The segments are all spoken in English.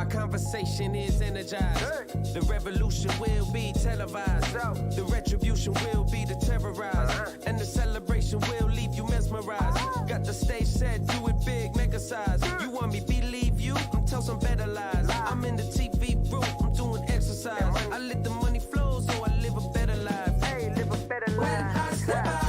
Conversation is energized. The revolution will be televised. The retribution will be to terrorize. And the celebration will leave you mesmerized. Got the stage set, do it big, mega size. You want me believe you? Tell some better lies. I'm in the TV room, I'm doing exercise. I let the money flow, so I live a better life. Hey, live a better life. When I step out.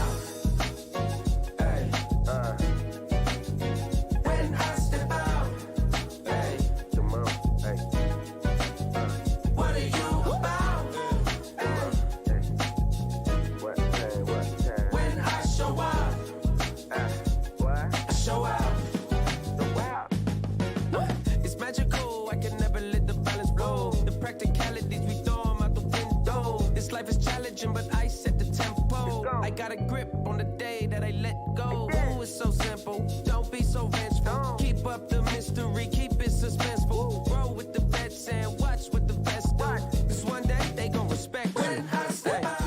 But I set the tempo. I got a grip on the day that I let go. Ooh, it's so simple. Don't be so vengeful. Keep up the mystery, keep it suspenseful. Roll with the vets and watch what the vets do. Cause one day they gon' respect you. When I step out.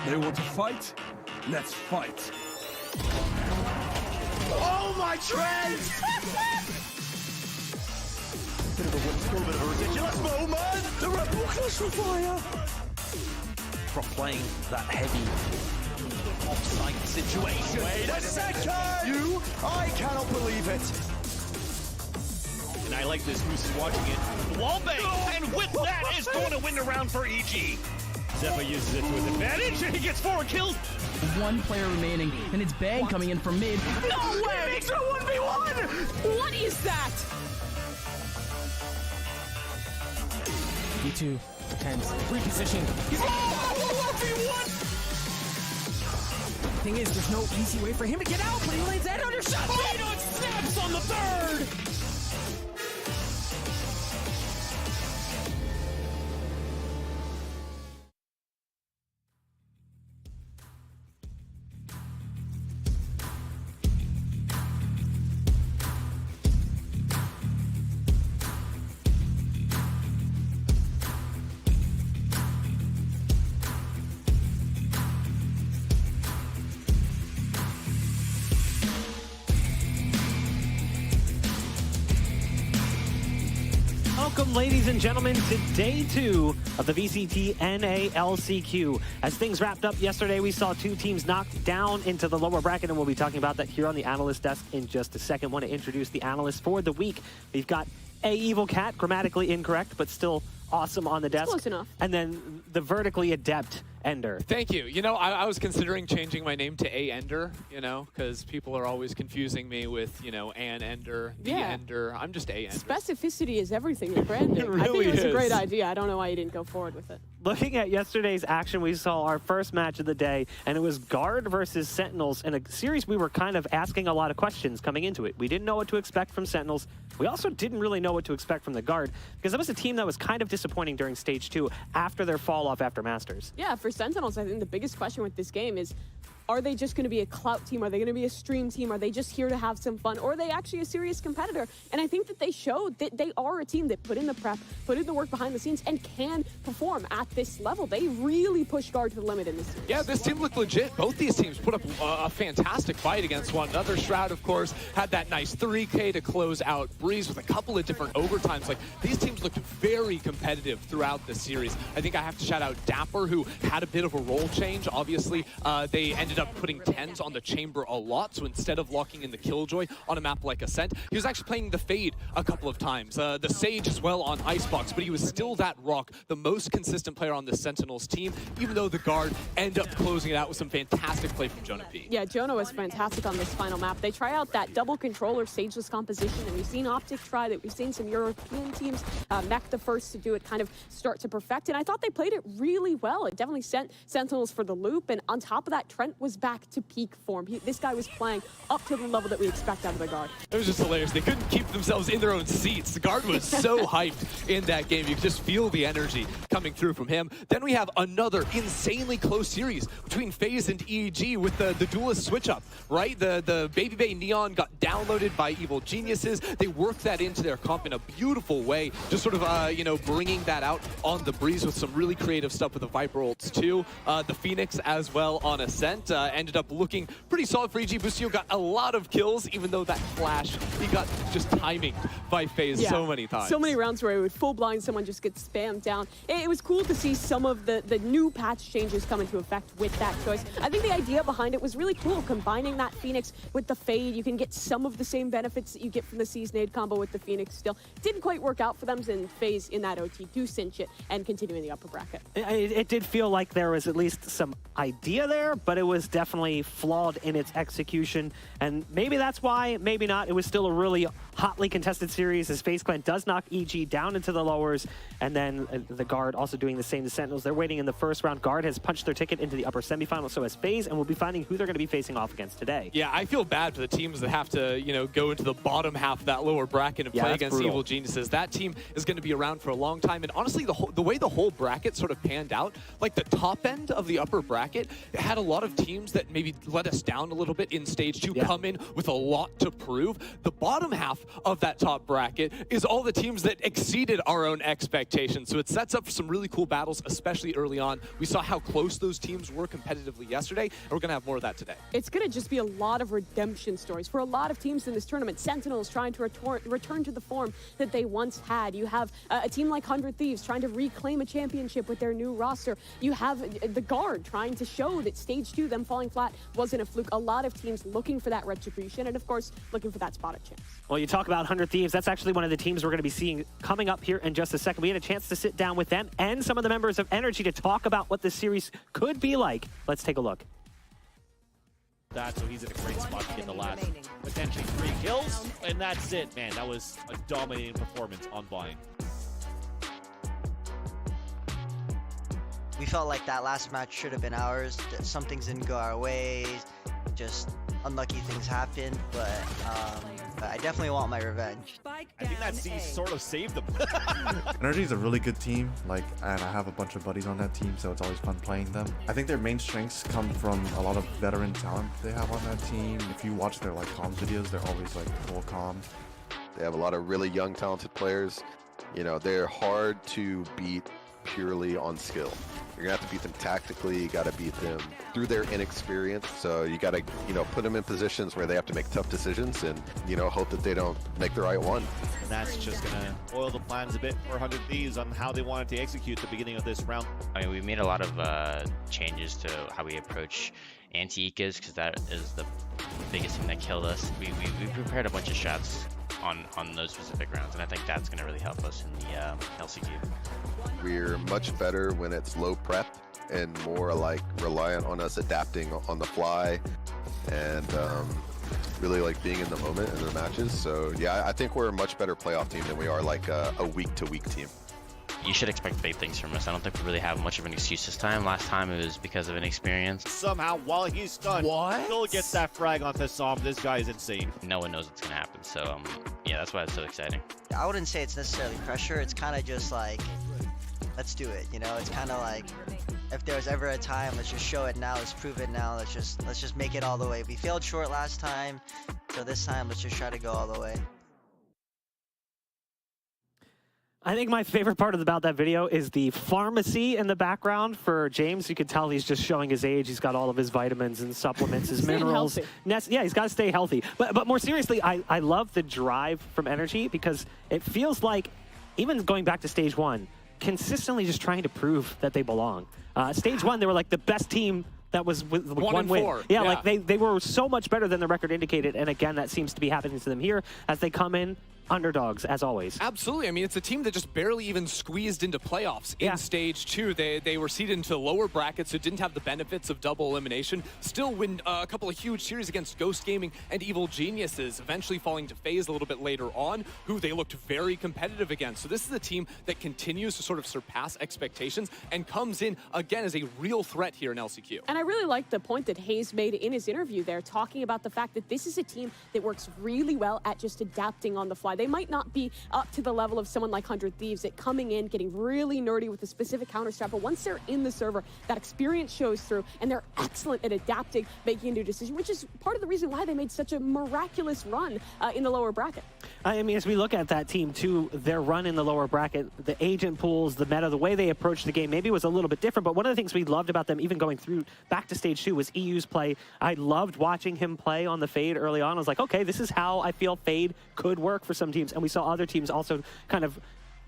They want to fight? Let's fight. Oh my trend! Bit of a ridiculous moment! The Rebel Classifier! From playing that heavy off-site situation. Wait a second! I cannot believe it! And I like this. Moose is watching it. Wallbang! And with that is going to win the round for EG. Zeppa uses it to his advantage, and he gets 4 kills. One player remaining, and it's Bang coming in from mid. No way! It makes it a 1v1! What is that? D2, tense, reposition. Oh, 1v1! Thing is, there's no easy way for him to get out, but he lands that under shot. Oh, it snaps on the third! Welcome, ladies and gentlemen, to day 2 of the VCT NA LCQ. As things wrapped up yesterday, we saw 2 teams knocked down into the lower bracket, and we'll be talking about that here on the analyst desk in just a second. Want to introduce the analysts for the week. We've got A Evil Cat, grammatically incorrect, but still awesome on the desk. Close enough. And then the vertically adept Ender. Thank you. You know, I was considering changing my name to A Ender, you know, because people are always confusing me with, you know, An Ender, the Ender. I'm just A Ender. Specificity is everything in branding. It really I think it was a great is. idea. I don't know why you didn't go forward with it. Looking at yesterday's action, we saw our first match of the day, and it was Guard versus Sentinels in a series we were kind of asking a lot of questions coming into it. We didn't know what to expect from Sentinels. We also didn't really know what to expect from the Guard, because that was a team that was kind of disappointing during Stage 2 after their fall off after Masters. Yeah, for Sentinels, I think the biggest question with this game is, are they just going to be a clout team? Are they going to be a stream team? Are they just here to have some fun? Or are they actually a serious competitor? And I think that they showed that they are a team that put in the prep, put in the work behind the scenes, and can perform at this level. They really push Guard to the limit in this series. Yeah, this team looked legit. Both these teams put up a fantastic fight against one another. Shroud, of course, had that nice 3K to close out Breeze with a couple of different overtimes. Like, these teams looked very competitive throughout the series. I think I have to shout out Dapper, who had a bit of a role change. Obviously, they ended up putting 10s on the chamber a lot, so instead of locking in the Killjoy on a map like Ascent, he was actually playing the Fade a couple of times. The Sage as well on Icebox, but he was still that rock, the most consistent player on the Sentinels team, even though the Guard end up closing it out with some fantastic play from Jonah P. Yeah, Jonah was fantastic on this final map. They try out that double controller Sageless composition, and we've seen OpTic try that. We've seen some European teams, Mech the first to do it, kind of start to perfect, and I thought they played it really well. It definitely sent Sentinels for the loop, and on top of that, Trent was back to peak form. This guy was playing up to the level that we expect out of the Guard. It was just hilarious. They couldn't keep themselves in their own seats. The Guard was so hyped in that game. You could just feel the energy coming through from him. Then we have another insanely close series between FaZe and EG with the duelist switch-up, right? The Baby Bay Neon got downloaded by Evil Geniuses. They worked that into their comp in a beautiful way, just sort of, you know, bringing that out on the Breeze with some really creative stuff with the Viper ults too. The Phoenix as well on Ascent ended up looking pretty solid for EG. Busio got a lot of kills, even though that flash, he got just timing by FaZe so many times. So many rounds where it would full blind, someone just gets spammed down. It was cool to see some of the new patch changes come into effect with that choice. I think the idea behind it was really cool, combining that Phoenix with the Fade. You can get some of the same benefits that you get from the Seize Nade combo with the Phoenix still. Didn't quite work out for them, and FaZe in that OT do cinch it and continue in the upper bracket. It did feel like there was at least some idea there, but it was definitely flawed in its execution, and maybe that's why, maybe not. It was still a really hotly contested series as FaZe Clan does knock EG down into the lowers, and then the Guard also doing the same to Sentinels. They're waiting in the first round. Guard has punched their ticket into the upper semifinal, so has FaZe, and we'll be finding who they're going to be facing off against today. Yeah, I feel bad for the teams that have to, you know, go into the bottom half of that lower bracket and play against Evil Geniuses. That team is going to be around for a long time, and honestly, the way the whole bracket sort of panned out, like the top end of the upper bracket had a lot of teams that maybe let us down a little bit in Stage 2, come in with a lot to prove. The bottom half of that top bracket is all the teams that exceeded our own expectations, so it sets up for some really cool battles, especially early on. We saw how close those teams were competitively yesterday, and we're going to have more of that today. It's going to just be a lot of redemption stories for a lot of teams in this tournament. Sentinels trying to return to the form that they once had. You have a team like 100 Thieves trying to reclaim a championship with their new roster. You have the Guard trying to show that stage 2, them falling flat, wasn't a fluke. A lot of teams looking for that retribution and, of course, looking for that spot at champs. Well, you talk about 100 Thieves. That's actually one of the teams we're going to be seeing coming up here in just a second. We had a chance to sit down with them and some of the members of Energy to talk about what this series could be like. Let's take a look. So he's in a great spot to get the last potentially 3 kills, and that's it, man. That was a dominating performance on Blind. We felt like that last match should have been ours. Some things didn't go our way, just unlucky things happened, but I definitely want my revenge. I think that C sort of saved them. Energy is a really good team, and I have a bunch of buddies on that team, so it's always fun playing them. I think their main strengths come from a lot of veteran talent they have on that team. If you watch their comms videos, they're always full comms. They have a lot of really young, talented players. You know, they're hard to beat purely on skill. You're gonna have to beat them tactically. You got to beat them through their inexperience. So you got to, put them in positions where they have to make tough decisions, and hope that they don't make the right one. And that's just gonna oil the plans a bit for 100 Thieves on how they wanted to execute the beginning of this round. I mean, we made a lot of changes to how we approach anti-ecos, because that is the biggest thing that killed us. We prepared a bunch of shots on those specific rounds, and I think that's going to really help us in the LCQ. We're much better when it's low prep and more reliant on us adapting on the fly and really being in the moment in the matches. So yeah, I think we're a much better playoff team than we are a week-to-week team. You should expect big things from us. I don't think we really have much of an excuse this time. Last time it was because of inexperience. Somehow, while he's stunned, still gets that frag onto Som. This guy is insane. No one knows what's going to happen. So, yeah, that's why it's so exciting. I wouldn't say it's necessarily pressure. It's kind of just let's do it. It's kind of if there was ever a time, let's just show it now. Let's prove it now. Let's just make it all the way. We failed short last time, so this time let's just try to go all the way. I think my favorite part about that video is the pharmacy in the background for James. You could tell he's just showing his age. He's got all of his vitamins and supplements, his minerals. Yeah, he's got to stay healthy. But more seriously, I love the drive from Energy, because it feels like, even going back to stage 1, consistently just trying to prove that they belong. Stage 1, they were the best team that was with one win. 1-4. Yeah, they were so much better than the record indicated. And again, that seems to be happening to them here as they come in underdogs, as always. Absolutely. I mean, it's a team that just barely even squeezed into playoffs in stage 2. They were seeded into the lower brackets, so didn't have the benefits of double elimination. Still win a couple of huge series against Ghost Gaming and Evil Geniuses, eventually falling to FaZe a little bit later on, who they looked very competitive against. So this is a team that continues to sort of surpass expectations and comes in again as a real threat here in LCQ. And I really like the point that Hayes made in his interview there, talking about the fact that this is a team that works really well at just adapting on the fly. They might not be up to the level of someone like 100 Thieves at coming in, getting really nerdy with a specific counter strat, but once they're in the server, that experience shows through, and they're excellent at adapting, making a new decision, which is part of the reason why they made such a miraculous run in the lower bracket. I mean, as we look at that team too, their run in the lower bracket, the agent pools, the meta, the way they approached the game maybe was a little bit different, but one of the things we loved about them, even going through back to stage 2, was EU's play. I loved watching him play on the Fade early on. I was like, okay, this is how I feel Fade could work for some teams. And we saw other teams also kind of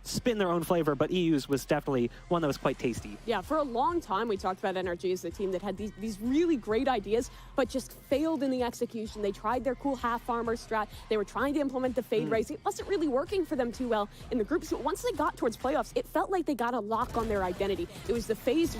spin their own flavor, but EU's was definitely one that was quite tasty. Yeah, for a long time we talked about NRG as the team that had these really great ideas, but just failed in the execution. They tried their cool half armor strat. They were trying to implement the Fade race. It wasn't really working for them too well in the groups, but once they got towards playoffs, it felt like they got a lock on their identity. It was the Fade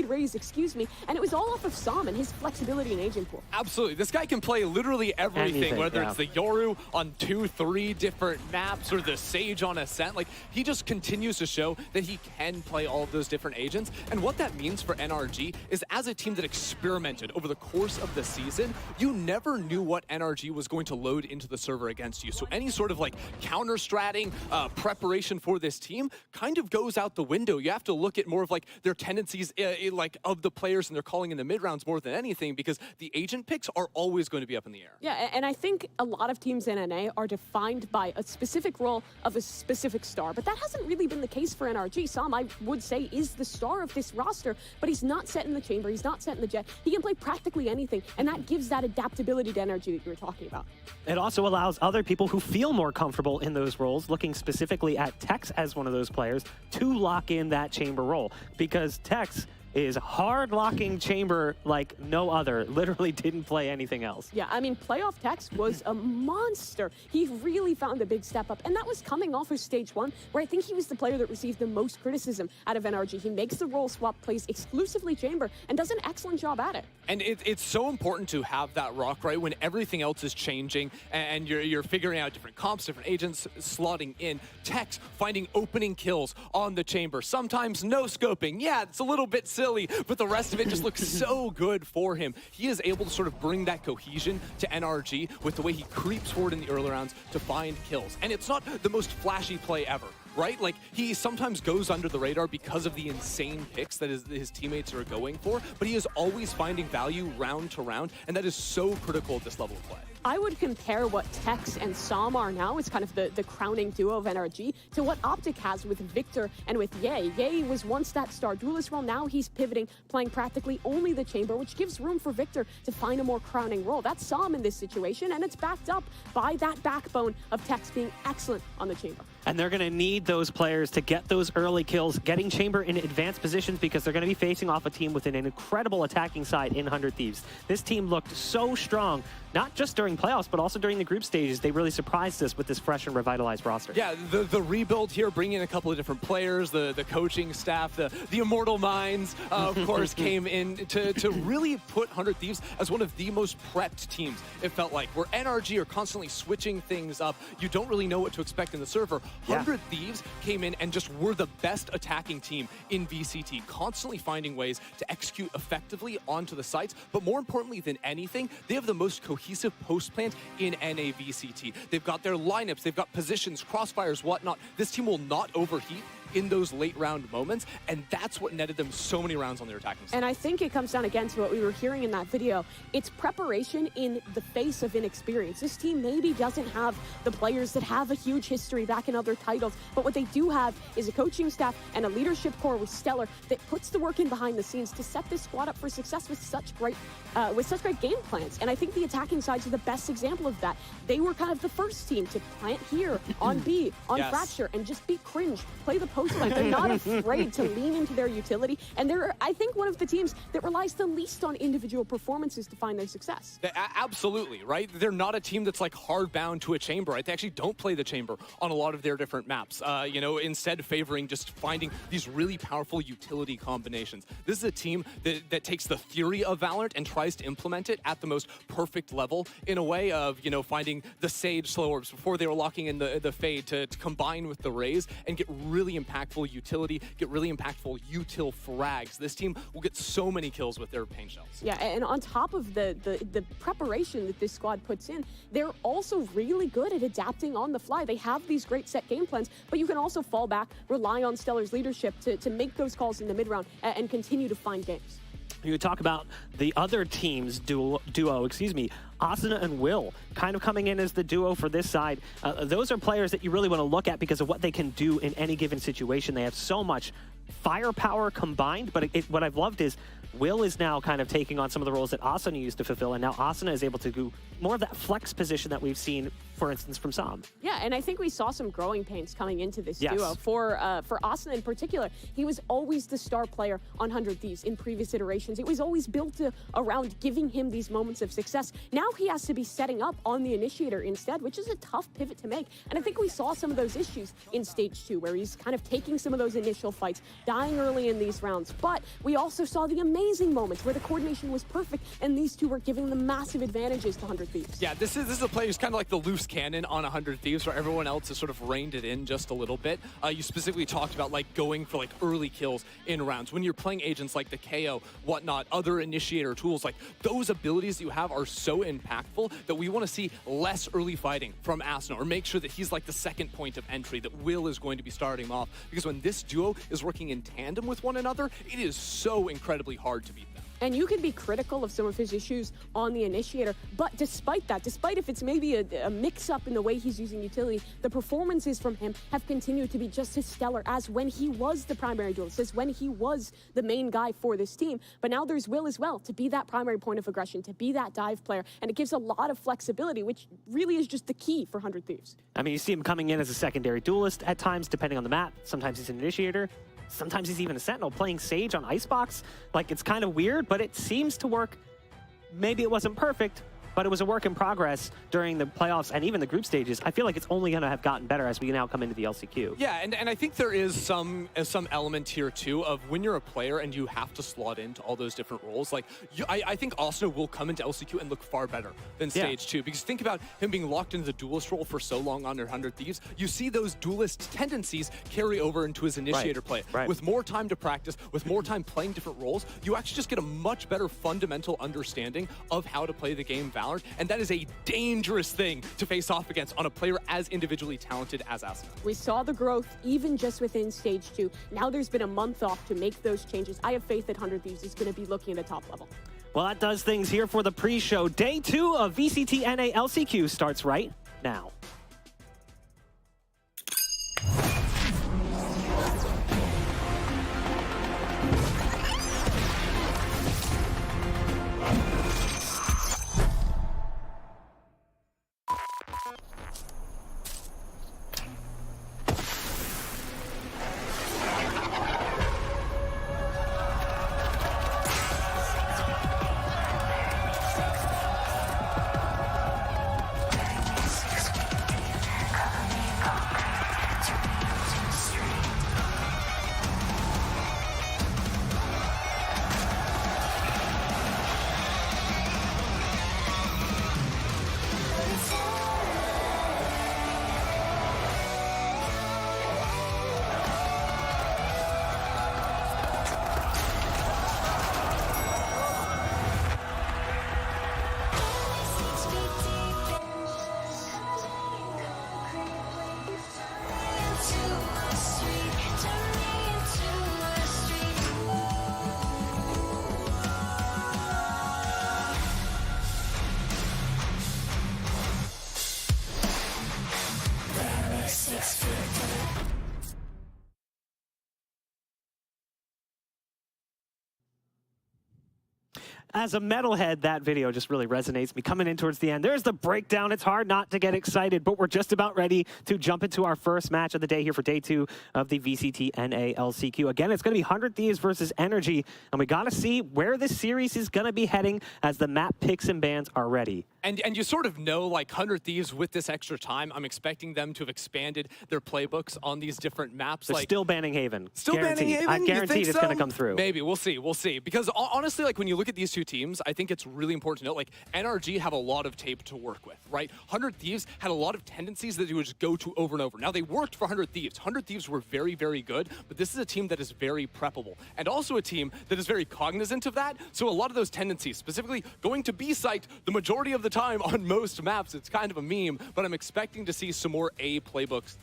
raise, and it was all off of Som and his flexibility in agent pool. Absolutely. This guy can play literally everything, Anything, whether it's the Yoru on 2-3 different maps or the Sage on Ascent. He just continues to show that he can play all of those different agents. And what that means for NRG is, as a team that experimented over the course of the season, you never knew what NRG was going to load into the server against you. So any sort of counter-stratting preparation for this team kind of goes out the window. You have to look at more of their tendencies of the players and their calling in the mid-rounds more than anything, because the agent picks are always going to be up in the air. Yeah, and I think a lot of teams in NA are defined by a specific role of a specific star, but that hasn't really been the case for NRG. Som, I would say, is the star of this roster, but he's not set in the chamber, he's not set in the jet. He can play practically anything, and that gives that adaptability to NRG that you were talking about. It also allows other people who feel more comfortable in those roles, looking specifically at Tex as one of those players, to lock in that chamber role, because Tex is hard locking Chamber like no other. Literally didn't play anything else. Yeah, I mean, playoff Tex was a monster. He really found a big step up, and that was coming off of stage 1, where I think he was the player that received the most criticism out of NRG. He makes the role swap, plays exclusively Chamber, and does an excellent job at it. And it's so important to have that rock, right, when everything else is changing and you're figuring out different comps, different agents, slotting in. Tex finding opening kills on the Chamber. Sometimes no scoping. Yeah, it's a little bit silly, but the rest of it just looks so good for him. He is able to sort of bring that cohesion to NRG with the way he creeps forward in the early rounds to find kills. And it's not the most flashy play ever, right? Like, he sometimes goes under the radar because of the insane picks that his teammates are going for, but he is always finding value round to round, and that is so critical at this level of play. I would compare what Tex and Sam are now, it's kind of the crowning duo of NRG, to what OpTic has with Victor and with Ye. Ye was once that star duelist role, now he's pivoting, playing practically only the Chamber, which gives room for Victor to find a more crowning role. That's Sam in this situation, and it's backed up by that backbone of Tex being excellent on the Chamber. And they're going to need those players to get those early kills, getting Chamber in advanced positions, because they're going to be facing off a team with an incredible attacking side in 100 Thieves. This team looked so strong, not just during playoffs, but also during the group stages. They really surprised us with this fresh and revitalized roster. Yeah, the rebuild here, bringing in a couple of different players, the coaching staff, the immortal minds, of course, came in to really put 100 Thieves as one of the most prepped teams, it felt like, where NRG are constantly switching things up. You don't really know what to expect in the server. 100 Thieves came in and just were the best attacking team in VCT, constantly finding ways to execute effectively onto the sites, but more importantly than anything, they have the most cohesive post plant in NA VCT. They've got their lineups, they've got positions, crossfires, whatnot. This team will not overheat in those late round moments, and that's what netted them so many rounds on their attacking side. And I think it comes down again to what we were hearing in that video. It's preparation in the face of inexperience. This team maybe doesn't have the players that have a huge history back in other titles, but what they do have is a coaching staff and a leadership core with Stellar that puts the work in behind the scenes to set this squad up for success with such great game plans. And I think the attacking sides are the best example of that. They were kind of the first team to plant here on B, on Fracture, and just be cringe, play the post play. They're not afraid to lean into their utility, and they're, I think, one of the teams that relies the least on individual performances to find their success. Absolutely, right? They're not a team that's like hard bound to a chamber, right? They actually don't play the chamber on a lot of their different maps, you know, instead favoring just finding these really powerful utility combinations. This is a team that takes the theory of Valorant and tries to implement it at the most perfect level in a way of, you know, finding the Sage slow orbs before they were locking in the Fade to combine with the Raze and get really impactful utility, get really impactful util frags. This team will get so many kills with their paint shells. Yeah, and on top of the preparation that this squad puts in, they're also really good at adapting on the fly. They have these great set game plans, but you can also fall back, rely on Stellar's leadership to make those calls in the mid-round and continue to find games. You talk about the other team's duo, Asuna and Will kind of coming in as the duo for this side. Those are players that you really want to look at because of what they can do in any given situation. They have so much firepower combined, but what I've loved is Will is now kind of taking on some of the roles that Asuna used to fulfill, and now Asuna is able to do more of that flex position that we've seen, for instance, from Sam. Yeah, and I think we saw some growing pains coming into this duo. For Asuna in particular, he was always the star player on 100 Thieves in previous iterations. It was always built around giving him these moments of success. Now he has to be setting up on the initiator instead, which is a tough pivot to make. And I think we saw some of those issues in stage 2, where he's kind of taking some of those initial fights, dying early in these rounds. But we also saw the amazing moments where the coordination was perfect, and these two were giving them massive advantages to 100 Thieves. Yeah, this is a player who's kind of like the loose cannon on 100 Thieves, where everyone else has sort of reined it in just a little bit. You specifically talked about like going for like early kills in rounds. When you're playing agents like the KO, whatnot, other initiator tools, like those abilities that you have are so impactful that we want to see less early fighting from Asuna, or make sure that he's like the second point of entry, that Will is going to be starting off. Because when this duo is working in tandem with one another, it is so incredibly hard to beat them. And you can be critical of some of his issues on the initiator, but despite that, despite if it's maybe a mix-up in the way he's using utility, the performances from him have continued to be just as stellar as when he was the primary duelist, as when he was the main guy for this team. But now there's Will as well, to be that primary point of aggression, to be that dive player, and it gives a lot of flexibility, which really is just the key for 100 Thieves. I mean, you see him coming in as a secondary duelist at times, depending on the map. Sometimes he's an initiator. sometimes he's even a Sentinel, playing Sage on Icebox. Like, it's kind of weird, but it seems to work. Maybe it wasn't perfect, but it was a work in progress during the playoffs and even the group stages. I feel like it's only going to have gotten better as we now come into the LCQ. Yeah, and I think there is some element here too of when you're a player and you have to slot into all those different roles. Like, I think Asuna will come into LCQ and look far better than Stage 2, because think about him being locked into the duelist role for so long on 100 Thieves. You see those duelist tendencies carry over into his initiator play. With more time to practice, with more time playing different roles, you actually just get a much better fundamental understanding of how to play the game Valorant. And that is a dangerous thing to face off against on a player as individually talented as Asuna. We saw the growth even just within Stage 2. Now there's been a month off to make those changes. I have faith that 100 Thieves is going to be looking at the top level. Well, that does things here for the pre-show. Day 2 of VCT NA LCQ starts right now. As a metalhead, that video just really resonates me. Coming in towards the end, there's the breakdown. It's hard not to get excited, but we're just about ready to jump into our first match of the day here for day 2 of the VCT NA LCQ. Again, it's going to be 100 Thieves versus Energy, and we got to see where this series is going to be heading as the map picks and bans are ready. And you sort of know, like, 100 Thieves with this extra time, I'm expecting them to have expanded their playbooks on these different maps. They're still banning Haven. Still guaranteed. banning Haven? I'm guaranteed it's going to come through. Maybe. We'll see. We'll see. Because honestly, like, when you look at these two teams, I think it's really important to note, like, NRG have a lot of tape to work with, right? 100 Thieves had a lot of tendencies that you would just go to over and over. Now, they worked for 100 Thieves. 100 Thieves were very, very good, but this is a team that is very preppable, and also a team that is very cognizant of that. So a lot of those tendencies, specifically going to B site the majority of the time on most maps, it's kind of a meme, but I'm expecting to see some more A playbooks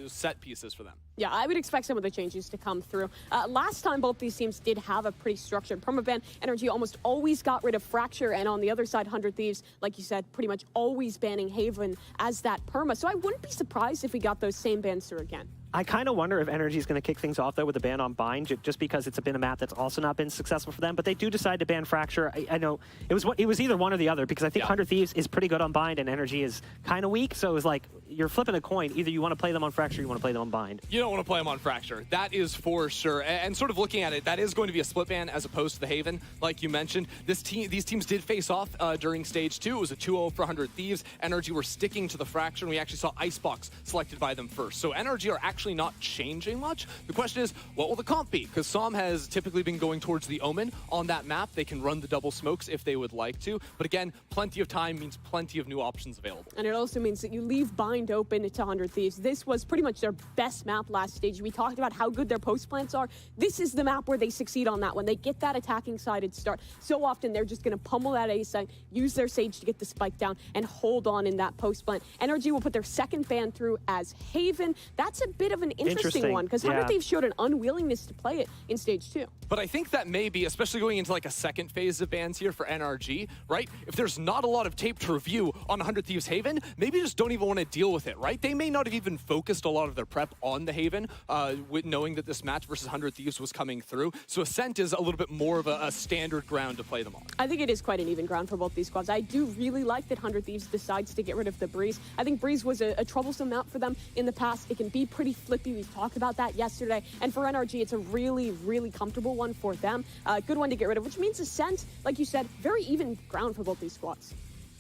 set pieces for them. Yeah, I would expect some of the changes to come through. Last time, both these teams did have a pretty structured permaban. Energy almost always got rid of Fracture, and on the other side, 100 Thieves, like you said, pretty much always banning Haven as that perma. So I wouldn't be surprised if we got those same bans through again. I kind of wonder if Energy is going to kick things off, though, with a ban on Bind, just because it's been a map that's also not been successful for them. But they do decide to ban Fracture. I know it was either one or the other, because I think 100 Thieves is pretty good on Bind and Energy is kind of weak. So it was like, you're flipping a coin. Either you want to play them on Fracture or you want to play them on Bind. You don't want to play them on Fracture. That is for sure. And sort of looking at it, that is going to be a split ban as opposed to the Haven, like you mentioned. These teams did face off during Stage 2. It was a 2-0 for 100 Thieves. Energy were sticking to the Fracture, and we actually saw Icebox selected by them first. So Energy are actually not changing much. The question is, what will the comp be? Because Som has typically been going towards the Omen on that map. They can run the double smokes if they would like to. But again, plenty of time means plenty of new options available. And it also means that you leave Bind open to 100 Thieves. This was pretty much their best map last stage. We talked about how good their post plants are. This is the map where they succeed on that one. They get that attacking sided start. So often they're just going to pummel that A site, use their Sage to get the spike down, and hold on in that post plant. Energy will put their second ban through as Haven. That's a bit of an interesting one, because 100 Thieves showed an unwillingness to play it in Stage 2. But I think that may be, especially going into like a second phase of bans here for NRG, right? If there's not a lot of tape to review on 100 Thieves Haven, maybe just don't even want to deal deal with it, right? They may not have even focused a lot of their prep on the Haven, with knowing that this match versus 100 Thieves was coming through. So Ascent is a little bit more of a standard ground to play them on. I think it is quite an even ground for both these squads. I do really like that 100 Thieves decides to get rid of the Breeze. I think Breeze was a troublesome map for them in the past. It can be pretty flippy. We talked about that yesterday. And for NRG, it's a really, really comfortable one for them. Good one to get rid of, which means Ascent, like you said, very even ground for both these squads.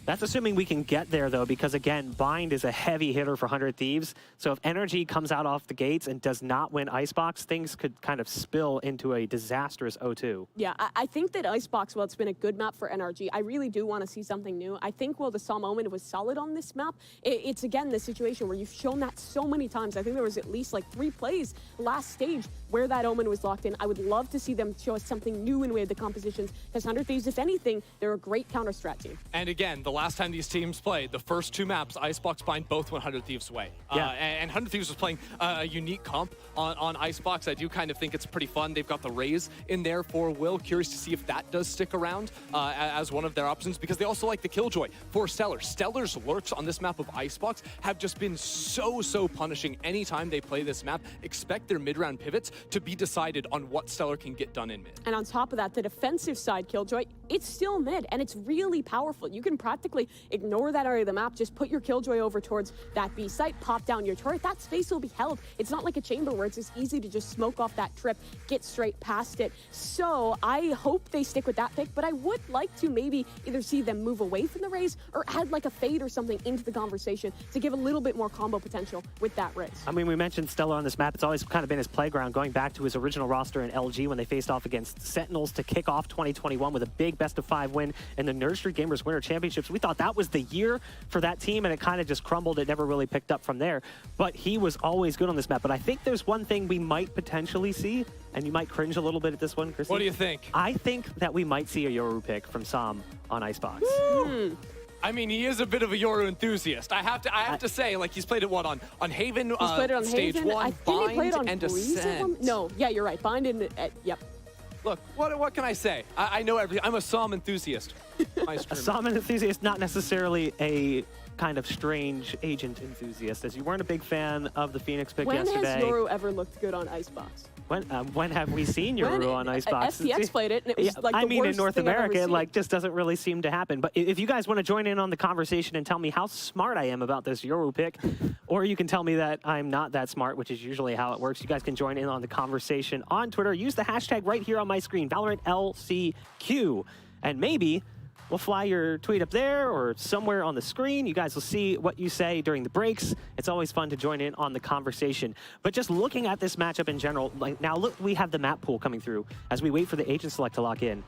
That's assuming we can get there, though, because, again, Bind is a heavy hitter for 100 Thieves. So if NRG comes out off the gates and does not win Icebox, things could kind of spill into a disastrous 0-2. Yeah, I think that Icebox, well, it's been a good map for NRG. I really do want to see something new. I think, while the Psalm Omen was solid on this map, it's, again, the situation where you've shown that so many times. I think there was at least, like, 3 plays last stage where that Omen was locked in. I would love to see them show us something new in way of the compositions, because 100 Thieves, if anything, they're a great counter-strat team. And again, the last time these teams played, the first 2 maps, Icebox Bind both 100 Thieves away. And 100 Thieves was playing a unique comp on Icebox. I do kind of think it's pretty fun. They've got the Raze in there for Will. Curious to see if that does stick around as one of their options, because they also like the Killjoy for Stellar. Stellar's lurks on this map of Icebox have just been so punishing anytime they play this map. Expect their mid-round pivots to be decided on what Stellar can get done in mid. And on top of that, the defensive side Killjoy, it's still mid, and it's really powerful. You can practically ignore that area of the map, just put your Killjoy over towards that B site, pop down your turret, that space will be held. It's not like a chamber where it's as easy to just smoke off that trip, get straight past it. So I hope they stick with that pick, but I would like to maybe either see them move away from the Raze or add like a Fade or something into the conversation to give a little bit more combo potential with that Raze. I mean, we mentioned Stellar on this map. It's always kind of been his playground, going back to his original roster in LG when they faced off against Sentinels to kick off 2021 with a big best-of-5 win in the Nerd Street Gamers Winter Championships. We thought that was the year for that team, and it kind of just crumbled. It never really picked up from there. But he was always good on this map. But I think there's one thing we might potentially see, and you might cringe a little bit at this one, Chrissy. What do you think? I think that we might see a Yoru pick from Sam on Icebox. I mean, he is a bit of a Yoru enthusiast. I have to say, like, he's played it on Haven, He's played it on stage Haven. 1, I think he played Bind, on and Breeze at one- Ascent. No, yeah, you're right. Bind and yep. Look, what can I say? I know everything. I'm a Psalm enthusiast. A Psalm enthusiast, not necessarily a kind of strange agent enthusiast, as you weren't a big fan of the Phoenix pick yesterday. When has Yoru ever looked good on Icebox? When have we seen Yoru on Icebox? FTX played it, and it was like I the mean, in worst North thing I've ever America, it seen. like just doesn't really seem to happen. But if you guys want to join in on the conversation and tell me how smart I am about this Yoru pick, or you can tell me that I'm not that smart, which is usually how it works, you guys can join in on the conversation on Twitter. Use the hashtag right here on my screen, ValorantLCQ, and maybe we'll fly your tweet up there or somewhere on the screen. You guys will see what you say during the breaks. It's always fun to join in on the conversation. But just looking at this matchup in general, like now look, we have the map pool coming through as we wait for the agent select to lock in.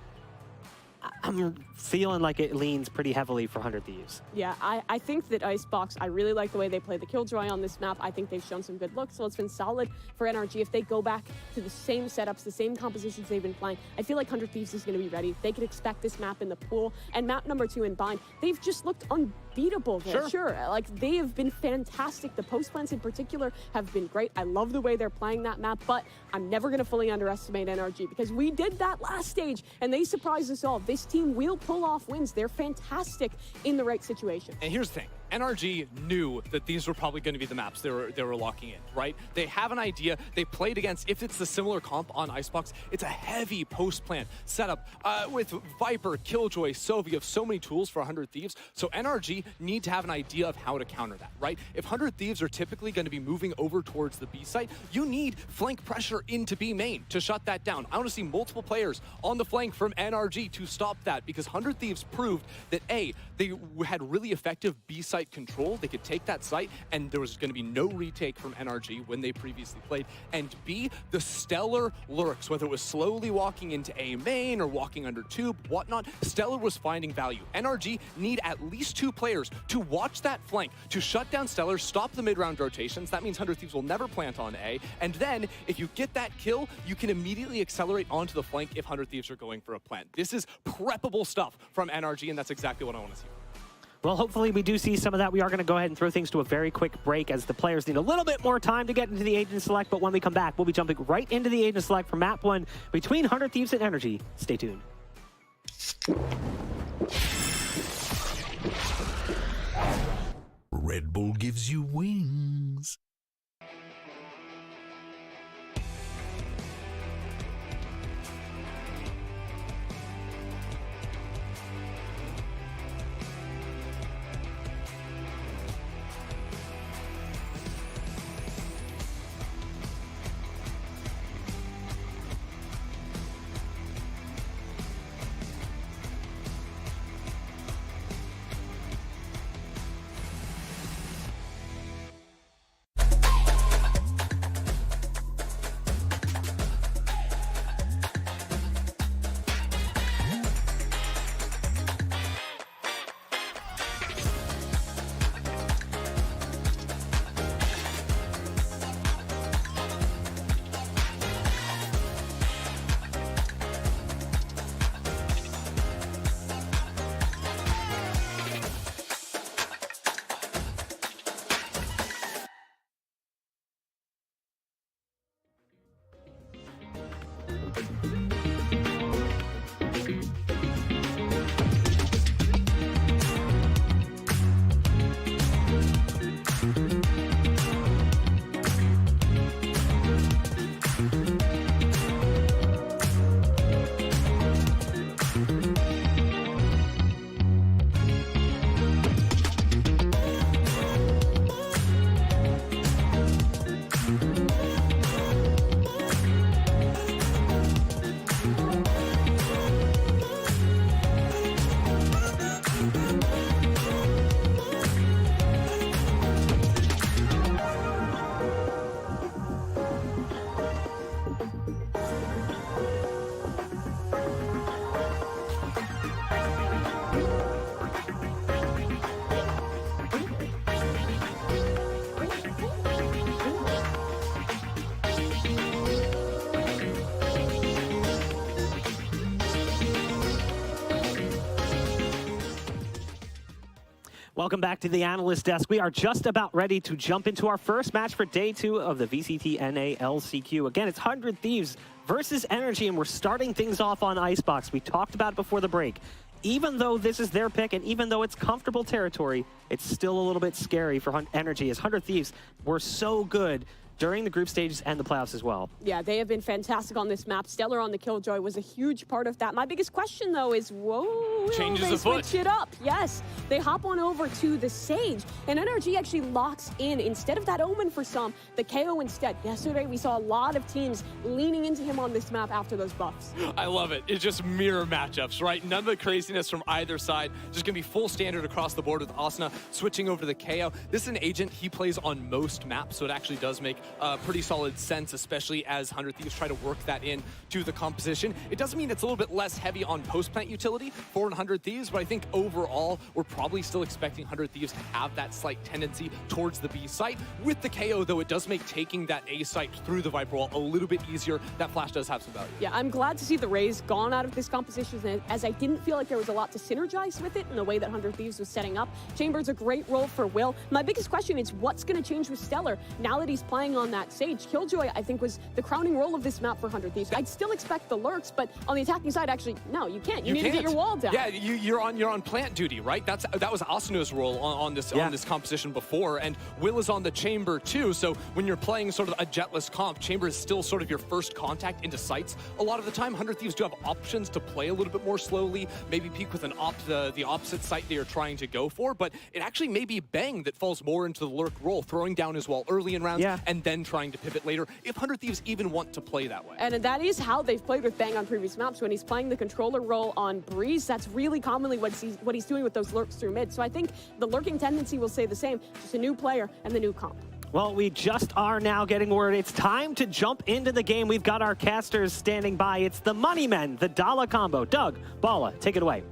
I'm feeling like it leans pretty heavily for 100 Thieves. Yeah, I think that Icebox, I really like the way they play the Killjoy on this map. I think they've shown some good looks, so it's been solid for NRG. If they go back to the same setups, the same compositions they've been playing, I feel like 100 Thieves is going to be ready. They could expect this map in the pool. And map number 2 in Bind, they've just looked unbeatable there. Sure. Like, they have been fantastic. The post plants in particular have been great. I love the way they're playing that map, but I'm never going to fully underestimate NRG because we did that last stage, and they surprised us all. This team will pull off wins. They're fantastic in the right situation. And here's the thing. NRG knew that these were probably going to be the maps they were locking in, right? They have an idea. They played against, if it's the similar comp on Icebox, it's a heavy post-plant setup with Viper, Killjoy, Soviet, so many tools for 100 Thieves. So NRG need to have an idea of how to counter that, right? If 100 Thieves are typically going to be moving over towards the B site, you need flank pressure into B main to shut that down. I want to see multiple players on the flank from NRG to stop that, because 100 Thieves proved that A, they had really effective B site control. They could take that site and there was going to be no retake from NRG when they previously played. And B, the Stellar lurks, whether it was slowly walking into A main or walking under tube, whatnot, Stellar was finding value. NRG need at least 2 players to watch that flank, to shut down Stellar, stop the mid-round rotations. That means 100 Thieves will never plant on A. And then if you get that kill, you can immediately accelerate onto the flank if 100 Thieves are going for a plant. This is preppable stuff from NRG, and that's exactly what I want to see. Well, hopefully we do see some of that. We are going to go ahead and throw things to a very quick break as the players need a little bit more time to get into the agent select. But when we come back, we'll be jumping right into the agent select for map 1 between 100 Thieves and NRG. Stay tuned. Red Bull gives you wings. Welcome back to the analyst desk. We are just about ready to jump into our first match for day 2 of the VCT NA LCQ. Again, it's 100 Thieves versus Energy, and we're starting things off on Icebox. We talked about it before the break. Even though this is their pick, and even though it's comfortable territory, it's still a little bit scary for Energy, as 100 Thieves were so good during the group stages and the playoffs as well. Yeah, they have been fantastic on this map. Stellar on the Killjoy was a huge part of that. My biggest question, though, is, whoa, changes they the foot. switch it up. Yes, they hop on over to the Sage, and NRG actually locks in, instead of that Omen for some, the KO instead. Yesterday, we saw a lot of teams leaning into him on this map after those buffs. I love it. It's just mirror matchups, right? None of the craziness from either side. Just going to be full standard across the board with Asuna switching over to the KO. This is an agent he plays on most maps, so it actually does make pretty solid sense, especially as 100 Thieves try to work that in to the composition. It doesn't mean it's a little bit less heavy on post-plant utility for 100 Thieves, but I think overall, we're probably still expecting 100 Thieves to have that slight tendency towards the B site. With the KO, though, it does make taking that A site through the Viper Wall a little bit easier. That flash does have some value. Yeah, I'm glad to see the Rays gone out of this composition, as I didn't feel like there was a lot to synergize with it in the way that 100 Thieves was setting up. Chamber's a great role for Will. My biggest question is what's going to change with Stellar now that he's playing on that Sage? Killjoy, I think, was the crowning role of this map for 100 Thieves. I'd still expect the lurks, but on the attacking side, actually, no, you can't. You need to get your wall down. Yeah, you're on plant duty, right? That was Asuna's role on this composition before, and Will is on the Chamber too. So when you're playing sort of a jetless comp, Chamber is still sort of your first contact into sites. A lot of the time, 100 Thieves do have options to play a little bit more slowly, maybe peek with the opposite site they are trying to go for, but it actually may be Bang that falls more into the lurk role, throwing down his wall early in rounds and then trying to pivot later, if 100 Thieves even want to play that way. And that is how they've played with Bang on previous maps. When he's playing the controller role on Breeze, that's really commonly what he's doing with those lurks through mid. So I think the lurking tendency will stay the same, just a new player and the new comp. Well, we just are now getting word it's time to jump into the game. We've got our casters standing by. It's the Money Men, the Dala combo. Doug, Bala, take it away.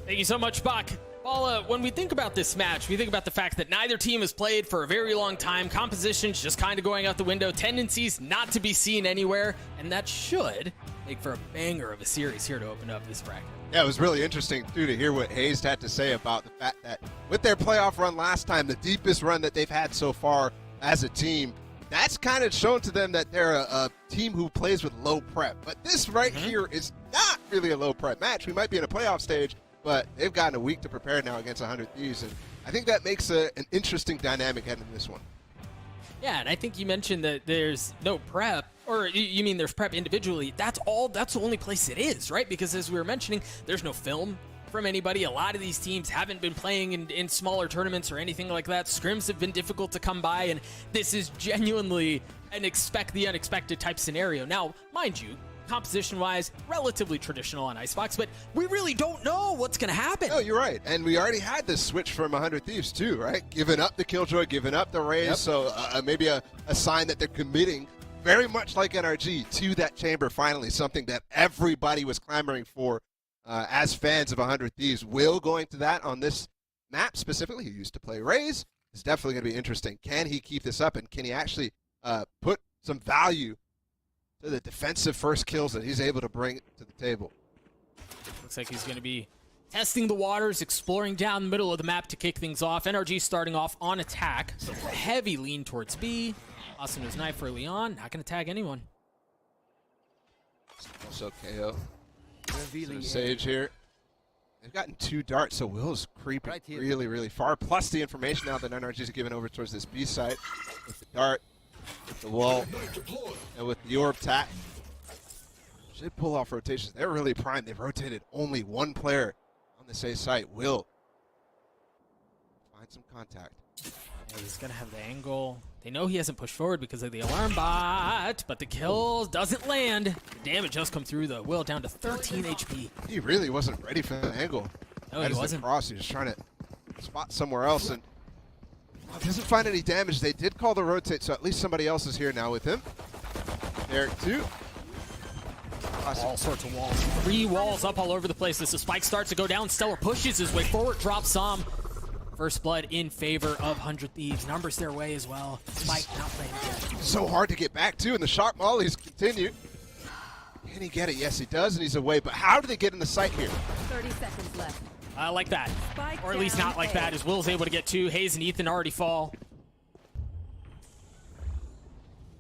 Thank you so much, Bach. Bala, when we think about this match, we think about the fact that neither team has played for a very long time. Compositions just kind of going out the window. Tendencies not to be seen anywhere. And that should make for a banger of a series here to open up this bracket. Yeah, it was really interesting, too, to hear what Hayes had to say about the fact that with their playoff run last time, the deepest run that they've had so far as a team, that's kind of shown to them that they're a team who plays with low prep. But this right here is not really a low prep match. We might be in a playoff stage, but they've gotten a week to prepare now against 100 Thieves, and I think that makes an interesting dynamic heading into this one. Yeah, and I think you mentioned that there's no prep, or you mean there's prep individually. That's the only place it is, right? Because as we were mentioning, there's no film from anybody. A lot of these teams haven't been playing in smaller tournaments or anything like that. Scrims have been difficult to come by, and this is genuinely an expect the unexpected type scenario. Now, mind you, composition-wise, relatively traditional on Icebox, but we really don't know what's going to happen. No, you're right. And we already had this switch from 100 Thieves too, right? Giving up the Killjoy, giving up the Raze, Yep. so maybe a sign that they're committing, very much like NRG, to that chamber finally, something that everybody was clamoring for as fans of 100 Thieves. Will going to that on this map specifically, he used to play Raze, is definitely going to be interesting. Can he keep this up, and can he actually put some value to the defensive first kills that he's able to bring to the table? Looks like he's going to be testing the waters, exploring down the middle of the map to kick things off. NRG starting off on attack. Heavy lean towards B. Asano's knife early on. Not going to tag anyone. Also KO. So Sage here. They've gotten 2 darts, so Will's creeping really, really far. Plus the information now that NRG's given over towards this B site with the dart, with the wall, and with the orb tap. Should pull off rotations. They're really primed. They've rotated only 1 player on this A site. Will find some contact. Yeah, he's going to have the angle. They know he hasn't pushed forward because of the alarm bot, but the kill doesn't land. The damage does come through, though. Will down to 13 HP. He really wasn't ready for the angle. No, That he is wasn't. The cross. He was trying to spot somewhere else, and doesn't find any damage. They did call the rotate, so at least somebody else is here now with him. Derek too. All sorts of walls. 3 walls up all over the place. As the spike starts to go down, Stellar pushes his way forward, drops some. First blood in favor of 100 Thieves. Numbers their way as well. Spike not playing good. So hard to get back to, and the shock mollies continue. Can he get it? Yes, he does, and he's away. But how do they get in the sight here? 30 seconds left. Like that. Spike Or at least down not like A. that, as Will's able to get 2. Hayes and Ethan already fall.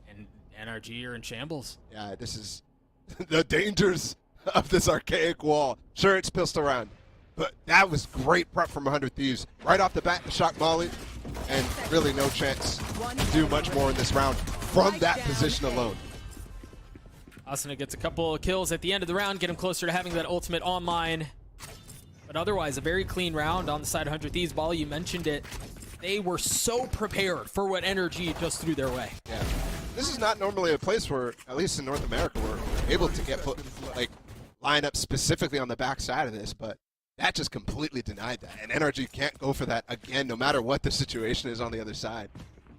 And NRG are in shambles. Yeah, this is the dangers of this archaic wall. Sure, it's pistol round, but that was great prep from 100 Thieves. Right off the bat, the shock molly, and really no chance to do much more in this round from that position alone. Asuna gets a couple of kills at the end of the round, get him closer to having that ultimate online. But otherwise, a very clean round on the side of 100 Thieves. Ball, you mentioned it. They were so prepared for what NRG just threw their way. Yeah. This is not normally a place where, at least in North America, we're able to get line up specifically on the backside of this, but that just completely denied that. And NRG can't go for that again, no matter what the situation is on the other side.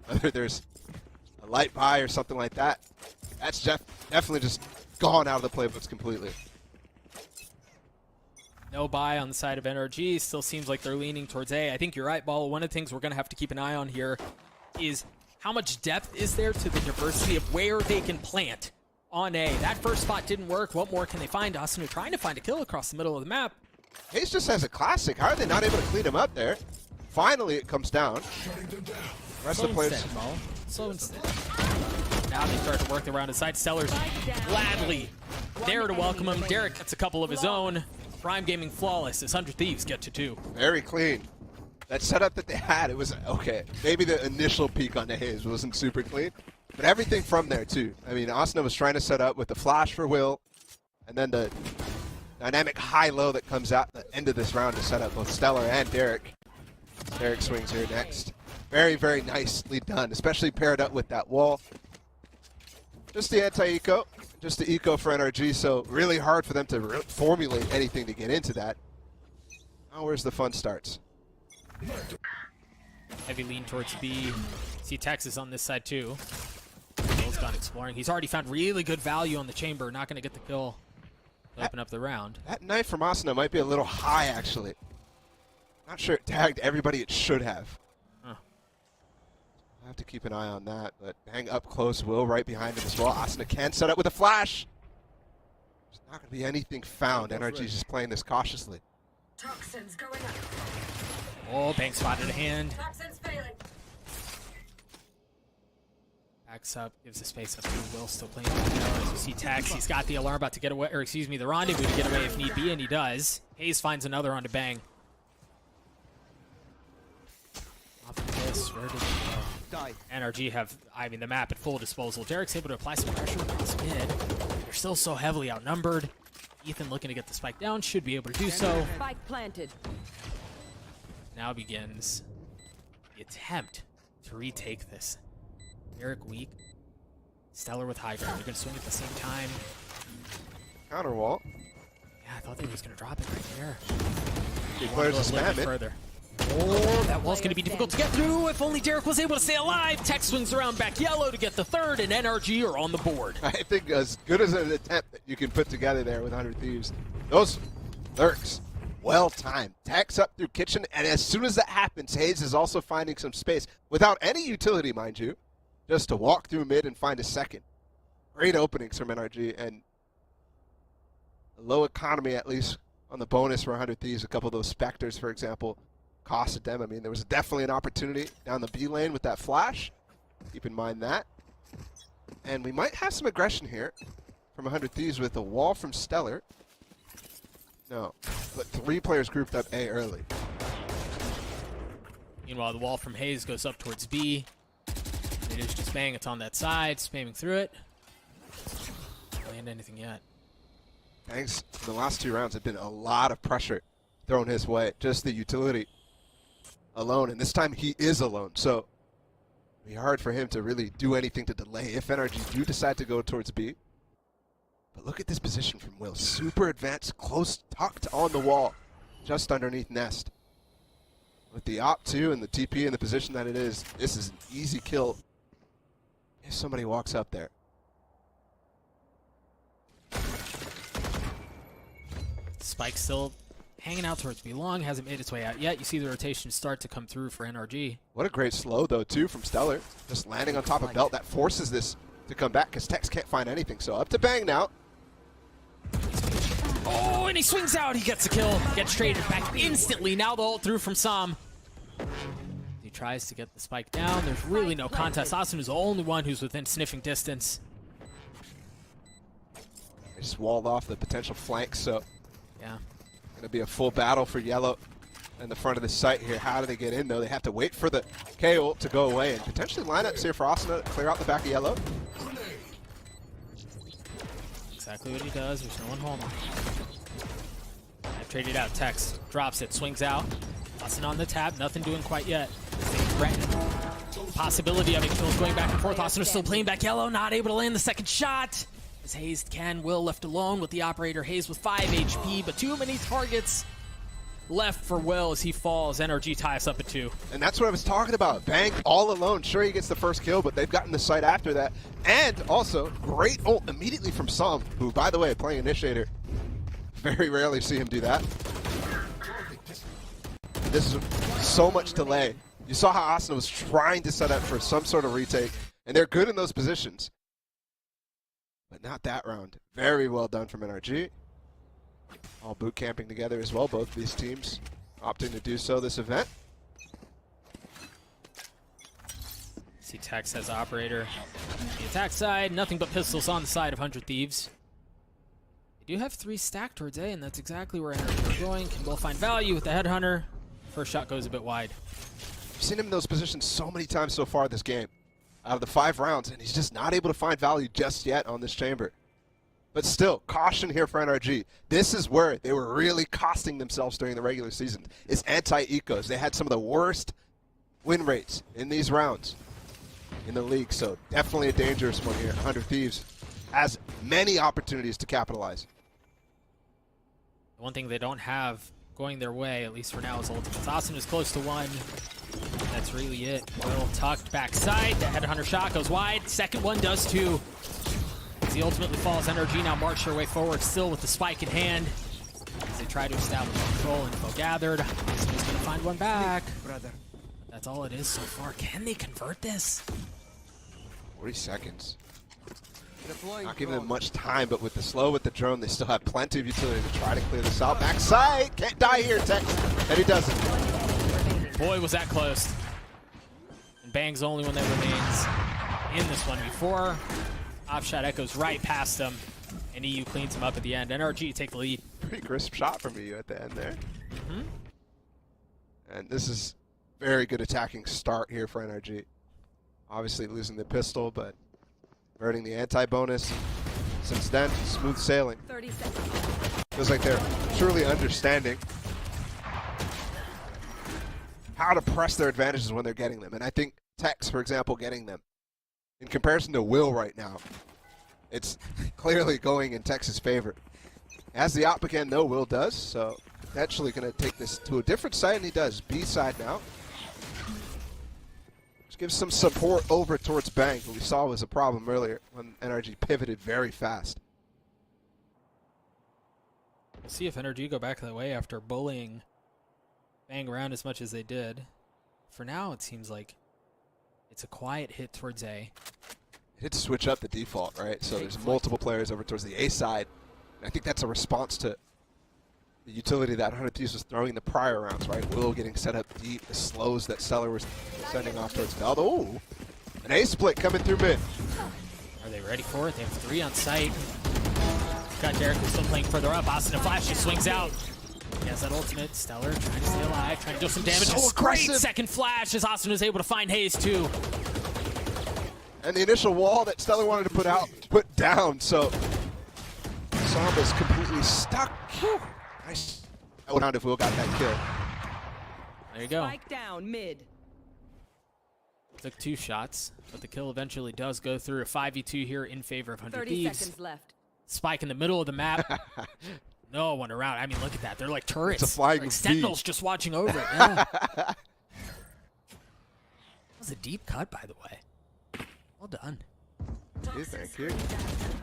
Whether there's a light buy or something like that, that's definitely just gone out of the playbooks completely. No buy on the side of NRG. Still seems like they're leaning towards A. I think you're right, Ball. One of the things we're going to have to keep an eye on here is how much depth is there to the diversity of where they can plant on A. That first spot didn't work. What more can they find? Asunu trying to find a kill across the middle of the map. Hayes just has a classic. How are they not able to clean him up there? Finally, it comes down. Rest of the players. So instead. Now they start to work around his side. Stellar's gladly there to welcome him. Derek gets a couple of his own. Prime Gaming flawless as 100 Thieves get to 2. Very clean. That setup that they had, it was okay. Maybe the initial peak on the Hayes wasn't super clean, but everything from there too. I mean, Asuna was trying to set up with the flash for Will, and then the dynamic high-low that comes out at the end of this round to set up both Stellar and Derek. Derek swings here next. Very, very nicely done, especially paired up with that wall. Just the anti-eco, just the eco for NRG, so really hard for them to formulate anything to get into that. Now where's the fun starts? Heavy lean towards B. See Texas on this side too. Will's gone exploring. He's already found really good value on the chamber. Not going to get the kill to open up the round. That knife from Asuna might be a little high, actually. Not sure it tagged everybody it should have. I have to keep an eye on that, but bang up close. Will right behind him as well. Asuna can set up with a flash. There's not going to be anything found. NRG's just playing this cautiously. Toxins going up. Oh, bang spotted a hand. Toxins failing. Backs up, gives the space up to Will, still playing as you see Tex. He's got the alarm about to get away, or excuse me, the rendezvous to get away if need be, and he does. Hayes finds another on to bang. Where did they go? NRG have, I mean, the map at full disposal. Derek's able to apply some pressure across mid. They're still so heavily outnumbered. Ethan looking to get the spike down, should be able to do so. Spike planted. Now begins the attempt to retake this. Derek weak. Stellar with high ground. They're going to swing at the same time. Counter wall. Yeah, I thought they was going to drop it right there. Big players to spam it. Further. Oh, that wall's going to be difficult to get through. If only Derek was able to stay alive. Tech swings around back yellow to get the third, and NRG are on the board. I think as good as an attempt that you can put together there with 100 Thieves. Those lurks, well timed. Tech's up through kitchen, and as soon as that happens, Hayes is also finding some space without any utility, mind you, just to walk through mid and find a second. Great openings from NRG, and a low economy at least on the bonus for 100 Thieves. A couple of those Spectres, for example, costed them. I mean, there was definitely an opportunity down the B lane with that flash. Keep in mind that. And we might have some aggression here from 100 Thieves with a wall from Stellar. No, but 3 players grouped up A early. Meanwhile, the wall from Hayes goes up towards B. It is just bang. It's on that side, spamming through it. Don't land anything yet. Thanks. The last 2 rounds have been a lot of pressure thrown his way. Just the utility alone, and this time he is alone, so it'll be hard for him to really do anything to delay if NRG do decide to go towards B. But look at this position from Will. Super advanced, close, tucked on the wall, just underneath Nest. With the Op2 and the TP in the position that it is, this is an easy kill if somebody walks up there. Spike still hanging out towards B long, hasn't made its way out yet. You see the rotation start to come through for NRG. What a great slow, though, too, from Stellar. Just landing on top of Belt. That forces this to come back because Tex can't find anything. So up to Bang now. Oh, and he swings out. He gets a kill. Gets traded back instantly. Now the ult through from Sam. He tries to get the spike down. There's really no contest. Austin is the only one who's within sniffing distance. They just walled off the potential flank, so yeah. Going to be a full battle for Yellow in the front of the site here. How do they get in, though? They have to wait for the K ult to go away and potentially lineups here for Austin to clear out the back of Yellow. Exactly what he does. There's no one home. I've traded out. Tex drops it, swings out. Austin on the tab. Nothing doing quite yet. Possibility of it. Kills going back and forth. Austin is still playing back Yellow. Not able to land the second shot. As Hayes can. Will left alone with the operator. Hayes with 5 HP, but too many targets left for Will as he falls. NRG ties up at 2. And that's what I was talking about. Bang all alone. Sure, he gets the first kill, but they've gotten the site after that. And also, great ult immediately from Som, who, by the way, playing Initiator. Very rarely see him do that. This is so much delay. You saw how Austin was trying to set up for some sort of retake, and they're good in those positions. But not that round. Very well done from NRG. All boot camping together as well, both these teams opting to do so this event. See Tex has operator. The attack side, nothing but pistols on the side of 100 Thieves. They do have 3 stacked towards A, and that's exactly where NRG are going. Can Will find value with the Headhunter. First shot goes a bit wide. I've seen him in those positions so many times so far this game. Out of the 5 rounds, and he's just not able to find value just yet on this chamber. But still, caution here for NRG. This is where they were really costing themselves during the regular season. It's anti-ecos. They had some of the worst win rates in these rounds in the league, so definitely a dangerous one here. 100 Thieves has many opportunities to capitalize. The one thing they don't have going their way, at least for now, is ultimates. Austin is close to 1. That's really it. Will tucked backside. The Headhunter shot goes wide. Second one does too. As he ultimately falls, NRG now march their way forward, still with the spike in hand. As they try to establish control, info gathered. Austin is going to find one back. That's all it is so far. Can they convert this? 40 seconds. Not giving them much time, but with the slow, with the drone, they still have plenty of utility to try to clear this out. Backside! Can't die here, Tex. And he doesn't. Boy, was that close. And Bang's the only one that remains in this one before. Opshot echoes right past him, and EU cleans him up at the end. NRG take the lead. Pretty crisp shot from EU at the end there. And this is Very good attacking start here for NRG. Obviously losing the pistol, but earning the anti-bonus. Since then, smooth sailing. 30 seconds. Feels like they're truly understanding how to press their advantages when they're getting them. And I think Tex, for example, getting them. In comparison to Will right now, it's clearly going in Tex's favor. As the OpTic again, though, Will does, so potentially going to take this to a different side, and he does. B side now. Just gives some support over towards Bang, who we saw was a problem earlier when NRG pivoted very fast. We'll see if NRG go back that way after bullying Bang around as much as they did. For now, it seems like it's a quiet hit towards A. Hit to switch up the default, right? So there's multiple players over towards the A side. And I think that's a response to the utility that 100 Thieves was throwing the prior rounds, right? Will getting set up deep, the slows that Stellar was sending off towards Valdo. Oh, an A split coming through mid. Are they ready for it? They have 3 on site. Got Derek who's still playing further up. Austin Flash just swings out. He has that ultimate. Stellar trying to stay alive, trying to do some damage. So Great aggressive. second flash as Austin was able to find Hayes too. And the initial wall that Stellar wanted to put down, so Samba's completely stuck. Nice. I would have if Will got that kill. There you go. Spike down mid. Took 2 shots, but the kill eventually does go through. A 5v2 here in favor of 100 30 Thieves. seconds left. Spike in the middle of the map. No one around. I mean, look at that. They're like turrets. It's a flying like V. sentinels just watching over it. Yeah. That was a deep cut, by the way. Well done. Thank you.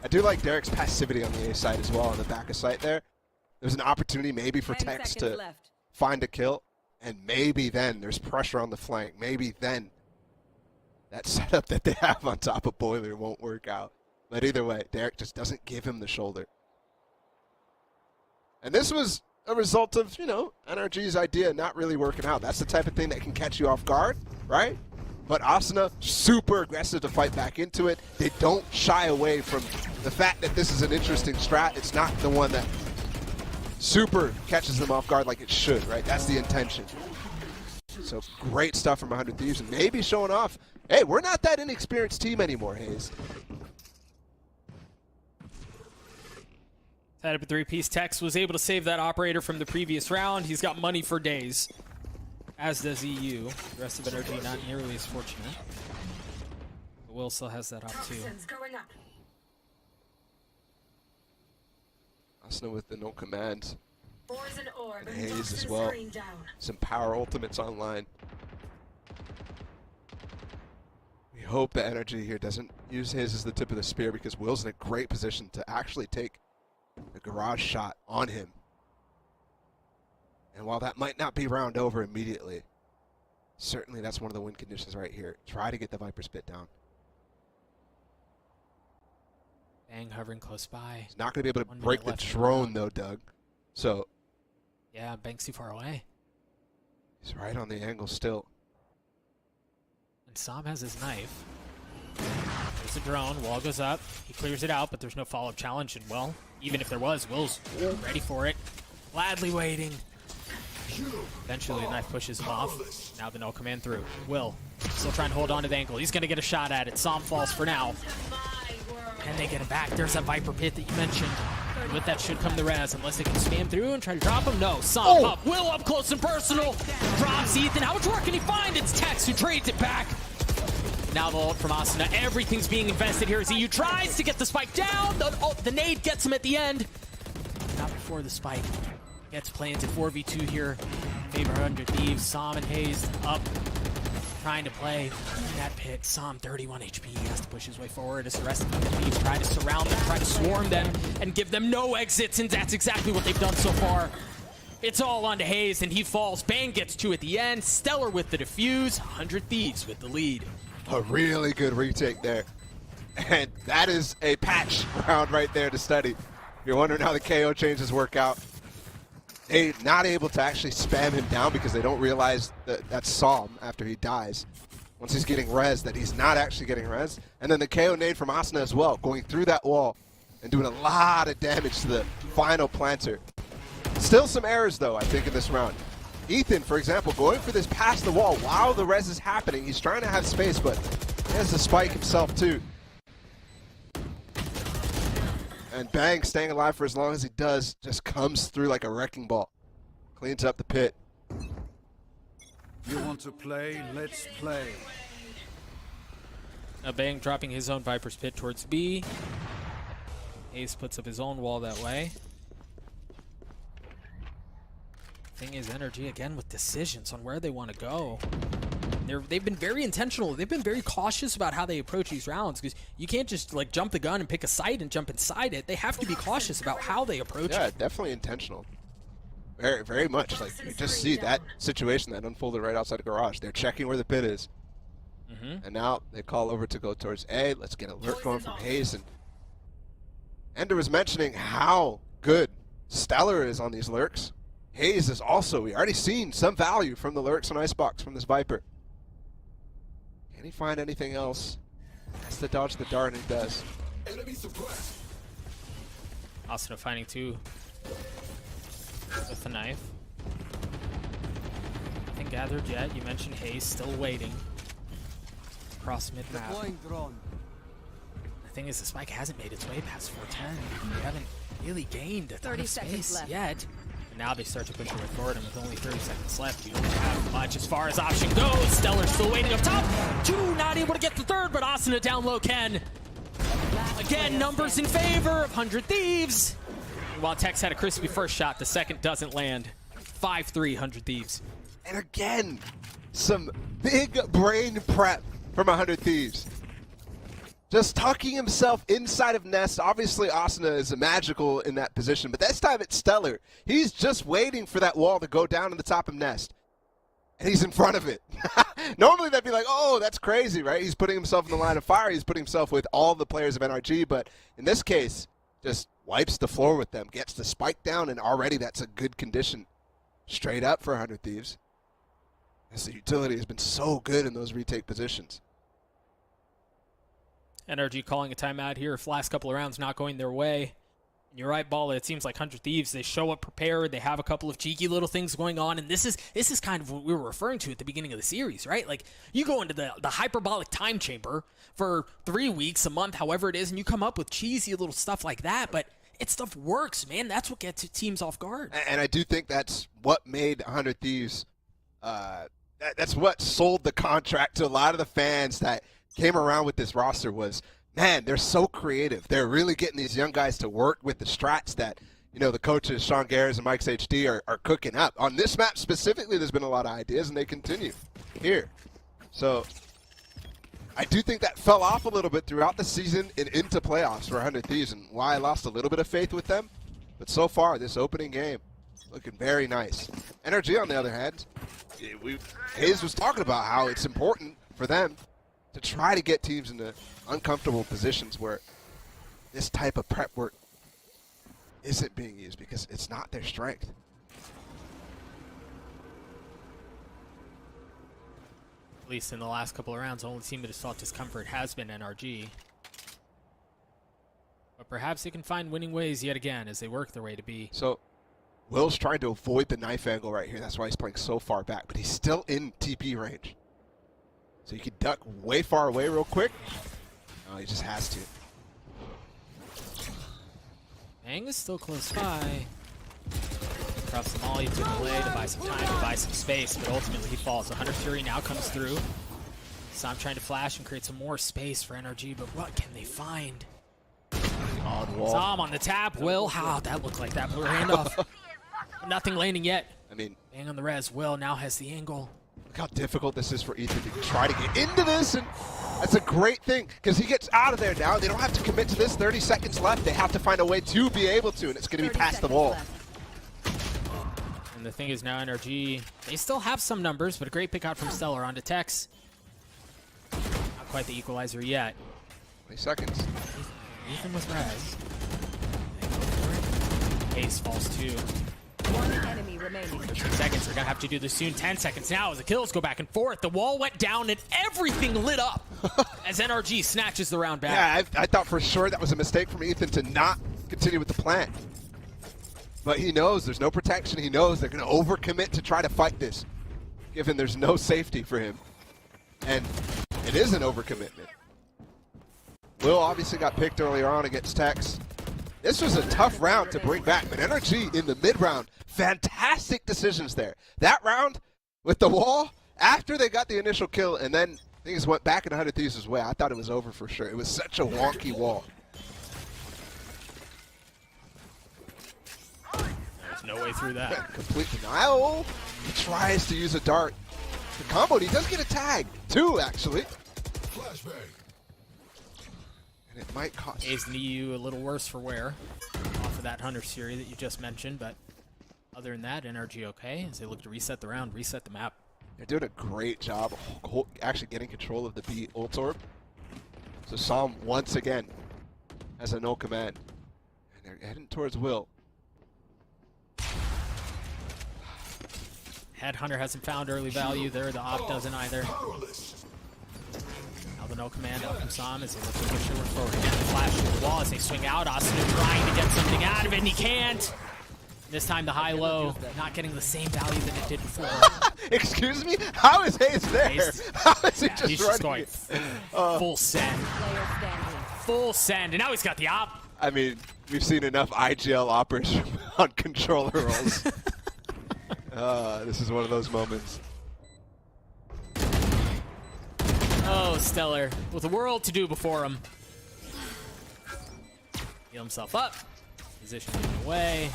I do like Derek's passivity on the A side as well, on the back of site there. There's an opportunity maybe for 10 Tex seconds to left. find a kill, and maybe then there's pressure on the flank. Maybe then that setup that they have on top of Boiler won't work out. But either way, Derek just doesn't give him the shoulder. And this was a result of, you know, NRG's idea not really working out. That's the type of thing that can catch you off guard, right? But Asuna, super aggressive to fight back into it. They don't shy away from the fact that this is an interesting strat. It's not the one that super catches them off guard like it should, right? That's the intention. So great stuff from 100 Thieves, and maybe showing off, hey, we're not that inexperienced team anymore, Hayes. Tied up a 3-piece. Tex was able to save that operator from the previous round. He's got money for days, as does EU. The rest of NRG not nearly as fortunate. But Will still has that op too. Toxins going up. Asuna with the no commands. Poison orb And Hayes as toxin well. screen down. Some power ultimates online. We hope that NRG here doesn't use his as the tip of the spear, because Will's in a great position to actually take the garage shot on him. And while that might not be round over immediately, certainly that's one of the win conditions right here. Try to get the Viper spit down. Bang hovering close by. He's not going to be able to 1 break minute the left in the drone round. though, Doug. So Yeah, Bang's too far away. he's right on the angle still. And Sam has his knife. There's a drone. Wall goes up. He clears it out, but there's no follow-up challenge. And, well, even if there was, Will's ready for it. Gladly waiting. Eventually, the knife pushes him off. Now the no command through. Will still trying to hold on to the ankle. He's going to get a shot at it. Sam falls for now. Can they get him back? There's that Viper pit that you mentioned. With that should come the res, unless they can spam through and try to drop him. No, Sam up. Will up close and personal. Drops Ethan. How much work can he find? It's Tex who trades it back. Now the ult from Asuna. Everything's being invested here as EU tries to get the spike down. The nade gets him at the end. Not before the spike gets planted. 4v2 here. Favor 100 Thieves. Sam and Hayes up. Trying to play in that pit. Sam 31 HP. He has to push his way forward as the rest of the Thieves try to surround them, try to swarm them, and give them no exits. And that's exactly what they've done so far. It's all onto Hayes, and he falls. Bang gets 2 at the end. Stellar with the defuse. 100 Thieves with the lead. A really good retake there. And that is a patch round right there to study. If you're wondering how the KO changes work out, they're not able to actually spam him down because they don't realize that that's Psalm after he dies. Once he's getting res, that he's not actually getting res. And then the KO nade from Asuna as well, going through that wall and doing a lot of damage to the final planter. Still some errors though, I think, in this round. Ethan, for example, going for this past the wall while the res is happening. He's trying to have space, but he has the spike himself too. And Bang, staying alive for as long as he does, just comes through like a wrecking ball. Cleans up the pit. You want to play? Let's play. Now Bang dropping his own Viper's pit towards B. Ace puts up his own wall that way. Thing is, Energy again with decisions on where they want to go. They've been very intentional. They've been very cautious about how they approach these rounds, because you can't just like jump the gun and pick a site and jump inside it. They have to be cautious about how they approach it. Yeah, definitely intentional. Very, very much. Like, you just see that situation that unfolded right outside the garage. They're checking where the pit is. And now they call over to go towards A. Let's get a lurk going from Hayes. And Ender was mentioning how good Stellar is on these lurks. Hayes is also, we already seen some value from the lurks on Icebox from this Viper. Can he find anything else? Has to dodge the dart, and he does. Asuna finding two with the knife. I think Gather Jet, you mentioned Hayes, still waiting. Across mid-map. The thing is, the spike hasn't made its way past 410. They haven't really gained a ton of space yet. And now they start to push their way forward, and with only 30 seconds left, you don't have much as far as option goes. Stellar still waiting up top. Two not able to get the third, but Asuna down low can. Again, numbers in favor of 100 Thieves. While Tex had a crispy first shot, the second doesn't land. 5-3, 100 Thieves. And again, some big brain prep from 100 Thieves. Just tucking himself inside of Nest. Obviously, Asuna is magical in that position, but this time it's Stellar. He's just waiting for that wall to go down to the top of Nest. And he's in front of it. Normally, that'd be like, oh, that's crazy, right? He's putting himself in the line of fire. He's putting himself with all the players of NRG, but in this case, just wipes the floor with them, gets the spike down, and already that's a good condition. Straight up for 100 Thieves. As the utility has been so good in those retake positions. NRG calling a timeout here. Last couple of rounds not going their way. And you're right, Balla. It seems like 100 Thieves, they show up prepared. They have a couple of cheeky little things going on. And this is kind of what we were referring to at the beginning of the series, right? Like, you go into the hyperbolic time chamber for 3 weeks, a month, however it is, and you come up with cheesy little stuff like that. But it stuff works, man. That's what gets teams off guard. And I do think that's what made 100 Thieves, that's what sold the contract to a lot of the fans that came around with this roster was, man, they're so creative. They're really getting these young guys to work with the strats that, you know, the coaches, Sean Garris and Mike's HD, are cooking up. On this map specifically, there's been a lot of ideas, and they continue here. So I do think that fell off a little bit throughout the season and into playoffs for 100 Thieves, and why I lost a little bit of faith with them. But so far, this opening game, looking very nice. NRG, on the other hand, Hayes was talking about how it's important for them to try to get teams into uncomfortable positions where this type of prep work isn't being used because it's not their strength. At least in the last couple of rounds, the only team that has felt discomfort has been NRG. But perhaps they can find winning ways yet again as they work their way to B. So Will's trying to avoid the knife angle right here. That's why he's playing so far back, but he's still in TP range. So you can duck way far away real quick. Oh, he just has to. Bang is still close by. Drops the molly to the play to buy some time, to buy some space, but ultimately he falls. 100 Fury now comes through. Sam trying to flash and create some more space for NRG, but what can they find? Odd wall. Sam on the tap. Will, how that looked like that blew her hand off. Nothing landing yet. I mean, Bang on the res. Will now has the angle. Look how difficult this is for Ethan to try to get into this, and that's a great thing because he gets out of there now. They don't have to commit to this. 30 seconds left. They have to find a way to be able to, and it's going to be past the wall. And the thing is now NRG, they still have some numbers, but a great pick out from Stellar onto Tex. Not quite the equalizer yet. 20 seconds. Ethan with res. Ace falls too. One enemy remaining. 3 seconds, they're gonna have to do this soon. 10 seconds now as the kills go back and forth. The wall went down and everything lit up as NRG snatches the round back. Yeah, I thought for sure that was a mistake from Ethan to not continue with the plan. But he knows there's no protection. He knows they're going to overcommit to try to fight this, given there's no safety for him. And it is an overcommitment. Will obviously got picked earlier on against Tex. This was a tough round to bring back, but NRG in the mid-round, fantastic decisions there. That round with the wall, after they got the initial kill, and then things went back in 100 Thieves' way, I thought it was over for sure. It was such a wonky wall. There's no way through that. Complete denial. He tries to use a dart. The combo, he does get a tag. 2, actually. And it might cost. A's and EU a little worse for wear off of that Hunter series that you just mentioned, but other than that, NRG okay as they look to reset the round, reset the map. They're doing a great job of actually getting control of the B ult orb. So Psalm once again has a no command. And they're heading towards Will. Headhunter hasn't found early value there. The Op doesn't either. Now the no command up from Sam as they look to push forward. Again, the flash to the wall as they swing out. Austin trying to get something out of it, and he can't. This time the high-low not getting the same value that it did before. Excuse me? How is Hayes there? How is he just he's running? Just going full send. Full send, and now he's got the Op. I mean, we've seen enough IGL operas on controller rolls. This is one of those moments. Oh, Stellar, with the world to do before him. Heal himself up. Position away.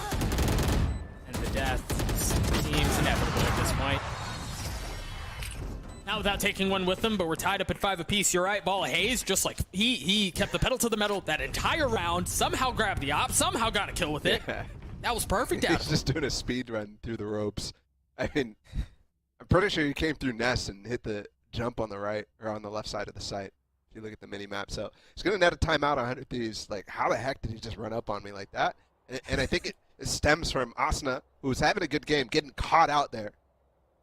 And the death seems inevitable at this point. Not without taking one with them, but we're tied up at 5 apiece. You're right, Ball of Hayes, just like he kept the pedal to the metal that entire round, somehow grabbed the Op, somehow got a kill with it. Yeah. That was perfect out of him. He's just doing a speed run through the ropes. I mean, I'm pretty sure he came through Nest and hit the jump on the right or on the left side of the site. If you look at the mini map, so he's gonna net a timeout on 100 Thieves. Like, how the heck did he just run up on me like that? And I think it stems from Asuna, who was having a good game, getting caught out there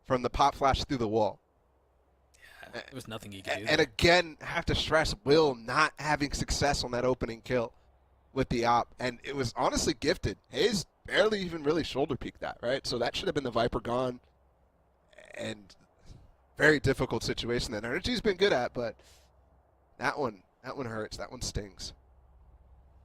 from the pop flash through the wall. Yeah, there was nothing he could do. And again, have to stress Will not having success on that opening kill with the Op, and it was honestly gifted. Hayes barely even really shoulder peeked that, right? So that should have been the Viper gone, and very difficult situation that Energy's been good at, but that one hurts. That one stings.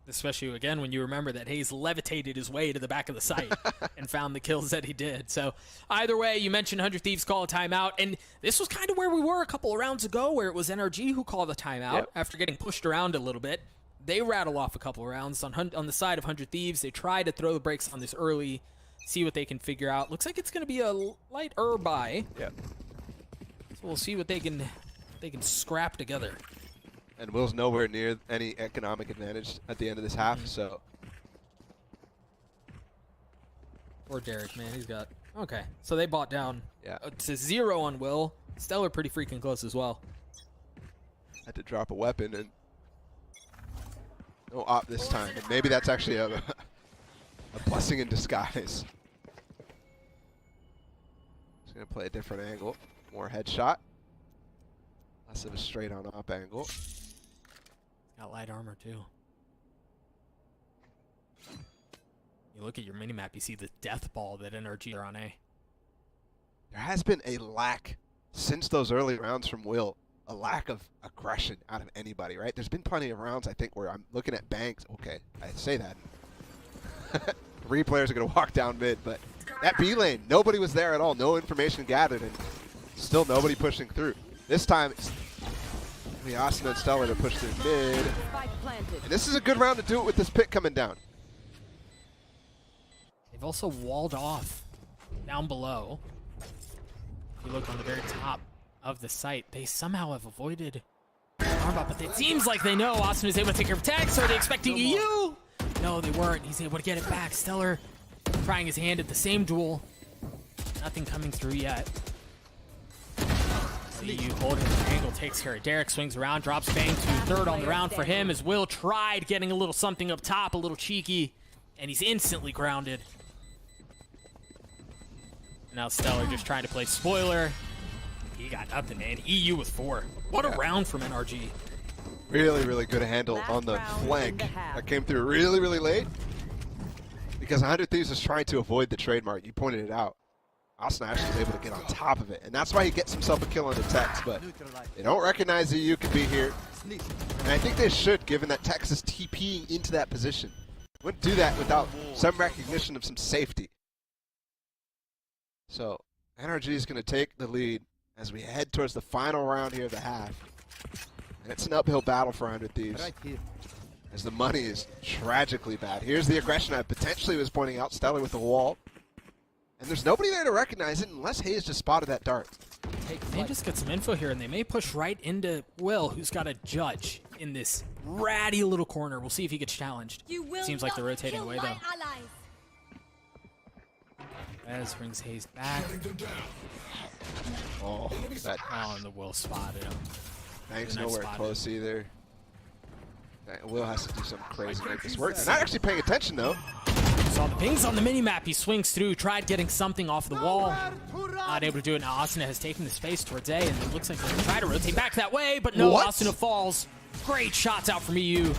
Especially, again, when you remember that Hayes levitated his way to the back of the site and found the kills that he did. So either way, you mentioned 100 Thieves call a timeout, and this was kind of where we were a couple of rounds ago, where it was NRG who called the timeout after getting pushed around a little bit. They rattle off a couple of rounds on the side of 100 Thieves. They try to throw the brakes on this early, see what they can figure out. Looks like it's going to be a light buy. Yeah. So we'll see what they can scrap together. And Will's nowhere near any economic advantage at the end of this half, so. Poor Derek, man, he's got... Okay, so they bought down to 0 on Will. Stellar pretty freaking close as well. Had to drop a weapon, and no Op this time. And maybe that's actually a blessing in disguise. He's going to play a different angle. More headshot. Less of a straight-on Op angle. Got light armor, too. You look at your minimap, you see the death ball that NRG are on A. There has been a lack, since those early rounds from Will, a lack of aggression out of anybody, right? There's been plenty of rounds, I think, where I'm looking at Banks. Okay, I say that. 3 players are going to walk down mid, but that B lane, nobody was there at all. No information gathered, and still nobody pushing through. This time, it's the Asuna and Stellar to push through mid. And this is a good round to do it with this pick coming down. They've also walled off down below. If you look on the very top of the site, they somehow have avoided armbot, but it seems like they know Austin is able to take care of tech, so are they expecting EU? No, they weren't. He's able to get it back. Stellar trying his hand at the same duel. Nothing coming through yet. So EU holding the angle, takes care of Derek, swings around, drops Bang to 3rd on the round for him as Will tried getting a little something up top, a little cheeky, and he's instantly grounded. Now Stellar just trying to play spoiler. He got nothing, man. EU with 4. What a round from NRG. Really, really good handle on the flank. That came through really, really late. because 100 Thieves is trying to avoid the trademark. You pointed it out. Austin actually was able to get on top of it, and that's why he gets himself a kill on the Tex, but they don't recognize that you could be here. And I think they should, given that Tex is TPing into that position. Wouldn't do that without some recognition of some safety. So, NRG is going to take the lead as we head towards the final round here of the half. And it's an uphill battle for 100 Thieves, as the money is tragically bad. Here's the aggression I potentially was pointing out, Stellar with the wall. And there's nobody there to recognize it unless Hayes just spotted that dart. They just get some info here, and they may push right into Will, who's got a judge in this ratty little corner. We'll see if he gets challenged. Seems like they're rotating away, though. As brings Hayes back. Oh, and the Will spotted him. Thanks, nowhere close either. Will has to do something crazy to make this work. They're not actually paying attention, though. Saw the pings on the mini-map. He swings through, tried getting something off the wall. Not able to do it. Now Asuna has taken the space towards A, and it looks like they're going to try to rotate back that way, but no, Asuna falls. Great shots out from EU.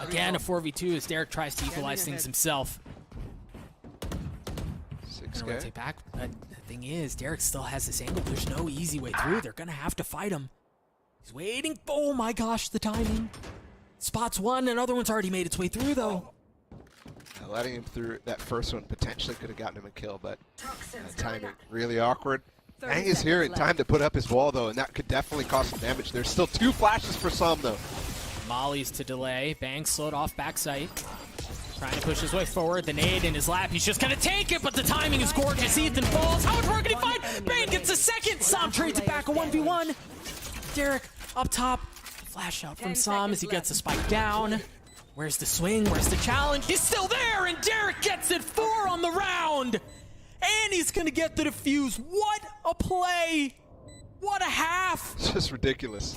Again, a 4v2 as Derek tries to equalize things himself. Gonna rotate back, but the thing is, Derek still has this angle. There's no easy way through. They're going to have to fight him. He's waiting. Oh my gosh, the timing. Spots one, another one's already made its way through, though. Letting him through that first one potentially could have gotten him a kill, but timing really awkward. Bang is here in time to put up his wall, though, and that could definitely cause some damage. There's still 2 flashes for some, though. Molly's to delay. Bang slowed off backside. Trying to push his way forward. The nade in his lap. He's just going to take it, but the timing is gorgeous. Ethan falls. How much more can he find? Bang gets a second. Sam trades it back a 1v1. Derek up top. Flash out from Sam as he gets the spike down. Where's the swing? Where's the challenge? He's still there, and Derek gets it 4 on the round. And he's going to get the defuse. What a play. What a half. It's just ridiculous.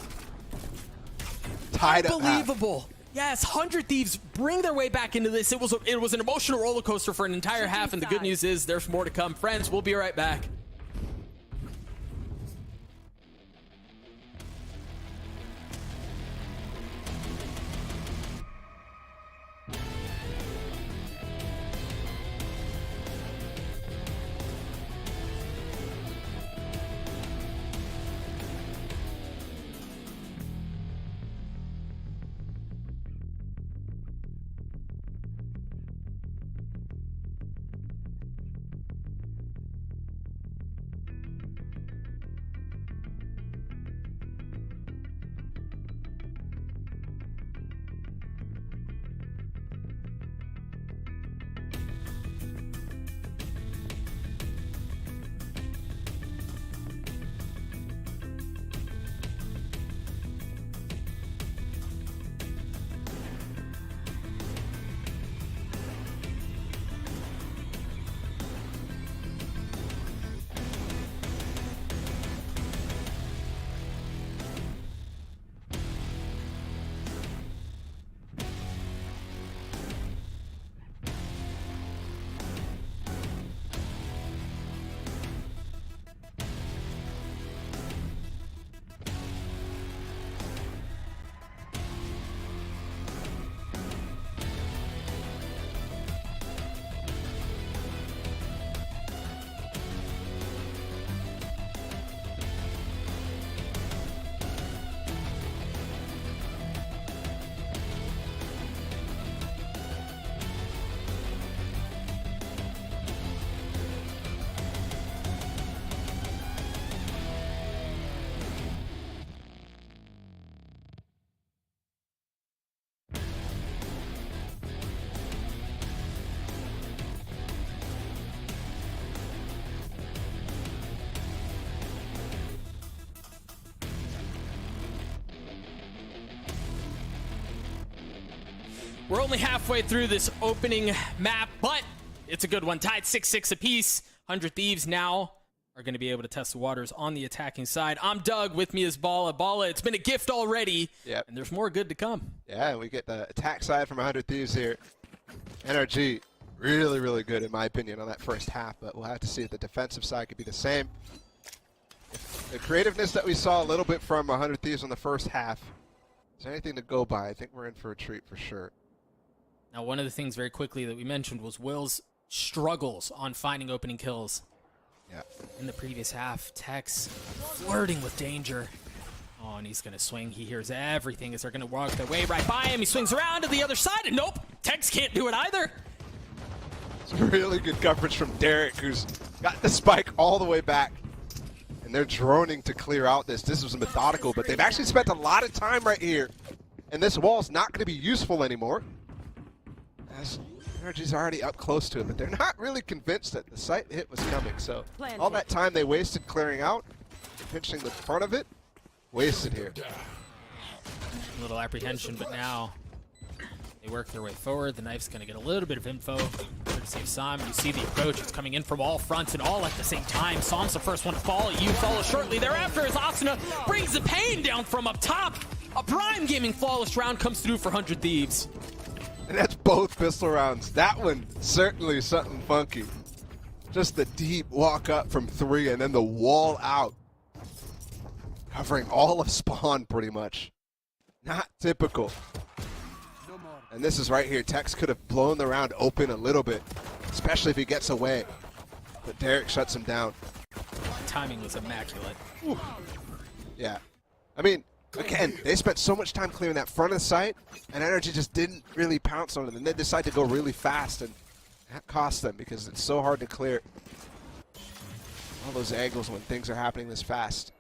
Tied up. Unbelievable. Yes, 100 Thieves bring their way back into this. It was an emotional roller coaster for an entire half, and the good news is there's more to come. Friends, we'll be right back. We're only halfway through this opening map, but it's a good one. Tied 6-6 apiece. 100 Thieves now are going to be able to test the waters on the attacking side. I'm Doug. With me is Balla. Balla, it's been a gift already, and there's more good to come. Yeah, we get the attack side from 100 Thieves here. NRG, really, really good in my opinion on that first half, but we'll have to see if the defensive side could be the same. The creativeness that we saw a little bit from 100 Thieves on the first half, is there anything to go by? I think we're in for a treat for sure. Now, one of the things very quickly that we mentioned was Will's struggles on finding opening kills. Yeah. In the previous half, Tex flirting with danger. Oh, and he's going to swing. He hears everything as they're going to walk their way right by him. He swings around to the other side, and nope, Tex can't do it either. It's really good coverage from Derek, who's got the spike all the way back. And they're droning to clear out this. This was methodical, but they've actually spent a lot of time right here. And this wall's not going to be useful anymore, as Energy's already up close to it, but they're not really convinced that the site hit was coming. So all that time they wasted clearing out, pinching the front of it, wasted here. A little apprehension, but now they work their way forward. The knife's going to get a little bit of info. To save Sam. You see the approach. It's coming in from all fronts and all at the same time. Sam's the first one to fall. You follow shortly thereafter as Asuna brings the pain down from up top. A Prime Gaming flawless round comes through for 100 Thieves. And that's both pistol rounds. That one, certainly something funky. Just the deep walk up from 3 and then the wall out. Covering all of spawn pretty much. Not typical. And this is right here. Tex could have blown the round open a little bit, especially if he gets away. But Derek shuts him down. Timing was immaculate. Ooh. Yeah. I mean, again, they spent so much time clearing that front of the site, and Energy just didn't really pounce on it. And they decided to go really fast, and that cost them because it's so hard to clear all those angles when things are happening this fast.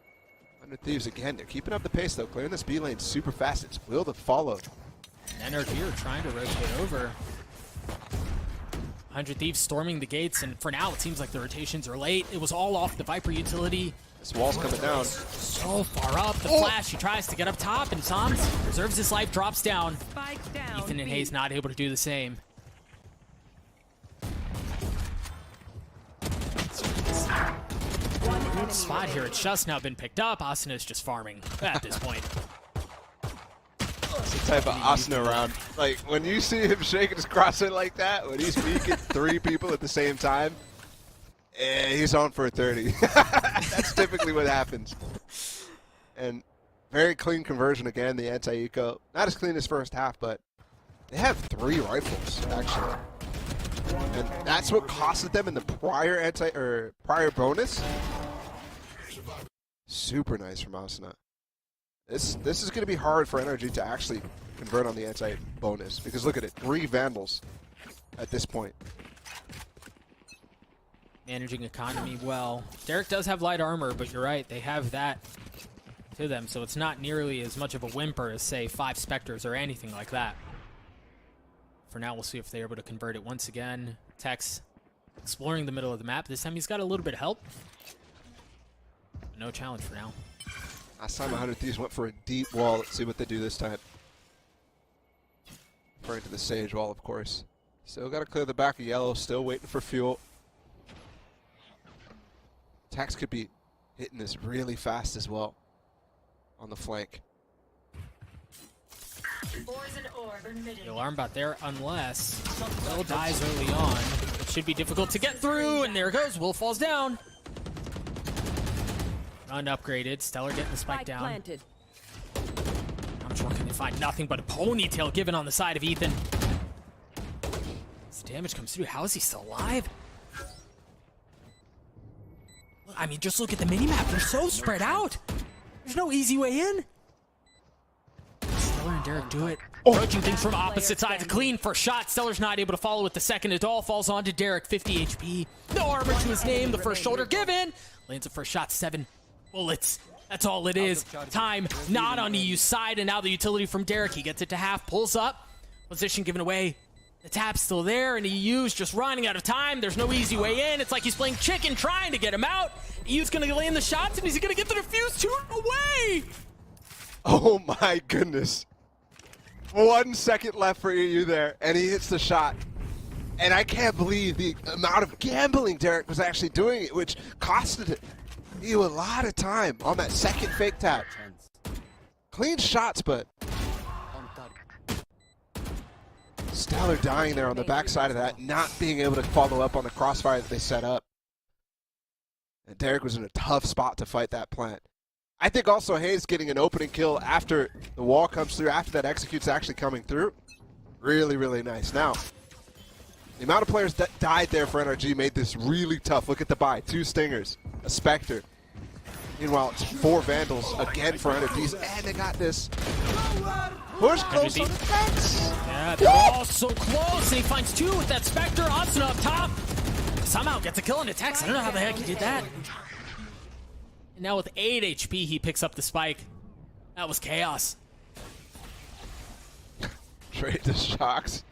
100 Thieves again, they're keeping up the pace though, clearing this B lane super fast. It's Will to follow. Energy are trying to rotate over. 100 Thieves storming the gates, and for now it seems like the rotations are late. It was all off the Viper utility. This wall's coming down. So far up, the flash, he tries to get up top, and Sams reserves his life, drops down. Ethan and Hayes not able to do the same. Good spot here. It's just now been picked up. Asuna is just farming at this point. It's the type of Asuna round. Like, when you see him shaking his crosshair like that, when he's peeking 3 people at the same time, he's on for a 30. That's typically what happens. And very clean conversion again, the anti-eco. Not as clean as first half, but they have 3 rifles, actually. And that's what costed them in the prior bonus. Super nice from Asuna. This is going to be hard for Energy to actually convert on the anti-bonus, because look at it, 3 Vandals at this point. Managing economy well. Derek does have light armor, but you're right, they have that to them, so it's not nearly as much of a whimper as, say, 5 Spectres or anything like that. For now, we'll see if they're able to convert it once again. Tex exploring the middle of the map. This time he's got a little bit of help. No challenge for now. Last time 100 Thieves went for a deep wall. Let's see what they do this time. Referring to the Sage wall, of course. Still got to clear the back of yellow. Still waiting for fuel. Tex could be hitting this really fast as well on the flank. The alarm bot there, unless Will dies early on. It should be difficult to get through, and there it goes. Will falls down. Unupgraded. Stellar getting the spike down. Planted. I'm sure can find nothing but a ponytail given on the side of Ethan. As the damage comes through, how is he still alive? I mean, just look at the minimap. They're so spread out. There's no easy way in. Stellar and Derek do it. Approaching things from opposite sides. A clean first shot. Stellar's not able to follow with the second. It all falls onto Derek. 50 HP. No armor to his name. The first shoulder given. Lands the first shot. 7 bullets. That's all it is. Time not on EU's side. And now the utility from Derek. He gets it to half. Pulls up. Position given away. The tap's still there. And EU's just running out of time. There's no easy way in. It's like he's playing chicken trying to get him out. EU's going to land the shots. And he's going to get the defuse 2 away. Oh my goodness. 1 second left for EU there, and he hits the shot. And I can't believe the amount of gambling Derek was actually doing it, which costed EU a lot of time on that second fake tap. Clean shots, but Stellar dying there on the backside of that, not being able to follow up on the crossfire that they set up. And Derek was in a tough spot to fight that plant. I think also Hayes getting an opening kill after the wall comes through, after that execute's actually coming through. Really, really nice. Now, the amount of players that died there for NRG made this really tough. Look at the buy. 2 Stingers, a Spectre. Meanwhile, it's 4 Vandals again for 100 Thieves, and they got this. Push close on the fence. Yeah, they're all so close, and he finds 2 with that Spectre. Asuna up top. Somehow gets a kill on the Tex. I don't know how the heck he did that. And now with 8 HP, he picks up the spike. That was chaos. Trade the shocks,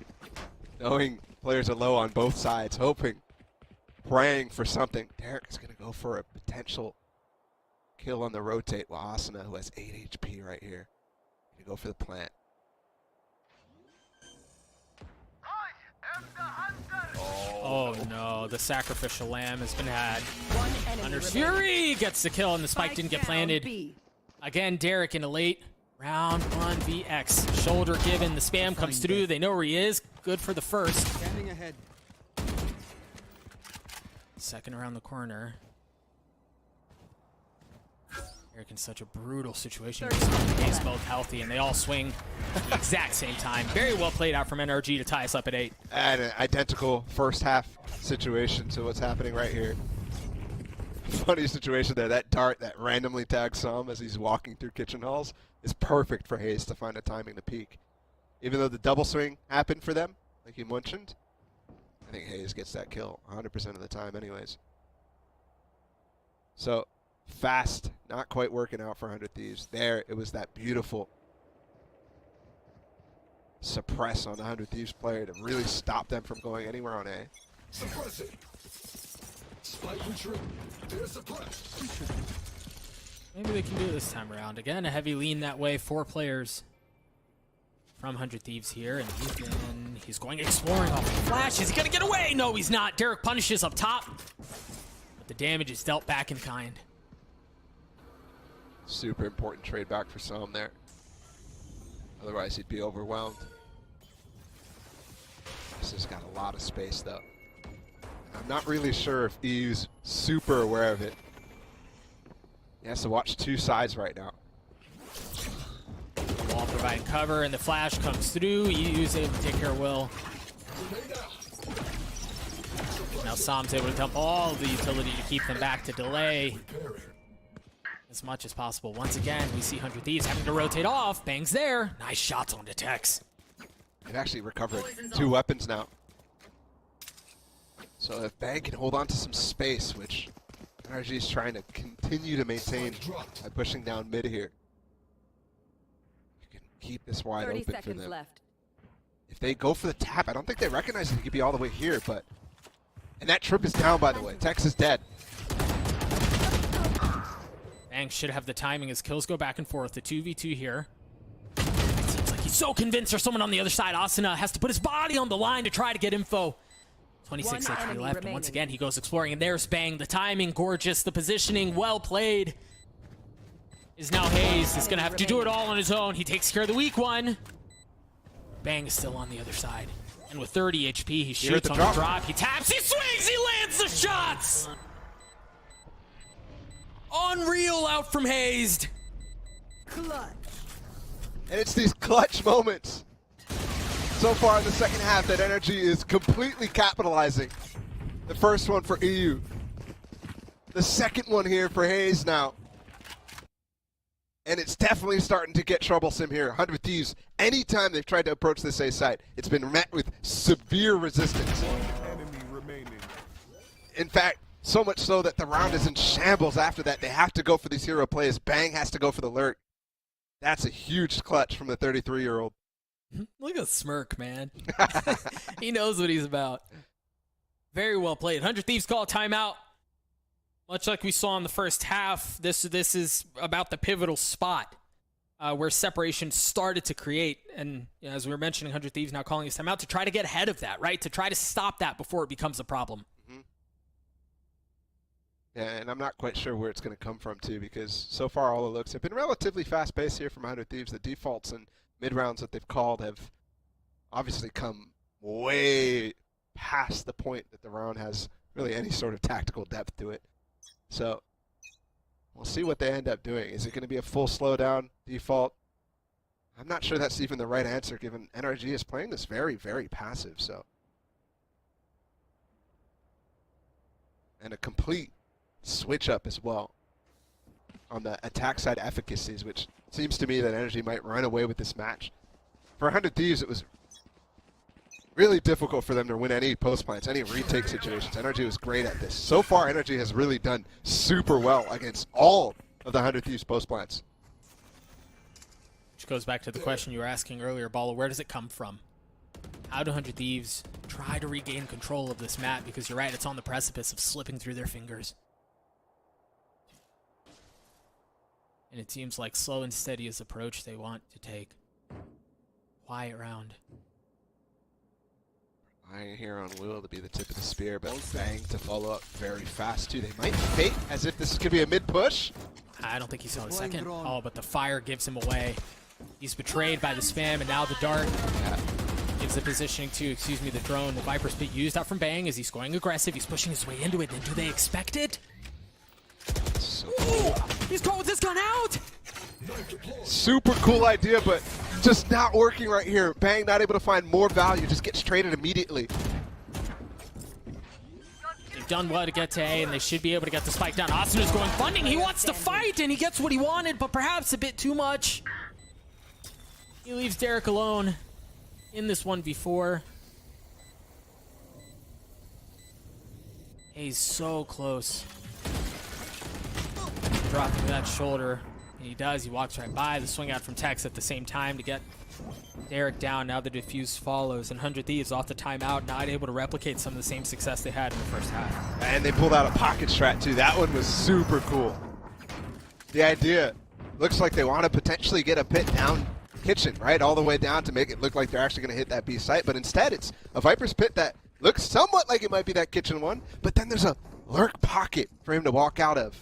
knowing players are low on both sides, hoping, praying for something. Derek is going to go for a potential kill on the rotate while Asuna, who has 8 HP right here, going to go for the plant. Oh no, the sacrificial lamb has been had. One enemy Hunter's remaining. Fury gets the kill, and the spike didn't get planted. B. Again, Derek in a late round 1 VX. Shoulder given, the spam comes through. They know where he is. Good for the first. Standing ahead. Second around the corner. Derek in such a brutal situation. He's both healthy, and they all swing at the exact same time. Very well played out from NRG to tie us up at 8. And an identical first half situation to what's happening right here. Funny situation there. That dart that randomly tags Sam as he's walking through kitchen halls is perfect for Hayes to find a timing to peek. Even though the double swing happened for them, like you mentioned, I think Hayes gets that kill 100% of the time anyways. So, fast, not quite working out for 100 Thieves. There, it was that beautiful suppress on the 100 Thieves player to really stop them from going anywhere on A. Suppress it. Spike retreat. They're suppressed. Maybe they can do it this time around. Again, a heavy lean that way. 4 players from 100 Thieves here, and he's going exploring off the flash. Is he gonna get away? No, he's not. Derek punishes up top, but the damage is dealt back in kind. Super important trade back for Sam there. Otherwise, he'd be overwhelmed. This has got a lot of space, though. I'm not really sure if EU's super aware of it. He has to watch 2 sides right now. Wall providing cover, and the flash comes through. EU's able to take care of Will. Now Sam's able to dump all the utility to keep them back to delay as much as possible. Once again, we see 100 Thieves having to rotate off. Bangs there. Nice shots on the Tex. They've actually recovered 2 weapons now. So if Bang can hold on to some space, which NRG is trying to continue to maintain by pushing down mid here, you can keep this wide 30 open for seconds them. left. If they go for the tap, I don't think they recognize he could be all the way here, but... And that trip is down, by the way. Tex is dead. Bang should have the timing as kills go back and forth. The 2v2 here. It seems like he's so convinced there's someone on the other side. Asuna has to put his body on the line to try to get info. 26 One HP enemy left, and remaining. once again he goes exploring, and there's Bang. The timing, gorgeous. The positioning, well played. Is now Hayes. He's gonna have to do it all on his own. He takes care of the weak one. Bang is still on the other side. And with 30 HP, he shoots the on drop. the drop. He taps, he swings, he lands the shots! Unreal out from Hayes. Clutch. And it's these clutch moments so far in the second half that NRG is completely capitalizing. The first one for EU. The second one here for Hayes now. And it's definitely starting to get troublesome here. 100 Thieves, anytime they've tried to approach this A site, it's been met with severe resistance. Enemy remaining. In fact, so much so that the round is in shambles after that. They have to go for these hero plays. Bang has to go for the lurk. That's a huge clutch from the 33-year-old. Look at the smirk, man. He knows what he's about. Very well played. 100 Thieves call a timeout. Much like we saw in the first half, this is about the pivotal spot where separation started to create. And you know, as we were mentioning, 100 Thieves now calling his timeout to try to get ahead of that, right? To try to stop that before it becomes a problem. Yeah, and I'm not quite sure where it's going to come from, too, because so far all the looks have been relatively fast-paced here from 100 Thieves. The defaults and mid-rounds that they've called have obviously come way past the point that the round has really any sort of tactical depth to it. So we'll see what they end up doing. Is it going to be a full slowdown default? I'm not sure that's even the right answer, given NRG is playing this very, very passive. So, and a complete switch up as well on the attack side efficacies, which seems to me that NRG might run away with this match. For 100 Thieves, it was really difficult for them to win any post plants, any retake situations. NRG was great at this. So far, NRG has really done super well against all of the 100 Thieves post plants. Which goes back to the question you were asking earlier, Bala. Where does it come from? How do 100 Thieves try to regain control of this map? Because you're right, it's on the precipice of slipping through their fingers. And it seems like slow and steady is the approach they want to take. Quiet round. Relying here on Will to be the tip of the spear, but Bang to follow up very fast too. They might fake as if this could be a mid push. I don't think he saw the second. Oh, but the fire gives him away. He's betrayed by the spam, and now the dart gives the positioning to, the drone. The Viper's Pit used out from Bang as he's going aggressive. He's pushing his way into it, and do they expect it? So Ooh, he's caught with this gun out! super cool idea, but just not working right here. Bang not able to find more value, just gets traded immediately. They've done well to get to A, and they should be able to get the spike down. Austin is going funding. He wants to fight, and he gets what he wanted, but perhaps a bit too much. He leaves Derek alone in this 1v4. He's so close. Dropping that shoulder. And he does. He walks right by. The swing out from Tex at the same time to get Derek down. Now the defuse follows. And 100 Thieves off the timeout, not able to replicate some of the same success they had in the first half. And they pulled out a pocket strat too. That one was super cool. The idea looks like they want to potentially get a pit down kitchen, right? All the way down to make it look like they're actually going to hit that B site. But instead, it's a Viper's Pit that looks somewhat like it might be that kitchen one. But then there's a lurk pocket for him to walk out of.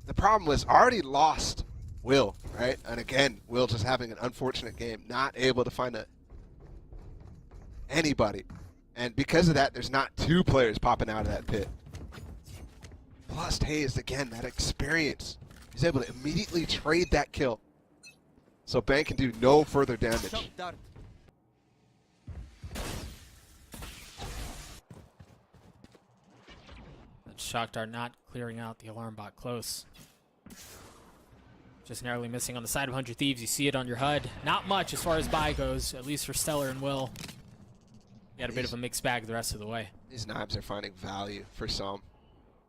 The problem was already lost Will, right? And again, Will just having an unfortunate game, not able to find anybody. And because of that, there's not two players popping out of that pit. Plus Hayes, again, that experience. He's able to immediately trade that kill. So Bang can do no further damage. That shock dart not clearing out the alarm bot close. Just narrowly missing on the side of 100 Thieves. You see it on your HUD. Not much as far as buy goes, at least for Stellar and Will. You got a bit of a mixed bag the rest of the way. These knives are finding value for some.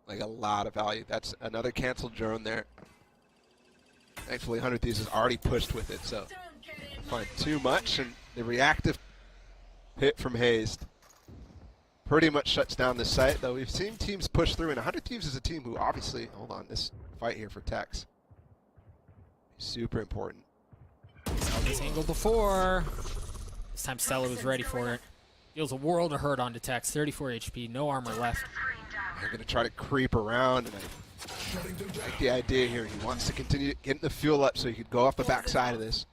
Like a lot of value. That's another canceled drone there. Thankfully, 100 Thieves has already pushed with it, so find too much, and the reactive hit from Hayes pretty much shuts down this site, though we've seen teams push through, and 100 Thieves is a team who obviously, hold on, this fight here for Tex. Super important. Saw this angle before. This time Stella was ready for it. Deals a world of hurt onto Tex. 34 HP, no armor left. They're going to try to creep around, and I like the idea here. He wants to continue getting the fuel up so he could go off the backside of this.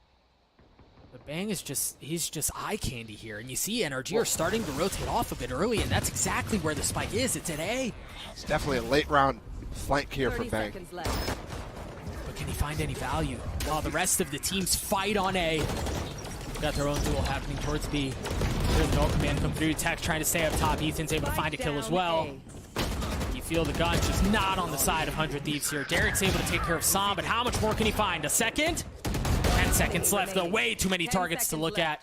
But Bang is he's just eye candy here. And you see NRG are starting to rotate off a bit early, and that's exactly where the spike is. It's at A. It's definitely a late round flank here for Bang. But can he find any value? While the rest of the teams fight on A. They've got their own duel happening towards B. There's no command come through. Tech trying to stay up top. Ethan's able to find a kill as well. You feel the gun just not on the side of 100 Thieves here. Derek's able to take care of Sam, but how much more can he find? A second? 10 seconds left, though. Way too many targets to look at.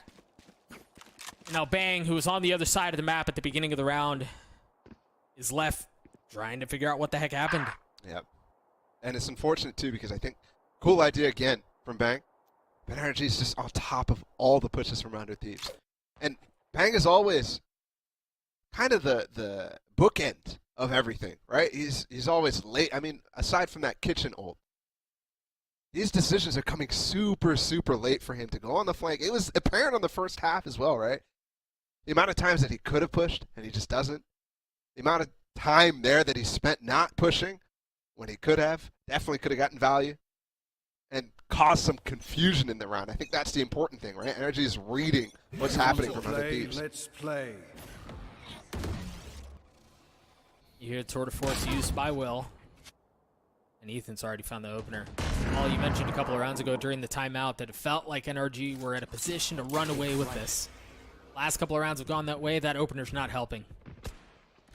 Now Bang, who was on the other side of the map at the beginning of the round, is left trying to figure out what the heck happened. Yep. And it's unfortunate, too, because I think cool idea again from Bang. But NRG is just on top of all the pushes from 100 Thieves. And Bang is always kind of the bookend of everything, right? He's always late. I mean, aside from that kitchen ult, these decisions are coming super, super late for him to go on the flank. It was apparent on the first half as well, right? The amount of times that he could have pushed and he just doesn't. The amount of time there that he spent not pushing when he could have, definitely could have gotten value and caused some confusion in the round. I think that's the important thing, right? NRG is reading what's happening from 100 Thieves. Let's play. You hear Tour de Force used by Will. And Ethan's already found the opener. Well, you mentioned a couple of rounds ago during the timeout that it felt like NRG were at a position to run away with this. Last couple of rounds have gone that way. That opener's not helping.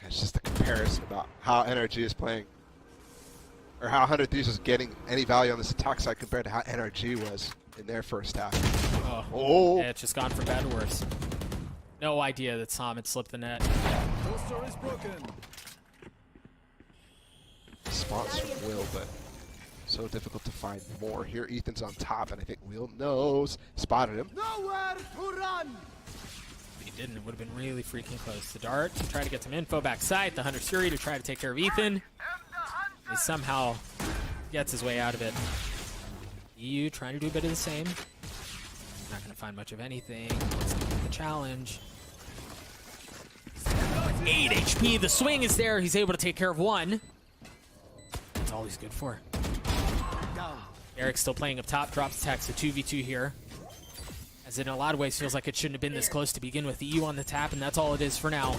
It's just the comparison about how NRG is playing, or how 100 Thieves is getting any value on this attack side compared to how NRG was in their first half. Oh. Yeah, it's just gone from bad to worse. No idea that Sam had slipped the net. Poster is broken. Spots from Will, but so difficult to find more. Here Ethan's on top, and I think Will knows. Spotted him. Nowhere to run. If he didn't, it would have been really freaking close. The dart to try to get some info backside. The Hunter Suri to try to take care of Ethan. He somehow gets his way out of it. EU trying to do a bit of the same. Not going to find much of anything. Let's get the challenge. 8 HP. The swing is there. He's able to take care of one. That's all he's good for. Eric's still playing up top. Drops attacks a 2v2 here. As in a lot of ways feels like it shouldn't have been this close to begin with. The EU on the tap, and that's all it is for now.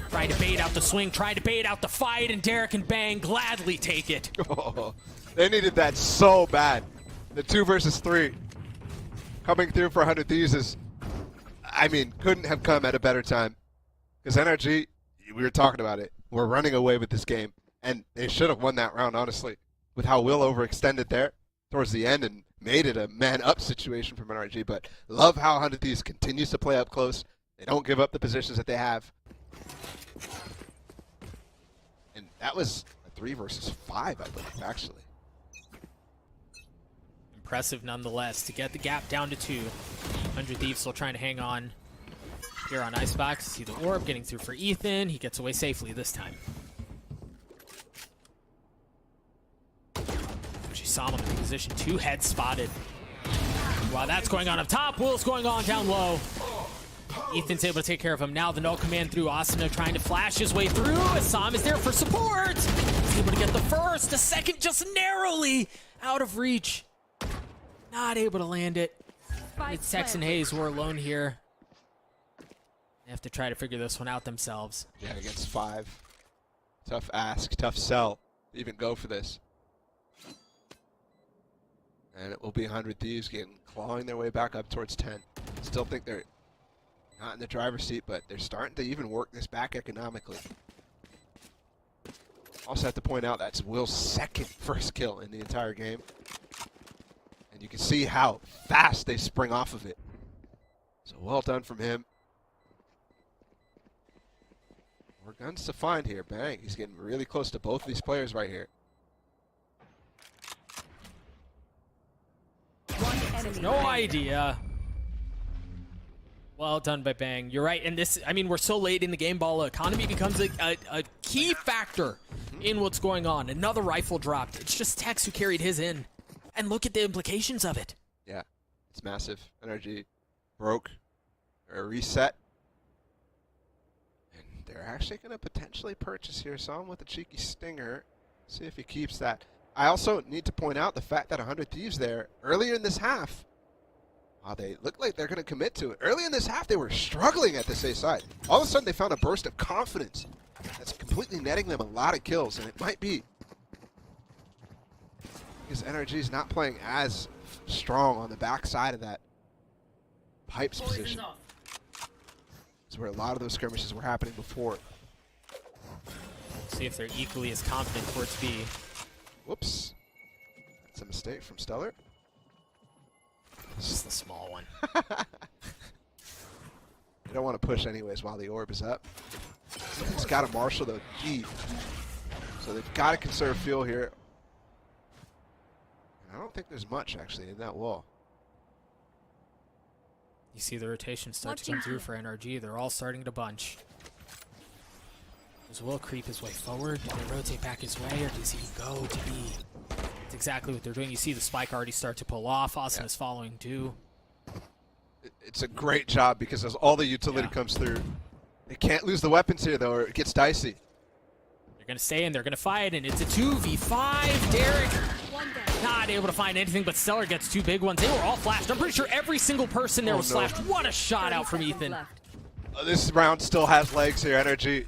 Trying to bait out the swing. Trying to bait out the fight, and Derek and Bang gladly take it. Oh, they needed that so bad. The 2 versus 3 coming through for 100 Thieves is, I mean, couldn't have come at a better time. Because NRG, we were talking about it, we're running away with this game. And they should have won that round, honestly, with how Will overextended there towards the end and made it a man-up situation from NRG. But love how 100 Thieves continues to play up close. They don't give up the positions that they have. And that was a 3 versus 5, I believe, actually. Impressive nonetheless to get the gap down to 2. 100 Thieves still trying to hang on here on Icebox. See the orb getting through for Ethan. He gets away safely this time. She saw him in position 2, head spotted. While that's going on up top, Will's going on down low. Ethan's able to take care of him. Now the null command through. Asuna trying to flash his way through. Assam is there for support. He's able to get the first. The second just narrowly out of reach. Not able to land it. It's Tex and Hayes who are alone here. They have to try to figure this one out themselves. Yeah, against 5. Tough ask, tough sell to even go for this. And it will be 100 Thieves clawing their way back up towards 10. Still think they're not in the driver's seat, but they're starting to even work this back economically. Also have to point out that's Will's second first kill in the entire game. And you can see how fast they spring off of it. So well done from him. More guns to find here. Bang, he's getting really close to both of these players right here. No idea. Well done by Bang. You're right. And this, I mean, we're so late in the game. Ball economy becomes a key factor in what's going on. Another rifle dropped. It's just Tex who carried his in. And look at the implications of it. Yeah, it's massive. NRG broke or reset. And they're actually going to potentially purchase here some with a cheeky stinger. See if he keeps that. I also need to point out the fact that 100 Thieves there, earlier in this half, while they look like they're going to commit to it, early in this half they were struggling at this A side. All of a sudden they found a burst of confidence that's completely netting them a lot of kills, and it might be because NRG is not playing as strong on the back side of that pipes position. It's where a lot of those skirmishes were happening before. See if they're equally as confident towards B. Whoops. That's a mistake from Stellar. This is the small one. You don't want to push anyways while the orb is up. It's got to marshal though deep. So they've got to conserve fuel here. I don't think there's much actually in that wall. You see the rotation start to come through for NRG. They're all starting to bunch. Does Will creep his way forward? Do they rotate back his way, or does he go to B? That's exactly what they're doing. You see the spike already start to pull off. Austin is following too. It's a great job because as all the utility comes through, they can't lose the weapons here though, or it gets dicey. They're going to stay in, they're going to fight, and it's a 2v5. Derek not able to find anything, but Stellar gets 2 big ones. They were all flashed. I'm pretty sure every single person there was flashed. What a shot out from Ethan. This round still has legs here, Energy.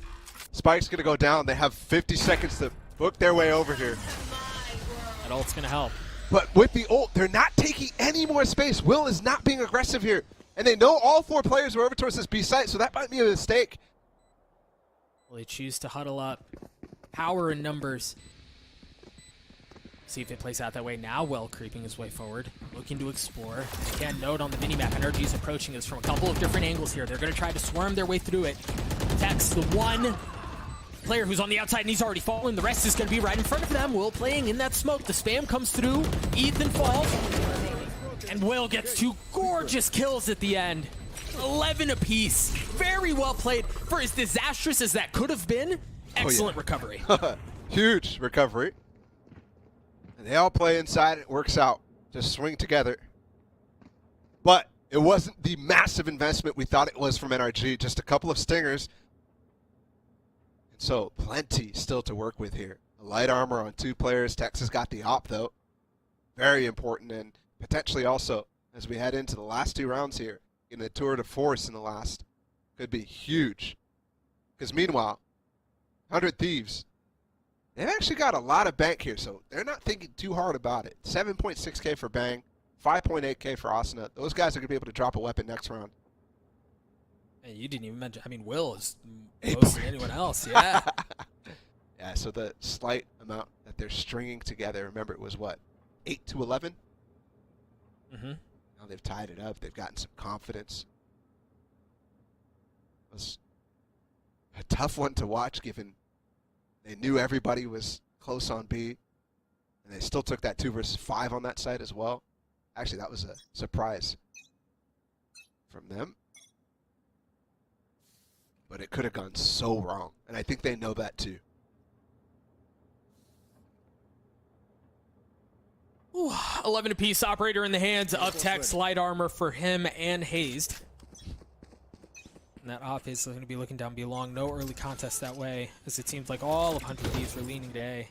Spike's going to go down. They have 50 seconds to book their way over here. ult's going to help. But with the ult, they're not taking any more space. Will is not being aggressive here. And they know all 4 players are over towards this B site, so that might be a mistake. Well, they choose to huddle up. Power in numbers. See if it plays out that way now. Will creeping his way forward, looking to explore. Again, note on the minimap, NRG's approaching us from a couple of different angles here. They're going to try to swarm their way through it. Tex, the one player who's on the outside, and he's already fallen. The rest is going to be right in front of them. Will playing in that smoke. The spam comes through. Ethan falls. And Will gets 2 gorgeous kills at the end. 11 apiece. Very well played. For as disastrous as that could have been, excellent recovery. Huge recovery. And they all play inside. It works out. Just swing together. But it wasn't the massive investment we thought it was from NRG. Just a couple of stingers. And so plenty still to work with here. A light armor on 2 players. Texas got the op, though. Very important. And potentially also, as we head into the last 2 rounds here, in the tour de force in the last, could be huge. Because meanwhile, 100 Thieves, they've actually got a lot of bank here, so they're not thinking too hard about it. 7.6k for Bang, 5.8k for Asuna. Those guys are going to be able to drop a weapon next round. Hey, you didn't even mention, I mean, Will is most than anyone else, yeah. Yeah, so the slight amount that they're stringing together, remember it was what, 8 to 11? Mm-hmm. Now they've tied it up. They've gotten some confidence. It was a tough one to watch given they knew everybody was close on B, and they still took that 2 versus 5 on that side as well. Actually, that was a surprise from them. But it could have gone so wrong, and I think they know that too. Ooh, 11 apiece, operator in the hands of Tex, light armor for him and Hazed. And that op is going to be looking down B long. No early contest that way, as it seems like all of 100 Thieves are leaning to A.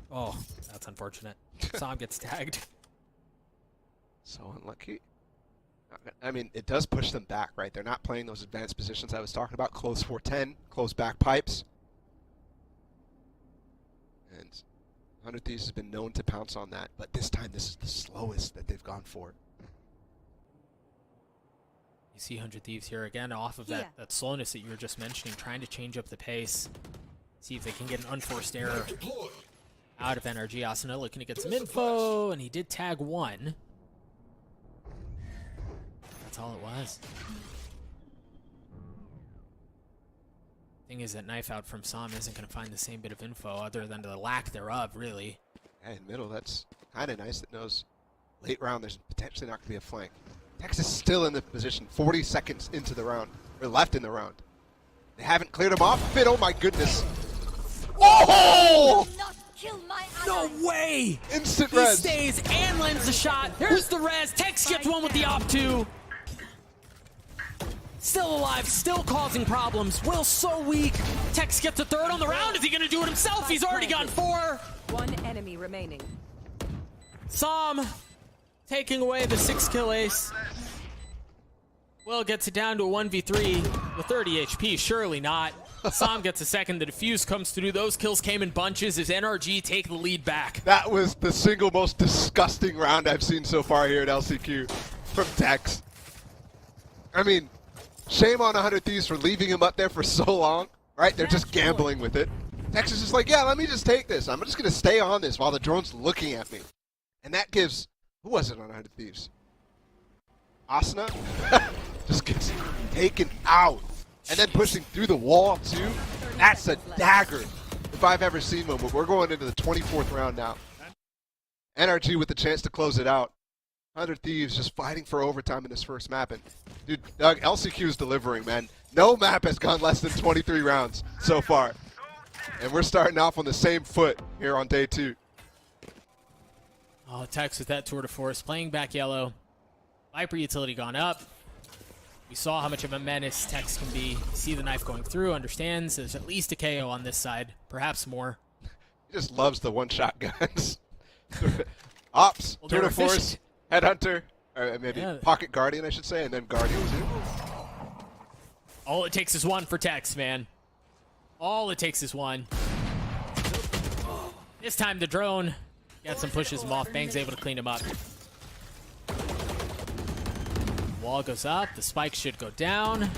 Oh, that's unfortunate. Sam gets tagged. So unlucky. I mean, it does push them back, right? They're not playing those advanced positions I was talking about. Close 410, close back pipes. And 100 Thieves has been known to pounce on that, but this time this is the slowest that they've gone for. You see 100 Thieves here again off of that slowness that you were just mentioning, trying to change up the pace. See if they can get an unforced error out of NRG. Asuna looking to get some info, and he did tag 1. That's all it was. Thing is that knife out from Sam isn't going to find the same bit of info other than the lack thereof, really. Yeah, in middle, that's kind of nice. That knows late round there's potentially not going to be a flank. Texas still in the position, 40 seconds into the round, or left in the round. They haven't cleared him off. Fit, oh my goodness. Oh! No way! Instant he res. Stays and lands the shot. There's the res. Tex gets one with the op 2. Still alive, still causing problems. Will so weak. Tex gets a 3rd on the round. Is he going to do it himself? He's already got 4. 1 enemy remaining. Sam taking away the 6-kill ace. Will gets it down to a 1v3 with 30 HP. Surely not. Sam gets a 2nd. The defuse comes through. Those kills came in bunches as NRG take the lead back. That was the single most disgusting round I've seen so far here at LCQ from Tex. I mean, shame on 100 Thieves for leaving him up there for so long, right? They're just gambling with it. Tex is just like, yeah, let me just take this. I'm just going to stay on this while the drone's looking at me. And that gives, who was it on 100 Thieves? Asuna? Just gets taken out. And then pushing through the wall, too. That's a dagger if I've ever seen one. But we're going into the 24th round now. NRG with the chance to close it out. 100 Thieves just fighting for overtime in this first map. And, dude, Doug, LCQ is delivering, man. No map has gone less than 23 rounds so far. And we're starting off on the same foot here on day 2. Oh, Tex with that tour de force, playing back yellow. Viper utility gone up. We saw how much of a menace Tex can be. See the knife going through, understands there's at least a KO on this side, perhaps more. He just loves the one-shot guns. Ops, Well, tour de force, efficient. headhunter, or maybe pocket guardian, I should say, and then guardian too. All it takes is 1 for Tex, man. All it takes is 1. This time the drone gets him, pushes him off. Bang's able to clean him up. Wall goes up. The spike should go down.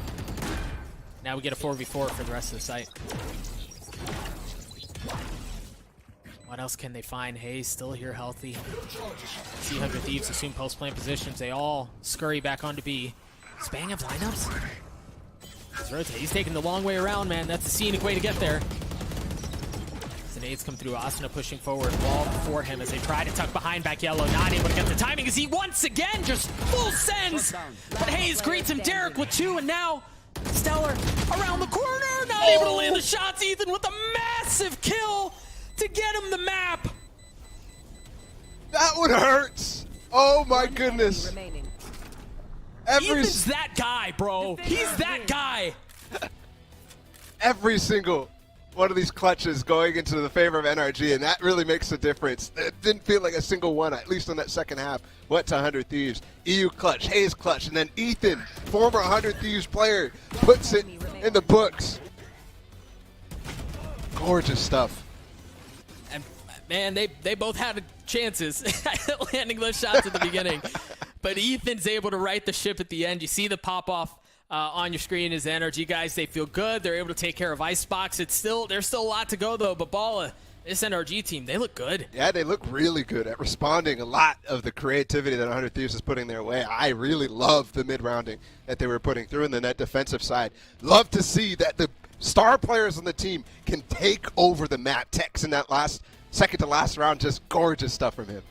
Now we get a 4v4 for the rest of the site. What else can they find? Hayes still here healthy. See 100 Thieves assume post-plant positions. They all scurry back onto B. Does Bang have lineups? Let's rotate. He's taking the long way around, man. That's a scenic way to get there. The nades come through. Asuna pushing forward. Wall for him as they try to tuck behind back yellow. Not able to get the timing as he once again just full sends. But Hayes greets him. Derek with 2, and now Stellar around the corner. Not able to land the shots. Ethan with a massive kill to get him the map. That one hurts. Oh my goodness. Ethan's that guy, bro. He's that guy. Every single one of these clutches going into the favor of NRG, and that really makes a difference. It didn't feel like a single one, at least in that second half, went to 100 Thieves. EU clutch, Hayes clutch, and then Ethan, former 100 Thieves player, puts it in the books. Gorgeous stuff. And man, they both had chances landing those shots at the beginning. But Ethan's able to right the ship at the end. You see the pop-off on your screen is the NRG guys. They feel good. They're able to take care of Icebox. There's still a lot to go, though. But Balla, this NRG team, they look good. Yeah, they look really good at responding a lot of the creativity that 100 Thieves is putting their way. I really love the mid-rounding that they were putting through in the net defensive side. Love to see that the star players on the team can take over the map. Tex in that second to last round, just gorgeous stuff from him.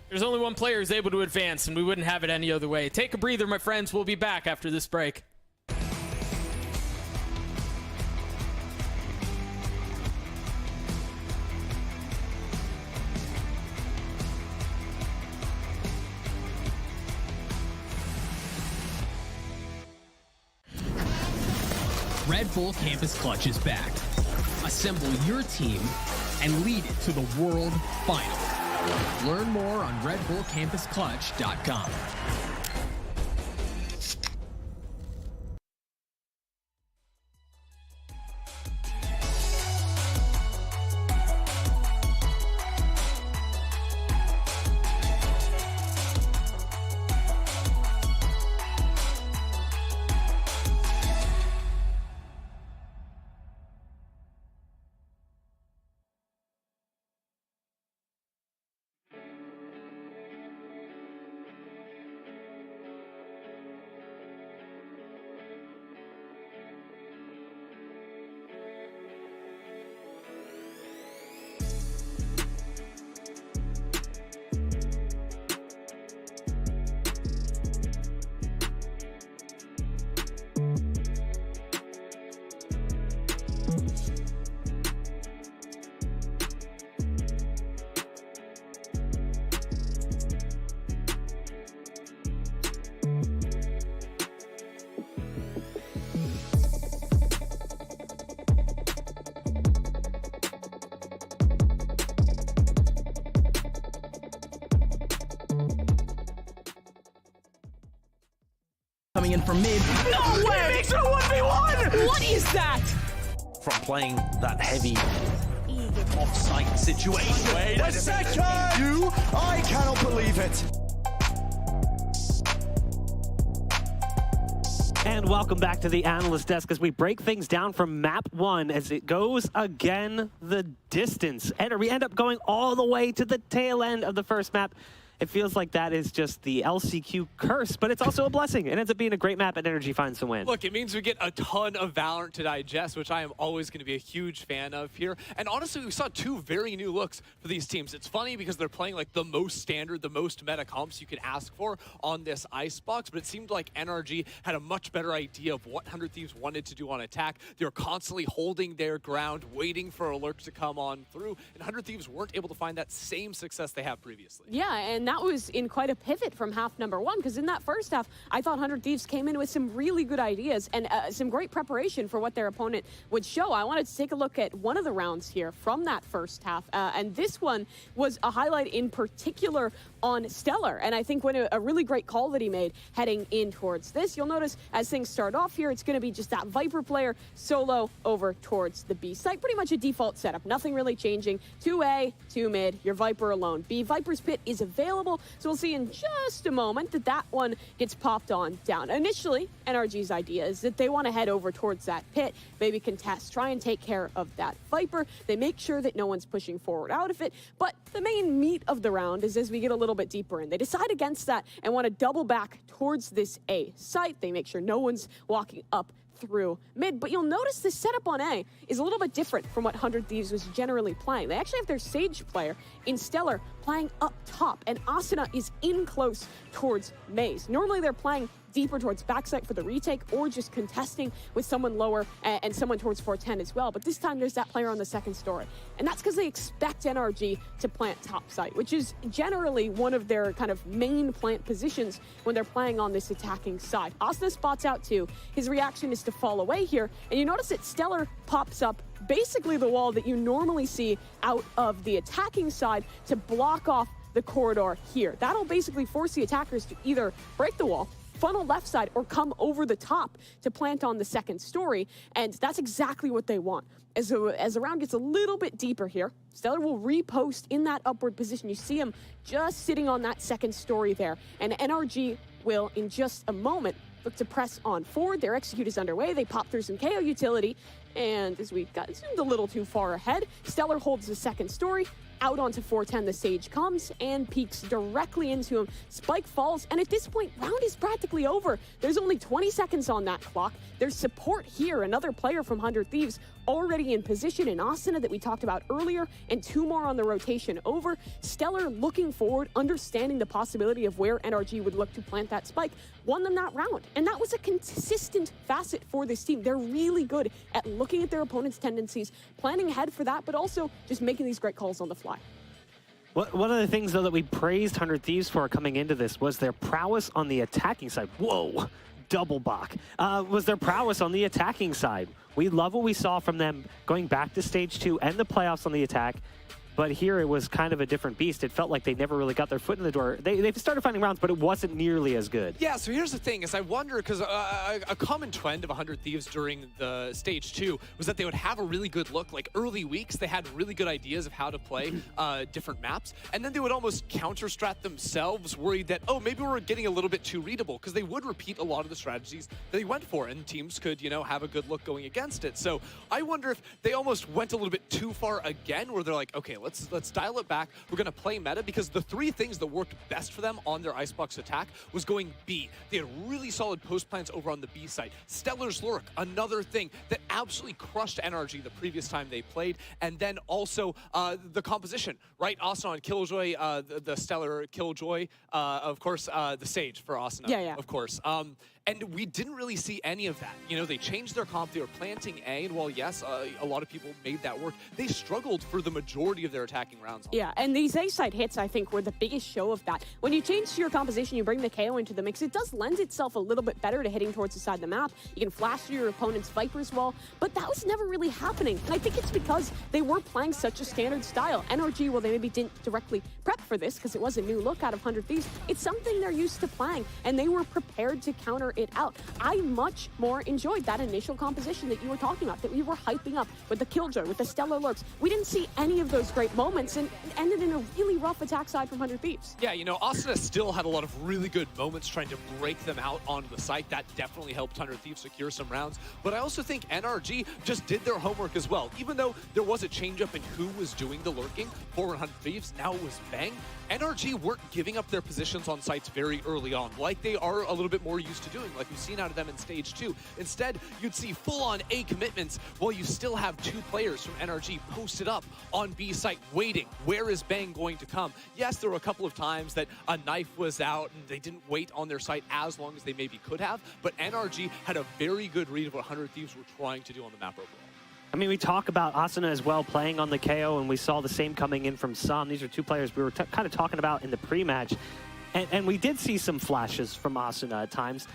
There's only one player who's able to advance, and we wouldn't have it any other way. Take a breather, my friends. We'll be back after this break. Red Bull Campus Clutch is back. Assemble your team and lead it to the World Final. Learn more on RedBullCampusClutch.com. Coming in from mid. No way! It's a 1v1! What is that? From playing that heavy off-site situation. Wait a second! I cannot believe it! And welcome back to the analyst desk as we break things down from map 1 as it goes again the distance. And we end up going all the way to the tail end of the first map. It feels like that is just the LCQ curse, but it's also a blessing. It ends up being a great map and Energy finds the win. Look, it means we get a ton of Valorant to digest, which I am always going to be a huge fan of here. And honestly, we saw 2 very new looks for these teams. It's funny because they're playing like the most standard, the most meta comps you could ask for on this Icebox, but it seemed like NRG had a much better idea of what 100 Thieves wanted to do on attack. They were constantly holding their ground, waiting for alerts to come on through, and 100 Thieves weren't able to find that same success they have previously. Yeah, and And that was in quite a pivot from half number one, because in that first half, I thought 100 Thieves came in with some really good ideas and some great preparation for what their opponent would show. I wanted to take a look at one of the rounds here from that first half, and this one was a highlight in particular on Stellar, and I think when a really great call that he made heading in towards this. You'll notice as things start off here, it's going to be just that Viper player solo over towards the B site. Pretty much a default setup, nothing really changing. 2A, 2 mid, your Viper alone. B, Viper's pit is available, so we'll see in just a moment that that one gets popped on down. Initially, NRG's idea is that they want to head over towards that pit, maybe contest, try and take care of that Viper. They make sure that no one's pushing forward out of it, but the main meat of the round is as we get a little bit deeper in. They decide against that and want to double back towards this A site. They make sure no one's walking up through mid, but you'll notice this setup on A is a little bit different from what 100 Thieves was generally playing. They actually have their Sage player in Stellar playing up top, and Asuna is in close towards Maze. Normally they're playing deeper towards backside for the retake or just contesting with someone lower and someone towards 410 as well. But this time there's that player on the second story. And that's because they expect NRG to plant top site, which is generally one of their kind of main plant positions when they're playing on this attacking side. Asuna spots out too. His reaction is to fall away here. And you notice that Stellar pops up basically the wall that you normally see out of the attacking side to block off the corridor here. That'll basically force the attackers to either break the wall, funnel left side, or come over the top to plant on the second story, and that's exactly what they want. As the round gets a little bit deeper here, Stellar will repost in that upward position. You see him just sitting on that second story there, and NRG will, in just a moment, look to press on forward. Their execute is underway. They pop through some KO utility, and as we got zoomed a little too far ahead, Stellar holds the second story. Out onto 410, the Sage comes and peeks directly into him. Spike falls, and at this point, round is practically over. There's only 20 seconds on that clock. There's support here, another player from 100 Thieves already in position in Asuna that we talked about earlier, and 2 more on the rotation over. Stellar looking forward, understanding the possibility of where NRG would look to plant that spike, won them that round. And that was a consistent facet for this team. They're really good at looking at their opponent's tendencies, planning ahead for that, but also just making these great calls on the fly. One of the things, though, that we praised 100 Thieves for coming into this was their prowess on the attacking side. Whoa, double bach. Was their prowess on the attacking side. We love what we saw from them going back to stage 2 and the playoffs on the attack. But here it was kind of a different beast. It felt like they never really got their foot in the door. They started finding rounds, but it wasn't nearly as good. Yeah, so here's the thing, is I wonder, because a common trend of 100 Thieves during the stage 2 was that they would have a really good look. Like early weeks, they had really good ideas of how to play different maps, and then they would almost counter-strat themselves, worried that, oh, maybe we're getting a little bit too readable, because they would repeat a lot of the strategies that they went for, and teams could, you know, have a good look going against it. So I wonder if they almost went a little bit too far again, where they're like, okay, let's dial it back. We're going to play meta, because the 3 things that worked best for them on their Icebox attack was going B. They had really solid post plans over on the B side. Stellar's Lurk, another thing that absolutely crushed NRG the previous time they played. And then also the composition, right? Asuna on Killjoy, the Stellar Killjoy, of course, the Sage for Asuna, of course. And we didn't really see any of that. You know, they changed their comp. They were planting A, and while, yes, a lot of people made that work, they struggled for the majority of their attacking rounds. Yeah, and these A-side hits, I think, were the biggest show of that. When you change your composition, you bring the KO into the mix, it does lend itself a little bit better to hitting towards the side of the map. You can flash through your opponent's Viper's wall, but that was never really happening. And I think it's because they were playing such a standard style. NRG, well, they maybe didn't directly prep for this, because it was a new look out of 100 Thieves. It's something they're used to playing, and they were prepared to counter it out. I much more enjoyed that initial composition that you were talking about, that we were hyping up with the Killjoy, with the Stellar Lurks. We didn't see any of those great moments, and it ended in a really rough attack side from 100 Thieves. Yeah, you know, Asuna still had a lot of really good moments trying to break them out onto the site. That definitely helped 100 Thieves secure some rounds. But I also think NRG just did their homework as well. Even though there was a change up in who was doing the lurking for 100 Thieves, now it was Bang. NRG weren't giving up their positions on sites very early on, like they are a little bit more used to doing, like we've seen out of them in stage 2. Instead, you'd see full-on A commitments while you still have 2 players from NRG posted up on B site waiting. Where is Bang going to come? Yes, there were a couple of times that a knife was out and they didn't wait on their site as long as they maybe could have, but NRG had a very good read of what 100 Thieves were trying to do on the map overall. I mean, we talk about Asuna as well playing on the KO, and we saw the same coming in from Sam. These are two players we were kind of talking about in the pre-match. And we did see some flashes from Asuna at times,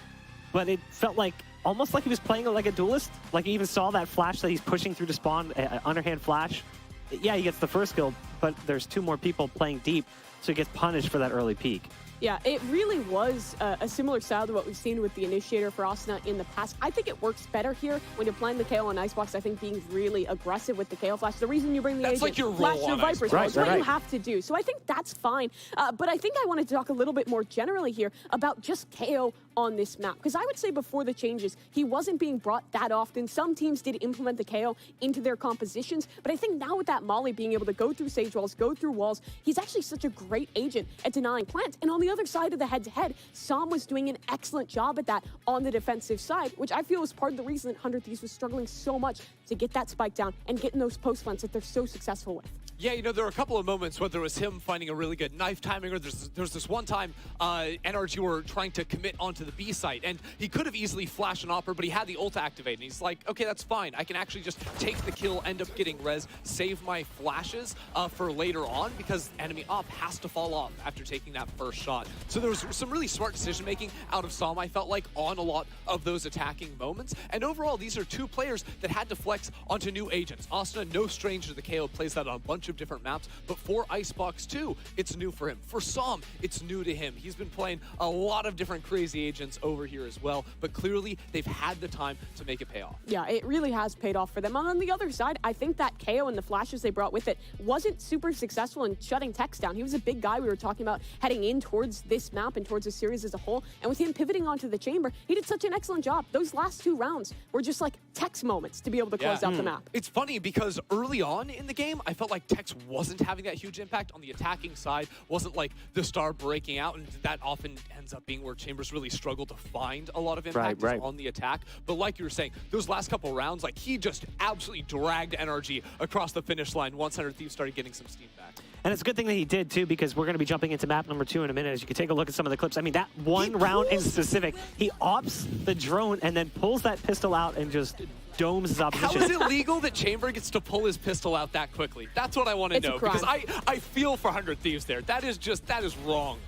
but it felt like almost like he was playing like a duelist. Like you even saw that flash that he's pushing through to spawn, underhand flash. Yeah, he gets the first kill, but there's two more people playing deep, so he gets punished for that early peek. Yeah, it really was a similar style to what we've seen with the Initiator for Asuna in the past. I think it works better here when you're playing the KO on Icebox. I think being really aggressive with the KO flash. The reason you bring the agent, like your flash role your on Vipers, Icebox. is what you have to do. So I think that's fine. But I think I wanted to talk a little bit more generally here about just KO on this map. Because I would say before the changes, he wasn't being brought that often. Some teams did implement the KO into their compositions. But I think now with that Molly being able to go through Sage walls, go through walls, he's actually such a great agent at denying plants. And on the other side of the head-to-head, Sam was doing an excellent job at that on the defensive side, which I feel is part of the reason that 100 Thieves was struggling so much to get that spike down and getting those post plants that they're so successful with. Yeah, you know, there were a couple of moments, whether it was him finding a really good knife timing or there's this one time NRG were trying to commit onto the B site, and he could have easily flashed an Opera, but he had the ult activated, and he's like, okay, that's fine. I can actually just take the kill, end up getting res, save my flashes for later on, because enemy Op has to fall off after taking that first shot. So there was some really smart decision-making out of Sam, I felt like, on a lot of those attacking moments. And overall, these are two players that had to flex onto new agents. Asuna, no stranger to the KO, plays that on a bunch of different maps, but for Icebox 2, it's new for him. For Sam, it's new to him. He's been playing a lot of different crazy agents over here as well, but clearly they've had the time to make it pay off. Yeah, it really has paid off for them. And on the other side, I think that KO and the flashes they brought with it wasn't super successful in shutting Tex down. He was a big guy we were talking about heading in towards this map and towards the series as a whole, and with him pivoting onto the chamber, he did such an excellent job. Those last two rounds were just like Tex moments to be able to close out the map. It's funny because early on in the game, I felt like Tex wasn't having that huge impact on the attacking side, wasn't like the star breaking out, and that often ends up being where Chambers really struggle to find a lot of impact on the attack. But like you were saying, those last couple rounds, like he just absolutely dragged NRG across the finish line once 100 Thieves started getting some steam back. And it's a good thing that he did, too, because we're going to be jumping into map number 2 in a minute. As you can take a look at some of the clips. I mean, that one round in specific, he opts the drone and then pulls that pistol out and just domes his opposition. How is it legal that Chamber gets to pull his pistol out that quickly? That's what I want to know, because I feel for 100 Thieves there. That is wrong.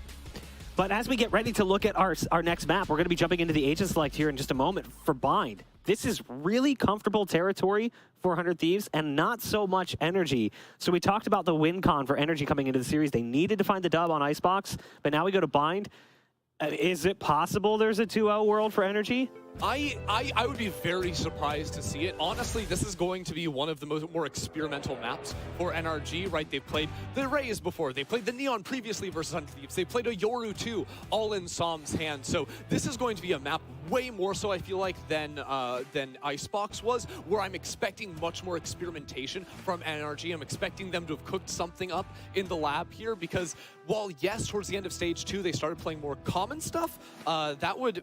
But as we get ready to look at our next map, we're going to be jumping into the agent select here in just a moment for Bind. This is really comfortable territory for 100 Thieves and not so much energy. So we talked about the win con for energy coming into the series. They needed to find the dub on Icebox, but now we go to Bind. Is it possible there's a 2-0 world for energy? I would be very surprised to see it. Honestly, this is going to be one of the more experimental maps for NRG, right? They've played the Rays before. They played the Neon previously versus 100 Thieves. They played a Yoru too, all in Sam's hands. So this is going to be a map way more so, I feel like, than Icebox was, where I'm expecting much more experimentation from NRG. I'm expecting them to have cooked something up in the lab here, because while, yes, towards the end of Stage 2, they started playing more common stuff, that would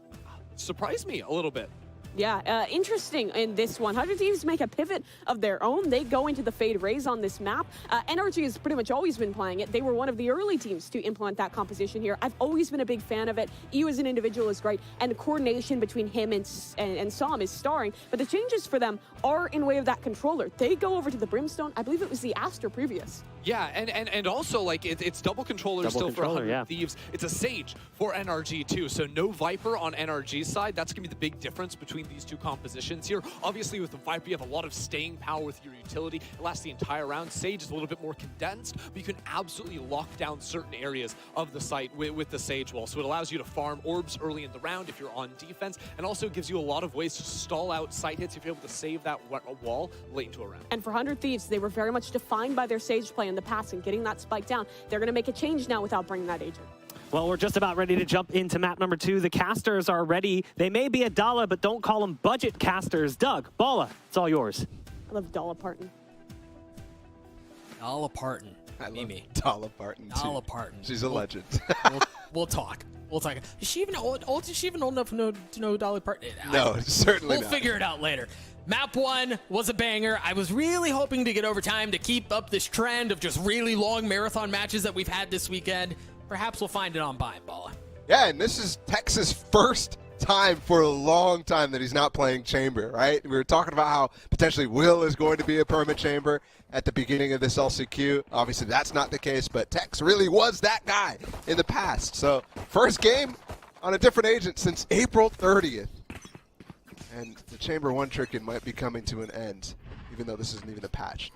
surprise me a little bit. Yeah, interesting in this one. 100 Thieves make a pivot of their own. They go into the Fade Rays on this map. NRG has pretty much always been playing it. They were one of the early teams to implement that composition here. I've always been a big fan of it. EU as an individual is great, and the coordination between him and Sam is starring. But the changes for them are in way of that controller. They go over to the Brimstone. I believe it was the Aster previous. Yeah, and also, like, it's double controller still for 100 Thieves. It's a Sage for NRG too, so no Viper on NRG's side. That's going to be the big difference between these two compositions here. Obviously, with the Viper, you have a lot of staying power with your utility. It lasts the entire round. Sage is a little bit more condensed, but you can absolutely lock down certain areas of the site with the Sage wall. So it allows you to farm orbs early in the round if you're on defense, and also gives you a lot of ways to stall out site hits if you're able to save that wall late into a round. And for 100 Thieves, they were very much defined by their Sage play in the past and getting that spike down. They're going to make a change now without bringing that agent. Well, we're just about ready to jump into map number 2. The casters are ready. They may be a Dala, but don't call them budget casters. Doug, Bala, it's all yours. I love Dala Parton. Dala Parton. I love Mimi. Dala Parton, too. Dala Parton. She's a legend. We'll talk. We'll talk. Is she even old? Is she even old enough to know Dala Parton? No, certainly not. We'll figure it out later. Map 1 was a banger. I was really hoping to get overtime to keep up this trend of just really long marathon matches that we've had this weekend. Perhaps we'll find it on Bind, Bala. Yeah, and this is Texas' first time for a long time that he's not playing Chamber, right? We were talking about how potentially Will is going to be a permit Chamber at the beginning of this LCQ. Obviously, that's not the case, but Tex really was that guy in the past. So, first game on a different agent since April 30th. And the Chamber 1 tricking might be coming to an end, even though this isn't even a patch.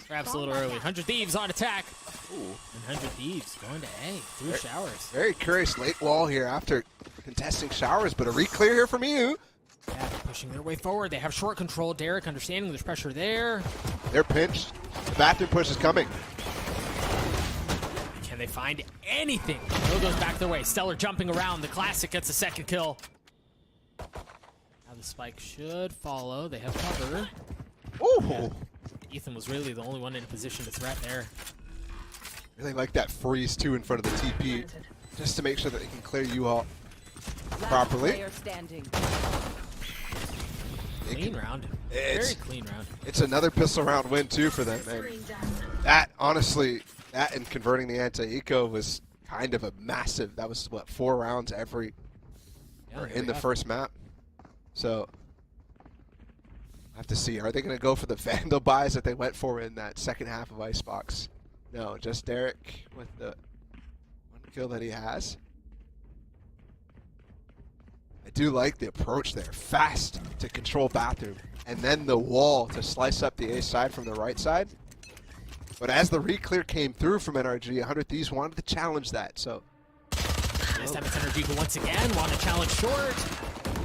Perhaps a little early. 100 Thieves on attack. Ooh, and 100 Thieves going to A through showers. Very curious late wall here after contesting showers, but a re-clear here from you. Yeah, they're pushing their way forward. They have short control. Derek understanding there's pressure there. They're pinched. The bathroom push is coming. Can they find anything? Will goes back their way. Stellar jumping around. The Classic gets a second kill. Now the spike should follow. They have cover. Ooh. Yeah. Ethan was really the only one in a position to threat there. Really like that freeze too in front of the TP, just to make sure that they can clear you all properly. Clean round. Very clean round. It's another pistol round win too for them. And that, honestly, that and converting the anti-eco was kind of a massive, that was what, 4 rounds every, or in the first map. So, I have to see, are they going to go for the Vandal buys that they went for in that second half of Icebox? No, just Derek with the 1 kill that he has. I do like the approach there. Fast to control bathroom, and then the wall to slice up the A side from the right side. But as the re-clear came through from NRG, 100 Thieves wanted to challenge that, so. This time it's NRG who once again want to challenge short.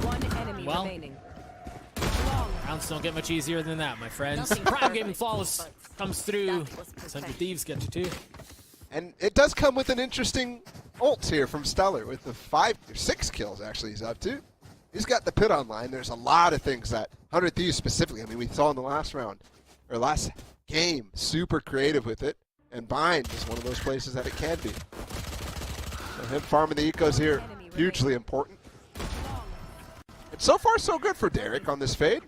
One enemy remaining. Rounds don't get much easier than that, my friends. Prime Gaming Flawless comes through. 100 Thieves get to 2. And it does come with an interesting ult here from Stellar with the 5 or 6 kills actually he's up to. He's got the pit online. There's a lot of things that 100 Thieves specifically, I mean, we saw in the last round, or last game, super creative with it. And Bind is one of those places that it can be. So him farming the ecos here, hugely important. And so far, so good for Derek on this fade.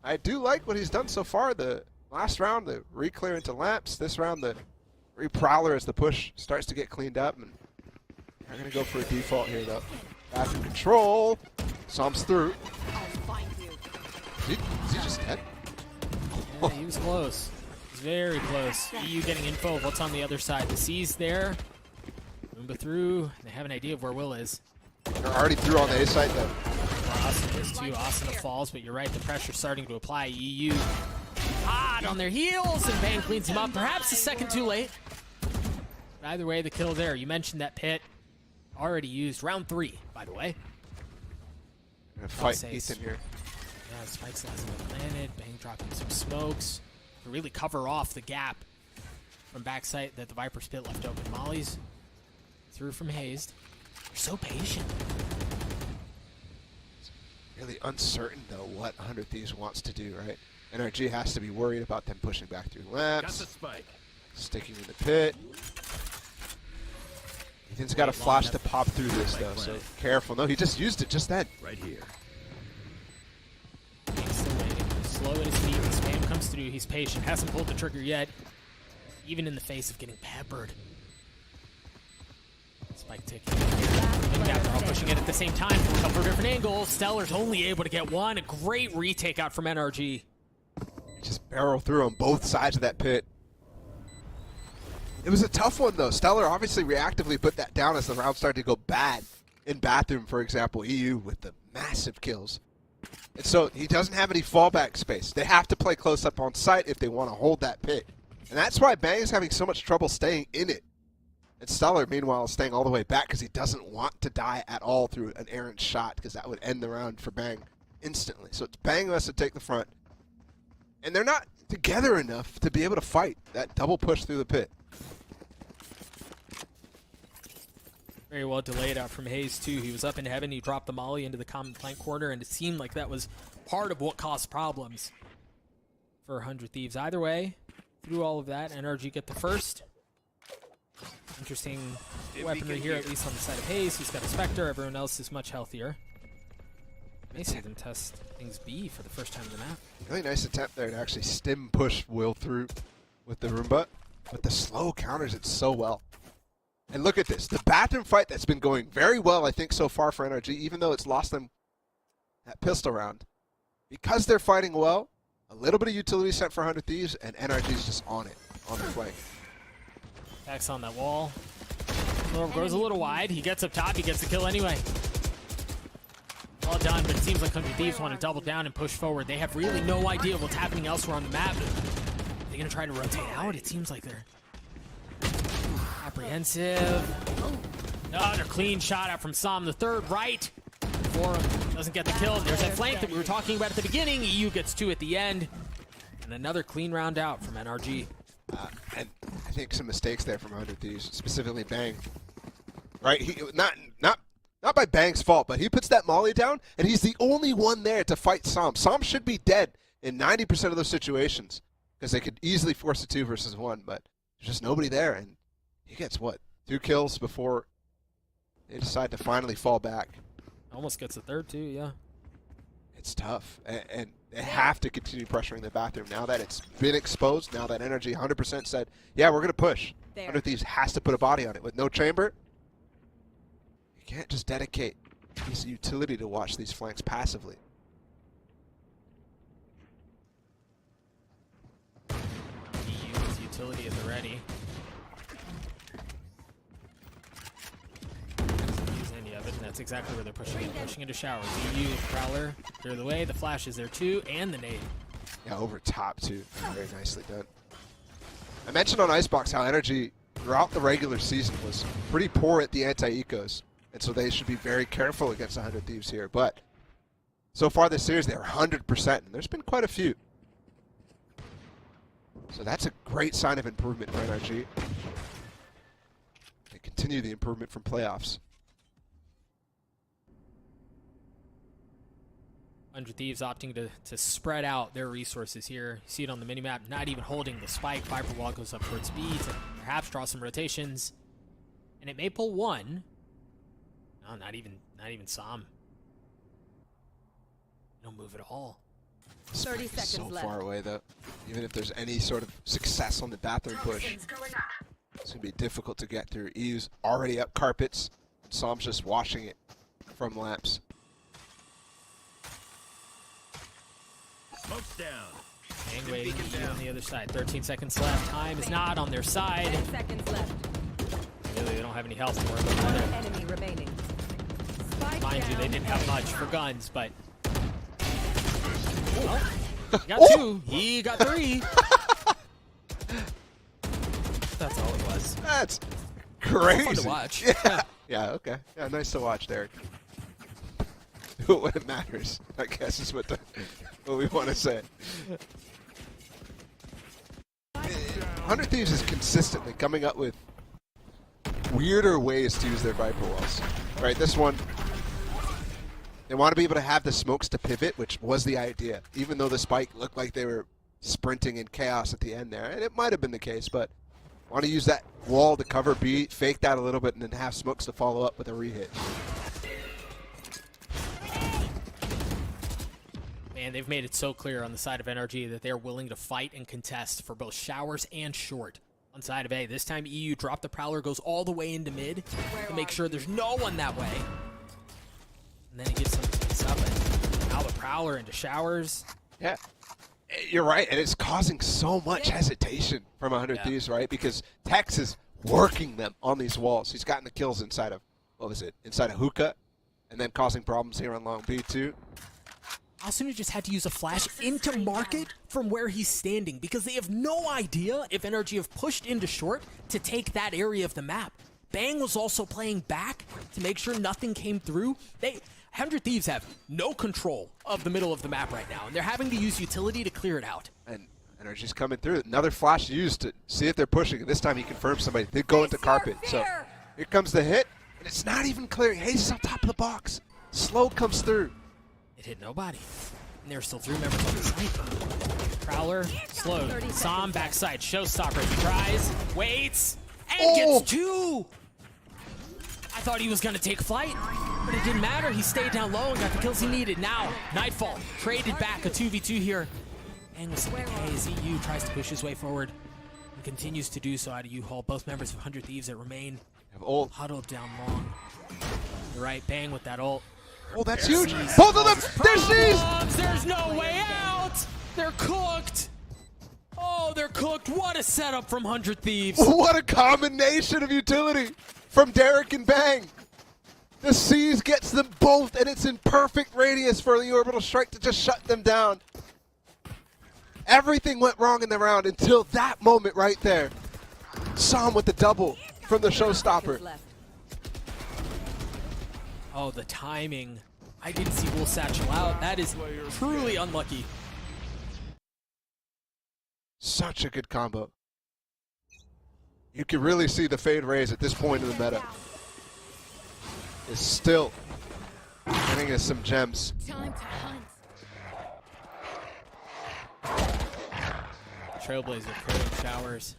I do like what he's done so far. The last round, the re-clear into lamps. This round, the re-prowler as the push starts to get cleaned up. And they're going to go for a default here, though. Bathroom control. Psalms through. Is he just dead? Yeah, he was close. He was very close. EU getting info of what's on the other side. The C's there. Moomba through. They have an idea of where Will is. They're already through on the A side, though. Austin is too. Austin falls, but you're right. The pressure's starting to apply. EU hot on their heels, and Bang cleans him up. Perhaps a second too late. But either way, the kill there. You mentioned that pit. Already used. Round 3, by the way. Gonna fight Ethan here. Yeah, spikes hasn't been planted. Bang dropping some smokes to really cover off the gap from backside that the Viper's pit left open. Molly's through from Hazed. They're so patient. Really uncertain, though, what 100 Thieves wants to do, right? NRG has to be worried about them pushing back through lamps. Got the spike. Sticking in the pit. Ethan's got a flash to pop through this, though, so careful. No, he just used it just then. Right here. He's still waiting. Slow at his feet. The spam comes through. He's patient. Hasn't pulled the trigger yet. Even in the face of getting peppered. Spike ticking. Yeah, they're all pushing it at the same time from a couple of different angles. Stellar's only able to get one. A great retake out from NRG. Just barrel through on both sides of that pit. It was a tough one, though. Stellar obviously reactively put that down as the round started to go bad. In Bathroom, for example, EU with the massive kills. And so he doesn't have any fallback space. They have to play close up on site if they want to hold that pit. And that's why Bang is having so much trouble staying in it. And Stellar, meanwhile, is staying all the way back because he doesn't want to die at all through an errant shot because that would end the round for Bang instantly. So it's Bang who has to take the front. And they're not together enough to be able to fight that double push through the pit. Very well delayed out from Hayes, too. He was up in heaven. He dropped the molly into the common plank corner, and it seemed like that was part of what caused problems for 100 Thieves. Either way, through all of that, NRG get the first. Interesting weaponry here, at least on the side of Hayes. He's got a Spectre. Everyone else is much healthier. May see them test things B for the first time in the map. Really nice attempt there to actually stim push Will through with the Roomba. But the slow counters it so well. And look at this. The bathroom fight that's been going very well, I think, so far for NRG, even though it's lost them that pistol round. Because they're fighting well, a little bit of utility sent for 100 Thieves, and NRG's just on it, on the flank. Backs on that wall. Goes a little wide. He gets up top. He gets the kill anyway. Well done, but it seems like 100 Thieves want to double down and push forward. They have really no idea what's happening elsewhere on the map. They're going to try to rotate out. It seems like they're apprehensive. Another clean shot out from Sam, the third right. Forum doesn't get the kill. There's that flank that we were talking about at the beginning. EU gets 2 at the end. And another clean round out from NRG. And I think some mistakes there from 100 Thieves, specifically Bang. Right? He not by Bang's fault, but he puts that molly down, and he's the only one there to fight Sam. Sam should be dead in 90% of those situations because they could easily force a 2 versus 1, but there's just nobody there, and he gets, what, 2 kills before they decide to finally fall back. Almost gets a third, too, yeah. It's tough, and they have to continue pressuring the bathroom now that it's been exposed, now that NRG 100% said, yeah, we're going to push. 100 Thieves has to put a body on it. With no chamber, you can't just dedicate this utility to watch these flanks passively. EU's utility at the ready. Doesn't use any of it, and that's exactly where they're pushing it. Pushing into showers. EU, Prowler, clear the way. The flash is there too, and the nade. Yeah, over top too. Very nicely done. I mentioned on Icebox how NRG throughout the regular season was pretty poor at the anti-ecos. And so they should be very careful against 100 Thieves here. But so far this series, they're 100%, and there's been quite a few. So that's a great sign of improvement for NRG. They continue the improvement from playoffs. 100 Thieves opting to spread out their resources here. You see it on the minimap, not even holding the spike. Viper Wall goes up towards B to perhaps draw some rotations. And it may pull 1. No, not even Sam. No move at all. 30 seconds so left. Far away though. Even if there's any sort of success on the bathroom push, it's gonna be difficult to get through. EU's already up carpets. Sam's just washing it from lamps. Smoke's down. Bang waiting, EU on the other side. 13 seconds left. Time is not on their side. 10 seconds left. Really, they don't have any health to work with. One enemy remaining. Mind you, they didn't have much for guns, but... Well, he got 2. He got 3. That's all it was. That's crazy. Fun to watch. Yeah. Yeah, okay. Yeah, nice to watch, Derek. Do it when it matters, I guess is what we want to say. 100 Thieves is consistently coming up with weirder ways to use their Viper Walls. Right, this one, they want to be able to have the smokes to pivot, which was the idea. Even though the spike looked like they were sprinting in chaos at the end there, and it might have been the case, but want to use that wall to cover B, fake that a little bit, and then have smokes to follow up with a re-hit. Man, they've made it so clear on the side of NRG that they're willing to fight and contest for both showers and short. On side of A, this time EU drop the Prowler, goes all the way into mid to make sure there's no one that way. And then he gets some space up, and now the Prowler into showers. Yeah, you're right, and it's causing so much hesitation from 100 Thieves, right? Because Tex is working them on these walls. He's gotten the kills inside of, what was it, inside of Hookah, and then causing problems here on Long B too. Asuna just had to use a flash into market from where he's standing because they have no idea if NRG have pushed into short to take that area of the map. Bang was also playing back to make sure nothing came through. 100 Thieves have no control of the middle of the map right now, and they're having to use utility to clear it out. And NRG's coming through. Another flash used to see if they're pushing, and this time he confirms somebody. They go into carpet. So here comes the hit, and it's not even clearing. Hayes is on top of the box. Slow comes through. It hit nobody. And there's still 3 members on the site. Prowler, slow. Sam backside. Showstopper. He tries, waits, and gets 2. I thought he was going to take flight, but it didn't matter. He stayed down low and got the kills he needed. Now, Nightfall traded back a 2v2 here. And with some decay as EU tries to push his way forward and continues to do so out of U-Haul. Both members of 100 Thieves that remain Have ult. Huddled down long. You're right, bang with that ult. Oh, that's huge. Both of them, they're seized. There's no way out. They're cooked. Oh, they're cooked. What a setup from 100 Thieves. What a combination of utility from Derek and Bang. The C's gets them both, and it's in perfect radius for the orbital strike to just shut them down. Everything went wrong in the round until that moment right there. Sam with the double from the showstopper. Oh, the timing. I didn't see Will Satchel out. That is truly unlucky. Such a good combo. You can really see the fade raise at this point in the meta. Is still getting us some gems. Time to hunt. Trailblazer creating showers.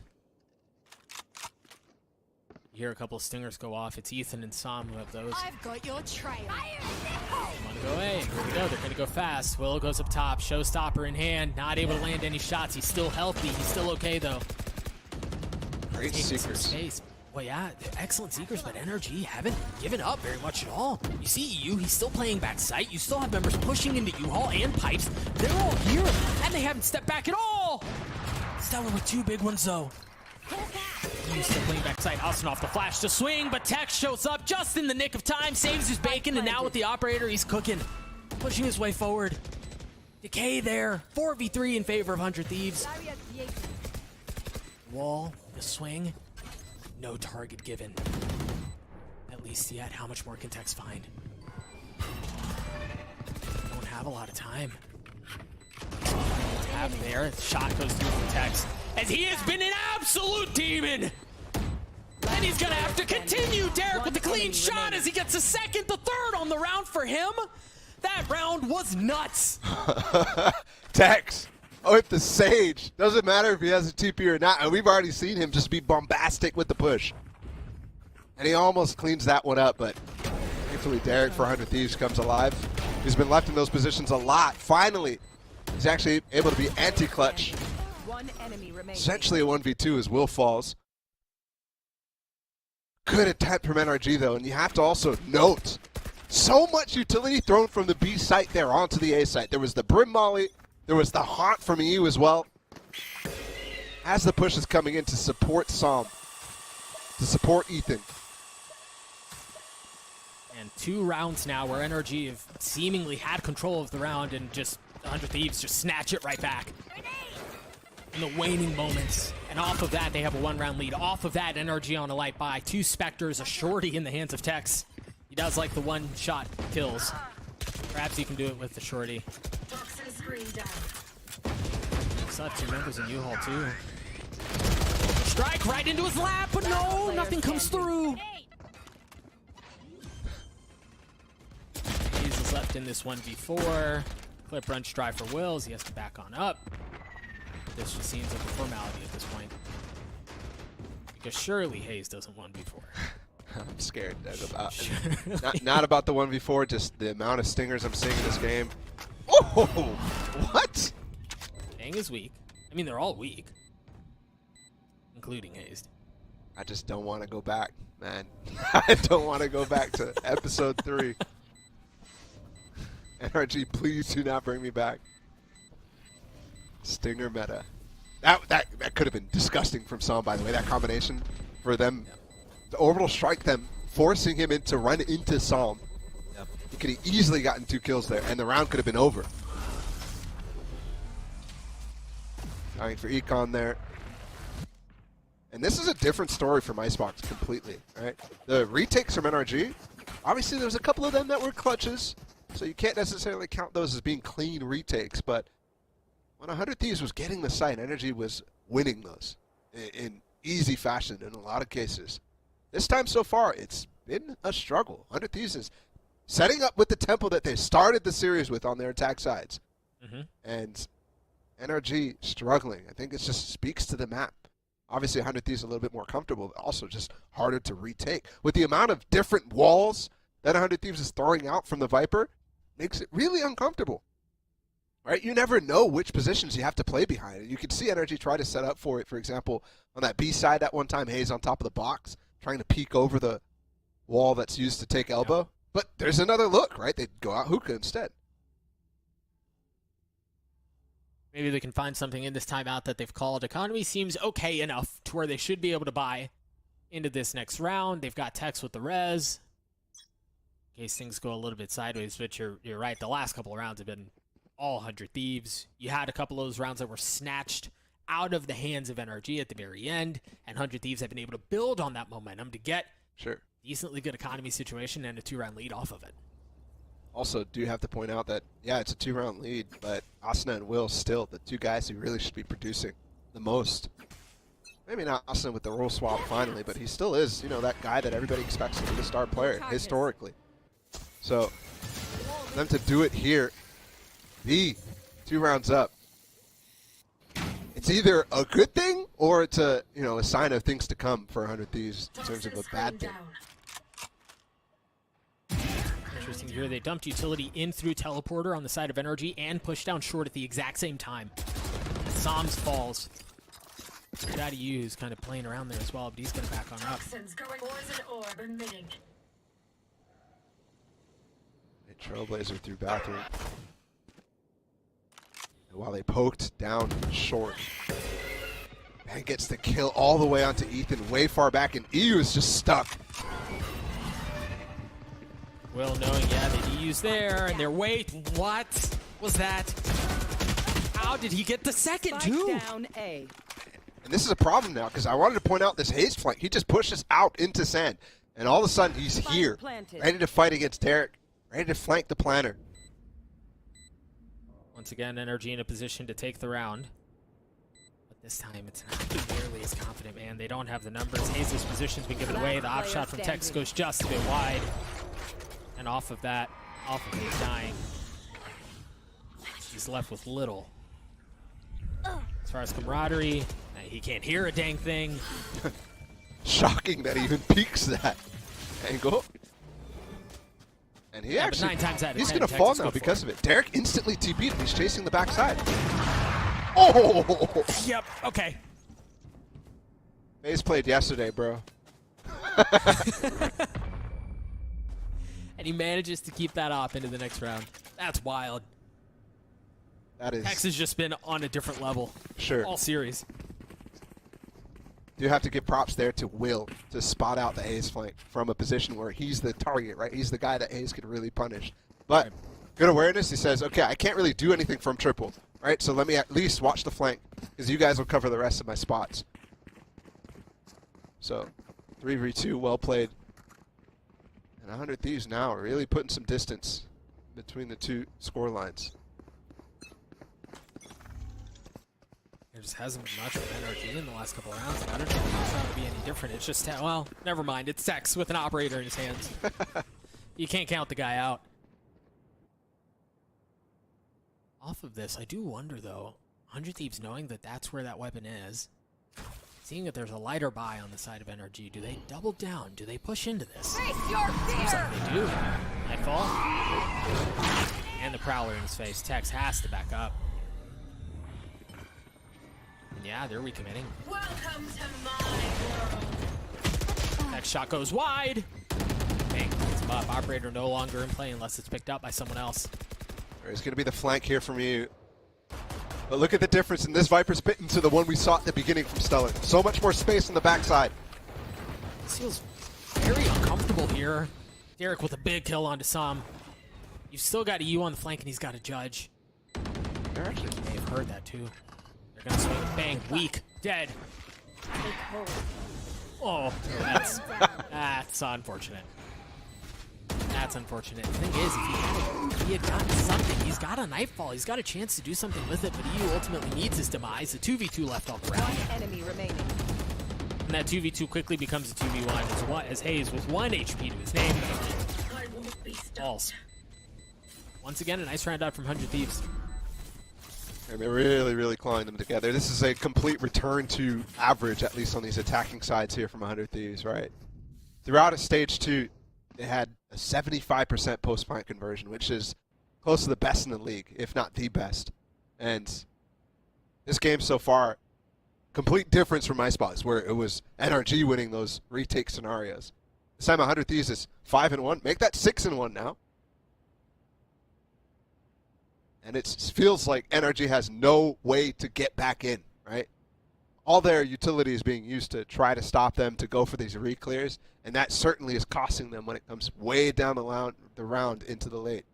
You hear a couple of stingers go off. It's Ethan and Sam who have those. I've got your trail. Come on, go away. Here we go. They're going to go fast. Willow goes up top. Showstopper in hand. Not able to land any shots. He's still healthy. He's still okay, though. Great seekers. Space. Well, yeah, excellent seekers, but NRG haven't given up very much at all. You see EU, he's still playing back site. You still have members pushing into U-Haul and Pipes. They're all here, and they haven't stepped back at all. Stellar with two big ones, though. He's still playing backside. Austin off the flash to swing, but Tex shows up just in the nick of time, saves his bacon, and now with the operator, he's cooking. Pushing his way forward. Decay there. 4v3 in favor of 100 Thieves. Wall, the swing. No target given. At least yet. How much more can Tex find? Don't have a lot of time. Tap there. Shot goes through for Tex. As he has been an absolute demon! And he's gonna have to continue. Derek with the clean shot as he gets a second, the third on the round for him. That round was nuts. Tex with the Sage. Doesn't matter if he has a TP or not. And we've already seen him just be bombastic with the push. And he almost cleans that one up, but thankfully Derek for 100 Thieves comes alive. He's been left in those positions a lot. Finally, he's actually able to be anti-clutch. One enemy remaining. Essentially a 1v2 as Will falls. Good attempt from NRG though, and you have to also note so much utility thrown from the B site there onto the A site. There was the Brim Molly, there was the Haunt from EU as well. As the push is coming in to support Sam, to support Ethan. And 2 rounds now where NRG have seemingly had control of the round and just 100 Thieves just snatch it right back. In the waning moments. And off of that, they have a 1-round lead. Off of that, NRG on a light buy. 2 Spectres, a shorty in the hands of Tex. He does like the one-shot kills. Perhaps he can do it with the shorty. Such 2 members in U-Haul, too. Strike right into his lap, but no, nothing comes through. Hayes is left in this 1v4. Clip run strive for Wills. He has to back on up. This just seems like a formality at this point. Because surely Hayes doesn't 1v4. I'm scared about not about the 1v4, just the amount of stingers I'm seeing in this game. Oh, what? Bang is weak. I mean, they're all weak. Including Hayes. I just don't want to go back, man. I don't want to go back to episode 3. NRG, please do not bring me back. Stinger meta. That could have been disgusting from Sam, by the way. That combination for them, the orbital strike them, forcing him to run into Sam. Yep. He could have easily gotten 2 kills there, and the round could have been over. Dying for Econ there. And this is a different story from Icebox completely, right? The retakes from NRG, obviously there's a couple of them that were clutches, so you can't necessarily count those as being clean retakes, but when 100 Thieves was getting the site, NRG was winning those in easy fashion in a lot of cases. This time so far, it's been a struggle. 100 Thieves is setting up with the tempo that they started the series with on their attack sides. And NRG struggling. I think it just speaks to the map. Obviously, 100 Thieves a little bit more comfortable, but also just harder to retake. With the amount of different walls that 100 Thieves is throwing out from the Viper, makes it really uncomfortable. Right? You never know which positions you have to play behind. And you can see NRG try to set up for it, for example, on that B side at one time, Hayes on top of the box, trying to peek over the wall that's used to take elbow. But there's another look, right? They go out hookah instead. Maybe they can find something in this timeout that they've called. Economy seems okay enough to where they should be able to buy into this next round. They've got Tex with the res. In case things go a little bit sideways, but you're right. The last couple of rounds have been all 100 Thieves. You had a couple of those rounds that were snatched out of the hands of NRG at the very end, and 100 Thieves have been able to build on that momentum to get decently good economy situation and a 2-round lead off of it. Also, do have to point out that, yeah, it's a 2-round lead, but Asuna and Will still the two guys who really should be producing the most. Maybe not Asuna with the role swap finally, but he still is, you know, that guy that everybody expects to be the star player historically. So, for them to do it here, be 2 rounds up, it's either a good thing or it's a, you know, a sign of things to come for 100 Thieves in terms of a bad thing. Interesting here, they dumped utility in through teleporter on the side of NRG and pushed down short at the exact same time. Psalms falls. Good out of you, who's kind of playing around there as well, but he's going to back on up. Trailblazer through bathroom. And while they poked down short, man gets the kill all the way onto Ethan, way far back, and EU is just stuck. Will knowing, yeah, the EU's there, and they're what was that? How did he get the second too? Down A. And this is a problem now, because I wanted to point out this Hayes flank. He just pushes out into sand, and all of a sudden he's here, ready to fight against Derek, ready to flank the planner. Once again, NRG in a position to take the round. But this time, it's not nearly as confident, man. They don't have the numbers. Hayes' position's been given away. The op shot from Tex goes just a bit wide. And off of that, off of Hayes dying, he's left with little. As far as camaraderie, he can't hear a dang thing. Shocking that he even peeks that angle. And he actually, 9 times out of he's 10, going to fall now because of it. Derek instantly TP'd and he's chasing the backside. Oh! Yep, okay. Hayes played yesterday, bro. And he manages to keep that op into the next round. That's wild. That is. Tex has just been on a different level. Sure. All series. Do have to give props there to Will to spot out the Hayes flank from a position where he's the target, right? He's the guy that Hayes could really punish. But good awareness. He says, okay, I can't really do anything from triple, right? So let me at least watch the flank because you guys will cover the rest of my spots. So 3v2, well played. And 100 Thieves now are really putting some distance between the two score lines. There just hasn't been much of NRG in the last couple of rounds. I don't know if it's going to be any different. It's just, well, never mind. It's Tex with an operator in his hands. You can't count the guy out. Off of this, I do wonder, though, 100 Thieves knowing that that's where that weapon is, seeing that there's a lighter buy on the side of NRG, do they double down? Do they push into this? Face your fear! Seems like they do. Nightfall. And the Prowler in his face. Tex has to back up. And yeah, they're recommitting. Welcome to my world. Next shot goes wide. Bang, gets him up. Operator no longer in play unless it's picked up by someone else. There's going to be the flank here from you. But look at the difference in this Viper's pit into the one we saw at the beginning from Stellar. So much more space on the backside. This feels very uncomfortable here. Derek with a big kill onto Sam. You've still got EU on the flank and he's got a judge. They're actually may have heard that too. They're going to swing a bang. Weak. Dead. Oh, that's unfortunate. That's unfortunate. The thing is, if he had gotten something, he's got a Nightfall. He's got a chance to do something with it, but EU ultimately needs his demise. The 2v2 left all around. One enemy remaining. And that 2v2 quickly becomes a 2v1 as Hayes with 1 HP to his name. False. Once again, a nice round out from 100 Thieves. And they're really, really clawing them together. This is a complete return to average, at least on these attacking sides here from 100 Thieves, right? Throughout stage 2, they had a 75% post-plant conversion, which is close to the best in the league, if not the best. And this game so far, complete difference from my spots, where it was NRG winning those retake scenarios. This time 100 Thieves is 5-1. Make that 6-1 now. And it feels like NRG has no way to get back in, right? All their utility is being used to try to stop them to go for these re-clears, and that certainly is costing them when it comes way down the round into the late.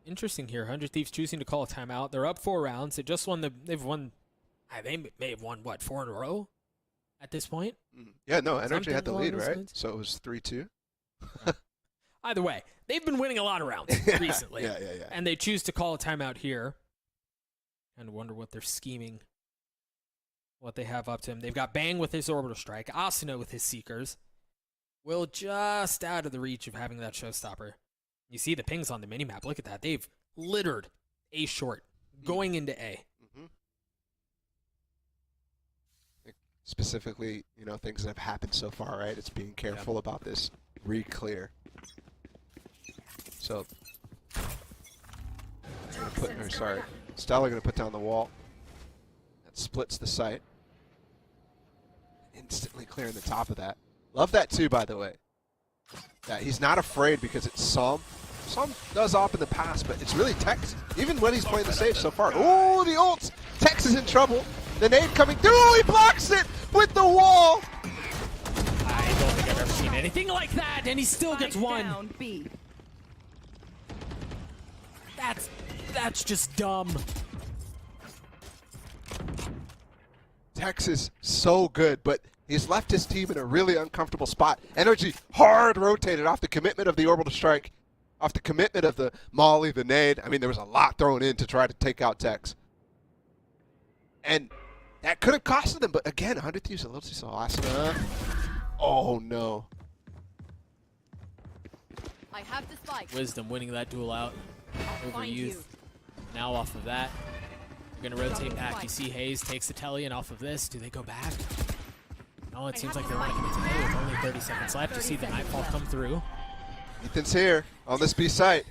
Interesting here. 100 Thieves choosing to call a timeout. They're up 4 rounds. They just won they've won, they may have won, what, 4 in a row at this point? Yeah, no, NRG Something had the along lead, those right? lines. So it was 3-2. Either way, they've been winning a lot of rounds recently. Yeah. And they choose to call a timeout here. Kind of wonder what they're scheming, what they have up to him. They've got Bang with his orbital strike, Asuna with his Seekers. Will just out of the reach of having that showstopper. You see the pings on the minimap. Look at that. They've littered A short going into A. Specifically, you know, things that have happened so far, right? It's being careful about this re-clear. So, Stella going to put down the wall. That splits the site. Instantly clearing the top of that. Love that too, by the way. That he's not afraid because it's Psalm. Psalm does op in the past, but it's really Tex. Even when he's playing the stage so far. Oh, the ults! Tex is in trouble. The nade coming through. He blocks it with the wall. I don't think I've ever seen anything like that, and he still gets one. That's just dumb. Tex is so good, but he's left his team in a really uncomfortable spot. Energy hard rotated off the commitment of the orbital strike, off the commitment of the molly, the nade. I mean, there was a lot thrown in to try to take out Tex. And that could have costed them, but again, 100 Thieves a little too slow. Oh no. I have the spike. Wisdom winning that duel out over Youth. Now off of that, they're going to rotate back. You see Hayes takes the telly, and off of this, do they go back? No, it seems like they're running it today with only 30 seconds left. You see the Nightfall come through. Ethan's here on this B site.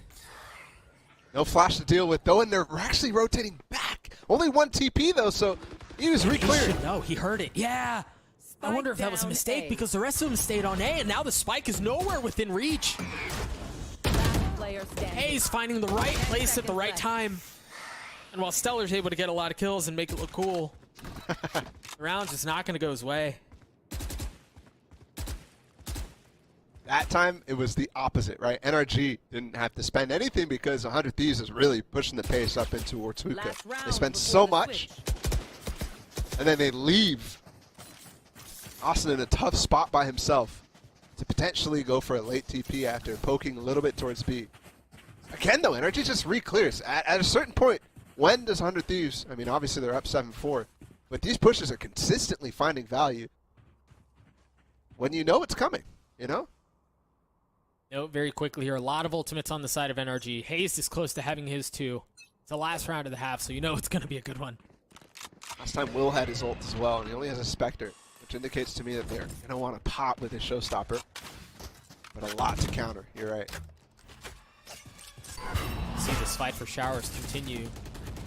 No flash to deal with, though, and they're actually rotating back. Only one TP, though, so he was re-cleared. No, he heard it. Yeah. I wonder if that was a mistake because the rest of them stayed on A, and now the spike is nowhere within reach. Hayes finding the right place at the right time. And while Stellar's able to get a lot of kills and make it look cool, the round's just not going to go his way. That time, it was the opposite, right? NRG didn't have to spend anything because 100 Thieves is really pushing the pace up into Ortuka. They spend so much, and then they leave Austin in a tough spot by himself to potentially go for a late TP after poking a little bit towards B. Again, though, NRG just re-clears. At a certain point, when does 100 Thieves, I mean, obviously they're up 7-4, but these pushes are consistently finding value when you know it's coming, you know? Note very quickly here, a lot of ultimates on the side of NRG. Hayes is close to having his too. It's the last round of the half, so you know it's going to be a good one. Last time Will had his ult as well, and he only has a Spectre, which indicates to me that they're going to want to pop with his Showstopper. But a lot to counter, you're right. See this fight for showers continue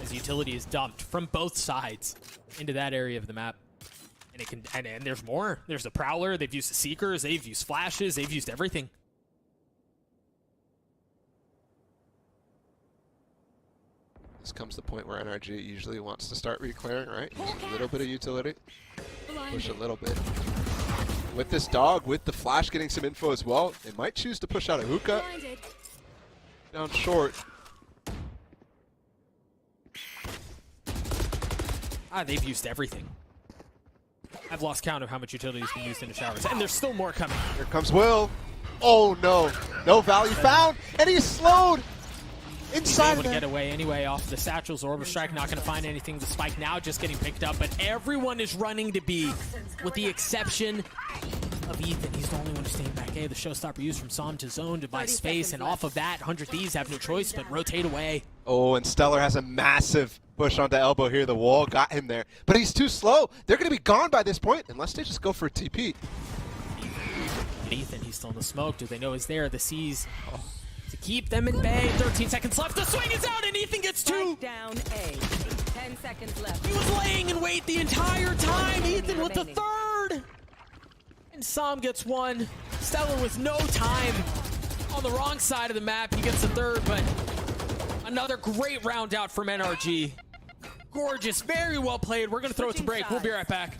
as utility is dumped from both sides into that area of the map. And it can and there's more. There's the Prowler, they've used the Seekers, they've used flashes, they've used everything. This comes the point where NRG usually wants to start re-clearing, right? Use a little bit of utility. Push a little bit. With this dog, with the flash getting some info as well, they might choose to push out a hookah. Down short. They've used everything. I've lost count of how much utility has been used in the showers, and there's still more coming. Here comes Will. Oh no, no value found, and he's slowed. Inside able of to there. get away anyway off the satchels. Orbital Strike not going to find anything. The spike now just getting picked up, but everyone is running to B, with the exception of Ethan. He's the only one staying back A. The showstopper used from Psalm to zone to buy space, and off of that, 100 Thieves have no choice but rotate away. Oh, and Stellar has a massive push onto elbow here. The wall got him there, but he's too slow. They're going to be gone by this point unless they just go for a TP. Ethan, he's still in the smoke. Do they know he's there? The C's to keep them in bay. 13 seconds left. The swing is out, and Ethan gets 2. Down A. 10 seconds left. He was laying in wait the entire time. Ethan with the 3rd. And Sam gets 1. Stellar with no time. On the wrong side of the map, he gets the 3rd, but another great round out from NRG. Gorgeous, very well played. We're going to throw it to break. We'll be right back.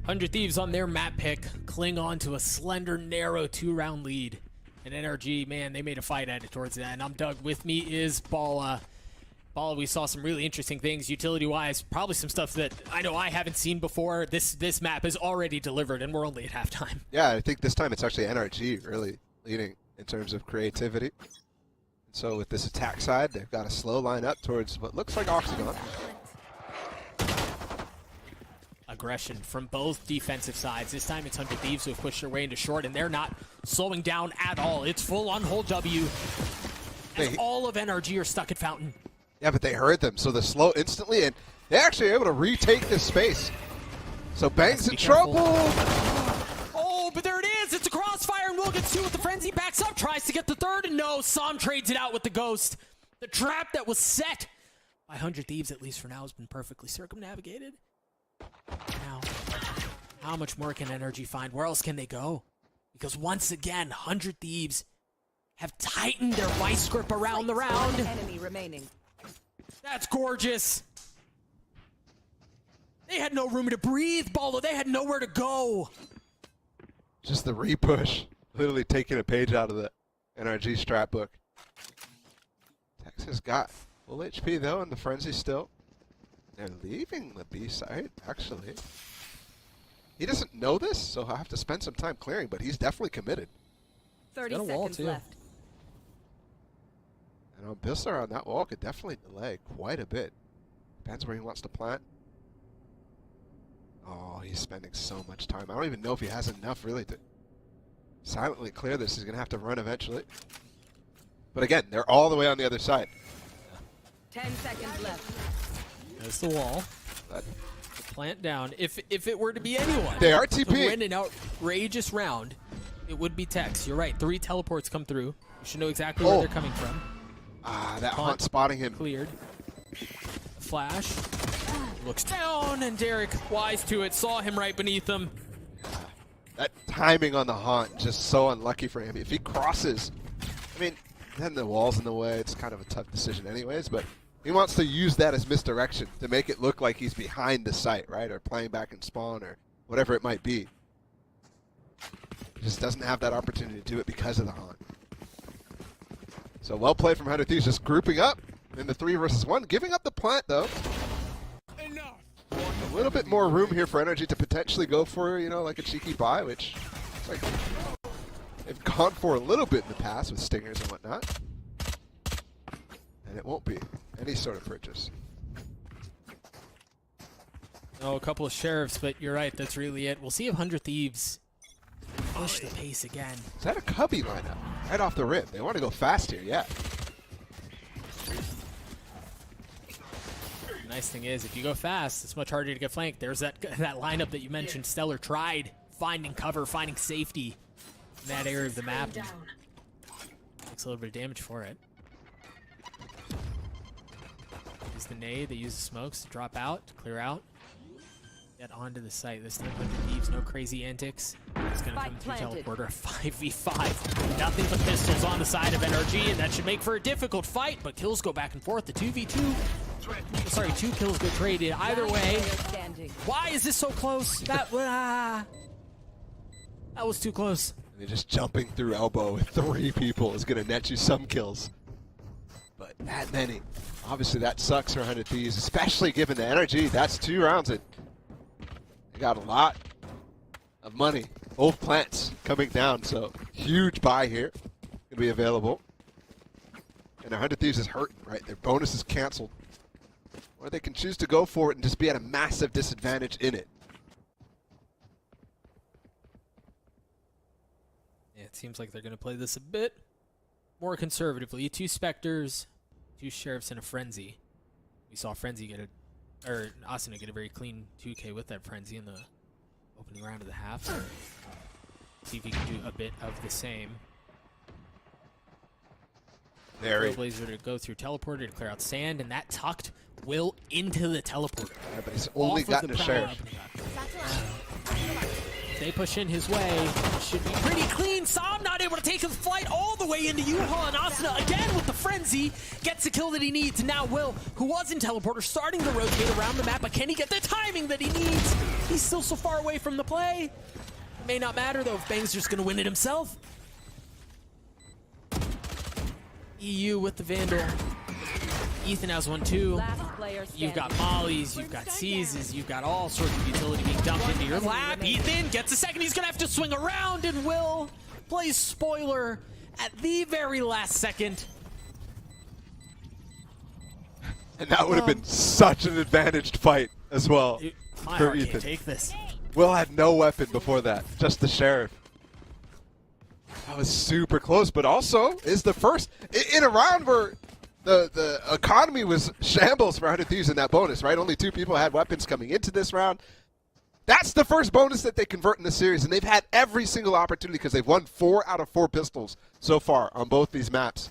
Hundred Thieves on their map pick cling on to a slender, narrow 2-round lead. And NRG, man, they made a fight at it towards the end. I'm Doug. With me is Balla. Balla, we saw some really interesting things utility-wise. Probably some stuff that I know I haven't seen before. This map is already delivered, and we're only at halftime. Yeah, I think this time it's actually NRG really leading in terms of creativity. And so with this attack side, they've got a slow line up towards what looks like Octagon. Aggression from both defensive sides. This time it's 100 Thieves who have pushed their way into short, and they're not slowing down at all. It's full on hold W. As all of NRG are stuck at Fountain. Yeah, but they heard them, so they're slow instantly, and they're actually able to retake this space. So Bang's in trouble. Oh, but there it is. It's a crossfire, and Will gets 2 with the frenzy. Backs up, tries to get the 3rd, and no. Sam trades it out with the Ghost. The trap that was set by 100 Thieves, at least for now, has been perfectly circumnavigated. Now, how much more can NRG find? Where else can they go? Because once again, 100 Thieves have tightened their vice grip around the round. Enemy remaining. That's gorgeous. They had no room to breathe, Balla. They had nowhere to go. Just the repush. Literally taking a page out of the NRG strat book. Texas got full HP though, and the frenzy still. They're leaving the B side, actually. He doesn't know this, so I'll have to spend some time clearing, but he's definitely committed. 30 seconds left. And Bissler on that wall could definitely delay quite a bit. Depends where he wants to plant. Oh, he's spending so much time. I don't even know if he has enough, really, to silently clear this. He's going to have to run eventually. But again, they're all the way on the other side. 10 seconds left. There's the wall. The plant down. If it were to be anyone they are TP. to win an outrageous round, it would be Tex. You're right. 3 teleports come through. You should know exactly where they're coming from. Ah, that Hunt spotting him. Cleared. Flash. Looks down, and Derek, wise to it, saw him right beneath him. That timing on the Haunt, just so unlucky for him. If he crosses, I mean, then the wall's in the way. It's kind of a tough decision anyways, but he wants to use that as misdirection to make it look like he's behind the site, right? Or playing back in spawn or whatever it might be. He just doesn't have that opportunity to do it because of the haunt. So well played from 100 Thieves, just grouping up in the 3 versus 1, giving up the plant though. A little bit more room here for Energy to potentially go for, you know, like a cheeky buy, which it's like they've gone for a little bit in the past with stingers and whatnot. And it won't be any sort of purchase. Oh, a couple of sheriffs, but you're right, that's really it. We'll see if 100 Thieves push the pace again. Is that a Cubby lineup? Right off the rip. They want to go fast here, yeah. The nice thing is, if you go fast, it's much harder to get flanked. There's that lineup that you mentioned. Stellar tried finding cover, finding safety in that area of the map. Takes a little bit of damage for it. Use the nade, they use the smokes to drop out, to clear out. Get onto the site. This time 100 Thieves, no crazy antics. It's going to come through teleporter, 5v5. Nothing but pistols on the side of NRG, and that should make for a difficult fight, but kills go back and forth. The 2v2, sorry, 2 kills go traded. Either way, why is this so close? That was too close. And just jumping through elbow with 3 people is going to net you some kills. But that many. Obviously that sucks for 100 Thieves, especially given the energy. That's 2 rounds. They got a lot of money. Both plants coming down, so huge buy here. Going to be available. And 100 Thieves is hurting, right? Their bonus is canceled. Or they can choose to go for it and just be at a massive disadvantage in it. Yeah, it seems like they're going to play this a bit more conservatively. 2 Spectres, 2 Sheriffs, and a Frenzy. We saw Frenzy get Asuna get a very clean 2K with that Frenzy in the opening round of the half. So see if he can do a bit of the same. Trailblazer to go through teleporter to clear out sand, and that tucked Will into the teleporter. Yeah, but he's only gotten a Sheriff. They push in his way. Should be pretty clean. Sam not able to take his flight all the way into Yuha, and Asuna again with the Frenzy gets the kill that he needs. And now Will, who was in teleporter, starting to rotate around the map, but can he get the timing that he needs? He's still so far away from the play. It may not matter though if Bang's just gonna win it himself. EU with the Vandal. Ethan has one too. You've got mollies, you've got seizes, you've got all sorts of utility being dumped into your lap. Ethan gets a second, he's gonna have to swing around, and Will plays spoiler at the very last second. And that would have been such an advantaged fight as well for Ethan. Can't take this. Will had no weapon before that, just the Sheriff. That was super close, but also is the first in a round where the economy was shambles for 100 Thieves in that bonus, right? Only 2 people had weapons coming into this round. That's the first bonus that they convert in the series, and they've had every single opportunity because they've won 4 out of 4 pistols so far on both these maps.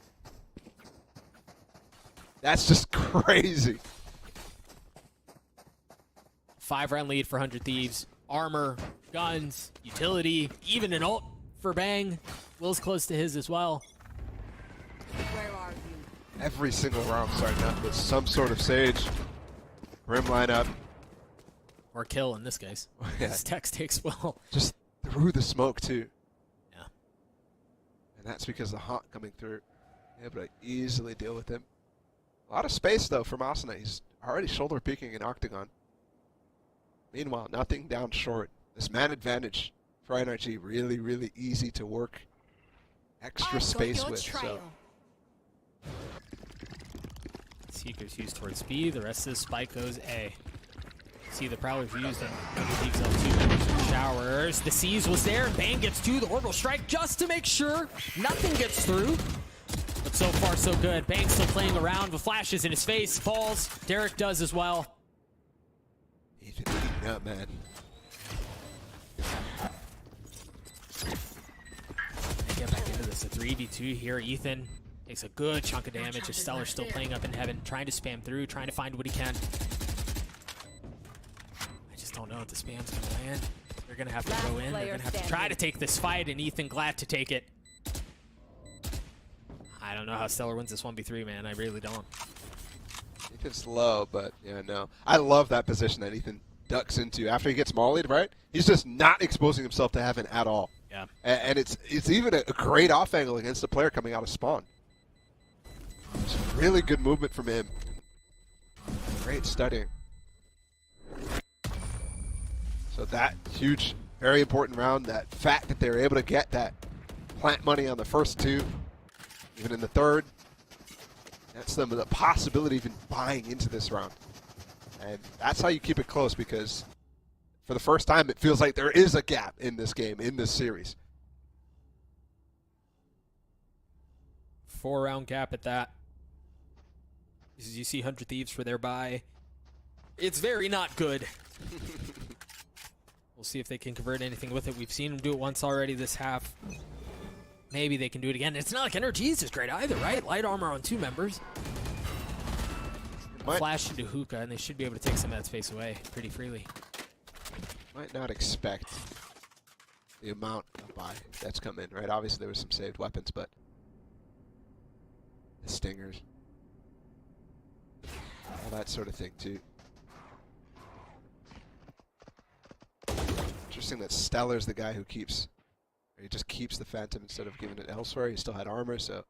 That's just crazy. 5-round lead for 100 Thieves. Armor, guns, utility, even an ult for Bang. Will's close to his as well. Every single round starting out with some sort of Sage. Rim lineup. Or kill in this case. Yeah. This text takes Will. Just through the smoke too. Yeah. And that's because the haunt coming through. Able to easily deal with him. A lot of space though from Asuna. He's already shoulder peeking in Octagon. Meanwhile, nothing down short. This man advantage for NRG really, really easy to work extra space with. So. Seekers used towards B, the rest of the spike goes A. See the Prowler's used and peeks up 2 showers. The Seize was there, and Bang gets 2, the orbital strike just to make sure nothing gets through. But so far so good. Bang still playing around with flashes in his face, falls. Derek does as well. Ethan eating up, man. Get back into this, a 3v2 here. Ethan takes a good chunk of damage as Stellar's still playing up in heaven, trying to spam through, trying to find what he can. I just don't know if the spam's gonna land. They're gonna have to go in, they're gonna have to try to take this fight, and Ethan glad to take it. I don't know how Stellar wins this 1v3, man. I really don't. Ethan's low, but yeah, no. I love that position that Ethan ducks into after he gets mollied, right? He's just not exposing himself to heaven at all. Yeah. And it's even a great off angle against the player coming out of spawn. It's really good movement from him. Great studying. So that huge, very important round, that fact that they were able to get that plant money on the first 2, even in the third, that's them the possibility of even buying into this round. And that's how you keep it close, because for the first time it feels like there is a gap in this game, in this series. 4-round gap at that. As you see 100 Thieves for their buy. It's very not good. We'll see if they can convert anything with it. We've seen them do it once already this half. Maybe they can do it again. It's not like NRG's is great either, right? Light armor on 2 members. Flash into hookah, and they should be able to take some of that space away pretty freely. Might not expect the amount of buy that's come in, right? Obviously there was some saved weapons, but the stingers, all that sort of thing too. Interesting that Stellar's the guy who keeps, or he just keeps the Phantom instead of giving it elsewhere. He still had armor, so.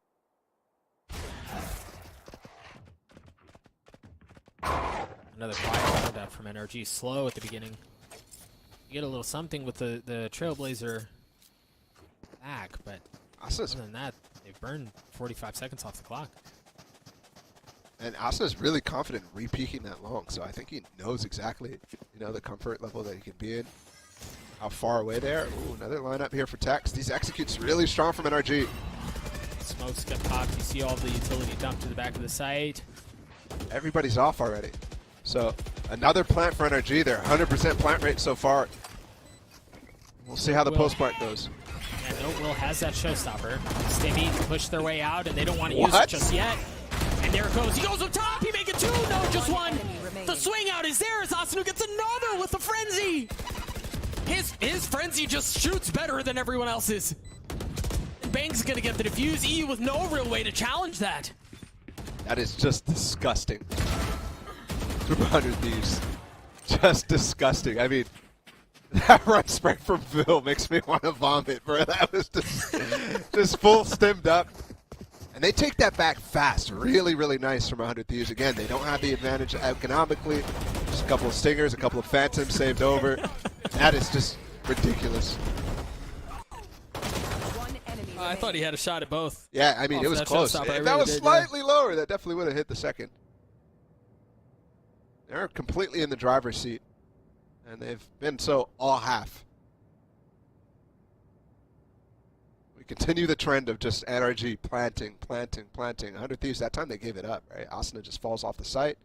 Another fire round out from NRG. Slow at the beginning. You get a little something with the Trailblazer back, but other than that, they've burned 45 seconds off the clock. And Asa is really confident in re-peeking that long, so I think he knows exactly, the comfort level that he can be in. How far away there. Ooh, another lineup here for Tex. These executes really strong from NRG. Smokes get popped. You see all the utility dumped to the back of the site. Everybody's off already. So another plant for NRG. They're 100% plant rate so far. We'll see how the post-plant goes. Yeah, no, Will has that showstopper. They need to push their way out, and they don't want to use it just yet. And there it goes. He goes up top. He make it 2. No, just 1. The swing out is there as Asunu gets another with the frenzy. His frenzy just shoots better than everyone else's. And Bang's gonna get the defuse. EU with no real way to challenge that. That is just disgusting. 200 Thieves. Just disgusting. I mean, that run spray from Phil makes me want to vomit, bro. That was just full stemmed up. And they take that back fast. Really, really nice from 100 Thieves. Again, they don't have the advantage economically. Just a couple of stingers, a couple of phantoms saved over. That is just ridiculous. I thought he had a shot at both. Yeah, I mean, it was close. If that was slightly lower, that definitely would have hit the second. They're completely in the driver's seat, and they've been so all half. We continue the trend of just NRG planting. 100 Thieves, that time they gave it up, right? Asuna just falls off the site.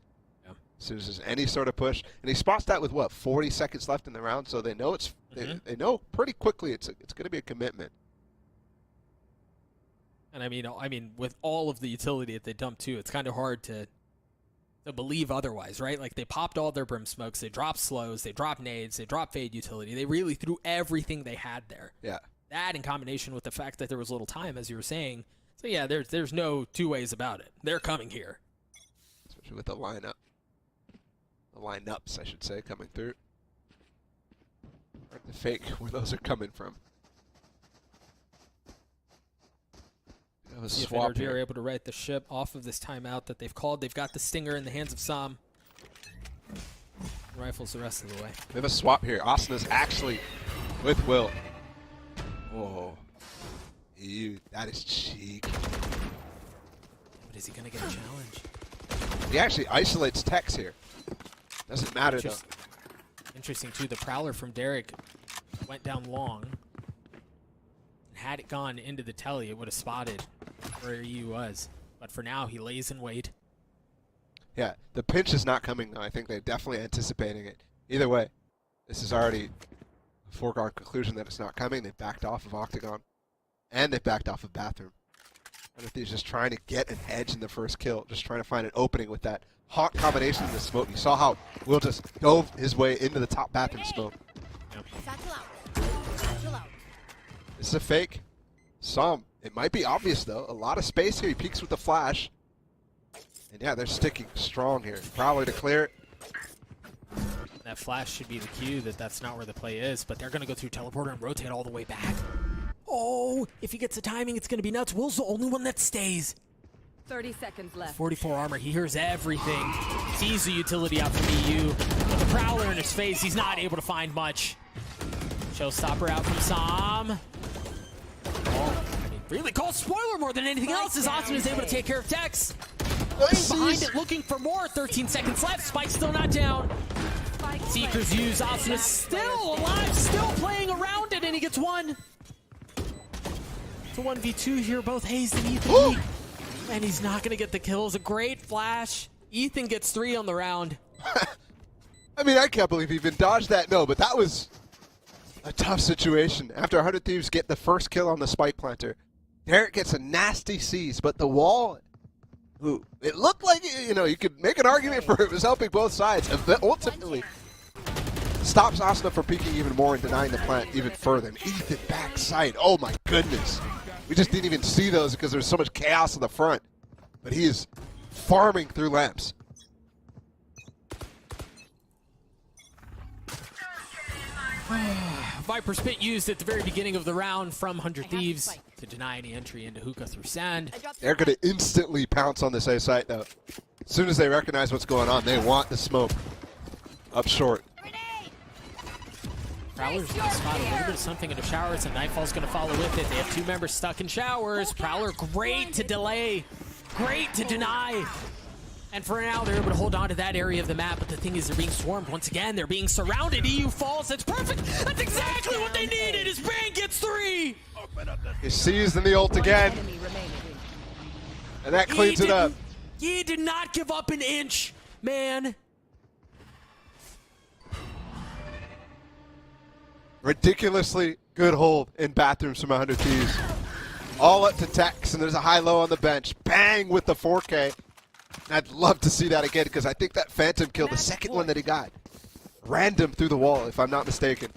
Yeah. As soon as there's any sort of push. And he spots that with, 40 seconds left in the round, so they know it's they know pretty quickly it's going to be a commitment. And I mean, with all of the utility that they dumped too, it's kind of hard to believe otherwise, right? Like, they popped all their brim smokes, they dropped slows, they dropped nades, they dropped fade utility. They really threw everything they had there. Yeah. That in combination with the fact that there was little time, as you were saying. So yeah, there's no 2 ways about it. They're coming here. Especially with the lineup. The lineups, I should say, coming through. Hard to fake where those are coming from. See if NRG are able to right the ship off of this timeout that they've called. They've got the stinger in the hands of Sam. Rifles the rest of the way. We have a swap here. Asuna's actually with Will. Whoa. Ew, that is cheek. But is he going to get a challenge? He actually isolates Tex here. Doesn't matter, though. Interesting, too. The Prowler from Derek went down long. Had it gone into the telly, it would have spotted where he was. But for now, he lays in wait. Yeah, the pinch is not coming, though. I think they're definitely anticipating it. Either way, this is already a foregone conclusion that it's not coming. They've backed off of Octagon, and they've backed off of Bathroom. I think he's just trying to get an edge in the first kill, just trying to find an opening with that hot combination in the smoke. You saw how Will just dove his way into the top Bathroom smoke. Yep. This is a fake. Some. It might be obvious, though. A lot of space here. He peeks with the flash. And yeah, they're sticking strong here. Prowler to clear it. That flash should be the cue that that's not where the play is, but they're going to go through teleporter and rotate all the way back. Oh, if he gets the timing, it's going to be nuts. Will's the only one that stays. 30 seconds left. 44 armor. He hears everything. Sees the utility out from EU. With the Prowler in his face, he's not able to find much. Showstopper out from Sam. Oh, I mean, really cool spoiler more than anything else as Austin is able to take care of Tex. Behind it, looking for more. 13 seconds left. Spike's still not down. Seekers use. Austin is still alive, still playing around it, and he gets one. It's a 1v2 here, both Hayes and Ethan. And he's not going to get the kills. A great flash. Ethan gets 3 on the round. I mean, I can't believe he even dodged that. No, but that was a tough situation. After 100 Thieves get the first kill on the spike planter, Derek gets a nasty seize, but the wall, it looked like, you know, you could make an argument for it was helping both sides. Ultimately, stops Asuna from peeking even more and denying the plant even further. And Ethan backside. Oh my goodness. We just didn't even see those because there's so much chaos in the front. But he is farming through lamps. Viper Spit used at the very beginning of the round from 100 Thieves to deny any entry into hookah through sand. They're going to instantly pounce on this A site, though. As soon as they recognize what's going on, they want the smoke up short. Prowler's going to spot a little bit of something in the showers, and Nightfall's going to follow with it. They have 2 members stuck in showers. Prowler, great to delay, great to deny. And for now, they're able to hold on to that area of the map, but the thing is they're being swarmed once again. They're being surrounded. EU falls. That's perfect. That's exactly what they needed. His Bang gets 3. He sees in the ult again. And that cleans it up. He did not give up an inch, man. Ridiculously good hold in bathrooms from 100 Thieves. All up to Tex, and there's a high-low on the bench. Bang with the 4K. And I'd love to see that again because I think that Phantom kill, the second one that he got, random through the wall, if I'm not mistaken.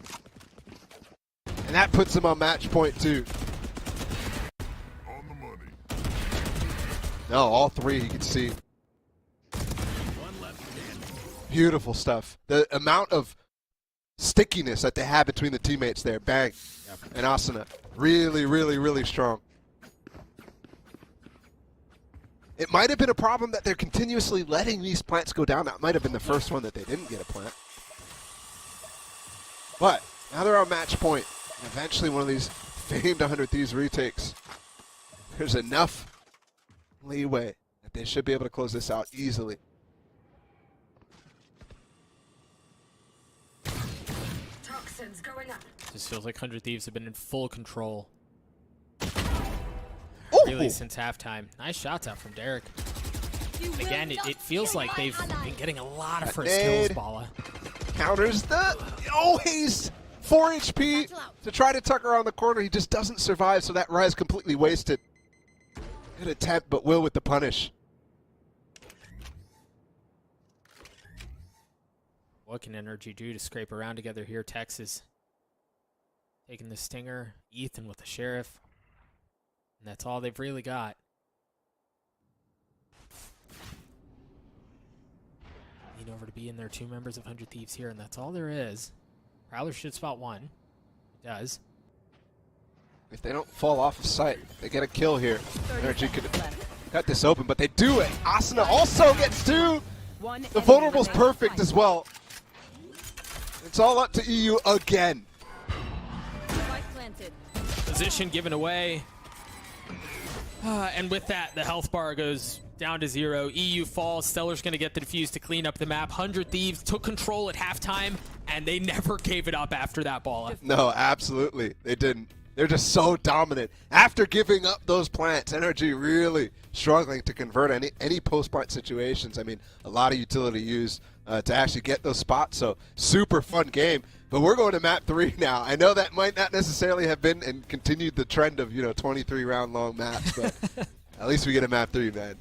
And that puts him on match point, too. No, all 3 you can see. Beautiful stuff. The amount of stickiness that they have between the teammates there, Bang and Asuna, really, really, really strong. It might have been a problem that they're continuously letting these plants go down. That might have been the first one that they didn't get a plant. But now they're on match point. And eventually one of these famed 100 Thieves retakes. There's enough leeway that they should be able to close this out easily. Toxins going up. Just feels like 100 Thieves have been in full control. Ooh. Really since halftime. Nice shots out from Derek. And again, it feels like they've been getting a lot of first kills, Bala. Counters the... Oh, he's 4 HP to try to tuck around the corner. He just doesn't survive, so that res completely wasted. Good attempt, but Will with the punish. What can Energy do to scrape around together here? Texas taking the Stinger. Ethan with the Sheriff. And that's all they've really got. Need over to be in there. 2 members of 100 Thieves here, and that's all there is. Prowler should spot 1. It does. If they don't fall off of sight, they get a kill here. Energy could cut this open, but they do it. Asuna also gets 2. The vulnerable's perfect as well. It's all up to EU again. Position given away. And with that, the health bar goes down to 0. EU falls. Stellar's going to get the defuse to clean up the map. 100 Thieves took control at halftime, and they never gave it up after that ball. No, absolutely. They didn't. They're just so dominant. After giving up those plants, Energy really struggling to convert any post-plant situations. I mean, a lot of utility used to actually get those spots, so super fun game. But we're going to map 3 now. I know that might not necessarily have been and continued the trend of, 23-round long maps, but at least we get a map 3, man.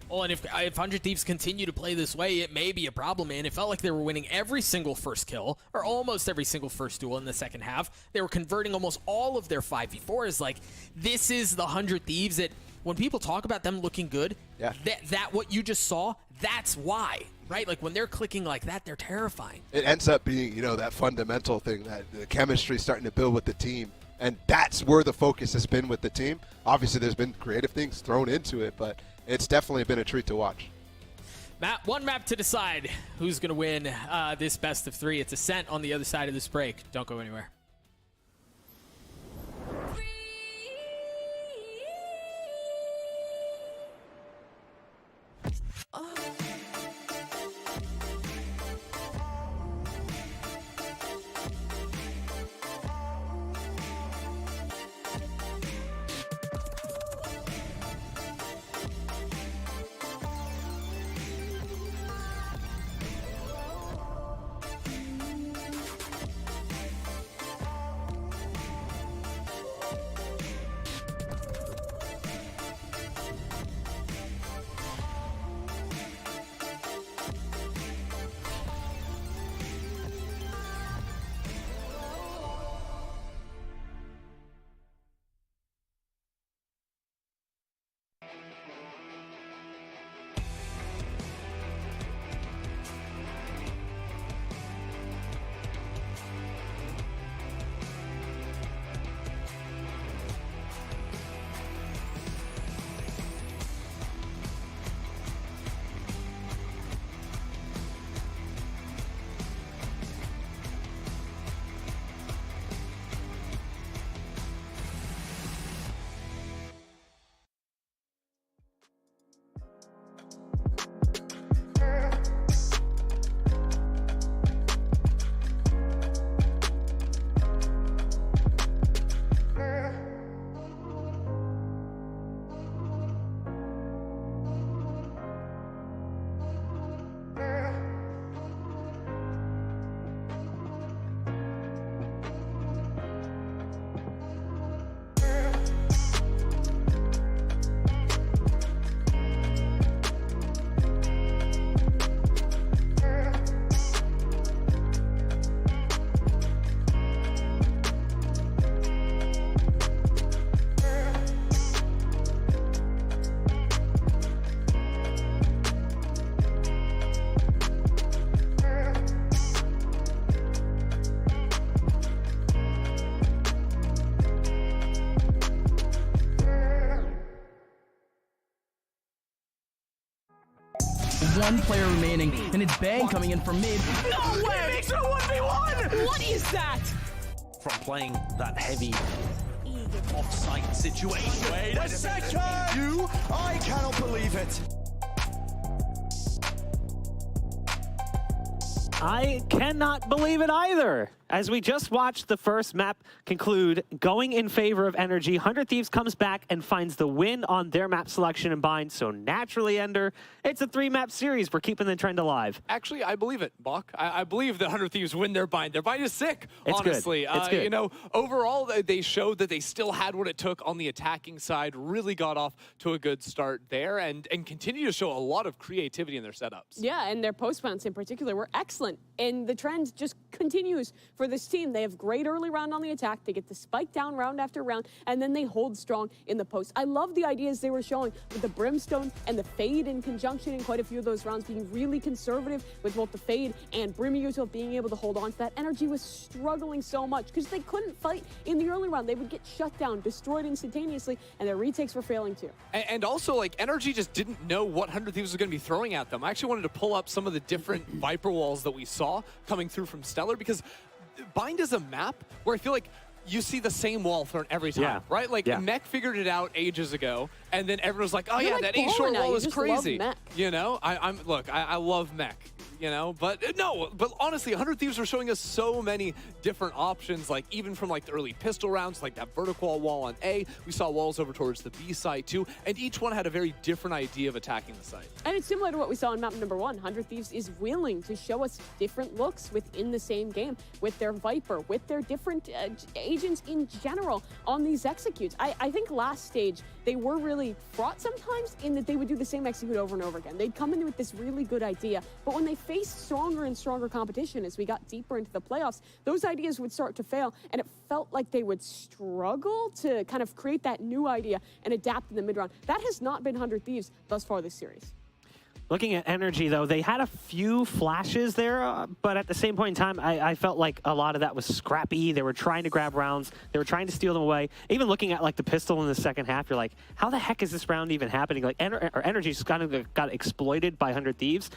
Well, and if 100 Thieves continue to play this way, it may be a problem, man. It felt like they were winning every single first kill, or almost every single first duel in the second half. They were converting almost all of their 5v4s. Like, this is the 100 Thieves that, when people talk about them looking good, that what you just saw, that's why. right? Like when they're clicking like that, they're terrifying. It ends up being, you know, that fundamental thing, that the chemistry starting to build with the team. And that's where the focus has been with the team. Obviously, there's been creative things thrown into it, but it's definitely been a treat to watch. One map to decide who's going to win this best of 3. It's Ascent on the other side of this break. Don't go anywhere. One player remaining, and it's Bang coming in from mid. No way! Makes it a 1v1! What is that? From playing that heavy off-site situation. Wait a second! I cannot believe it. I cannot believe it either. As we just watched the first map conclude, going in favor of Energy, 100 Thieves comes back and finds the win on their map selection and bind. So naturally, Ender, it's a 3-map series. We're keeping the trend alive. Actually, I believe it, Bach. I believe the 100 Thieves win their bind. Their bind is sick, It's honestly. good. It's good. You know, overall, they showed that they still had what it took on the attacking side, really got off to a good start there, and continue to show a lot of creativity in their setups. Yeah, and their post-bounce in particular were excellent. And the trend just continues for this team. They have great early round on the attack. They get the spike down round after round, and then they hold strong in the post. I love the ideas they were showing with the Brimstone and the Fade in conjunction in quite a few of those rounds, being really conservative with both the Fade and Brimmuto being able to hold on to that. Energy was struggling so much because they couldn't fight in the early round. They would get shut down, destroyed instantaneously, and their retakes were failing too. And also, like, Energy just didn't know what 100 Thieves was going to be throwing at them. I actually wanted to pull up some of the different Viper walls that we saw coming through from Stellar, because Bind is a map where I feel like you see the same wall thrown every time, right? Like, Mech figured it out ages ago, and then everyone's like, oh, You're yeah, like that A-short now. wall You is just crazy. love Mech. You know, I love Mech. You know, but no, but honestly, 100 Thieves were showing us so many different options, like even from like the early pistol rounds, like that vertical wall on A. We saw walls over towards the B side too, and each one had a very different idea of attacking the site. And it's similar to what we saw in map number 1. 100 Thieves is willing to show us different looks within the same game, with their Viper, with their different agents in general on these executes. I think last stage, they were really fraught sometimes in that they would do the same execute over and over again. They'd come in with this really good idea, but when they faced stronger and stronger competition as we got deeper into the playoffs, those ideas would start to fail, and it felt like they would struggle to kind of create that new idea and adapt in the mid-round. That has not been 100 Thieves thus far this series. Looking at Energy, though, they had a few flashes there, but at the same point in time, I felt like a lot of that was scrappy. They were trying to grab rounds. They were trying to steal them away. Even looking at like the pistol in the second half, you're like, how the heck is this round even happening? Like, Energy just kind of got exploited by 100 Thieves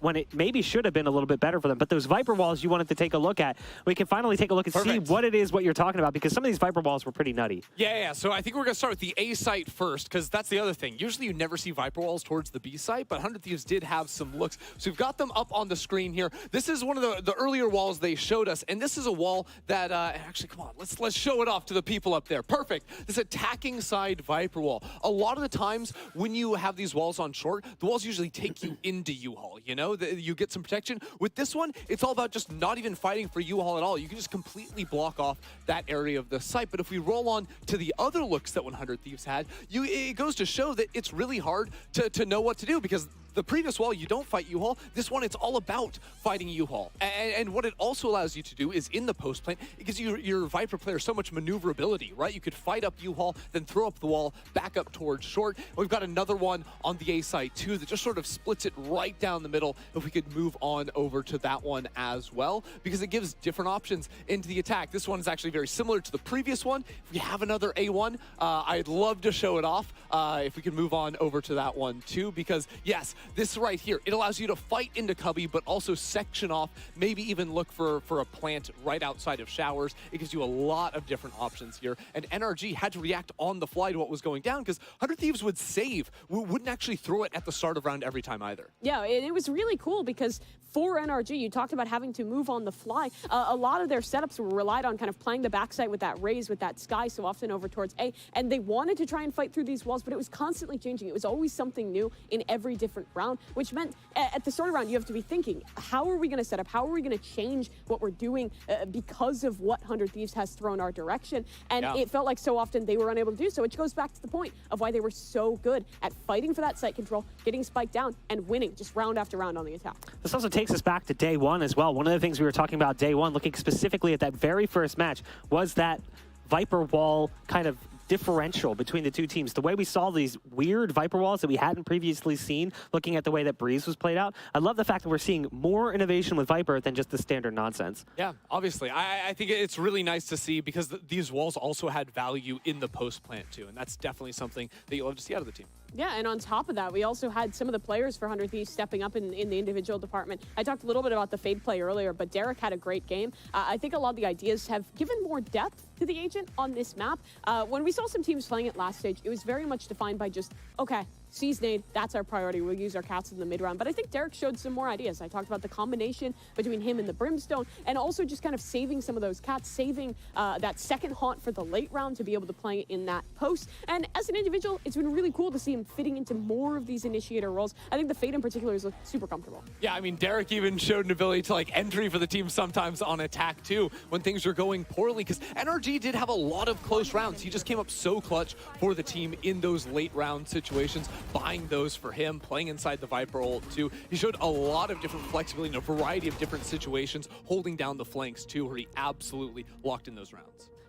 when it maybe should have been a little bit better for them. But those Viper walls you wanted to take a look at, we can finally take a look and see what it is what you're talking about, because some of these Viper walls were pretty nutty. Yeah. So I think we're going to start with the A site first, because that's the other thing. Usually you never see Viper walls towards the B site, but 100 Thieves did have some looks. So we've got them up on the screen here. This is one of the earlier walls they showed us, and this is a wall that, actually, come on, let's show it off to the people up there. Perfect. This attacking side Viper wall. A lot of the times when you have these walls on short, the walls usually take you into U-Haul, you know? You get some protection. With this one, it's all about just not even fighting for U-Haul at all. You can just completely block off that area of the site. But if we roll on to the other looks that 100 Thieves had, it goes to show that it's really hard to know what to do, because the previous wall, you don't fight U-Haul. This one, it's all about fighting U-Haul. And what it also allows you to do is in the post plant, it gives your Viper player so much maneuverability, right? You could fight up U-Haul, then throw up the wall, back up towards short. We've got another one on the A side too that just sort of splits it right down the middle. If we could move on over to that one as well, because it gives different options into the attack. This one is actually very similar to the previous one. If we have another A1, I'd love to show it off. If we can move on over to that one too, because yes, this right here, it allows you to fight into cubby, but also section off, maybe even look for a plant right outside of showers. It gives you a lot of different options here. And NRG had to react on the fly to what was going down, because 100 Thieves would save. We wouldn't actually throw it at the start of round every time either. Yeah, it was really cool because for NRG, you talked about having to move on the fly. A lot of their setups were relied on kind of playing the backside with that raise, with that sky so often over towards A. And they wanted to try and fight through these walls, but it was constantly changing. It was always something new in every different round, which meant at the start of round, you have to be thinking, how are we going to set up? How are we going to change what we're doing because of what 100 Thieves has thrown our direction? And it felt like so often they were unable to do so, which goes back to the point of why they were so good at fighting for that site control, getting spiked down, and winning just round after round on the attack. This also takes us back to day one as well. One of the things we were talking about day one, looking specifically at that very first match, was that Viper wall kind of differential between the two teams. The way we saw these weird Viper walls that we hadn't previously seen, looking at the way that Breeze was played out. I love the fact that we're seeing more innovation with Viper than just the standard nonsense. Yeah, obviously. I think it's really nice to see, because these walls also had value in the post plant too, and that's definitely something that you'll love to see out of the team. Yeah, and on top of that, we also had some of the players for 100 Thieves stepping up in the individual department. I talked a little bit about the Fade play earlier, but Derek had a great game. I think a lot of the ideas have given more depth to the Agent on this map. When we saw some teams playing it last stage, it was very much defined by just, okay, seize nade, that's our priority. We'll use our cats in the mid round. But I think Derek showed some more ideas. I talked about the combination between him and the Brimstone, and also just kind of saving some of those cats, saving that second haunt for the late round to be able to play in that post. And as an individual, it's been really cool to see him fitting into more of these initiator roles. I think the Fade in particular has looked super comfortable. Yeah, I mean, Derek even showed an ability to like entry for the team sometimes on attack too, when things are going poorly, because NRG did have a lot of close rounds. He just came up so clutch for the team in those late round situations, buying those for him, playing inside the Viper ult too. He showed a lot of different flexibility in a variety of different situations, holding down the flanks too, where he absolutely locked in those rounds.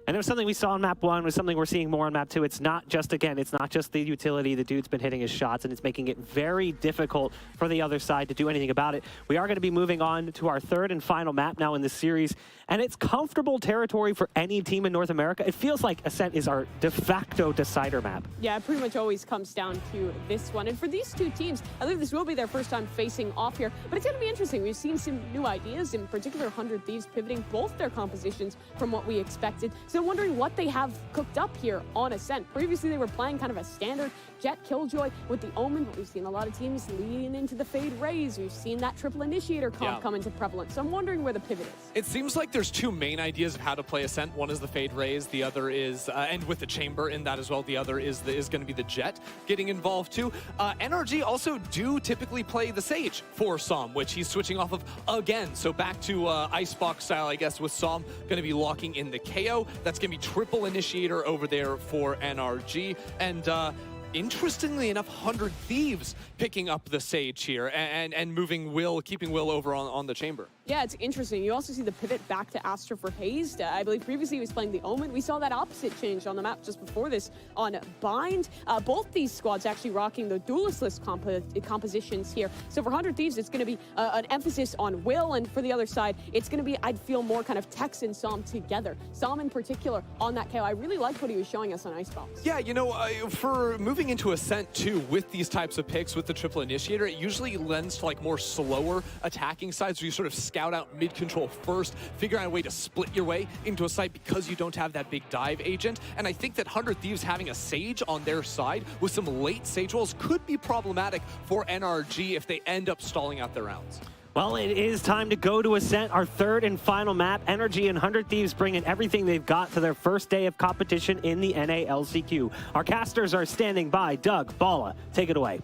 And it was something we saw on map 1, was something we're seeing more on map 2. It's not just, again, it's not just the utility. The dude's been hitting his shots, and it's making it very difficult for the other side to do anything about it. We are going to be moving on to our third and final map now in this series, and it's comfortable territory for any team in North America. It feels like Ascent is our de facto decider map. Yeah, it pretty much always comes down to this one. And for these two teams, I think this will be their first time facing off here, but it's going to be interesting. We've seen some new ideas, in particular 100 Thieves pivoting both their compositions from what we expected. So wondering what they have cooked up here on Ascent. Previously, they were playing kind of a standard Jet Killjoy with the Omen, but we've seen a lot of teams lean into the Fade Raze. We've seen that triple initiator comp come into prevalence. So I'm wondering where the pivot is. It seems like there's two main ideas of how to play Ascent. One is the Fade Raze, the other is, and with the Chamber in that as well, the other is going to be the Jet getting involved too. NRG also do typically play the Sage for Som, which he's switching off of again. So back to Icebox style, I guess, with Som going to be locking in the KO. That's going to be triple initiator over there for NRG. And interestingly enough, 100 Thieves picking up the Sage here and moving Will, keeping Will over on the Chamber. Yeah, it's interesting. You also see the pivot back to Astra for Hazed. I believe previously he was playing the Omen. We saw that opposite change on the map just before this on Bind. Both these squads actually rocking the duelist list compositions here. So for 100 Thieves, it's going to be an emphasis on Will, and for the other side, it's going to be, I'd feel, more kind of Tex and Psalm together. Psalm in particular on that KO. I really liked what he was showing us on Icebox. Yeah, you know, for moving into Ascent too, with these types of picks, with the triple initiator, it usually lends to like more slower attacking sides where you sort of scout out mid-control first, figure out a way to split your way into a site because you don't have that big dive agent. And I think that 100 Thieves having a Sage on their side with some late Sage rolls could be problematic for NRG if they end up stalling out their rounds. Well, it is time to go to Ascent, our third and final map. Energy and 100 Thieves bringing everything they've got to their first day of competition in the NA LCQ. Our casters are standing by. Doug, Bala, take it away.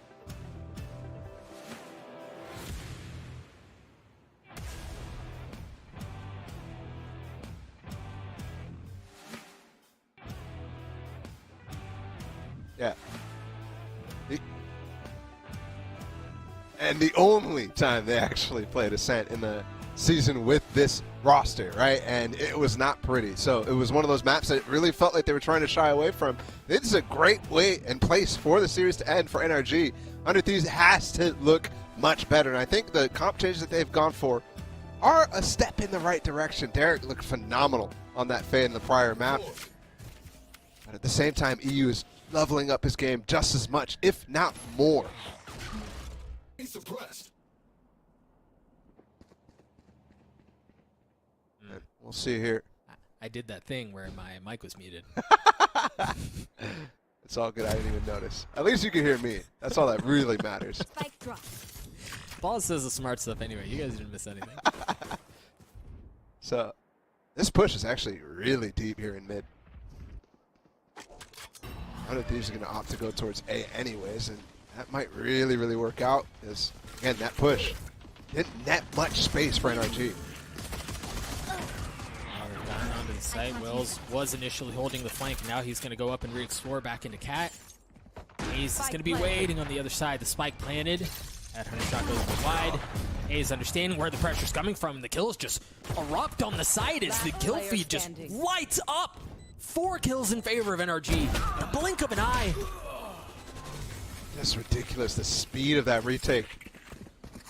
Yeah. And the only time they actually played Ascent in the season with this roster, right? And it was not pretty. So it was one of those maps that really felt like they were trying to shy away from. This is a great way and place for the series to end for NRG. 100 Thieves has to look much better. And I think the comp changes that they've gone for are a step in the right direction. Derek looked phenomenal on that Faye in the prior map. But at the same time, EU is leveling up his game just as much, if not more. Suppressed. And we'll see here. I did that thing where my mic was muted. It's all good. I didn't even notice. At least you can hear me. That's all that really matters. Ball says the smart stuff anyway. You guys didn't miss anything. So this push is actually really deep here in mid. 100 Thieves are going to opt to go towards A anyways, and that might really, really work out, because, again, that push didn't net much space for NRG. Down onto the site. Wills was initially holding the flank. Now he's going to go up and re-explore back into Cat. Hayes is going to be waiting on the other side. The spike planted. That 100 shot goes wide. Hayes understanding where the pressure's coming from. The kills just erupt on the side as the kill feed just lights up. 4 kills in favor of NRG. In a blink of an eye. That's ridiculous, the speed of that retake.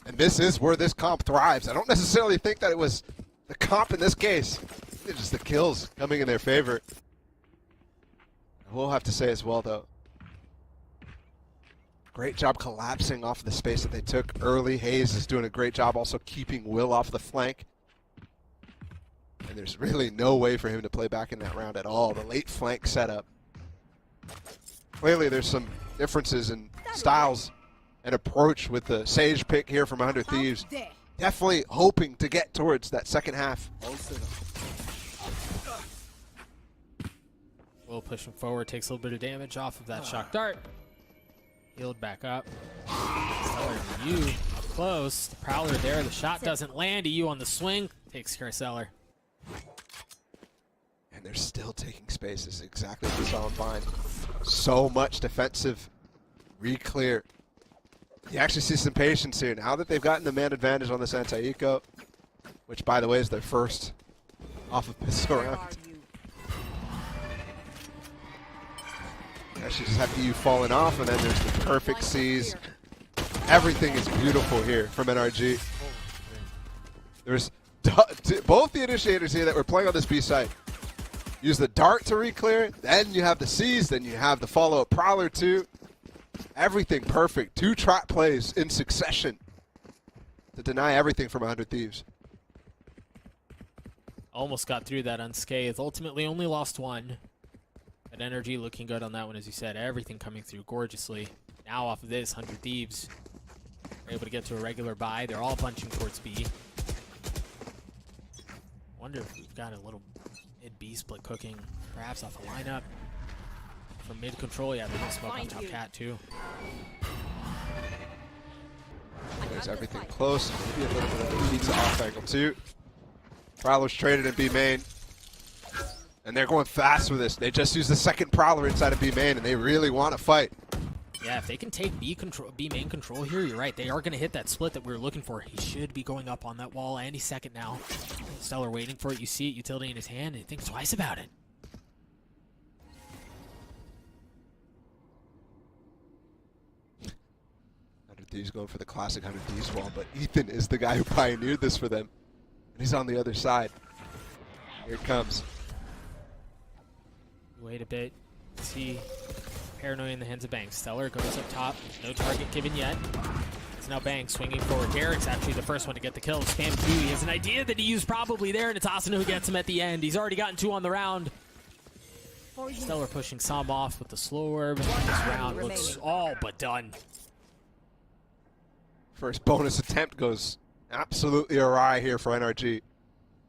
And this is where this comp thrives. I don't necessarily think that it was the comp in this case. It's just the kills coming in their favor. We'll have to say as well, though, great job collapsing off the space that they took early. Hayes is doing a great job also keeping Will off the flank. And there's really no way for him to play back in that round at all. The late flank setup. Clearly there's some differences in styles and approach with the Sage pick here from 100 Thieves. Definitely hoping to get towards that second half. Will pushing forward, takes a little bit of damage off of that shock dart. Healed back up. EU up close. The Prowler there. The shot doesn't land. EU on the swing. Takes care of Seller. And they're still taking spaces, exactly as we saw in Bind. So much defensive re-clear. You actually see some patience here. Now that they've gotten the man advantage on this anti-eco, which, by the way, is their first off of pistol round. Actually just have EU falling off, and then there's the perfect C's. Everything is beautiful here from NRG. There's both the initiators here that were playing on this B side. Use the dart to re-clear, then you have the C's, then you have the follow-up Prowler too. Everything perfect. 2 trap plays in succession to deny everything from 100 Thieves. Almost got through that unscathed. Ultimately only lost 1. But NRG looking good on that one, as you said. Everything coming through gorgeously. Now off of this, 100 Thieves are able to get to a regular buy. They're all punching towards B. Wonder if we've got a little mid-B split cooking, perhaps off a lineup. From mid-control, yeah, they can smoke on top Cat too. There's everything close. Maybe a little bit of a pizza off angle too. Prowler's traded in B main. And they're going fast with this. They just used the second Prowler inside of B main, and they really want to fight. Yeah, if they can take B main control here, you're right. They are going to hit that split that we were looking for. He should be going up on that wall any second now. Stellar waiting for it. You see it, utility in his hand, and he thinks twice about it. He's going for the classic 100Ds wall, but Ethan is the guy who pioneered this for them. And he's on the other side. Here it comes. Wait a bit. See paranoia in the hands of Banks. Stellar goes up top. No target given yet. It's now Banks swinging forward. Derek's actually the first one to get the kill. Spam 2. He has an idea that he used probably there, and it's Asuna who gets him at the end. He's already gotten 2 on the round. Stellar pushing Sam off with the slow orb. This round looks all but done. First bonus attempt goes absolutely awry here for NRG.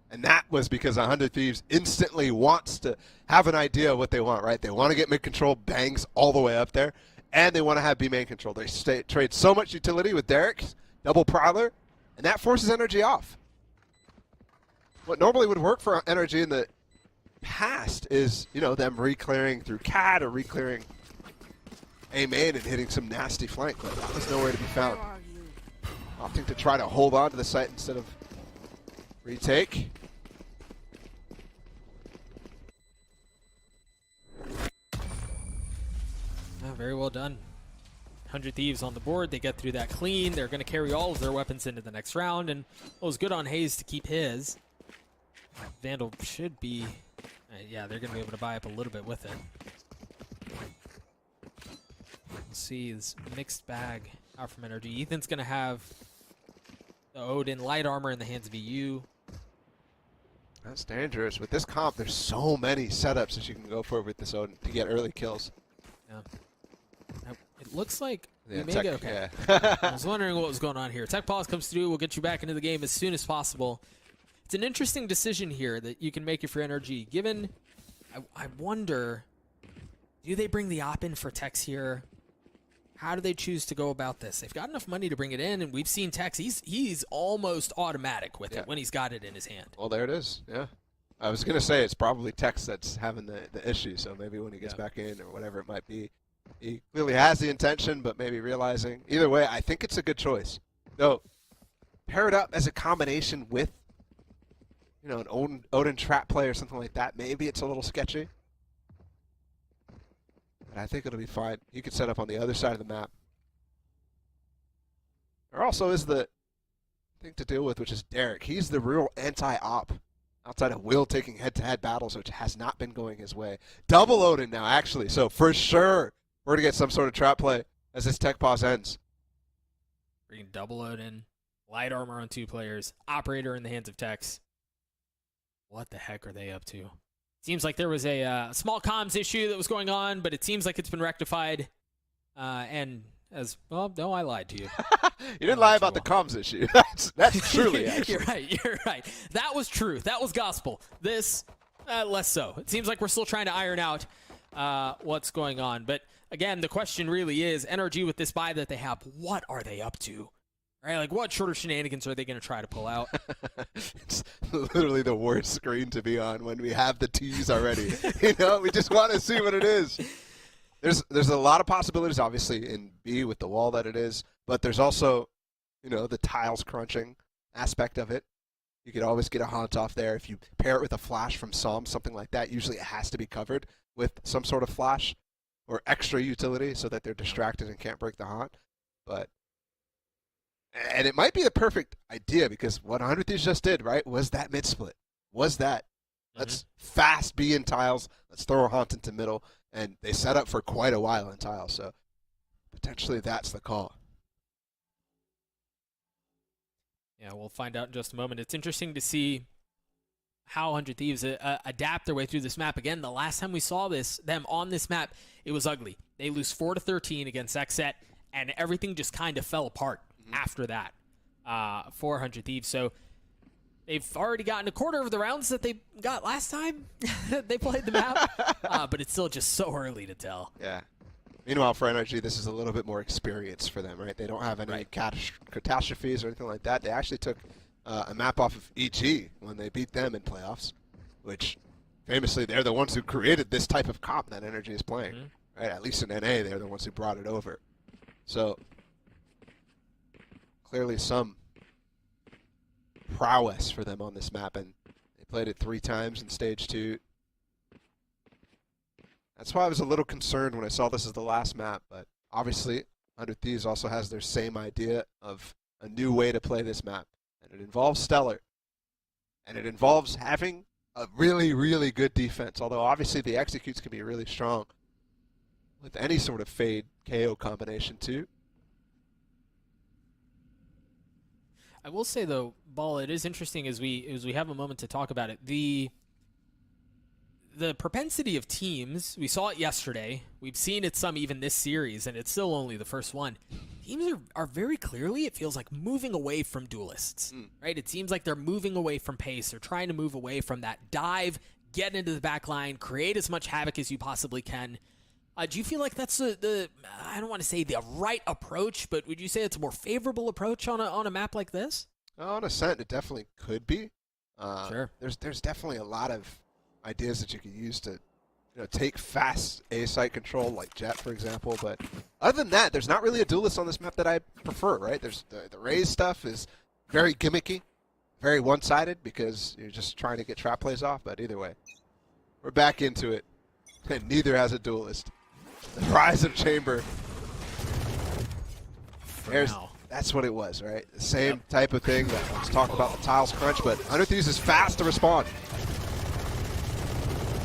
And that was because 100 Thieves instantly wants to have an idea of what they want, right? They want to get mid-control Bangs all the way up there, and they want to have B main control. They trade so much utility with Derek's double Prowler, and that forces NRG off. What normally would work for NRG in the past is, you know, them re-clearing through CAD or re-clearing A main and hitting some nasty flank, but that was nowhere to be found. Opting to try to hold on to the site instead of retake. Very well done. 100 Thieves on the board. They get through that clean. They're going to carry all of their weapons into the next round, and it was good on Hayes to keep his. Vandal should be... yeah, they're going to be able to buy up a little bit with it. Let's see, this mixed bag out from Energy. Ethan's going to have the Odin light armor in the hands of EU. That's dangerous. With this comp, there's so many setups that you can go for with this Odin to get early kills. Yeah. Now, it looks like Yeah, we may tech, get okay. yeah. I was wondering what was going on here. Tech pause comes through. We'll get you back into the game as soon as possible. It's an interesting decision here that you can make if you're NRG. Given, I wonder, do they bring the op in for Tex here? How do they choose to go about this? They've got enough money to bring it in, and we've seen Tex. He's almost automatic with it when he's got it in his hand. Well, there it is. Yeah. I was going to say it's probably Tex that's having the issue, so maybe when he gets back in or whatever it might be, he clearly has the intention, but maybe realizing. Either way, I think it's a good choice. Though, pair it up as a combination with, you know, an Odin trap play or something like that. Maybe it's a little sketchy. But I think it'll be fine. He could set up on the other side of the map. There also is the thing to deal with, which is Derek. He's the real anti-op outside of Will taking head-to-head battles, which has not been going his way. Double Odin now, actually. So for sure, we're going to get some sort of trap play as this tech pause ends. Bringing double Odin, light armor on 2 players, operator in the hands of Tex. What the heck are they up to? Seems like there was a small comms issue that was going on, but it seems like it's been rectified. And as well, no, I lied to you. You didn't lie about the comms issue. That's truly, actually. You're right. That was truth. That was gospel. This, less so. It seems like we're still trying to iron out what's going on. But again, the question really is, NRG with this buy that they have, what are they up to? Right? Like, what shorter shenanigans are they going to try to pull out? It's literally the worst screen to be on when we have the tease already. You know, we just want to see what it is. There's a lot of possibilities, obviously, in B with the wall that it is, but there's also, you know, the tiles crunching aspect of it. You could always get a haunt off there. If you pair it with a flash from Psalm, something like that, usually it has to be covered with some sort of flash or extra utility so that they're distracted and can't break the haunt. And it might be the perfect idea because what 100 Thieves just did, right, was that mid-split. Was that. Let's fast B in tiles. Let's throw a haunt into middle. And they set up for quite a while in tiles, so potentially that's the call. Yeah, we'll find out in just a moment. It's interesting to see how 100 Thieves adapt their way through this map. Again, the last time we saw them on this map, it was ugly. They lose 4-13 against XSET, and everything just kind of fell apart after that for 100 Thieves. So they've already gotten a quarter of the rounds that they got last time they played the map, but it's still just so early to tell. Yeah. Meanwhile, for NRG, this is a little bit more experience for them, right? They don't have any catastrophes or anything like that. They actually took a map off of EG when they beat them in playoffs, which famously they're the ones who created this type of comp that NRG is playing, Right? At least in NA, they're the ones who brought it over. So clearly some prowess for them on this map, and they played it 3 times in stage 2. That's why I was a little concerned when I saw this as the last map, but obviously 100 Thieves also has their same idea of a new way to play this map, and it involves Stellar, and it involves having a really, really good defense, although obviously the executes can be really strong with any sort of fade KO combination too. I will say though, Ball, it is interesting as we have a moment to talk about it. The propensity of teams, we saw it yesterday. We've seen it some even this series, and it's still only the first one. Teams are very clearly, it feels like, moving away from duelists, right? It seems like they're moving away from pace. They're trying to move away from that dive, get into the back line, create as much havoc as you possibly can. Do you feel like that's the I don't want to say the right approach, but would you say it's a more favorable approach on a map like this? On Ascent, it definitely could be. Sure. There's definitely a lot of ideas that you could use to, take fast A site control, like Jet, for example. But other than that, there's not really a duelist on this map that I prefer. Right? There's the Raze stuff is very gimmicky, very one-sided because you're just trying to get trap plays off. But either way, we're back into it, and neither has a duelist. The Rise of Chamber. That's what it was, right? The same type of thing. Let's talk about the tiles crunch, but 100 Thieves is fast to respond.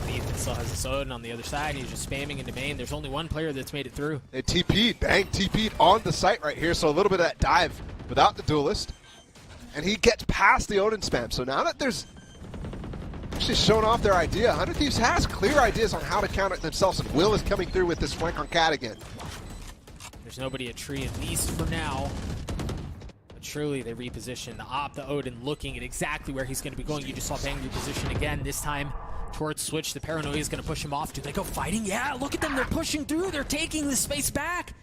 Ethan still has his own on the other side. He's just spamming into main. There's only one player that's made it through. They TP'd, bang, TP'd on the site right here, so a little bit of that dive without the duelist. And he gets past the Odin spam. So now that there's actually shown off their idea, 100 Thieves has clear ideas on how to counter it themselves, and Will is coming through with this flank on Cat again. There's nobody at tree, at least for now. But truly, they reposition. The Odin looking at exactly where he's going to be going. You just saw Bang reposition again, this time towards Switch. The Paranoia is going to push him off. Do they go fighting? Yeah, look at them. They're pushing through. They're taking the space back.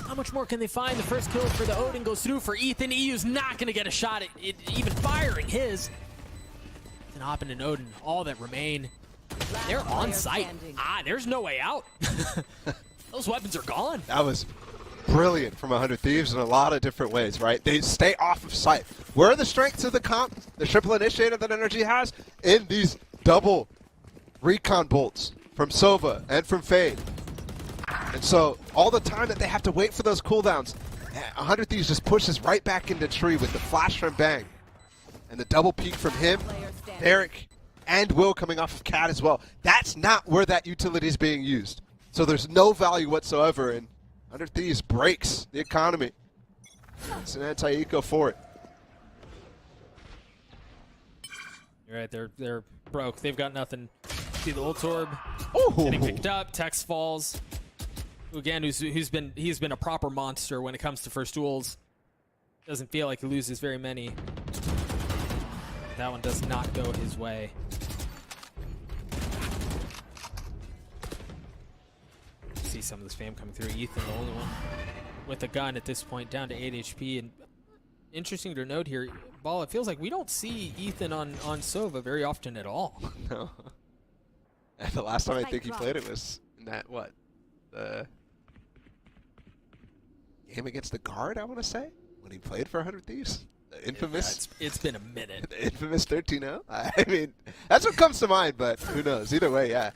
How much more can they find? The first kill for the Odin goes through for Ethan. EU's not going to get a shot at it, even firing his. And Hoppin and Odin, all that remain. They're on site. There's no way out. Those weapons are gone. That was brilliant from 100 Thieves in a lot of different ways, right? They stay off of sight. Where are the strengths of the comp, the triple initiator that Energy has? In these double recon bolts from Sova and from Fade. And so all the time that they have to wait for those cooldowns, 100 Thieves just pushes right back into tree with the flash from Bang. And the double peek from him, Derek, and Will coming off of Cat as well. That's not where that utility is being used. So there's no value whatsoever, and 100 Thieves breaks the economy. It's an anti-eco for it. You're right, they're broke. They've got nothing. See the ult orb getting picked up. Tex falls. Again, he's been a proper monster when it comes to first duels. Doesn't feel like he loses very many. That one does not go his way. See some of the spam coming through. Ethan, the only one with a gun at this point, down to 8 HP. And interesting to note here, Ball, it feels like we don't see Ethan on Sova very often at all. No. And the last time I think he played it was in that, the game against the Guard, I want to say, when he played for 100 Thieves. The infamous. It's been a minute. The infamous 13-0. I mean, that's what comes to mind, but who knows? Either way, yeah.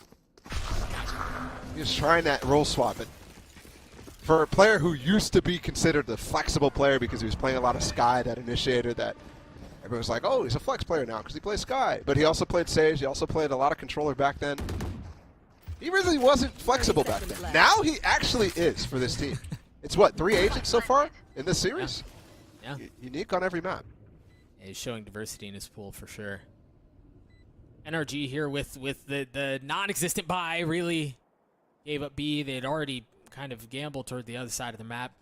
He's trying that role swap. And for a player who used to be considered the flexible player because he was playing a lot of Sky, that initiator that everyone was like, oh, he's a flex player now because he plays Sky. But he also played Sage. He also played a lot of controller back then. He really wasn't flexible back then. Now he actually is for this team. It's what, 3 agents so far in this series? Yeah. Unique on every map. Yeah, he's showing diversity in his pool for sure. NRG here with the non-existent buy really gave up B. They had already kind of gambled toward the other side of the map.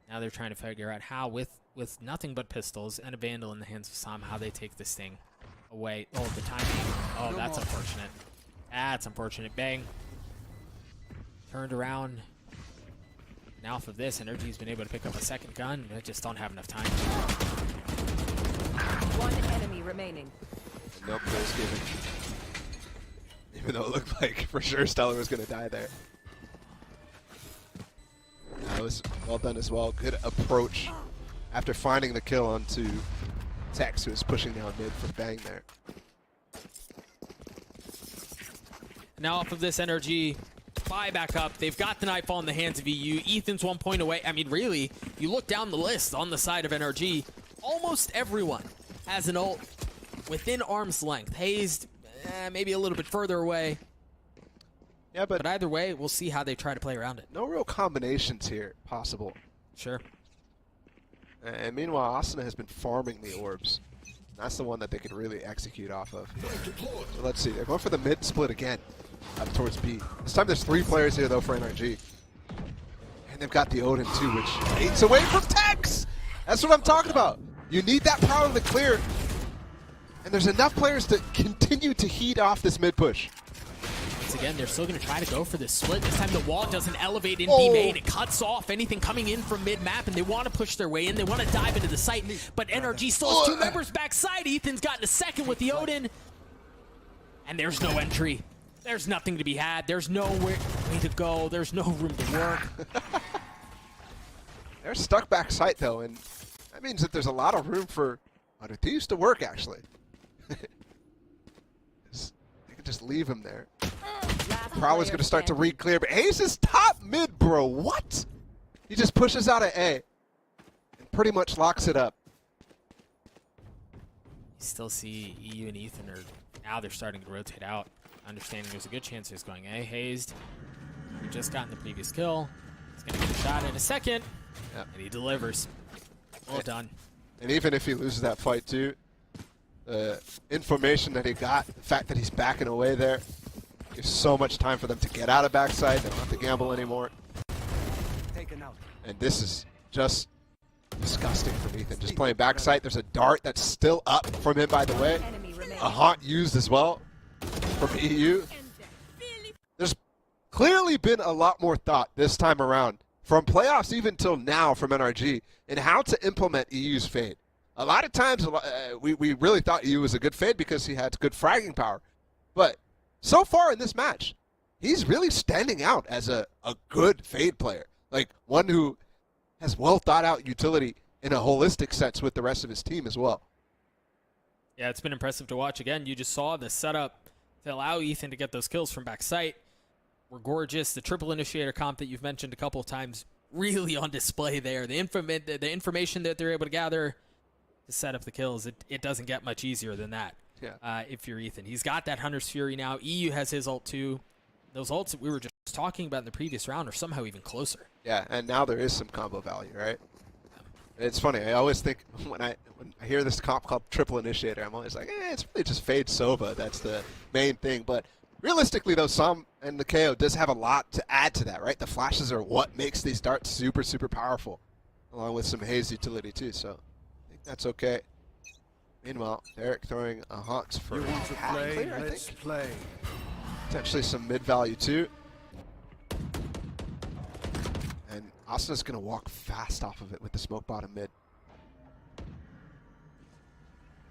Now they're trying to figure out how, with nothing but pistols and a Vandal in the hands of Sam, how they take this thing away. Oh, the timing. Oh, that's unfortunate. That's unfortunate. Bang. Turned around. Now off of this, Energy's been able to pick up a second gun. They just don't have enough time. One enemy remaining. No kills given. Even though it looked like for sure Stellar was going to die there. That was well done as well. Good approach after finding the kill onto Tex, who was pushing down mid for Bang there. Now off of this energy, buy back up. They've got the Nightfall in the hands of EU. Ethan's 1 point away. I mean, really, you look down the list on the side of NRG, almost everyone has an ult within arm's length. Hazed, maybe a little bit further away. Yeah, but either way, we'll see how they try to play around it. No real combinations here possible. Sure. And meanwhile, Asuna has been farming the orbs. That's the one that they could really execute off of. So let's see. They're going for the mid split again, up towards B. This time there's 3 players here, though, for NRG. And they've got the Odin, too, which eats away from Tex! That's what I'm talking about. You need that power to clear. And there's enough players to continue to heat off this mid push. Once again, they're still going to try to go for this split. This time the wall doesn't elevate in B main. It cuts off anything coming in from mid-map, and they want to push their way in. They want to dive into the site, but NRG still has 2 members backside. Ethan's gotten a second with the Odin. And there's no entry. There's nothing to be had. There's no way to go. There's no room to work. They're stuck backside, though, and that means that there's a lot of room for other thieves to work, actually. They can just leave him there. Prowl is going to start to re-clear, but Hayes is top mid, bro. What? He just pushes out an A and pretty much locks it up. You still see EU and Ethan are now they're starting to rotate out. Understanding there's a good chance he's going A. Hazed, who just gotten the previous kill. He's going to get a shot in a second, and he delivers. Well done. And even if he loses that fight, too, the information that he got, the fact that he's backing away there, gives so much time for them to get out of backside. They don't have to gamble anymore. And this is just disgusting from Ethan. Just playing backside. There's a dart that's still up from him, by the way. A haunt used as well from EU. There's clearly been a lot more thought this time around, from playoffs even till now from NRG, in how to implement EU's fade. A lot of times, we really thought EU was a good fade because he had good fragging power. But so far in this match, he's really standing out as a good fade player. Like, one who has well thought out utility in a holistic sense with the rest of his team as well. Yeah, it's been impressive to watch. Again, you just saw the setup to allow Ethan to get those kills from backside were gorgeous. The triple initiator comp that you've mentioned a couple of times really on display there. The information that they're able to gather to set up the kills, it doesn't get much easier than that. Yeah. If you're Ethan. He's got that Hunter's Fury now. EU has his ult too. Those ults that we were just talking about in the previous round are somehow even closer. Yeah, and now there is some combo value, right? It's funny. I always think when I hear this comp called triple initiator, I'm always like, it's really just fade Sova. That's the main thing. But realistically, though, Sam and the KO does have a lot to add to that, right? The flashes are what makes these darts super, super powerful, along with some haze utility too. So I think that's okay. Meanwhile, Derek throwing a haunt for clear, I think. Play. Potentially some mid value too. And Asuna's going to walk fast off of it with the smoke bottom mid.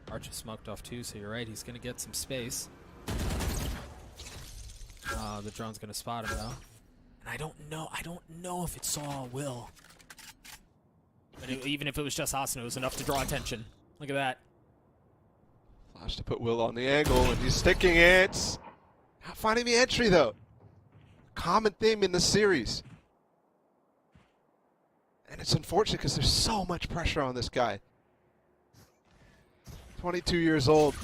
Arch is smoked off too, so you're right. He's going to get some space. The drone's going to spot him though. And I don't know if it saw Will. But even if it was just Asuna, it was enough to draw attention. Look at that. Flash to put Will on the angle, and he's sticking it. Not finding the entry, though. Common theme in this series. And it's unfortunate because there's so much pressure on this guy. 22 years old.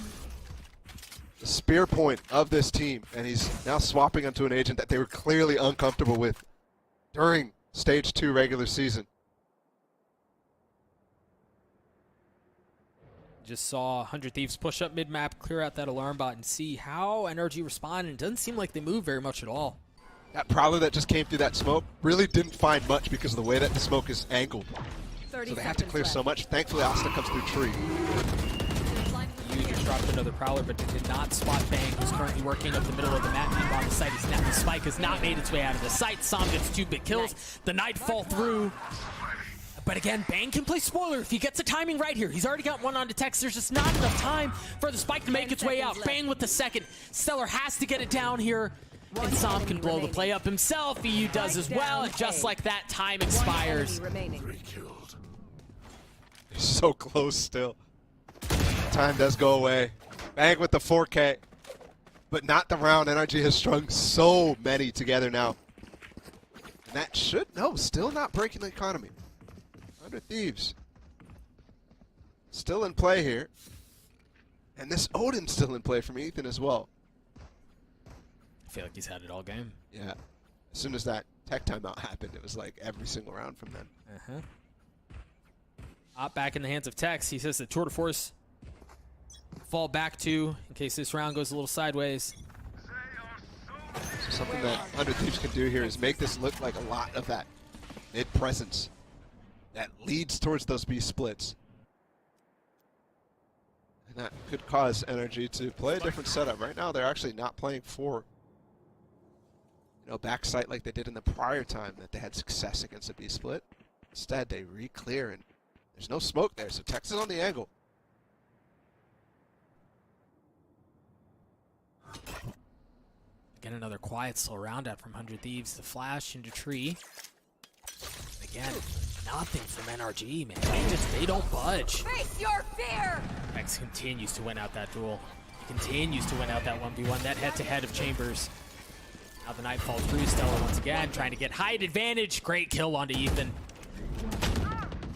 The spear point of this team, and he's now swapping onto an agent that they were clearly uncomfortable with during Stage 2 regular season. Just saw 100 Thieves push up mid-map, clear out that alarm bot, and see how NRG respond, and it doesn't seem like they move very much at all. That Prowler that just came through that smoke really didn't find much because of the way that the smoke is angled. So they have to clear so much. Thankfully, Asuna comes through tree. You just dropped another Prowler, but did not spot Bang, who's currently working up the middle of the map. Meanwhile, the site is now, the spike has not made its way out of the site. Sam gets 2 big kills. The Nightfall through. But again, Bang can play spoiler if he gets the timing right here. He's already got one on Tex. There's just not enough time for the spike to make its way out. Bang with the second. Stellar has to get it down here. And Som can blow the play up himself. EU does as well. And just like that, time expires. So close still. Time does go away. Bang with the 4K. But not the round. NRG has strung so many together now. And that should, no, still not breaking the economy. 100 Thieves. Still in play here. And this Odin's still in play from Ethan as well. I feel like he's had it all game. Yeah. As soon as that tech timeout happened, it was like every single round from then. Op back in the hands of Tex. He says the tour de force fall back to in case this round goes a little sideways. So something that 100 Thieves can do here is make this look like a lot of that mid-presence that leads towards those B splits. And that could cause NRG to play a different setup. Right now, they're actually not playing for, you know, backside like they did in the prior time that they had success against a B split. Instead, they re-clear, and there's no smoke there, so Tex is on the angle. Again, another quiet, slow round out from 100 Thieves. The flash into tree. Again, nothing from NRG, man. They don't budge. Face your fear! Tex continues to win out that duel. He continues to win out that 1v1, that head-to-head of Chambers. Now the knife falls through. Stella once again trying to get height advantage. Great kill onto Ethan.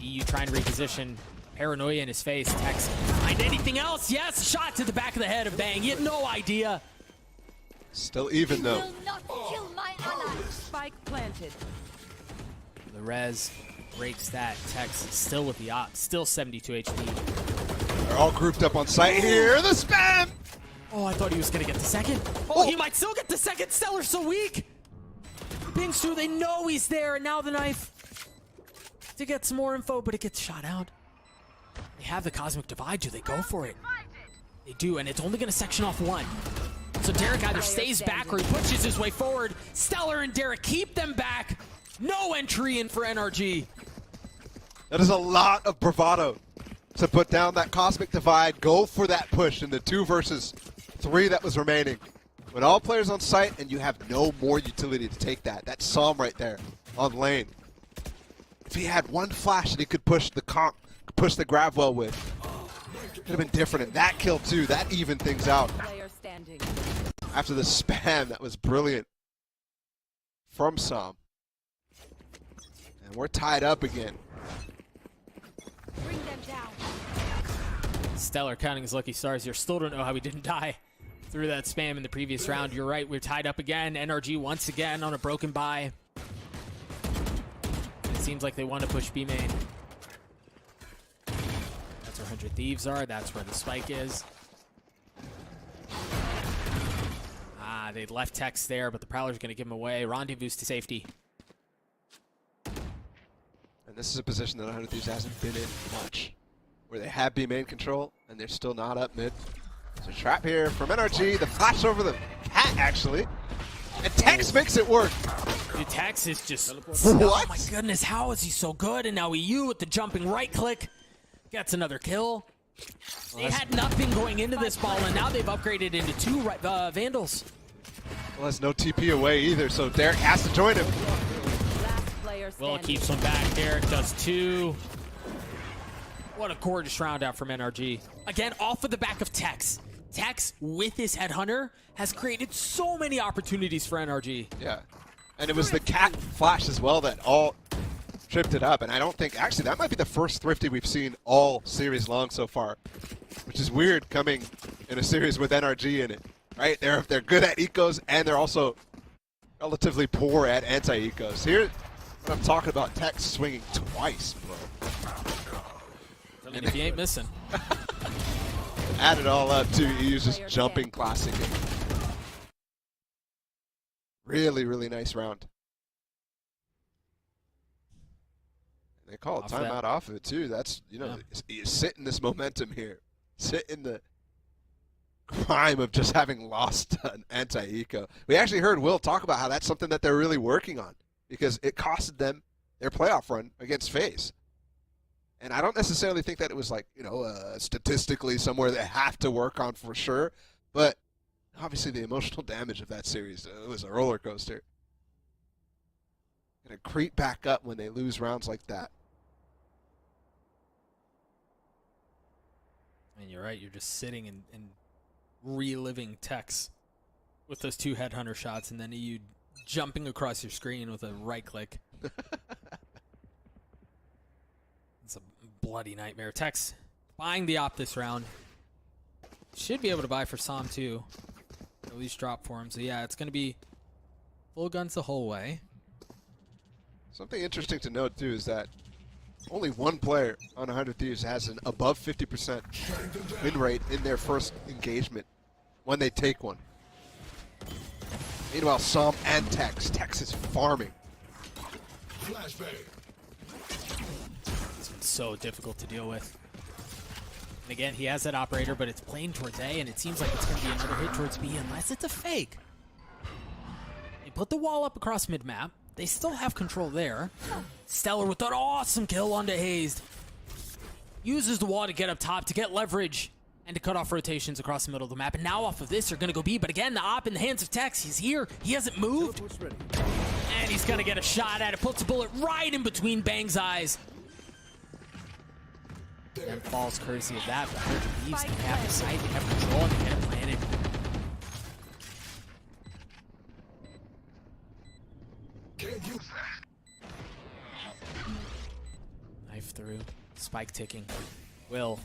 EU trying to reposition. Paranoia in his face. Tex find anything else? Yes! Shot to the back of the head of Bang. He had no idea. Still even though. Will not kill my ally. Spike planted. The res breaks that. Tex still with the op. Still 72 HP. They're all grouped up on site here. The spam! Oh, I thought he was going to get the second. Oh, he might still get the second. Stellar's so weak. Pings through. They know he's there. And now the knife to get some more info, but it gets shot out. They have the Cosmic Divide. Do they go for it? They do, and it's only going to section off one. So Derek either stays back or he pushes his way forward. Stellar and Derek keep them back. No entry in for NRG. That is a lot of bravado to put down that Cosmic Divide, go for that push in the 2 versus 3 that was remaining. With all players on site and you have no more utility to take that. That's Psalm right there on lane. If he had one flash that he could push the conk, push the grab well with, could have been different. And that kill too, that evened things out. After the spam, that was brilliant from Psalm. And we're tied up again. Bring them down. Stellar counting his lucky stars here. Still don't know how he didn't die through that spam in the previous round. You're right, we're tied up again. NRG once again on a broken bye. It seems like they want to push B main. That's where 100 Thieves are. That's where the spike is. They left Tex there, but the Prowler's going to give him away. Rendezvous to safety. And this is a position that 100 Thieves hasn't been in much, where they have B main control, and they're still not up mid. So trap here from NRG, the flash over the cat, actually. And Tex makes it work. Dude, Tex is just... What? Oh my goodness, how is he so good? And now EU with the jumping right click gets another kill. They had nothing going into this ball, and now they've upgraded into 2 Vandals. Well, there's no TP away either, so Derek has to join him. Will keeps one back. Derek does 2. What a gorgeous round out from NRG. Again, off of the back of Tex. Tex, with his headhunter, has created so many opportunities for NRG. Yeah, and it was the cat flash as well that all tripped it up. And I don't think, actually, that might be the first Thrifty we've seen all series long so far, which is weird coming in a series with NRG in it. Right, they're good at ecos, and they're also relatively poor at anti-ecos. Here, what I'm talking about, Tex swinging twice, bro. And if he ain't missing. Add it all up, too. He was just jumping classic. Really, really nice round. They call a timeout off of it, too. That's, you know, you sit in this momentum here. Sit in the crime of just having lost an anti-eco. We actually heard Will talk about how that's something that they're really working on because it costed them their playoff run against FaZe. And I don't necessarily think that it was like, you know, statistically somewhere they have to work on for sure. But obviously the emotional damage of that series, it was a roller coaster. Gonna creep back up when they lose rounds like that. And you're right, you're just sitting and reliving Tex with those 2 headhunter shots, and then you jumping across your screen with a right click. It's a bloody nightmare. Tex buying the op this round. Should be able to buy for Sam too. At least drop for him. So yeah, it's going to be full guns the whole way. Something interesting to note too is that only one player on 100 Thieves has an above 50% win rate in their first engagement when they take one. Meanwhile, Sam and Tex is farming. It's been so difficult to deal with. And again, he has that operator, but it's playing towards A, and it seems like it's going to be another hit towards B unless it's a fake. They put the wall up across mid-map. They still have control there. Stellar with that awesome kill onto Hazed. Uses the wall to get up top, to get leverage, and to cut off rotations across the middle of the map. And now off of this, they're going to go B. But again, the op in the hands of Tex. He's here. He hasn't moved. And he's going to get a shot at it. Puts a bullet right in between Bang's eyes. And falls courtesy of that. But Thieves can have the sight. They have control and they get it planted. Knife through. Spike ticking. Will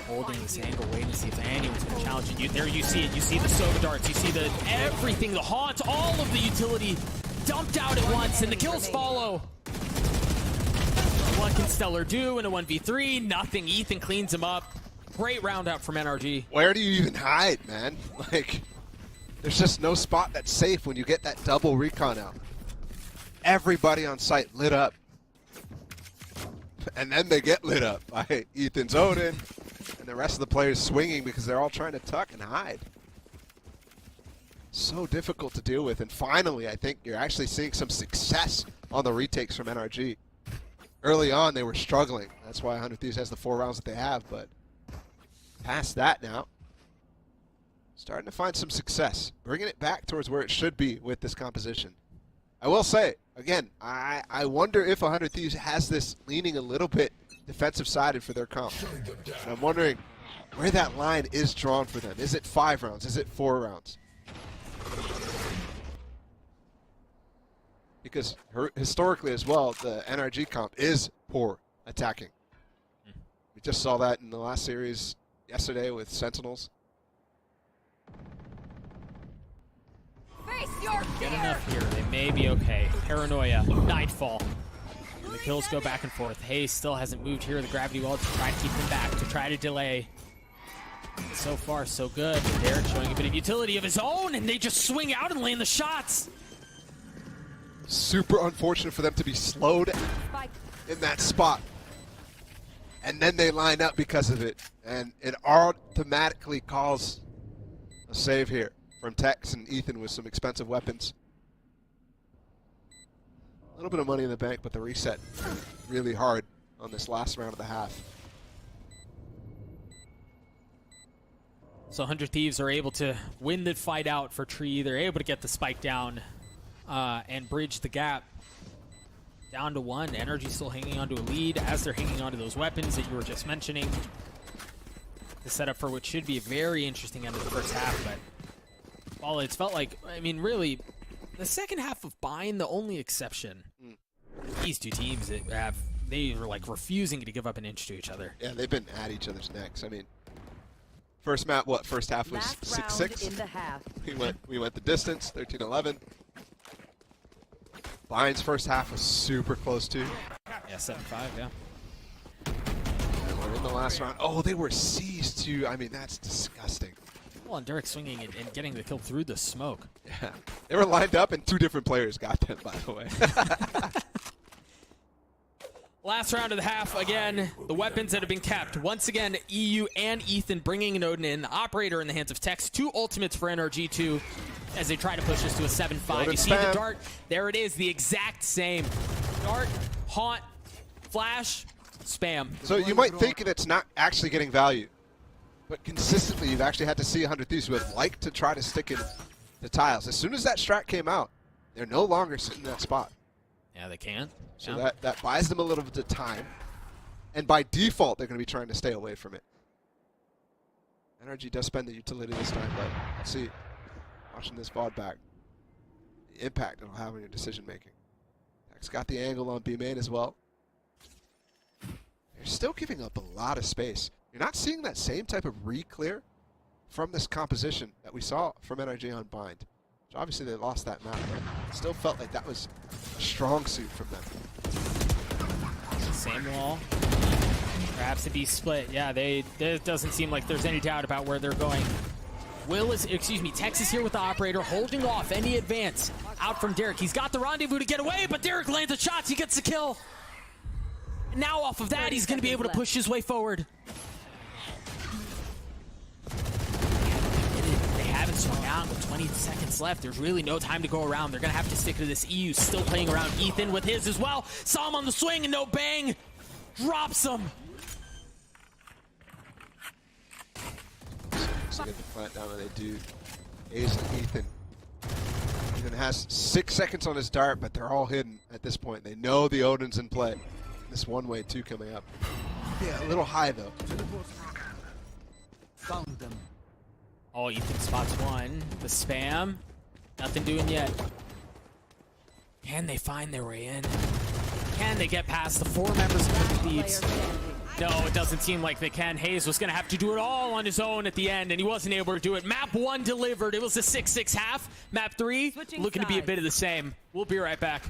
holding this angle, waiting to see if anyone's going to challenge it. There you see it. You see the soda darts. You see the everything, the haunts, all of the utility dumped out at once, and the kills follow. What can Stellar do in a 1v3? Nothing. Ethan cleans him up. Great round out from NRG. Where do you even hide, man? Like, there's just no spot that's safe when you get that double recon out. Everybody on site lit up. And then they get lit up by Ethan's Odin and the rest of the players swinging because they're all trying to tuck and hide. So difficult to deal with. And finally, I think you're actually seeing some success on the retakes from NRG. Early on, they were struggling. That's why 100 Thieves has the 4 rounds that they have. But past that now, starting to find some success. Bringing it back towards where it should be with this composition. I will say, again, I wonder if 100 Thieves has this leaning a little bit defensive-sided for their comp. And I'm wondering where that line is drawn for them. Is it 5 rounds? Is it 4 rounds? Because historically as well, the NRG comp is poor attacking. We just saw that in the last series yesterday with Sentinels. Get enough here. They may be okay. Paranoia. Nightfall. And the kills go back and forth. Hayes still hasn't moved here. The gravity well to try to keep them back, to try to delay. So far, so good. Derek showing a bit of utility of his own, and they just swing out and land the shots. Super unfortunate for them to be slowed in that spot. And then they line up because of it. And it automatically calls a save here from Tex and Ethan with some expensive weapons. A little bit of money in the bank, but the reset really hard on this last round of the half. So 100 Thieves are able to win the fight out for Tree. They're able to get the spike down and bridge the gap down to 1. Energy still hanging onto a lead as they're hanging onto those weapons that you were just mentioning. The setup for what should be a very interesting end of the first half, but well, it's felt like, I mean, really, the second half of Bind, the only exception. These two teams, they were like refusing to give up an inch to each other. Yeah, they've been at each other's necks. I mean, first map, what? First half was 6-6. We went the distance, 13-11. Bind's first half was super close too. Yeah, 7-5, yeah. And we're in the last round. Oh, they were seized too. I mean, that's disgusting. Well, and Derek swinging and getting the kill through the smoke. Yeah, they were lined up and 2 different players got them, by the way. Last round of the half, again, the weapons that have been kept. Once again, EU and Ethan bringing an Odin in. The operator in the hands of Tex. 2 ultimates for NRG2 as they try to push this to a 7-5. You see the dart. There it is, the exact same. Dart, haunt, flash, spam. So you might think it's not actually getting value. but consistently you've actually had to see 100 Thieves who would like to try to stick in the tiles. As soon as that strat came out, they're no longer sitting in that spot. Yeah, they can. So Yeah. that buys them a little bit of time. And by default, they're going to be trying to stay away from it. NRG does spend the utility this time, but let's see. Watching this VOD back, the impact it'll have on your decision making. Tech's got the angle on B-main as well. You're still giving up a lot of space. You're not seeing that same type of re-clear from this composition that we saw from NRG on Bind. So obviously they lost that map, but it still felt like that was a strong suit from them. Same wall. Perhaps to be split. Yeah, there doesn't seem like there's any doubt about where they're going. Tex is here with the operator, holding off any advance out from Derek. He's got the rendezvous to get away, but Derek lands the shots. He gets the kill. And now off of that, he's going to be able to push his way forward. They haven't swung out with 20 seconds left. There's really no time to go around. They're going to have to stick to this. EU still playing around. Ethan with his as well. Saw him on the swing and no bang. Drops him. So get the plant down, and they do. Ace and Ethan. Ethan has 6 seconds on his dart, but they're all hidden at this point. They know the Odin's in play. This one-way, too, coming up. Yeah, a little high, though. Found them. Oh, Ethan spots one. The spam. Nothing doing yet. Can they find their way in? Can they get past the 4 members of the Thieves? No, it doesn't seem like they can. Hayes was going to have to do it all on his own at the end, and he wasn't able to do it. Map 1 delivered. It was a 6-6 half. Map 3 looking to be a bit of the same. We'll be right back.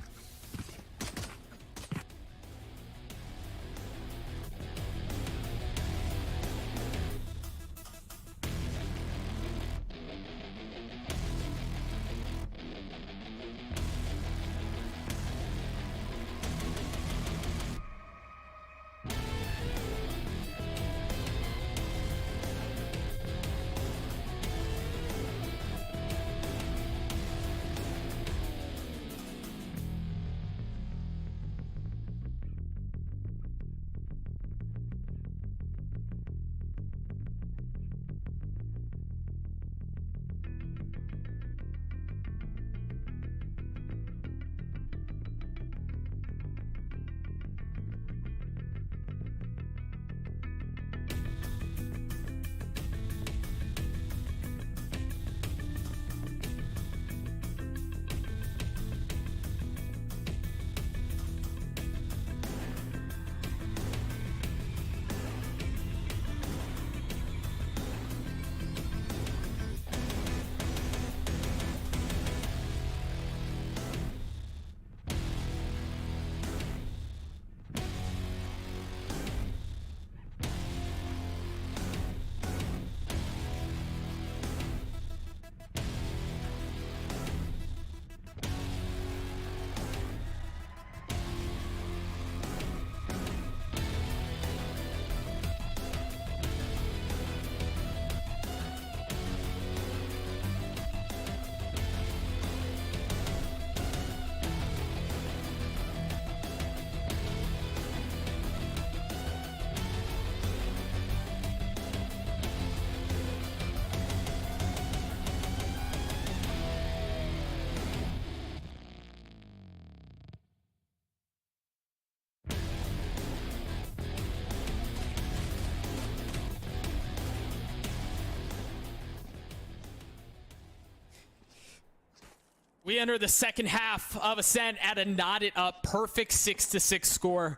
We enter the second half of Ascent at a knotted up, perfect 6-6 score.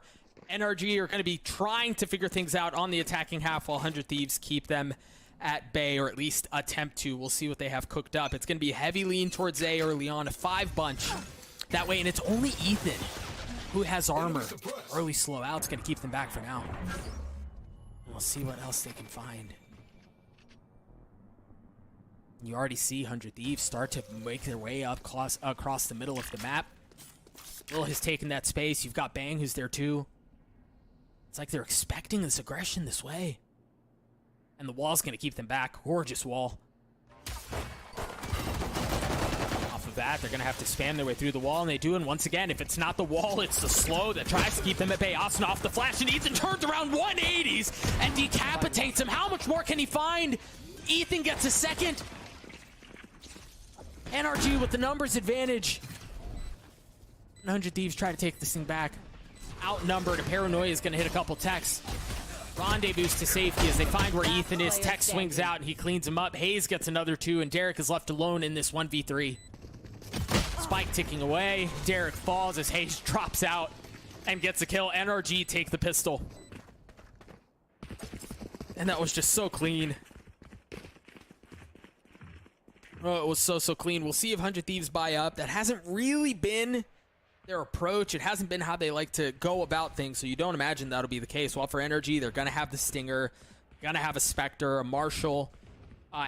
NRG are going to be trying to figure things out on the attacking half while 100 Thieves keep them at bay, or at least attempt to. We'll see what they have cooked up. It's going to be a heavy lean towards A early on, a 5 bunch. That way, and it's only Ethan who has armor. Early slow out's going to keep them back for now. We'll see what else they can find. You already see 100 Thieves start to make their way up across the middle of the map. Will has taken that space. You've got Bang who's there too. It's like they're expecting this aggression this way. And the wall's going to keep them back. Gorgeous wall. Off of of that. They're going to have to spam their way through the wall, and they do. And once again, if it's not the wall, it's the slow that tries to keep them at bay. Asuna off the flash, and Ethan turns around 180s and decapitates him. How much more can he find? Ethan gets a second. NRG with the numbers advantage. 100 Thieves try to take this thing back. Outnumbered, and Paranoia is going to hit a couple techs. Rendezvous to safety as they find where Ethan is. Tech swings out and he cleans him up. Hayes gets another 2, and Derek is left alone in this 1v3. Spike ticking away. Derek falls as Hayes drops out and gets a kill. NRG take the pistol. And that was just so clean. Oh, it was so clean. We'll see if 100 Thieves buy up. That hasn't really been their approach. It hasn't been how they like to go about things, so you don't imagine that'll be the case. Well, for NRG, they're going to have the Stinger, going to have a Spectre, a Marshall,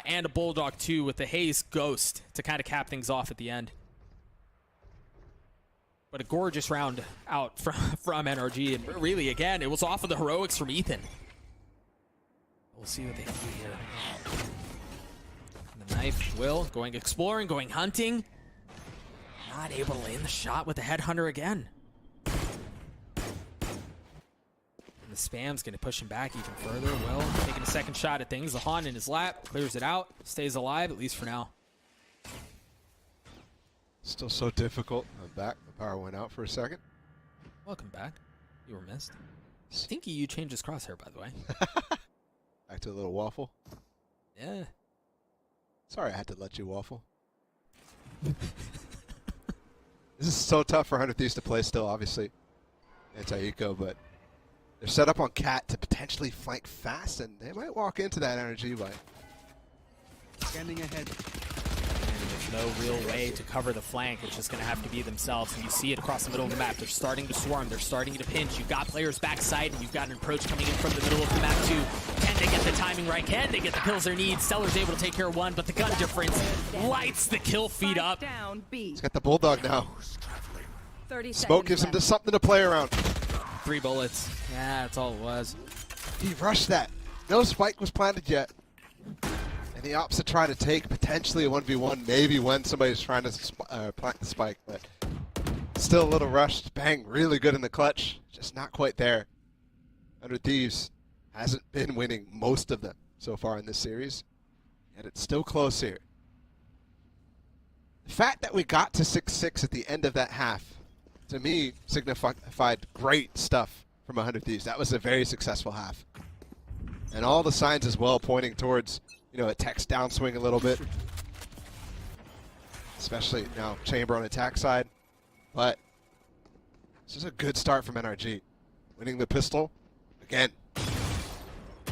and a Bulldog too, with the Hayes Ghost to kind of cap things off at the end. But a gorgeous round out from NRG, and really, again, it was off of the heroics from Ethan. We'll see what they do here. The knife, Will, going exploring, going hunting. Not able to land the shot with the Headhunter again. And the spam's going to push him back even further. Will taking a second shot at things. The Han in his lap, clears it out, stays alive, at least for now. Still so difficult. I'm back. The power went out for a second. Welcome back. You were missed. I think you changed his crosshair, by the way. Back to a little waffle. Yeah. Sorry I had to let you waffle. This is so tough for 100 Thieves to play still, obviously. Anti-eco, but they're set up on Cat to potentially flank fast, and they might walk into that energy by Scanning ahead. And there's no real way to cover the flank. It's just going to have to be themselves, and you see it across the middle of the map. They're starting to swarm. They're starting to pinch. You've got players backside, and you've got an approach coming in from the middle of the map, too. Can they get the timing right? Can they get the kills they need? Stellar's able to take care of one, but the gun difference lights the kill feed up. Down, B. He's got the Bulldog now. 30 Smoke gives him just something to play around. 3 bullets. Yeah, that's all it was. He rushed that. No spike was planted yet. And the opposite try to take potentially a 1v1, maybe when somebody's trying to plant the spike, but still a little rushed. Bang, really good in the clutch. Just not quite there. 100 Thieves hasn't been winning most of them so far in this series, yet it's still close here. The fact that we got to 6-6 at the end of that half, to me, signified great stuff from 100 Thieves. That was a very successful half. And all the signs as well pointing towards, you know, a text downswing a little bit. Especially now Chamber on attack side. But this is a good start from NRG. Winning the pistol again.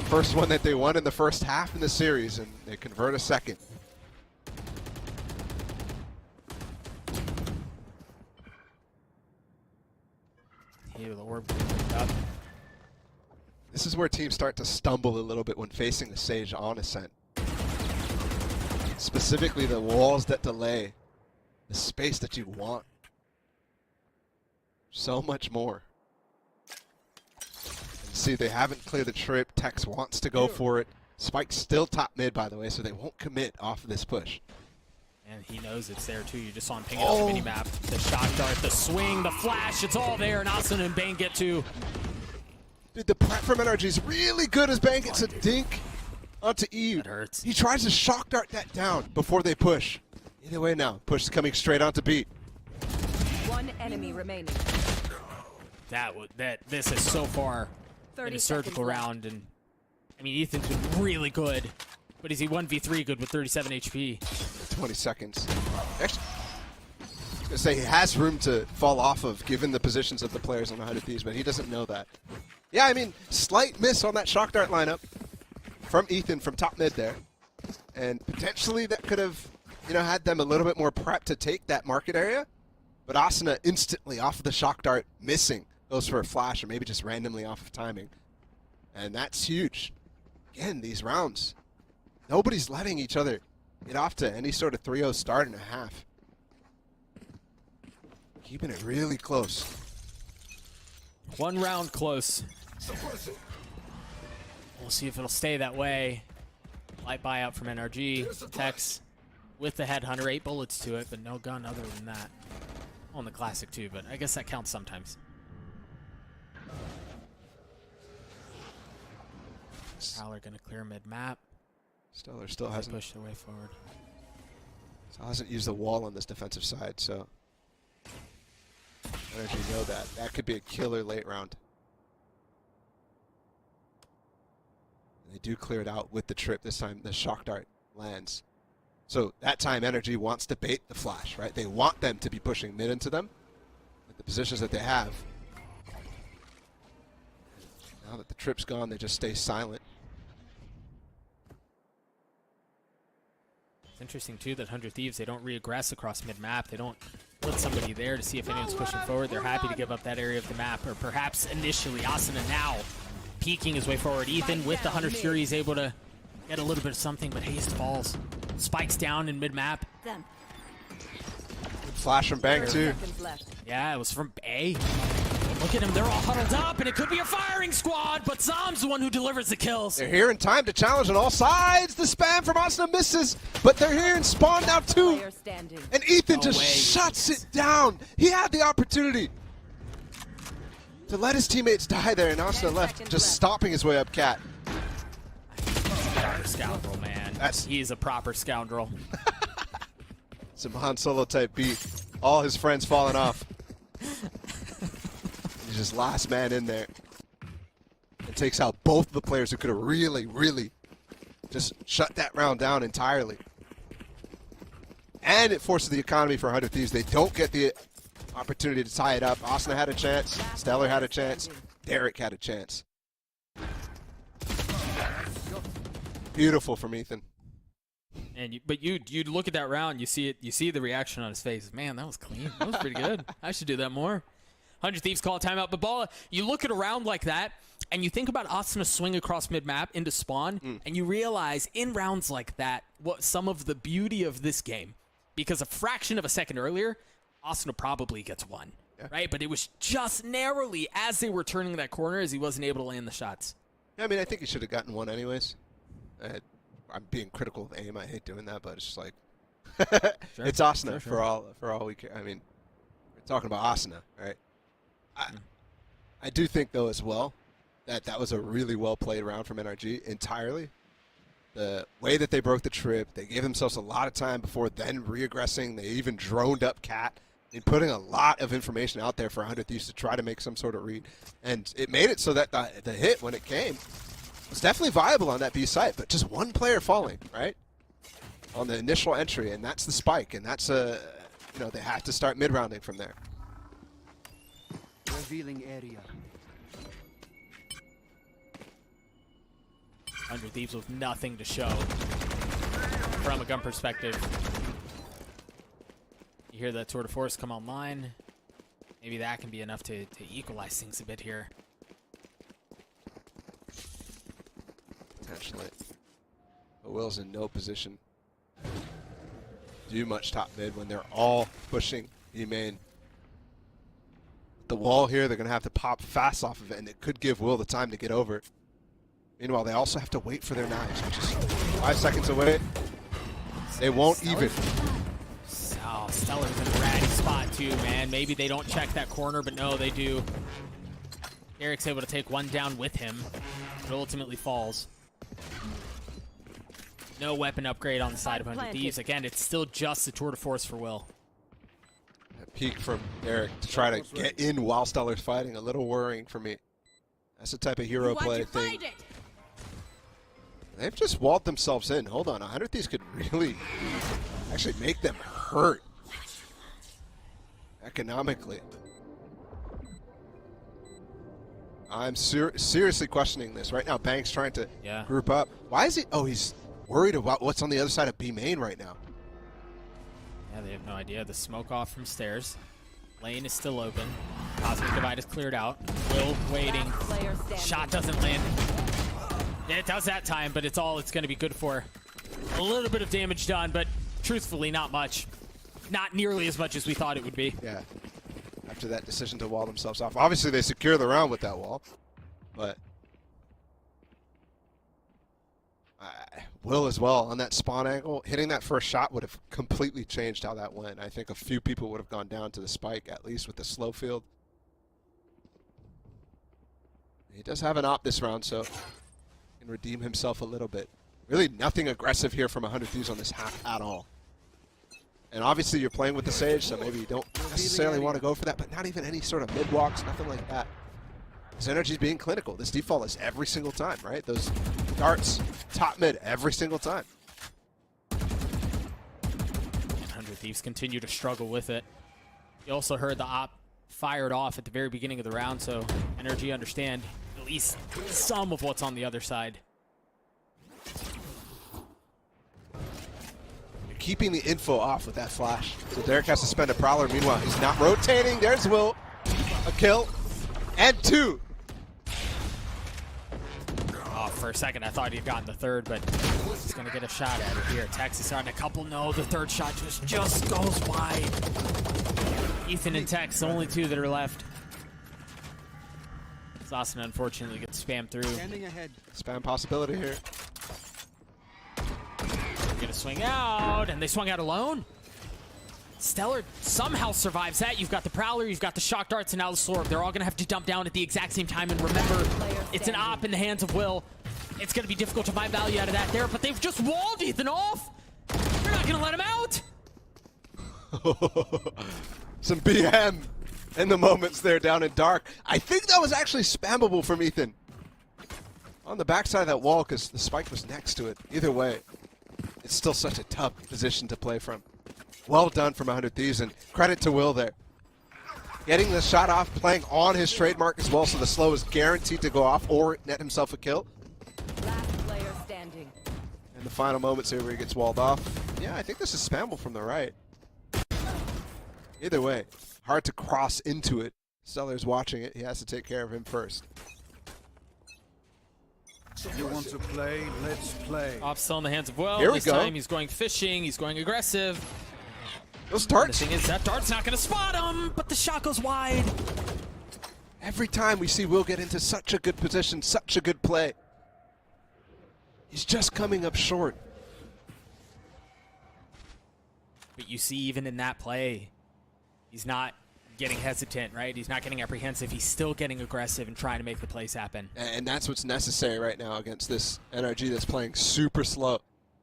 First one that they won in the first half in the series, and they convert a second. Here, the orb up. This is where teams start to stumble a little bit when facing the Sage on Ascent. Specifically the walls that delay the space that you want. So much more. And see, they haven't cleared the trip. Tex wants to go for it. Spike's still top mid, by the way, so they won't commit off of this push. And he knows it's there too. You just saw him ping it on the minimap. The shot dart, the swing, the flash, it's all there. And Asuna and Bane get to. Dude, the prep from NRG is really good as Bane gets a dink onto Eve. That hurts. He tries to shock dart that down before they push. Either way now, push is coming straight onto beat. One enemy remaining. This is so far in a surgical round, and I mean Ethan's been really good, but is he 1v3 good with 37 HP? 20 seconds. Actually, I was gonna say he has room to fall off of given the positions of the players on 100 Thieves, but he doesn't know that. Yeah, I mean, slight miss on that shock dart lineup from Ethan from top mid there, and potentially that could have, you know, had them a little bit more prep to take that market area. But Asuna instantly off of the shock dart missing, goes for a flash or maybe just randomly off of timing, and that's huge. Again, these rounds, nobody's letting each other get off to any sort of 3-0 start and a half. Keeping it really close. One round close. We'll see if it'll stay that way. Light buyout from NRG. Tex with the Headhunter. 8 bullets to it, but no gun other than that. On the Classic too, but I guess that counts sometimes. Prowler gonna clear mid-map. Stellar still hasn't pushed their way forward. Still hasn't used the wall on this defensive side, so Energy know that. That could be a killer late round. And they do clear it out with the trip this time. The shock dart lands. So that time Energy wants to bait the flash, right? They want them to be pushing mid into them with the positions that they have. Now that the trip's gone, they just stay silent. It's interesting too that 100 Thieves, they don't re-aggress across mid-map. They don't put somebody there to see if anyone's pushing forward. They're happy to give up that area of the map, or perhaps initially Asuna now peeking his way forward. Ethan with the 100 Fury is able to get a little bit of something, but Haste falls. Spikes down in mid-map. Flash from Bang too. Yeah, it was from A. Look at him, they're all huddled up, and it could be a firing squad, but Zom's the one who delivers the kills. They're here in time to challenge on all sides. The spam from Asuna misses, but they're here in spawn now too. And Ethan just shuts it down. He had the opportunity to let his teammates die there, and Asuna left, just stopping his way up cat. Proper scoundrel, man. He's a proper scoundrel. Some Han Solo type beat. All his friends falling off. He's just last man in there. It takes out both the players who could have really, really just shut that round down entirely. And it forces the economy for 100 Thieves. They don't get the opportunity to tie it up. Asuna had a chance. Stellar had a chance. Derek had a chance. Beautiful from Ethan. And but you look at that round, you see it, you see the reaction on his face. Man, that was clean. That was pretty good. I should do that more. 100 Thieves call a timeout. But Balla, you look at a round like that, and you think about Asuna swing across mid-map into spawn, and you realize in rounds like that what some of the beauty of this game, because a fraction of a second earlier, Asuna probably gets one, right? But it was just narrowly as they were turning that corner as he wasn't able to land the shots. Yeah, I mean, I think he should have gotten one anyways. I'm being critical of aim. I hate doing that, but it's just like it's Asuna for all we care. I mean, we're talking about Asuna, right? I do think though as well that was a really well played round from NRG entirely. The way that they broke the trip, they gave themselves a lot of time before then re-aggressing. They even droned up Cat and putting a lot of information out there for 100 Thieves to try to make some sort of read, and it made it so that the hit when it came. It's definitely viable on that B site, but just one player falling, right? On the initial entry, and that's the spike, and that's they have to start mid-rounding from there. Revealing area. 100 Thieves with nothing to show from a gun perspective. You hear that Tour de Force come online. Maybe that can be enough to equalize things a bit here. Potentially. But Will's in no position to do much top mid when they're all pushing E main. The wall here, they're going to have to pop fast off of it, and it could give Will the time to get over. Meanwhile, they also have to wait for their knives, which is 5 seconds away. They won't even. Oh, Stellar's in a ratty spot too, man. Maybe they don't check that corner, but no, they do. Eric's able to take one down with him, but ultimately falls. No weapon upgrade on the side of 100 Thieves. Again, it's still just a tour de force for Will. A peek from Eric to try to get in while Stellar's fighting. A little worrying for me. That's the type of hero play thing. They've just walled themselves in. Hold on, 100 Thieves could really actually make them hurt economically. I'm seriously questioning this. Right now, Bank's trying to group up. Why is he? Oh, he's worried about what's on the other side of B main right now. Yeah, they have no idea. The smoke off from stairs. Lane is still open. Cosmic Divide is cleared out. Will waiting. Shot doesn't land. Yeah, it does that time, but it's all it's going to be good for. A little bit of damage done, but truthfully, not much. Not nearly as much as we thought it would be. Yeah. After that decision to wall themselves off. Obviously, they secure the round with that wall, but Will as well on that spawn angle. Hitting that first shot would have completely changed how that went. I think a few people would have gone down to the spike, at least with the slow field. He does have an op this round, so he can redeem himself a little bit. Really nothing aggressive here from 100 Thieves on this half at all. And obviously you're playing with the Sage, so maybe you don't necessarily want to go for that, but not even any sort of mid-walks, nothing like that. His energy's being clinical. This default is every single time, right? Those darts, top mid, every single time. 100 Thieves continue to struggle with it. You also heard the op fired off at the very beginning of the round, so Energy understand at least some of what's on the other side. You're keeping the info off with that flash. So Derek has to spend a Prowler. Meanwhile, he's not rotating. There's Will. A kill. And 2. Oh, for a second I thought he'd gotten the third, but he's going to get a shot at it here. Tex is on a couple. No, the third shot just goes wide. Ethan and Tex, the only 2 that are left. Zasana unfortunately gets spammed through. Spam possibility here. They're going to swing out, and they swung out alone. Stellar somehow survives that. You've got the Prowler, you've got the Shock Darts, and now the Slorb. They're all going to have to dump down at the exact same time. And remember, it's an op in the hands of Will. It's going to be difficult to buy value out of that there, but they've just walled Ethan off. They're not going to let him out. Some BM in the moments there down in dark. I think that was actually spammable from Ethan. On the backside of that wall, because the spike was next to it. Either way, it's still such a tough position to play from. Well done from 100 Thieves, and credit to Will there. Getting the shot off, playing on his trademark as well, so the slow is guaranteed to go off or net himself a kill. Last player standing. In the final moments here where he gets walled off. Yeah, I think this is spammable from the right. Either way, hard to cross into it. Stellar's watching it. He has to take care of him first. You want to play? Let's play. Op still in the hands of Will. Here we this go. time he's going fishing. He's going aggressive. Those darts. The thing is, that dart's not going to spot him, but the shot goes wide. Every time we see Will get into such a good position, such a good play, he's just coming up short. But you see, even in that play, he's not getting hesitant, right? He's not getting apprehensive. He's still getting aggressive and trying to make the plays happen. And that's what's necessary right now against this NRG that's playing super slow.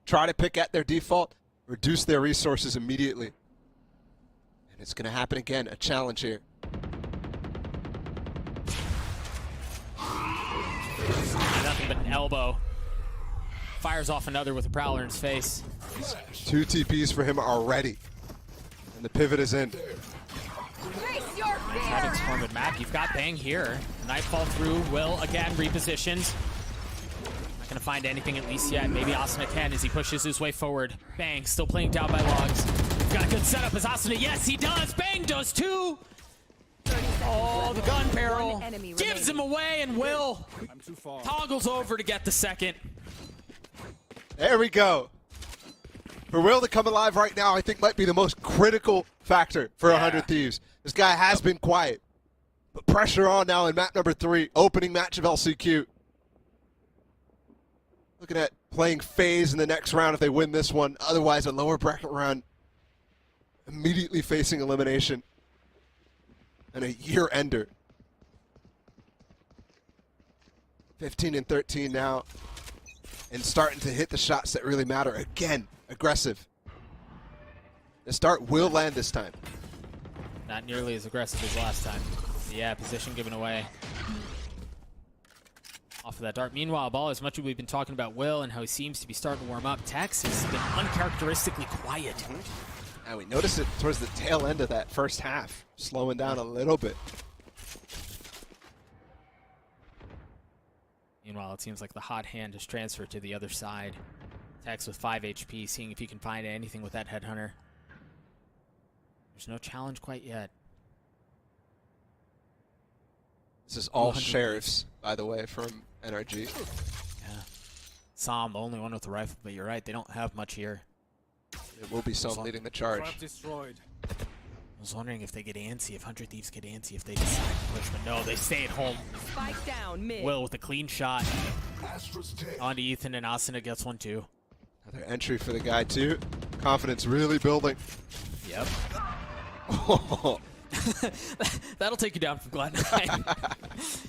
Try to pick at their default, reduce their resources immediately. And it's going to happen again, a challenge here. Nothing but an elbow. Fires off another with a Prowler in his face. 2 TPs for him already. And the pivot is in. Having Stormwood map, you've got Bang here. Nightfall through, Will again repositioned. Not gonna find anything at least yet. Maybe Asuna can as he pushes his way forward. Bang, still playing down by logs. Got a good setup as Asuna. Yes, he does. Bang does too. Oh, the gun barrel gives him away, and Will toggles over to get the second. There we go. For Will to come alive right now, I think might be the most critical factor for 100 Thieves. This guy has been quiet. But pressure on now in map number 3, opening match of LCQ. Looking at playing FaZe in the next round if they win this one. Otherwise, a lower bracket round. Immediately facing elimination. And a year ender. 15 and 13 now. And starting to hit the shots that really matter. Again, aggressive. The start will land this time. Not nearly as aggressive as last time. But yeah, position given away. Off of that dart. Meanwhile, Ball, as much as we've been talking about Will and how he seems to be starting to warm up, Tex has been uncharacteristically quiet. And we noticed it towards the tail end of that first half, slowing down a little bit. Meanwhile, it seems like the hot hand has transferred to the other side. Tex with 5 HP, seeing if he can find anything with that Headhunter. There's no challenge quite yet. This is all sheriffs, by the way, from NRG. Yeah. Sam, the only one with the rifle, but you're right, they don't have much here. It will be Sam leading the charge. Destroyed. I was wondering if they get antsy, if 100 Thieves get antsy, if they decide to push, but no, they stay at home. Spike down mid. Will with a clean shot. Onto Ethan, and Asuna gets one too. Another entry for the guy too. Confidence really building. Yep. That'll take you down from Cloud9.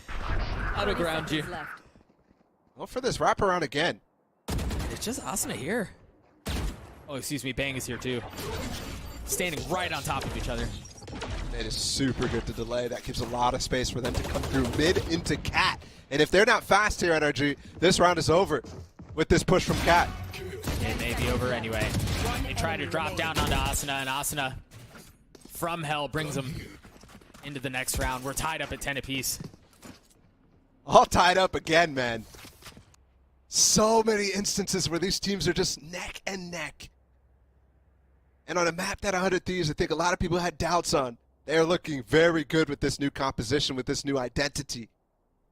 That'll ground you. Well, for this wraparound again. It's just Asuna here. Oh, excuse me, Bang is here too. Standing right on top of each other. It is super good to delay. That gives a lot of space for them to come through mid into Cat. And if they're not fast here, NRG, this round is over with this push from Cat. It may be over anyway. They try to drop down onto Asuna, and Asuna from hell brings them into the next round. We're tied up at 10 apiece. All tied up again, man. So many instances where these teams are just neck and neck. And on a map that 100 Thieves, I think a lot of people had doubts on. They're looking very good with this new composition, with this new identity.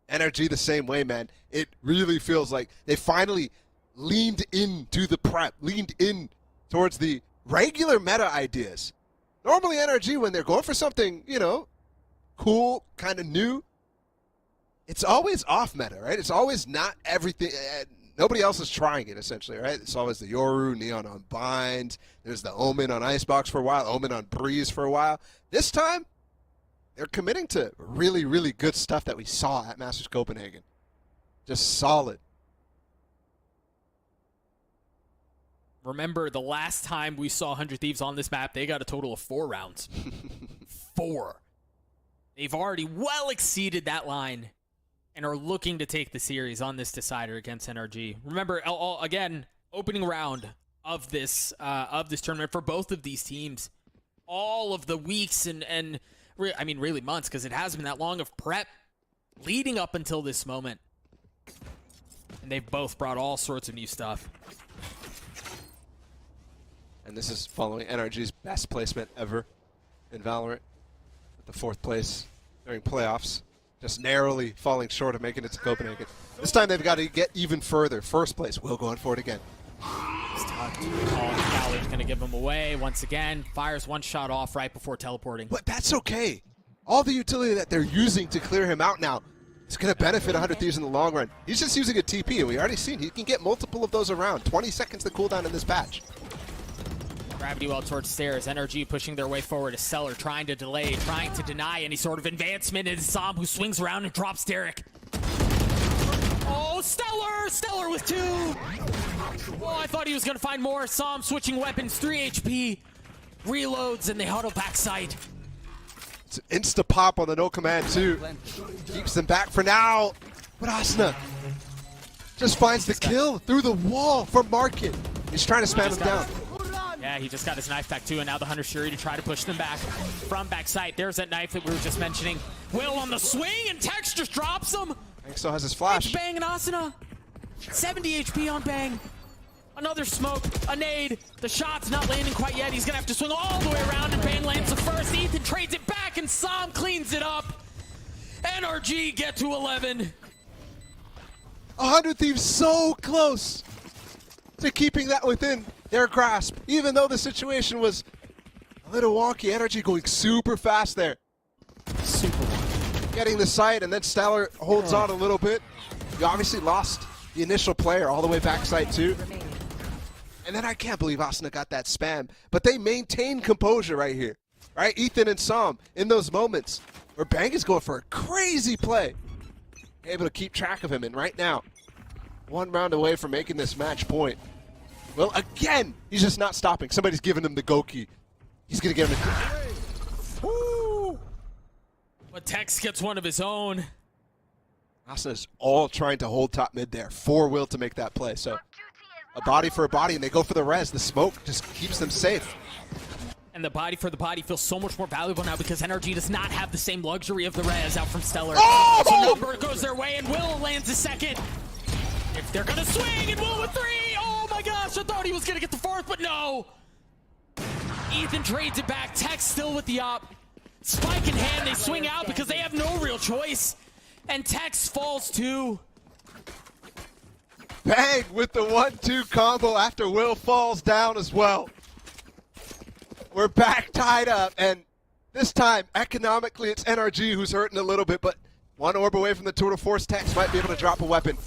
NRG the same way, man. It really feels like they finally leaned into the prep, leaned in towards the regular meta ideas. Normally NRG, when they're going for something, you know, cool, kind of new, it's always off meta, right? It's always not everything. Nobody else is trying it, essentially, right? It's always the Yoru, Neon on Bind. There's the Omen on Icebox for a while, Omen on Breeze for a while. This time, they're committing to really, really good stuff that we saw at Masters Copenhagen. Just solid. Remember, the last time we saw 100 Thieves on this map, they got a total of 4 rounds. 4. They've already well exceeded that line and are looking to take the series on this decider against NRG. Remember, again, opening round of this tournament for both of these teams. All of the weeks and I mean, really months, because it has been that long of prep leading up until this moment. And they've both brought all sorts of new stuff. And this is following NRG's best placement ever in Valorant. At the 4th place during playoffs. Just narrowly falling short of making it to Copenhagen. This time they've got to get even further. 1st place. Will going for it again. Callie's going to give him away once again. Fires one shot off right before teleporting. But that's okay. All the utility that they're using to clear him out now is going to benefit 100 Thieves in the long run. He's just using a TP, and we already seen he can get multiple of those around. 20 seconds to cooldown in this patch. Gravity well towards stairs. NRG pushing their way forward. A Stellar trying to delay, trying to deny any sort of advancement. It is Zom who swings around and drops Derek. Oh, Stellar! Stellar with 2! Oh, I thought he was going to find more. Zom switching weapons, 3 HP. Reloads, and they huddle backside. It's an insta-pop on the no command, too. Keeps them back for now. But Asuna just finds the kill through the wall from Market. He's trying to spam him down. Yeah, he just got his knife back too, and now the Hunter Shuri to try to push them back from backside. There's that knife that we were just mentioning. Will on the swing, and Tex just drops him. Bang still has his flash. It's Bang and Asuna. 70 HP on Bang. Another smoke, a nade. The shot's not landing quite yet. He's gonna have to swing all the way around, and Bang lands the first. Ethan trades it back, and Sam cleans it up. NRG get to 11. 100 Thieves so close to keeping that within their grasp, even though the situation was a little wonky. NRG going super fast there. Super wonky. Getting the site, and then Stellar holds on a little bit. You obviously lost the initial player all the way backside too. And then I can't believe Asuna got that spam. But they maintain composure right here. Right? Ethan and Sam in those moments where Bang is going for a crazy play. Able to keep track of him, and right now, 1 round away from making this match point. Well, again, he's just not stopping. Somebody's giving him the go key. He's going to get him a... Woo! But Tex gets one of his own. Asuna's all trying to hold top mid there. 4 will to make that play. So a body for a body, and they go for the res. The smoke just keeps them safe. And the body for the body feels so much more valuable now because NRG does not have the same luxury of the res out from Stellar. Oh! So number goes their way, and Will lands a second. If they're going to swing, and Will with 3. Oh my gosh, I thought he was going to get the 4th, but no. Ethan trades it back. Tex still with the op. Spike in hand, they swing out because they have no real choice. And Tex falls too. Bang with the 1-2 combo after Will falls down as well. We're back tied up, and this time, economically, it's NRG who's hurting a little bit, but 1 orb away from the tour de force. Tex might be able to drop a weapon.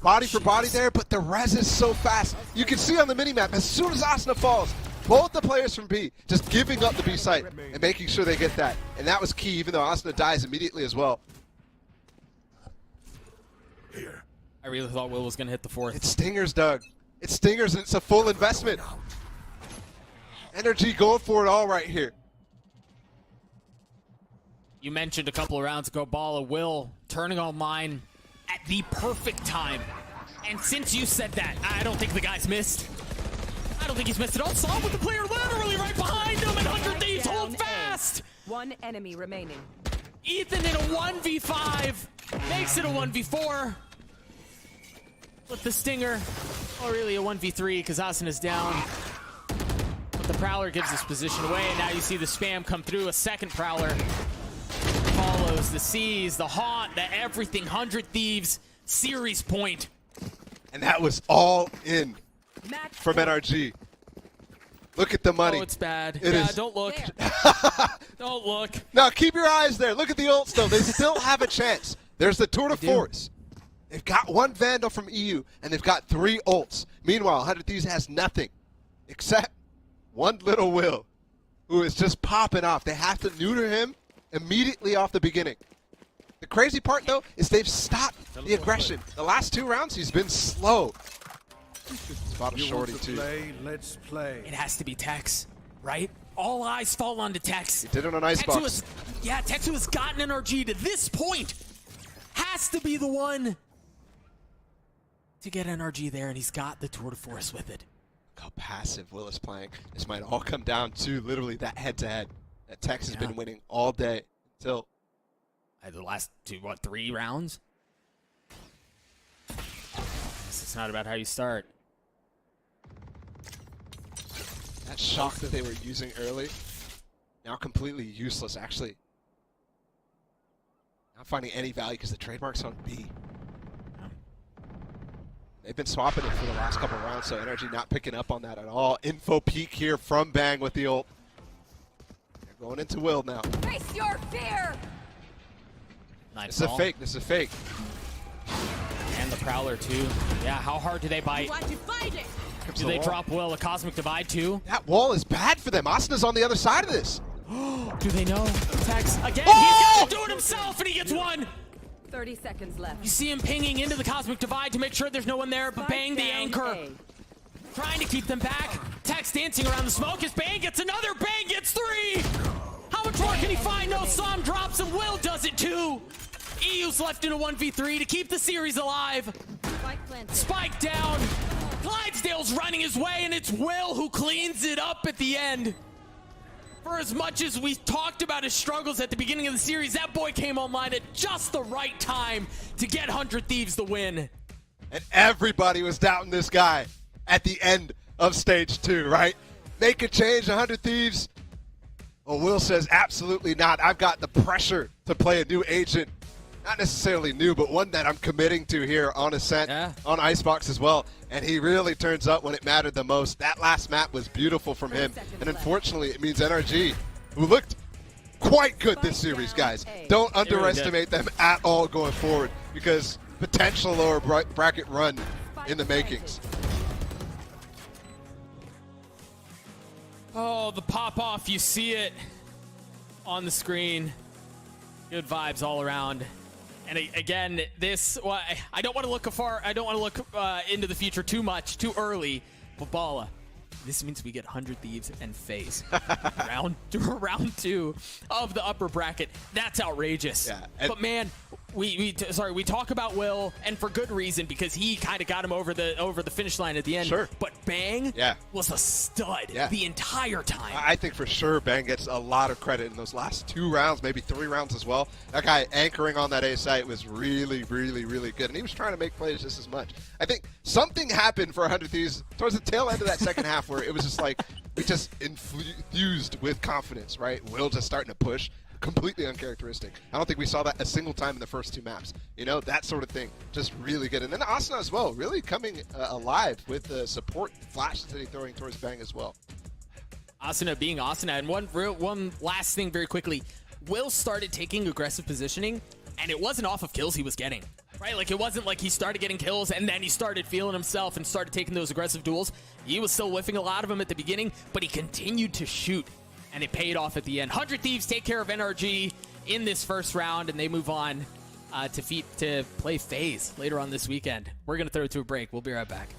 body for body there, but the res is so fast. You can see on the minimap, as soon as Asuna falls, both the players from B just giving up the B site and making sure they get that. And that was key, even though Asuna dies immediately as well. I really thought Will was going to hit the fourth. It's Stingers, Doug. It's Stingers, and it's a full investment. Energy going for it all right here. You mentioned a couple of rounds ago, Bala, Will turning online at the perfect time. And since you said that, I don't think the guy's missed. I don't think he's missed at all. Saw with the player literally right behind him, and 100 Thieves hold fast. One enemy remaining. Ethan in a 1v5 makes it a 1v4 with the Stinger. Oh, really a 1v3 because Asuna's down. But the Prowler gives this position away, and now you see the spam come through. A second Prowler follows the C's, the Haunt, the everything. 100 Thieves series point. And that was all in from NRG. Look at the money. Oh, it's bad. It is. Don't look. Don't look. Now keep your eyes there. Look at the ults though. They still have a chance. There's the tour de force. They've got one Vandal from EU, and they've got 3 ults. Meanwhile, 100 Thieves has nothing except one little Will, who is just popping off. They have to neuter him immediately off the beginning. The crazy part, though, is they've stopped the aggression. The last 2 rounds, he's been slow. It's about a shorty, too. Let's play. It has to be Tex, right? All eyes fall onto Tex. He did it on Icebox. Tex, who has gotten NRG to this point, has to be the one to get NRG there, and he's got the tour de force with it. Look how passive Will is playing. This might all come down to literally that head-to-head that Tex has been winning all day until the last 3 rounds? It's not about how you start. That shock that they were using early, now completely useless, actually. Not finding any value because the trademark's on B. They've been swapping it for the last couple rounds, so Energy not picking up on that at all. Info peek here from Bang with the ult. They're going into Will now. Face your fear! Nice This is a fake. This is a fake. And the Prowler, too. Yeah, how hard do they bite? Do they drop Will? A Cosmic Divide, too? That wall is bad for them. Asuna's on the other side of this. Do they know? Tex, again, Oh! he's gonna do it himself, and he gets one! 30 seconds left. You see him pinging into the Cosmic Divide to make sure there's no one there, but Bang the anchor. Trying to keep them back. Tex dancing around the smoke as Bang gets another. Bang gets 3! How much more can he find? No, Som drops and Will does it too. EU's left in a 1v3 to keep the series alive. Spike down. Clydesdale's running his way, and it's Will who cleans it up at the end. For as much as we talked about his struggles at the beginning of the series, that boy came online at just the right time to get 100 Thieves the win. And everybody was doubting this guy at the end of stage 2, right? Make a change, 100 Thieves. Well, Will says absolutely not. I've got the pressure to play a new agent. Not necessarily new, but one that I'm committing to here on Ascent, on Icebox as well. And he really turns up when it mattered the most. That last map was beautiful from him. And unfortunately, it means NRG, who looked quite good this series, guys. Don't underestimate them at all going forward, because potential lower bracket run in the makings. Oh, the pop-off, you see it on the screen. Good vibes all around. And again, this, well, I don't want to look afar. I don't want to look into the future too much, too early. But Bala, this means we get 100 Thieves and FaZe. round 2 of the upper bracket. That's outrageous. Yeah, but man, we talk about Will, and for good reason, because he kind of got him over the finish line at the end. Sure. But Bang was a stud the entire time. I think for sure Bang gets a lot of credit in those last 2 rounds, maybe 3 rounds as well. That guy anchoring on that A site was really, really, really good. And he was trying to make plays just as much. I think something happened for 100 Thieves towards the tail end of that second half where it was just like, we just infused with confidence, right? Will just starting to push. Completely uncharacteristic. I don't think we saw that a single time in the first 2 maps. You know, that sort of thing. Just really good. And then Asuna as well, really coming alive with the support flashes that he's throwing towards Bang as well. Asuna being Asuna. And one last thing very quickly. Will started taking aggressive positioning, and it wasn't off of kills he was getting. Right, like it wasn't like he started getting kills and then he started feeling himself and started taking those aggressive duels. He was still whiffing a lot of them at the beginning, but he continued to shoot, and it paid off at the end. 100 Thieves take care of NRG in this first round, and they move on to play FaZe later on this weekend. We're going to throw it to a break. We'll be right back.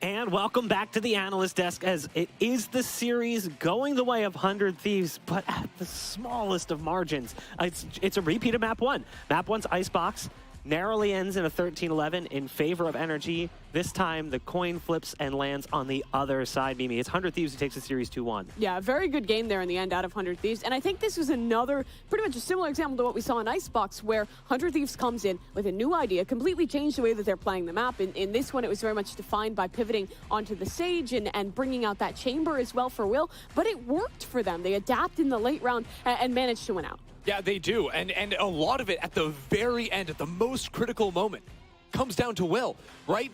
And welcome back to the analyst desk, as it is the series going the way of 100 Thieves, but at the smallest of margins. It's a repeat of Map 1. Map 1's Icebox narrowly ends in a 13-11 in favor of NRG. This time, the coin flips and lands on the other side, Mimi. It's 100 Thieves who takes the series 2-1. Yeah, very good game there in the end out of 100 Thieves. And I think this was another, pretty much a similar example to what we saw in Icebox, where 100 Thieves comes in with a new idea, completely changed the way that they're playing the map. In this one, it was very much defined by pivoting onto the Sage and bringing out that chamber as well for Will. But it worked for them. They adapted in the late round and managed to win out. Yeah, they do, and a lot of it at the very end, at the most critical moment, comes down to Will, right?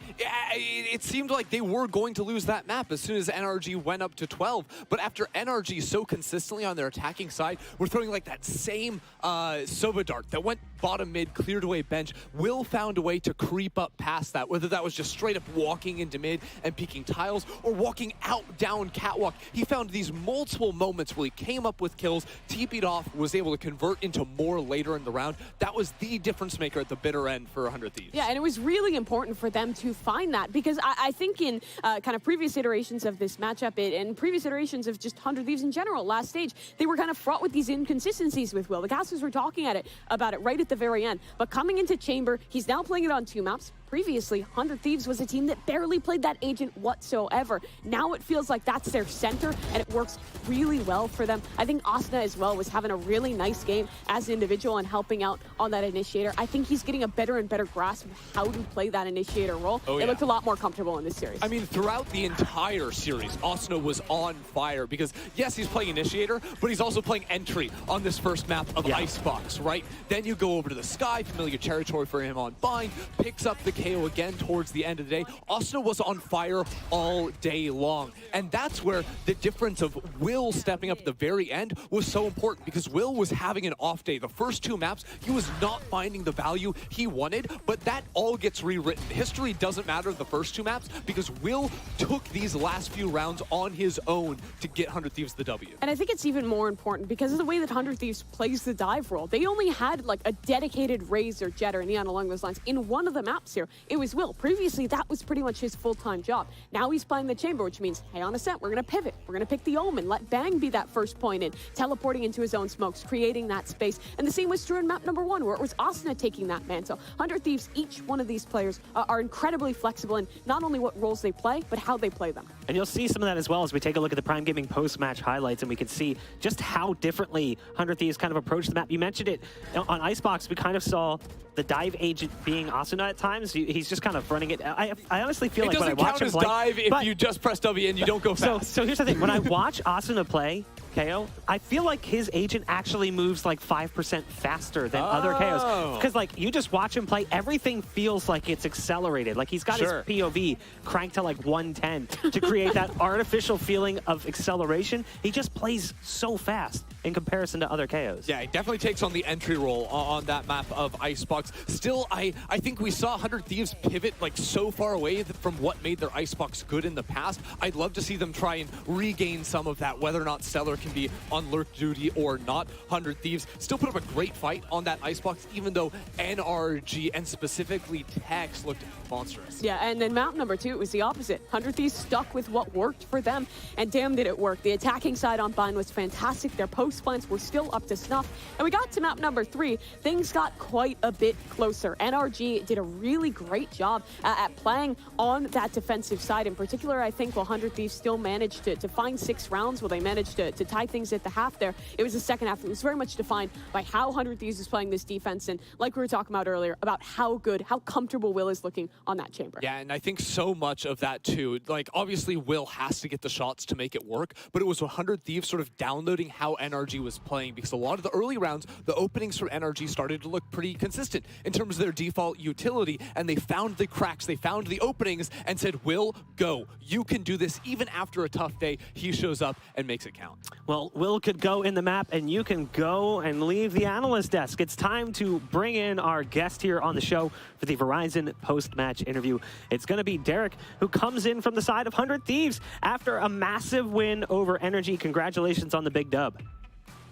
It seemed like they were going to lose that map as soon as NRG went up to 12, but after NRG so consistently on their attacking side, we're throwing like that same Soba dart that went bottom mid, cleared away bench. Will found a way to creep up past that, whether that was just straight up walking into mid and peeking tiles or walking out down catwalk. He found these multiple moments where he came up with kills, TP'd off, was able to convert into more later in the round. That was the difference maker at the bitter end for 100 Thieves. Yeah, and it was really important for them to find that, because I think in kind of previous iterations of this matchup and previous iterations of just 100 Thieves in general, last stage, they were kind of fraught with these inconsistencies with Will. The casters were talking about it right at the very end. But coming into Chamber, he's now playing it on 2 maps. Previously, 100 Thieves was a team that barely played that agent whatsoever. Now it feels like that's their center, and it works really well for them. I think Asna as well was having a really nice game as an individual and helping out on that initiator. I think he's getting a better and better grasp of how to play that initiator role. Oh, yeah. It looked a lot more comfortable in this series. I mean, throughout the entire series, Asna was on fire because, yes, he's playing initiator, but he's also playing entry on this first map of Icebox, right? Then you go over to the Sky, familiar territory for him on Bind, picks up the KO again towards the end of the day. Asna was on fire all day long. And that's where the difference of Will stepping up at the very end was so important, because Will was having an off day. The first 2 maps, he was not finding the value he wanted, but that all gets rewritten. History doesn't matter the first 2 maps, because Will took these last few rounds on his own to get 100 Thieves the W. And I think it's even more important because of the way that 100 Thieves plays the dive role. They only had like a dedicated Raze or Jet or Neon along those lines in one of the maps here. It was Will. Previously, that was pretty much his full-time job. Now he's playing the Chamber, which means, hey, on Ascent, we're going to pivot. We're going to pick the Omen, let Bang be that first point in, teleporting into his own smokes, creating that space. And the same was true in map number 1, where it was Asna taking that mantle. 100 Thieves, each one of these players are incredibly flexible in not only what roles they play, but how they play them. And you'll see some of that as well as we take a look at the Prime Gaming post-match highlights, and we can see just how differently 100 Thieves kind of approached the map. You mentioned it on Icebox. We kind of saw the dive agent being Asuna at times. he's just kind of running it. I honestly feel like when I It watch doesn't him count play, as dive if you just press W and you don't go fast. So here's the thing. When I watch Asuna play KO, I feel like his agent actually moves like 5% faster than other KOs. Because like you just watch him play, everything feels like it's accelerated. Like he's got his POV cranked to like 110 to create that artificial feeling of acceleration. He just plays so fast in comparison to other KOs. Yeah, it definitely takes on the entry role on that map of Icebox. Still, I think we saw 100 Thieves pivot like so far away from what made their Icebox good in the past. I'd love to see them try and regain some of that, whether or not Stellar can be on lurk duty or not. 100 Thieves still put up a great fight on that Icebox, even though NRG and specifically Tex looked monstrous. Yeah, and then map number 2, it was the opposite. 100 Thieves stuck with what worked for them, and damn did it work. The attacking side on Bind was fantastic. Their post plants were still up to snuff. And we got to map number 3, things got quite a bit closer. NRG did a really great job at playing on that defensive side. In particular, I think 100 Thieves still managed to find 6 rounds. Well, they managed to tie things at the half there. It was the second half. It was very much defined by how 100 Thieves is playing this defense, and like we were talking about earlier, about how good, how comfortable Will is looking on that chamber. Yeah, and I think so much of that too, like obviously Will has to get the shots to make it work, but it was 100 Thieves sort of downloading how NRG was playing, because a lot of the early rounds, the openings for NRG started to look pretty consistent in terms of their default utility, and they found the cracks, they found the openings, and said, Will, go. You can do this even after a tough day. He shows up and makes it count. Well, Will could go in the map, and you can go and leave the analyst desk. It's time to bring in our guest here on the show for the Verizon post-match interview. It's going to be Derek, who comes in from the side of 100 Thieves after a massive win over Energy. Congratulations on the big dub.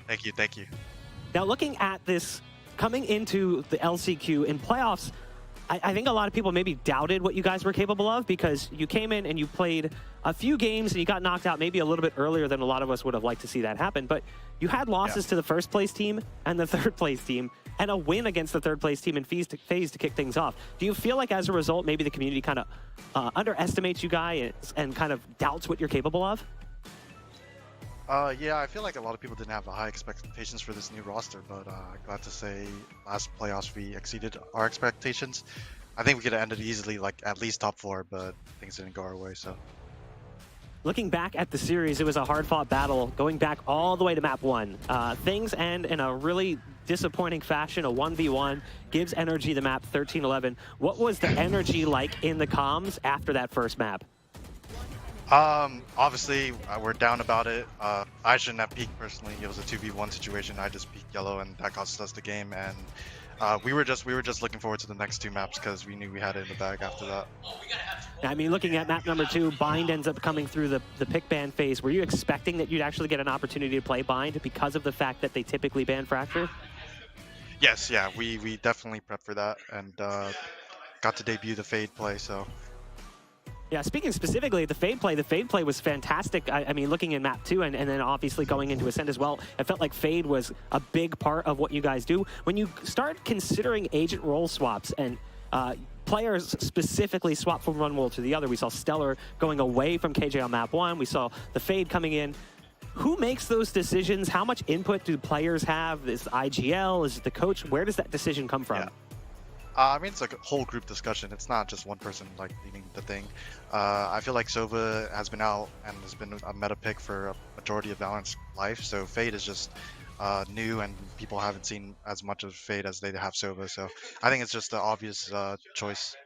Thank you, thank you. Now, looking at this, coming into the LCQ in playoffs, I think a lot of people maybe doubted what you guys were capable of, because you came in and you played a few games and you got knocked out maybe a little bit earlier than a lot of us would have liked to see that happen. But you had losses to the first place team and the third place team, and a win against the third place team in phase to kick things off. Do you feel like as a result, maybe the community kind of underestimates you guys and kind of doubts what you're capable of? Yeah, I feel like a lot of people didn't have high expectations for this new roster, but glad to say last playoffs we exceeded our expectations. I think we could have ended easily, like at least top 4, but things didn't go our way, so. Looking back at the series, it was a hard-fought battle, going back all the way to map 1. Things end in a really disappointing fashion. A 1v1 gives Energy the map 13-11. What was the energy like in the comms after that first map? Obviously, we're down about it. I shouldn't have peeked personally. It was a 2v1 situation. I just peeked yellow, and that cost us the game. And we were just looking forward to the next 2 maps because we knew we had it in the bag after that. I mean, looking at map number 2, Bind ends up coming through the pick ban phase. Were you expecting that you'd actually get an opportunity to play Bind because of the fact that they typically ban Fracture? Yes, yeah, we definitely prepped for that and got to debut the Fade play, so. Yeah, speaking specifically of the Fade play was fantastic. I mean, looking in map 2 and then obviously going into Ascent as well, it felt like Fade was a big part of what you guys do. When you start considering agent role swaps and players specifically swap from one role to the other, we saw Stellar going away from KJ on map 1, we saw the Fade coming in. Who makes those decisions? How much input do players have? Is it IGL? Is it the coach? Where does that decision come from? Yeah. I mean, it's like a whole group discussion. It's not just one person like leading the thing. I feel like Sova has been out and has been a meta pick for a majority of Valorant's life. So Fade is just new, and people haven't seen as much of Fade as they have Sova. So I think it's just the obvious choice.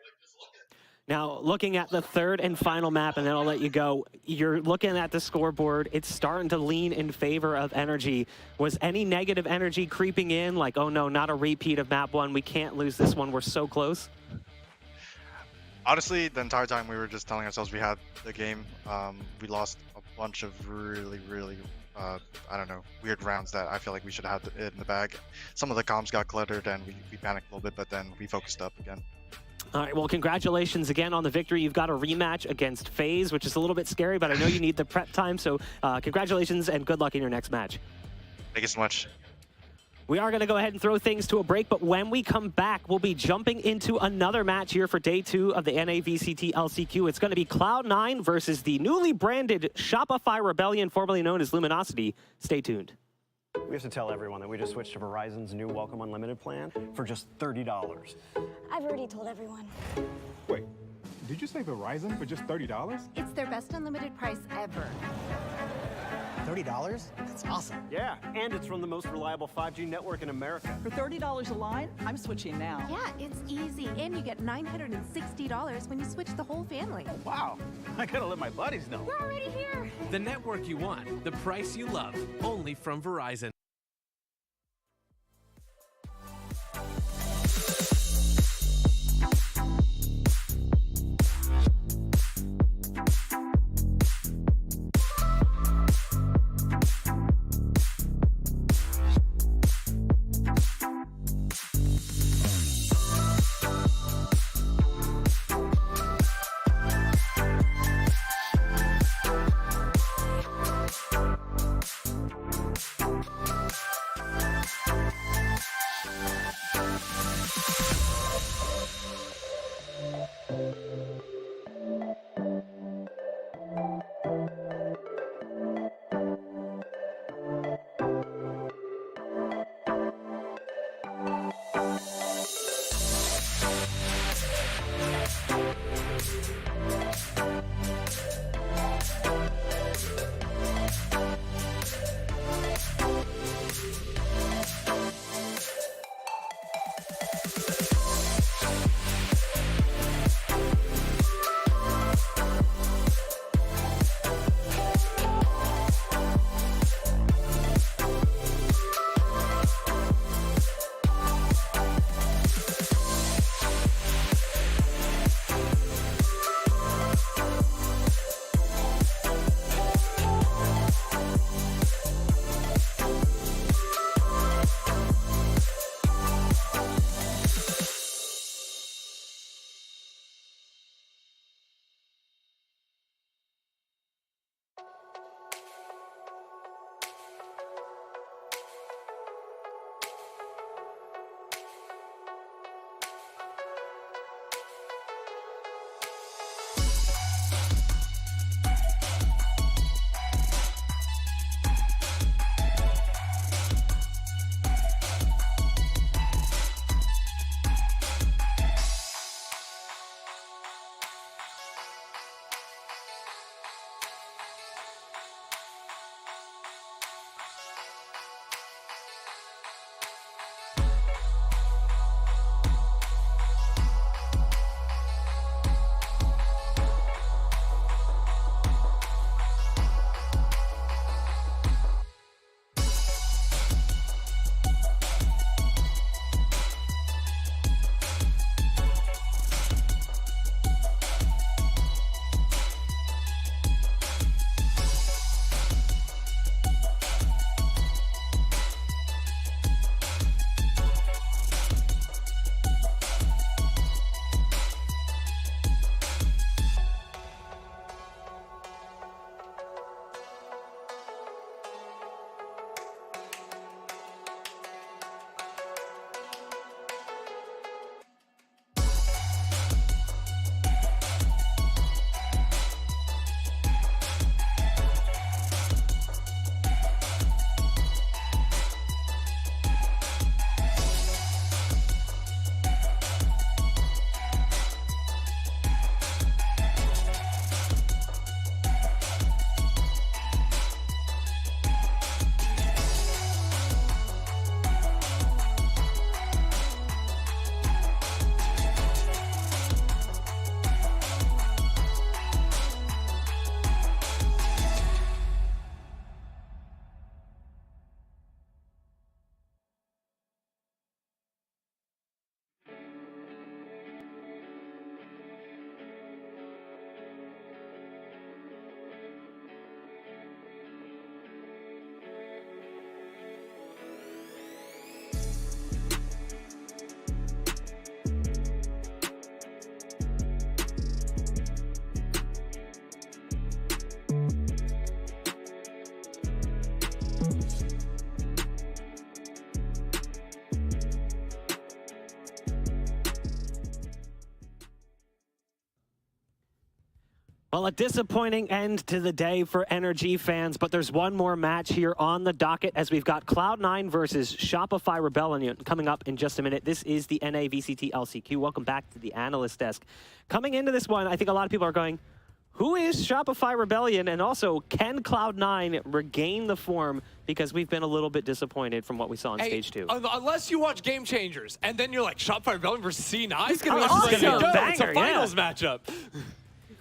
Now, looking at the third and final map, and then I'll let you go, you're looking at the scoreboard. It's starting to lean in favor of Energy. Was any negative energy creeping in? Like, oh no, not a repeat of map 1. We can't lose this one. We're so close. Honestly, the entire time we were just telling ourselves we had the game. We lost a bunch of really, I don't know, weird rounds that I feel like we should have had it in the bag. Some of the comms got cluttered and we panicked a little bit, but then we focused up again. All right, well, congratulations again on the victory. You've got a rematch against FaZe, which is a little bit scary, but I know you need the prep time, so congratulations and good luck in your next match. Thank you so much. We are going to go ahead and throw things to a break, but when we come back, we'll be jumping into another match here for day 2 of the NA VCT LCQ. It's going to be Cloud9 versus the newly branded Shopify Rebellion, formerly known as Luminosity. Stay tuned. We have to tell everyone that we just switched to Verizon's new Welcome Unlimited plan for just $30. I've already told everyone. Wait, did you say Verizon for just $30? It's their best unlimited price ever. $30? That's awesome. Yeah, and it's from the most reliable 5G network in America. For $30 a line, I'm switching now. Yeah, it's easy. And you get $960 when you switch the whole family. Oh, wow. I gotta let my buddies know. We're already here. The network you want, the price you love, only from Verizon. Well, a disappointing end to the day for NRG fans, but there's one more match here on the docket as we've got Cloud9 versus Shopify Rebellion coming up in just a minute. This is the NA VCT LCQ. Welcome back to the analyst desk. Coming into this one, I think a lot of people are going, who is Shopify Rebellion? And also, can Cloud9 regain the form? Because we've been a little bit disappointed from what we saw in Stage 2. Unless you watch Game Changers, and then you're like, Shopify Rebellion versus C9? It's gonna be awesome. It's a finals matchup.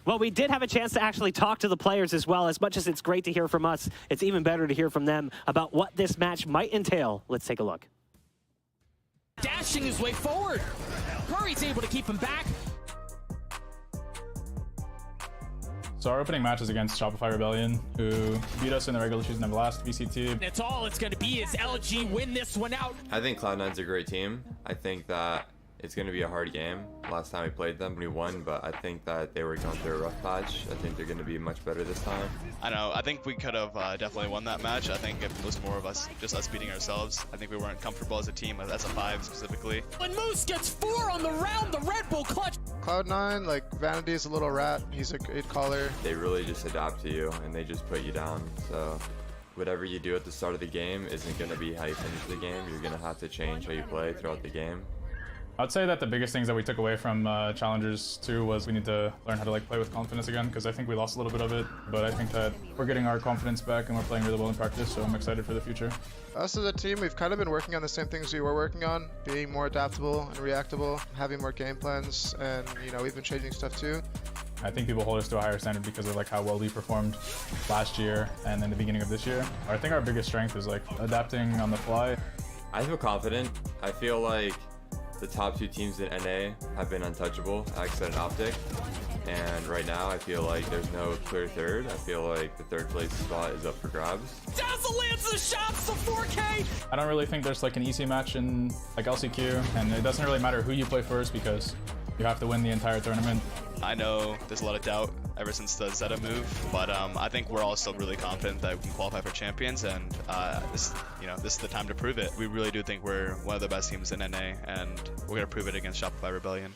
Well, we did have a chance to actually talk to the players as well. As much as it's great to hear from us, it's even better to hear from them about what this match might entail. Let's take a look. Dashing his way forward. Curry's able to keep him back. So our opening match is against Shopify Rebellion, who beat us in the regular season of last VCT. That's all it's going to be is LG win this one out. I think Cloud9's a great team. I think that it's going to be a hard game. Last time we played them, we won, but I think that they were going through a rough patch. I think they're going to be much better this time. I know. I think we could have definitely won that match. I think it was more of us, just us beating ourselves. I think we weren't comfortable as a team, as a 5 specifically. And Moose gets 4 on the round, the Red Bull clutch. Cloud9, like, Vanity is a little rat. He's a great caller. They really just adapt to you, and they just put you down. So whatever you do at the start of the game isn't going to be how you finish the game. You're going to have to change how you play throughout the game. I'd say that the biggest things that we took away from Challengers 2 was we need to learn how to play with confidence again, because I think we lost a little bit of it, but I think that we're getting our confidence back and we're playing really well in practice, so I'm excited for the future. Us as a team, we've kind of been working on the same things we were working on, being more adaptable and reactable, having more game plans, and we've been changing stuff too. I think people hold us to a higher standard because of how well we performed last year and in the beginning of this year. I think our biggest strength is adapting on the fly. I feel confident. I feel like the top 2 teams in NA have been untouchable, XSET and OpTic. And right now, I feel like there's no clear third. I feel like the 3rd place spot is up for grabs. Dazzle lands the shots to 4K! I don't really think there's an easy match in LCQ, and it doesn't really matter who you play first because you have to win the entire tournament. I know there's a lot of doubt ever since the Zeta move, but I think we're all still really confident that we can qualify for champions, and this is the time to prove it. We really do think we're one of the best teams in NA, and we're gonna prove it against Shopify Rebellion.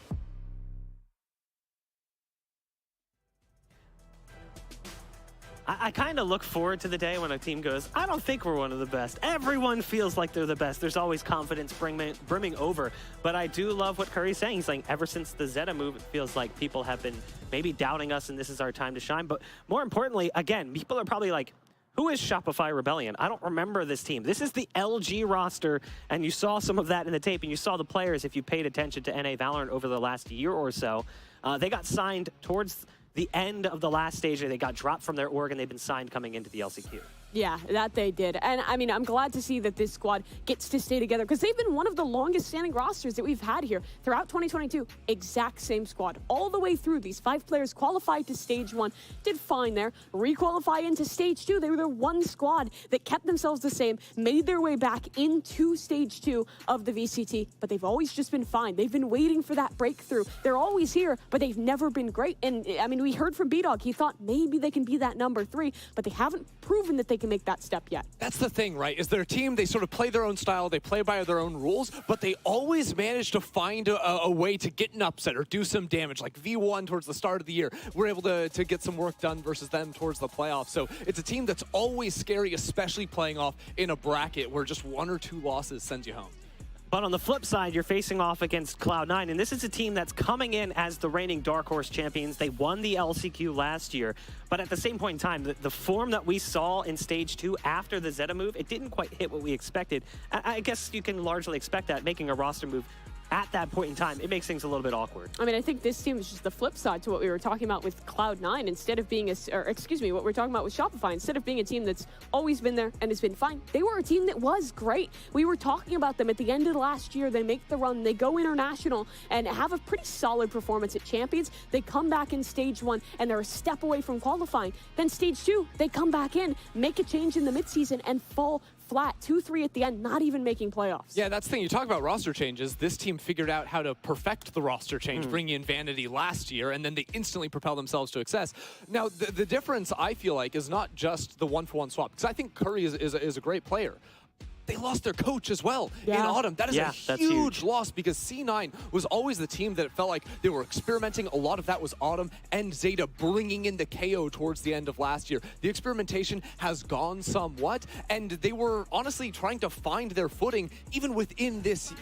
I kind of look forward to the day when a team goes, I don't think we're one of the best. Everyone feels like they're the best. There's always confidence brimming over. But I do love what Curry's saying. He's like, ever since the Zeta move, it feels like people have been maybe doubting us and this is our time to shine. But more importantly, again, people are probably like, who is Shopify Rebellion? I don't remember this team. This is the LG roster, and you saw some of that in the tape, and you saw the players, if you paid attention to NA Valorant over the last year or so. They got signed towards the end of the last stage. They got dropped from their org, and they've been signed coming into the LCQ. Yeah, that they did. And I mean, I'm glad to see that this squad gets to stay together because they've been one of the longest standing rosters that we've had here throughout 2022. Exact same squad all the way through. These 5 players qualified to stage 1, did fine there, re-qualify into stage 2. They were the one squad that kept themselves the same, made their way back into stage 2 of the VCT, but they've always just been fine. They've been waiting for that breakthrough. They're always here, but they've never been great. And I mean, we heard from B-Dog, he thought maybe they can be that number 3, but they haven't proven that they can make that step yet. That's the thing, right? Is their team, they sort of play their own style, they play by their own rules, but they always manage to find a way to get an upset or do some damage. Like V1 towards the start of the year, we're able to get some work done versus them towards the playoffs. So it's a team that's always scary, especially playing off in a bracket where just 1 or 2 losses sends you home. But on the flip side, you're facing off against Cloud9, and this is a team that's coming in as the reigning Dark Horse champions. They won the LCQ last year, but at the same point in time, the form that we saw in Stage 2 after the Zeta move, it didn't quite hit what we expected. I guess you can largely expect that, making a roster move at that point in time, it makes things a little bit awkward. I mean, I think this team is just the flip side to what we were talking about with Cloud9. Instead of being what we're talking about with Shopify, instead of being a team that's always been there and has been fine, they were a team that was great. We were talking about them at the end of the last year. They make the run, they go international and have a pretty solid performance at Champions. They come back in stage 1 and they're a step away from qualifying. Then stage 2, they come back in, make a change in the midseason and fall flat, 2-3 at the end, not even making playoffs. Yeah, that's the thing. You talk about roster changes. This team figured out how to perfect the roster change, bringing in Vanity last year, and then they instantly propel themselves to success. Now, the difference, I feel like, is not just the one-for-one swap, because I think Curry is a great player. they lost their coach as well in Yeah. Autumn. That is Yeah, a that's huge loss because C9 was always the team that it felt like they were experimenting. A lot of that was Autumn and Zeta bringing in the KO towards the end of last year. The experimentation has gone somewhat, and they were honestly trying to find their footing even within this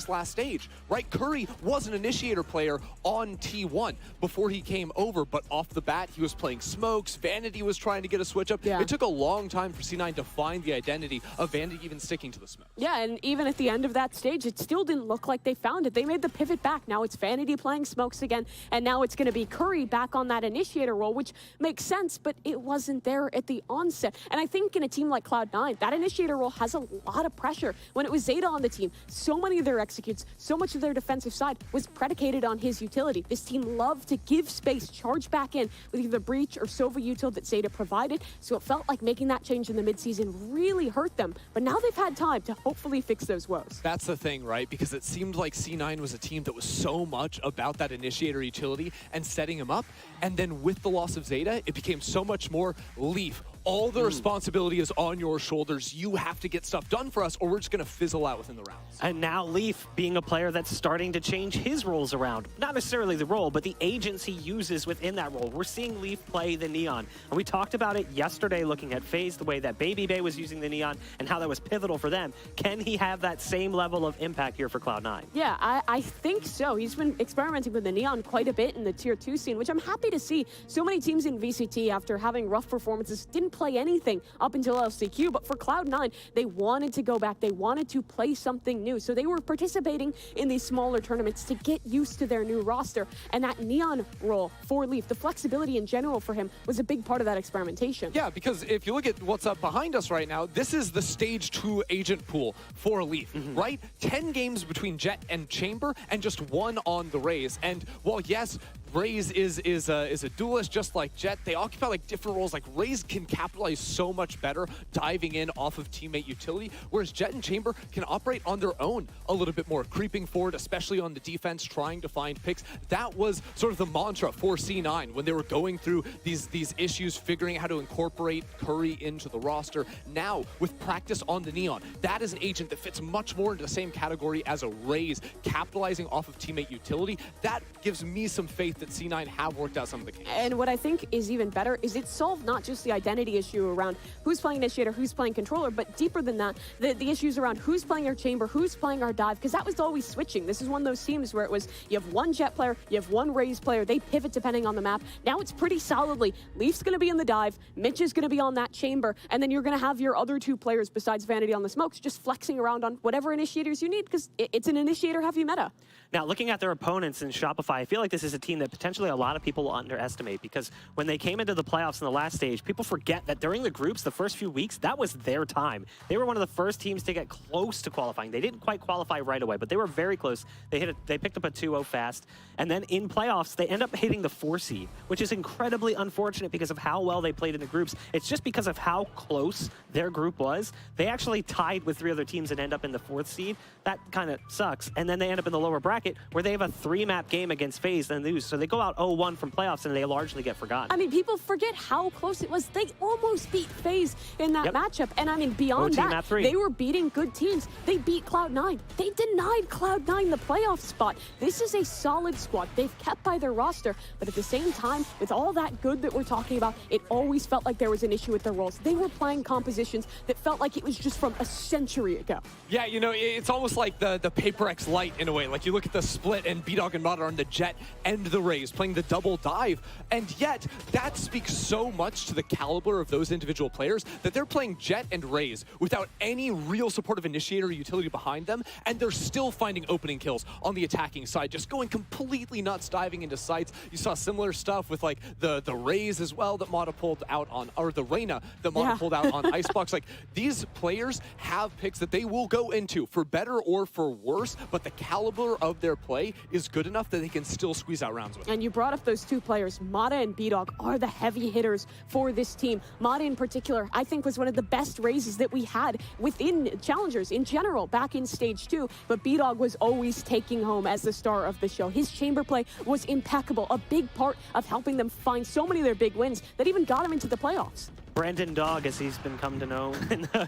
last stage, right? Curry was an initiator player on T1 before he came over, but off the bat, he was playing smokes. Vanity was trying to get a switch up. Yeah. It took a long time for C9 to find the identity of Vanity even sticking to the smoke. Yeah, and even at the end of that stage, it still didn't look like they found it. They made the pivot back. Now it's Vanity playing smokes again, and now it's going to be Curry back on that initiator role, which makes sense, but it wasn't there at the onset. And I think in a team like Cloud9, that initiator role has a lot of pressure. When it was Zeta on the team, so many of their executes, so much of their defensive side was predicated on his utility. This team loved to give space, charge back in with either Breach or Sova util that Zeta provided, so it felt like making that change in the midseason really hurt them. But now they've had time to hopefully fix those woes. That's the thing, right? Because it seemed like C9 was a team that was so much about that initiator utility and setting him up. And then with the loss of Zeta, it became so much more Leaf. All the responsibility is on your shoulders. You have to get stuff done for us, or we're just going to fizzle out within the rounds. And now Leaf being a player that's starting to change his roles around. Not necessarily the role, but the agents he uses within that role. We're seeing Leaf play the Neon. And we talked about it yesterday looking at FaZe, the way that Baby Bay was using the Neon and how that was pivotal for them. Can he have that same level of impact here for Cloud9? Yeah, I think so. He's been experimenting with the Neon quite a bit in the Tier 2 scene, which I'm happy to see. So many teams in VCT, after having rough performances, didn't play anything up until LCQ, but for Cloud9, they wanted to go back. They wanted to play something new. So they were participating in these smaller tournaments to get used to their new roster. And that Neon role for Leaf, the flexibility in general for him, was a big part of that experimentation. Yeah, because if you look at what's up behind us right now, this is the stage 2 agent pool for Leaf, right? 10 games between Jet and Chamber, and just 1 on the Raze. And while yes, Raze is a duelist just like Jet, they occupy like different roles. Like Raze can capitalize so much better diving in off of teammate utility, whereas Jet and Chamber can operate on their own a little bit more, creeping forward, especially on the defense, trying to find picks. That was sort of the mantra for C9 when they were going through these issues, figuring out how to incorporate Curry into the roster. Now, with practice on the Neon, that is an agent that fits much more into the same category as a Raze, capitalizing off of teammate utility. That gives me some faith that C9 have worked out some of the games. And what I think is even better is it solved not just the identity issue around who's playing initiator, who's playing controller, but deeper than that, the issues around who's playing our chamber, who's playing our dive, because that was always switching. This is one of those teams where it was, you have one Jet player, you have one Raze player, they pivot depending on the map. Now it's pretty solidly, Leaf's going to be in the dive, Mitch is going to be on that chamber, and then you're going to have your other 2 players besides Vanity on the smokes just flexing around on whatever initiators you need, because it's an initiator-heavy meta. Now, looking at their opponents in Shopify, I feel like this is a team that potentially a lot of people will underestimate, because when they came into the playoffs in the last stage, people forget that during the groups, the first few weeks, that was their time. They were one of the first teams to get close to qualifying. They didn't quite qualify right away, but they were very close. They picked up a 2-0 fast, and then in playoffs, they end up hitting the 4 seed, which is incredibly unfortunate because of how well they played in the groups. It's just because of how close their group was. They actually tied with 3 other teams and end up in the 4th seed. That kind of sucks. And then they end up in the lower bracket where they have a 3-map game against FaZe and lose. So they go out 0-1 from playoffs and they largely get forgotten. I mean, people forget how close it was. They almost beat FaZe in that matchup. And I mean, beyond that, they were beating good teams. They beat Cloud9. They denied Cloud9 the playoff spot. This is a solid squad. They've kept by their roster. But at the same time, with all that good that we're talking about, it always felt like there was an issue with their roles. They were playing compositions that felt like it was just from a century ago. Yeah, you know, it's almost like the Paper X Lite in a way. Like you look at the split and B-Dog and Mod are on the Jet and the Raze playing the double dive. And yet, that speaks so much to the caliber of those individual players that they're playing Jet and Raze without any real supportive initiator utility behind them, and they're still finding opening kills on the attacking side, just going completely nuts, diving into sites. You saw similar stuff with like the Raze as well that Mata pulled out on, or the Reyna that Mata pulled out on Icebox. Like, these players have picks that they will go into for better or for worse, but the caliber of their play is good enough that they can still squeeze out rounds with. And you brought up those 2 players. Mata and B-Dog are the heavy hitters for this team. Mata in particular, I think, was one of the best raises that we had within Challengers in general back in stage 2, but B-Dog was always taking home as the star of the show. His chamber play was impeccable, a big part of helping them find so many of their big wins that even got them into the playoffs. Brandon Dog, as he's been come to know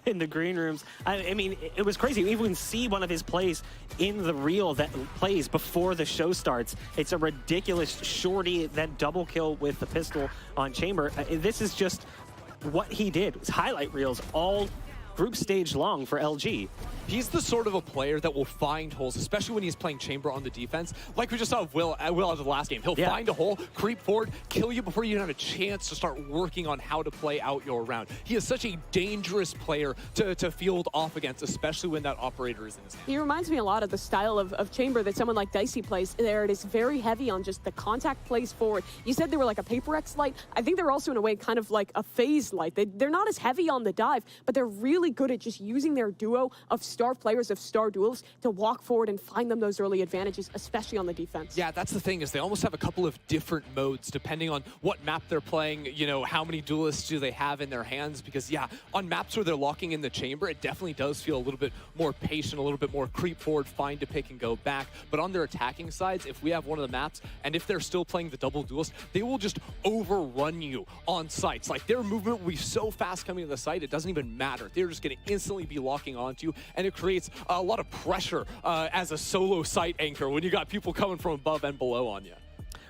in the green rooms. I mean, it was crazy. You even see one of his plays in the reel that plays before the show starts. It's a ridiculous shorty, then double kill with the pistol on Chamber. This is just what he did. It's highlight reels all group stage long for LG. He's the sort of a player that will find holes, especially when he's playing Chamber on the defense. Like we just saw Will out of the last game. He'll find a hole, creep forward, kill you before you even have a chance to start working on how to play out your round. He is such a dangerous player to field off against, especially when that operator is in his hand. He reminds me a lot of the style of Chamber that someone like Dicey plays. There it is very heavy on just the contact plays forward. You said they were like a Paper X light. I think they're also in a way kind of like a phase light. They're not as heavy on the dive, but they're really good at just using their duo of star players, of star duels, to walk forward and find them those early advantages, especially on the defense. Yeah, that's the thing, is they almost have a couple of different modes depending on what map they're playing, you know, how many duelists do they have in their hands, because yeah, on maps where they're locking in the Chamber, it definitely does feel a little bit more patient, a little bit more creep forward, find a pick and go back. But on their attacking sides, if we have one of the maps, and if they're still playing the double duelist, they will just overrun you on sites. Like, their movement will be so fast coming to the site, it doesn't even matter. They're just going to instantly be locking onto you, and it creates a lot of pressure as a solo site anchor when you got people coming from above and below on you.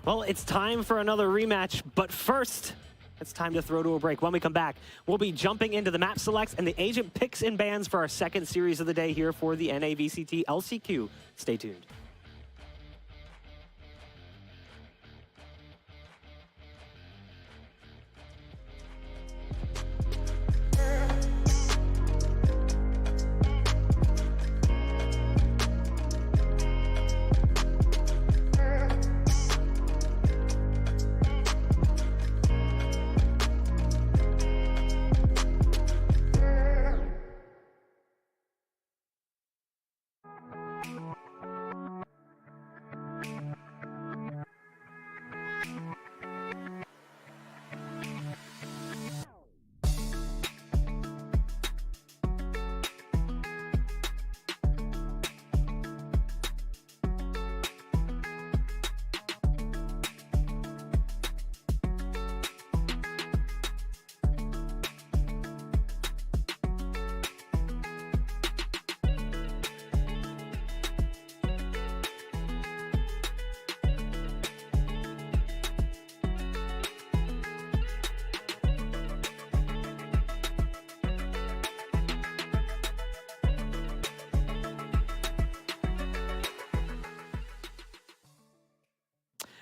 Well, it's time for another rematch, but first, it's time to throw to a break. When we come back, we'll be jumping into the map selects and the agent picks and bans for our second series of the day here for the NA VCT LCQ. Stay tuned.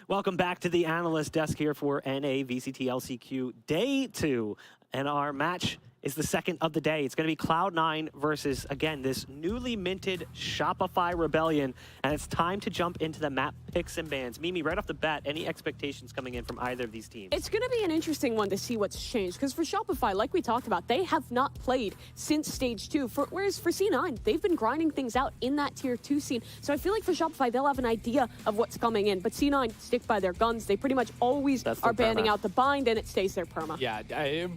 Welcome back to the analyst desk here for NA VCT LCQ Day 2. And our match is the second of the day. It's going to be Cloud9 versus, again, this newly minted Shopify Rebellion. And it's time to jump into the map picks and bans. Mimi, right off the bat, any expectations coming in from either of these teams? It's going to be an interesting one to see what's changed. Because for Shopify, like we talked about, they have not played since Stage 2. Whereas for C9, they've been grinding things out in that Tier 2 scene. So I feel like for Shopify, they'll have an idea of what's coming in. But C9 stick by their guns. They pretty much always are banning out the bind, and it stays their perma. Yeah,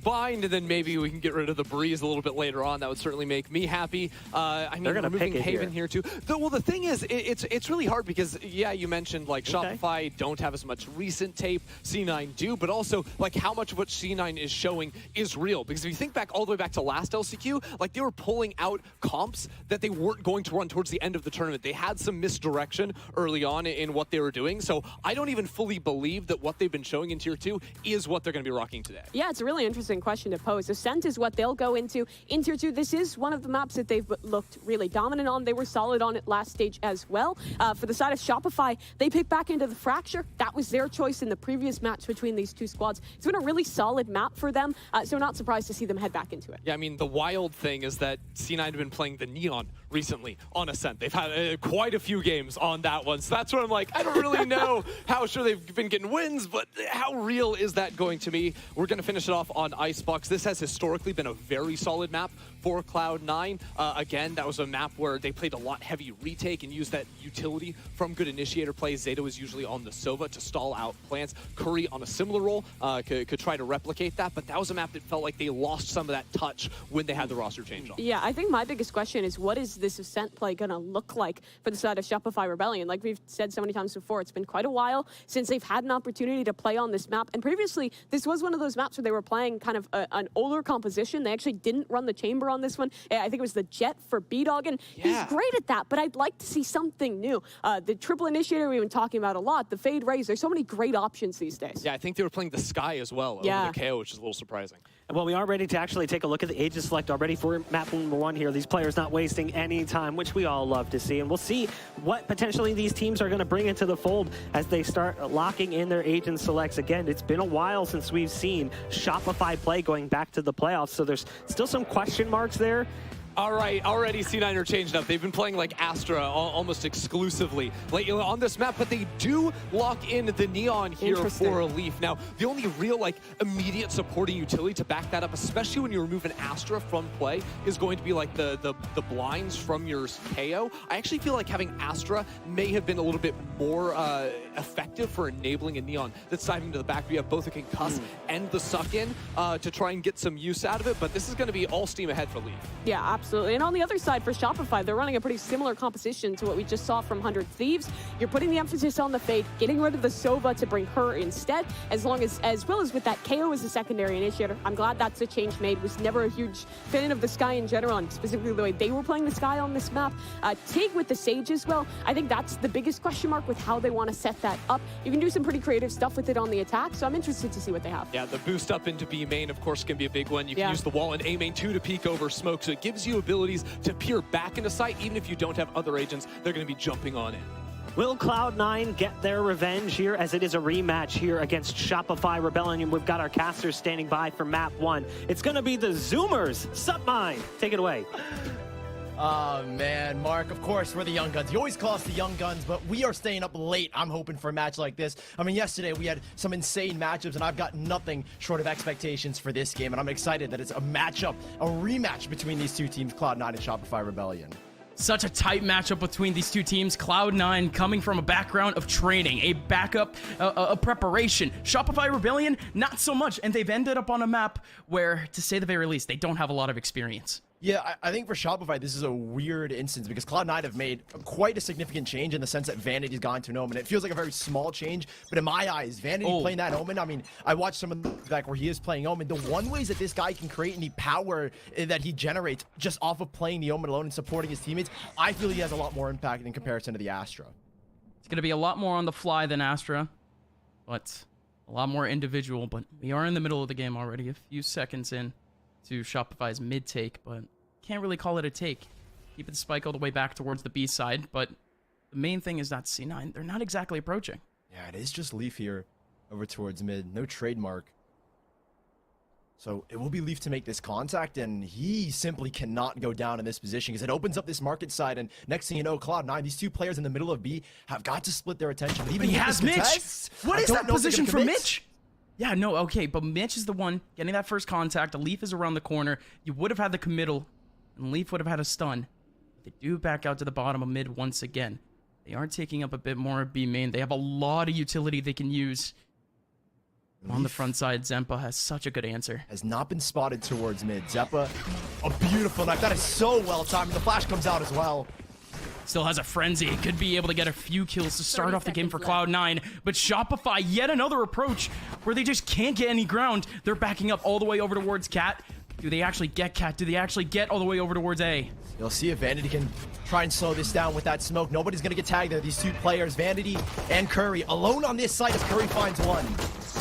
bind, and then maybe we can get rid of the breeze a little bit later on. That would certainly make me happy. I mean, removing Haven here too. Well, the thing is, it's really hard because, yeah, you mentioned like Shopify don't have as much recent tape. C9 do, but also like how much of what C9 is showing is real. Because if you think back all the way back to last LCQ, like they were pulling out comps that they weren't going to run towards the end of the tournament. They had some misdirection early on in what they were doing. So I don't even fully believe that what they've been showing in Tier 2 is what they're going to be rocking today. Yeah, it's a really interesting question to pose. Ascent is what they'll go into. In Tier 2, this is one of the maps that they've looked really dominant on. They were solid on it last stage as well. For the side of Shopify, they picked back into the Fracture. That was their choice in the previous match between these two squads. It's been a really solid map for them, so not surprised to see them head back into it. Yeah, I mean, the wild thing is that C9 have been playing the Neon recently on Ascent. They've had quite a few games on that one, so that's where I'm like, I don't really know how sure they've been getting wins, but how real is that going to be? We're going to finish it off on Icebox. This has historically been a very solid map for Cloud9. Again, that was a map where they played a lot heavy retake and used that utility from good initiator plays. Zeta was usually on the Sova to stall out plants. Curry on a similar role could try to replicate that, but that was a map that felt like they lost some of that touch when they had the roster change on. Yeah, I think my biggest question is what is this Ascent play gonna look like for the side of Shopify Rebellion? Like we've said so many times before, it's been quite a while since they've had an opportunity to play on this map. And previously, this was one of those maps where they were playing kind of an older composition. They actually didn't run the chamber on this one. I think it was the Jet for B-Dog, and he's great at that, but I'd like to see something new. The triple initiator we've been talking about a lot, the Fade Raise, there's so many great options these days. Yeah, I think they were playing the Sky as well over the KO, which is a little surprising. Well, we are ready to actually take a look at the agent select already for map number 1 here. These players not wasting any time, which we all love to see. And we'll see what potentially these teams are going to bring into the fold as they start locking in their agent selects. Again, it's been a while since we've seen Shopify play going back to the playoffs, so there's still some question marks there. All right, already C9 are changed up. They've been playing like Astra almost exclusively lately on this map, but they do lock in the Neon here for a Leaf. Now, the only real like immediate supporting utility to back that up, especially when you remove an Astra from play, is going to be like the blinds from your KO. I actually feel like having Astra may have been a little bit more effective for enabling a Neon that's diving to the back. We have both the Concuss and the Suck In to try and get some use out of it, but this is going to be all steam ahead for Leaf. Yeah, absolutely. And on the other side for Shopify, they're running a pretty similar composition to what we just saw from 100 Thieves. You're putting the emphasis on the Fade, getting rid of the Sova to bring her instead, as well as with that KO as a secondary initiator. I'm glad that's a change made. Was never a huge fan of the Sky in general, and specifically the way they were playing the Sky on this map. Tig with the Sage as well. I think that's the biggest question mark with how they want to set that up. You can do some pretty creative stuff with it on the attack, so I'm interested to see what they have. Yeah, the boost up into B main, of course, can be a big one. You can use the wall in A main too to peek over smoke, so it gives you abilities to peer back into sight, even if you don't have other agents, they're going to be jumping on in. Will Cloud9 get their revenge here, as it is a rematch here against Shopify Rebellion? We've got our casters standing by for map 1. It's going to be the Zoomers. Sup, mine. Take it away. Oh, man, Mark, of course, we're the young guns. You always call us the young guns, but we are staying up late. I'm hoping for a match like this. I mean, yesterday we had some insane matchups, and I've got nothing short of expectations for this game, and I'm excited that it's a matchup, a rematch between these two teams, Cloud9 and Shopify Rebellion. Such a tight matchup between these two teams. Cloud9 coming from a background of training, a backup, a preparation. Shopify Rebellion, not so much, and they've ended up on a map where, to say the very least, they don't have a lot of experience. Yeah, I think for Shopify, this is a weird instance because Cloud9 have made quite a significant change in the sense that Vanity's gone to an Omen. It feels like a very small change, but in my eyes, Vanity playing that Omen, I mean, I watched some of the back where he is playing Omen. The one ways that this guy can create any power that he generates just off of playing the Omen alone and supporting his teammates, I feel he has a lot more impact in comparison to the Astra. It's going to be a lot more on the fly than Astra, but a lot more individual. But we are in the middle of the game already, a few seconds in to Shopify's mid-take, but can't really call it a take. Keep the spike all the way back towards the B side, but the main thing is that C9, they're not exactly approaching. Yeah, it is just Leaf here over towards mid. No trademark. So it will be Leaf to make this contact, and he simply cannot go down in this position because it opens up this market side, and next thing you know, Cloud9, these two players in the middle of B have got to split their attention. But even he has Mitch! What is that position for Mitch? Yeah, no, okay, but Mitch is the one getting that first contact. A Leaf is around the corner. You would have had the committal, and Leaf would have had a stun. They do back out to the bottom of mid once again. They are taking up a bit more of B main. They have a lot of utility they can use. On the front side, Zempa has such a good answer. Has not been spotted towards mid. Zepa, a beautiful knife. That is so well timed. The flash comes out as well. Still has a frenzy. Could be able to get a few kills to start off the game for Cloud9. But Shopify, yet another approach where they just can't get any ground. They're backing up all the way over towards Cat. Do they actually get Cat? Do they actually get all the way over towards A? You'll see if Vanity can try and slow this down with that smoke. Nobody's going to get tagged there. These two players, Vanity and Curry, alone on this site as Curry finds one.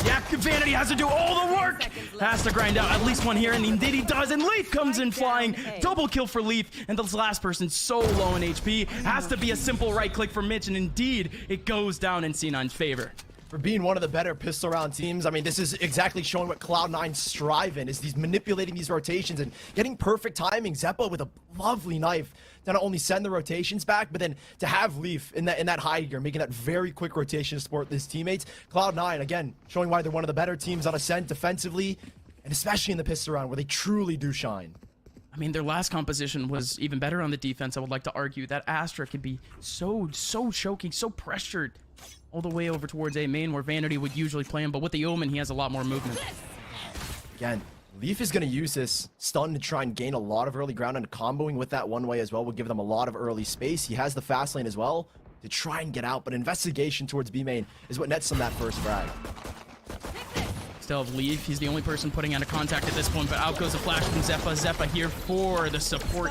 Yeah, Vanity has to do all the work. Has to grind out at least one here, and indeed he does, and Leaf comes in flying. Double kill for Leaf, and this last person so low in HP. Has to be a simple right click for Mitch, and indeed, it goes down in C9's favor. For being one of the better pistol round teams, I mean, this is exactly showing what Cloud9 strive in, is these manipulating these rotations and getting perfect timing. Zeppa with a lovely knife to not only send the rotations back, but then to have Leaf in that high gear, making that very quick rotation to support his teammates. Cloud9, again, showing why they're one of the better teams on Ascent defensively, and especially in the pistol round where they truly do shine. I mean, their last composition was even better on the defense. I would like to argue that Astra can be so choking, so pressured all the way over towards A main where Vanity would usually play him, but with the Omen, he has a lot more movement. Again, Leaf is going to use this stun to try and gain a lot of early ground, and comboing with that one way as well will give them a lot of early space. He has the fast lane as well to try and get out, but investigation towards B main is what nets them that first frag. Still have Leaf. He's the only person putting out a contact at this point, but out goes a flash from Zeppa. Zeppa here for the support.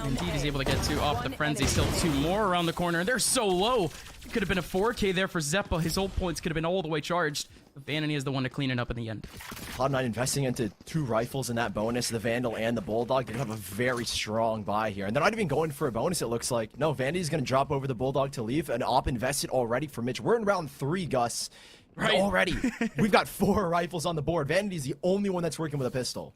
Indeed, he's able to get 2 off the frenzy. Still 2 more around the corner. They're so low. It could have been a 4K there for Zeppa. His ult points could have been all the way charged. But Vanity is the one to clean it up in the end. Cloud9 investing into 2 rifles in that bonus, the Vandal and the Bulldog. They have a very strong buy here. And they're not even going for a bonus, it looks like. No, Vanity's going to drop over the Bulldog to leave. An op invested already for Mitch. We're in round 3, Gus. Right. Already. We've got 4 rifles on the board. Vanity's the only one that's working with a pistol.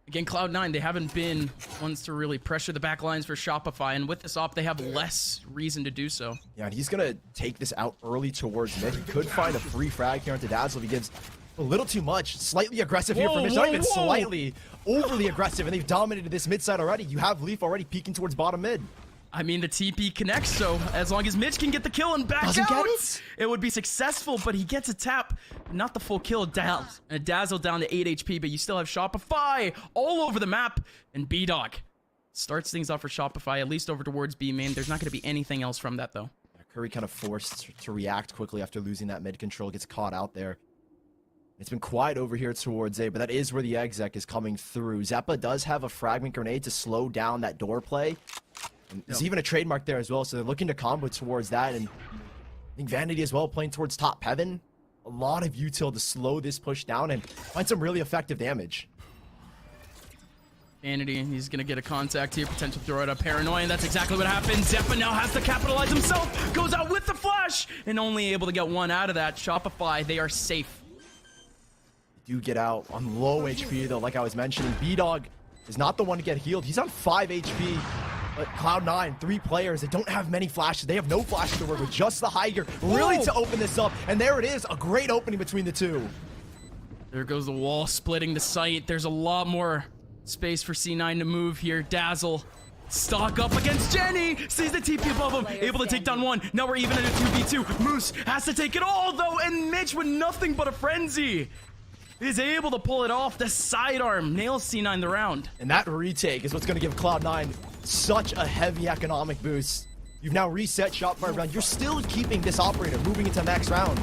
Again, Cloud9, they haven't been ones to really pressure the back lines for Shopify, and with this op, they have less reason to do so. Yeah, and he's going to take this out early towards mid. He could find a free frag here onto Dazzle if he gives a little too much. Slightly aggressive here for Mitch. Not even slightly. Overly aggressive, and they've dominated this mid side already. You have Leaf already peeking towards bottom mid. I mean, the TP connects, so as long as Mitch can get the kill and back out, it would be successful, but he gets a tap. Not the full kill. Dazzle down to 8 HP, but you still have Shopify all over the map. And B-Dog starts things off for Shopify, at least over towards B main. There's not going to be anything else from that, though. Curry kind of forced to react quickly after losing that mid control, gets caught out there. It's been quiet over here towards A, but that is where the exec is coming through. Zeppa does have a fragment grenade to slow down that door play. There's even a trademark there as well, so they're looking to combo towards that, and I think Vanity as well playing towards top heaven. A lot of util to slow this push down and find some really effective damage. Vanity, he's going to get a contact here, potential throw it up Paranoia, and that's exactly what happens. Zeppa now has to capitalize himself, goes out with the flash, and only able to get 1 out of that. Shopify, they are safe. Do get out on low HP though, like I was mentioning. B-Dog is not the one to get healed. He's on 5 HP. But Cloud9, 3 players, they don't have many flashes. They have no flashes to work with, just the Higer, really to open this up. And there it is, a great opening between the 2. There goes the wall splitting the site. There's a lot more space for C9 to move here. Dazzle, stock up against Jenny, sees the TP above him, able to take down 1. Now we're even at a 2v2. Moose has to take it all though, and Mitch with nothing but a frenzy is able to pull it off. The sidearm nails C9 the round. And that retake is what's going to give Cloud9 such a heavy economic boost. You've now reset Shopify round. You're still keeping this operator moving into next round.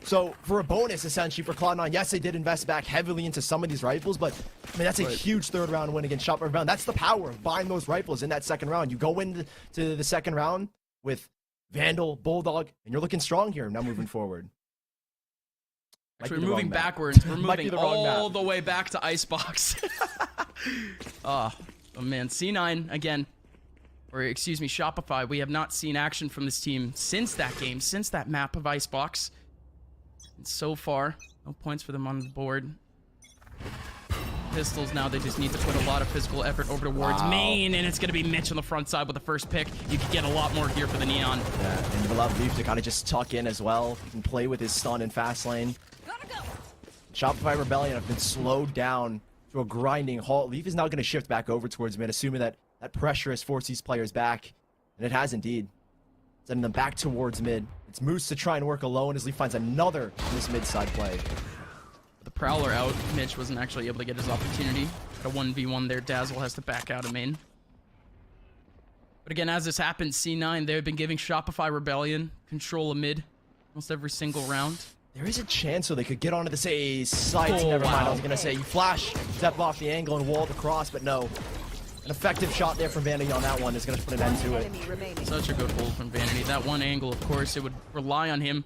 So for a bonus, essentially, for Cloud9, yes, they did invest back heavily into some of these rifles, but I mean, that's a huge 3rd round win against Shopify round. That's the power of buying those rifles in that 2nd round. You go into the 2nd round with Vandal, Bulldog, and you're looking strong here now moving forward. Actually, we're moving backwards. We're moving all the way back to Icebox. Oh man, C9 again, or excuse me, Shopify. We have not seen action from this team since that game, since that map of Icebox. And so far, no points for them on the board. Pistols now, they just need to put a lot of physical effort over towards main, and it's going to be Mitch on the front side with the first pick. You can get a lot more gear for the Neon. Yeah, and you've allowed Leaf to kind of just tuck in as well. He can play with his stun in fast lane. Shopify Rebellion have been slowed down to a grinding halt. Leaf is now going to shift back over towards mid, assuming that that pressure has forced these players back. And it has indeed. Sending them back towards mid. It's Moose to try and work alone as Leaf finds another in this mid side play. The Prowler out, Mitch wasn't actually able to get his opportunity. Got a 1v1 there. Dazzle has to back out of main. But again, as this happens, C9, they've been giving Shopify Rebellion control of mid almost every single round. There is a chance so they could get onto the site. Never mind, I was going to say, you flash, step off the angle and wall across, but no. An effective shot there from Vanity on that one is going to put an end to it. Such a good hold from Vanity. That one angle, of course, it would rely on him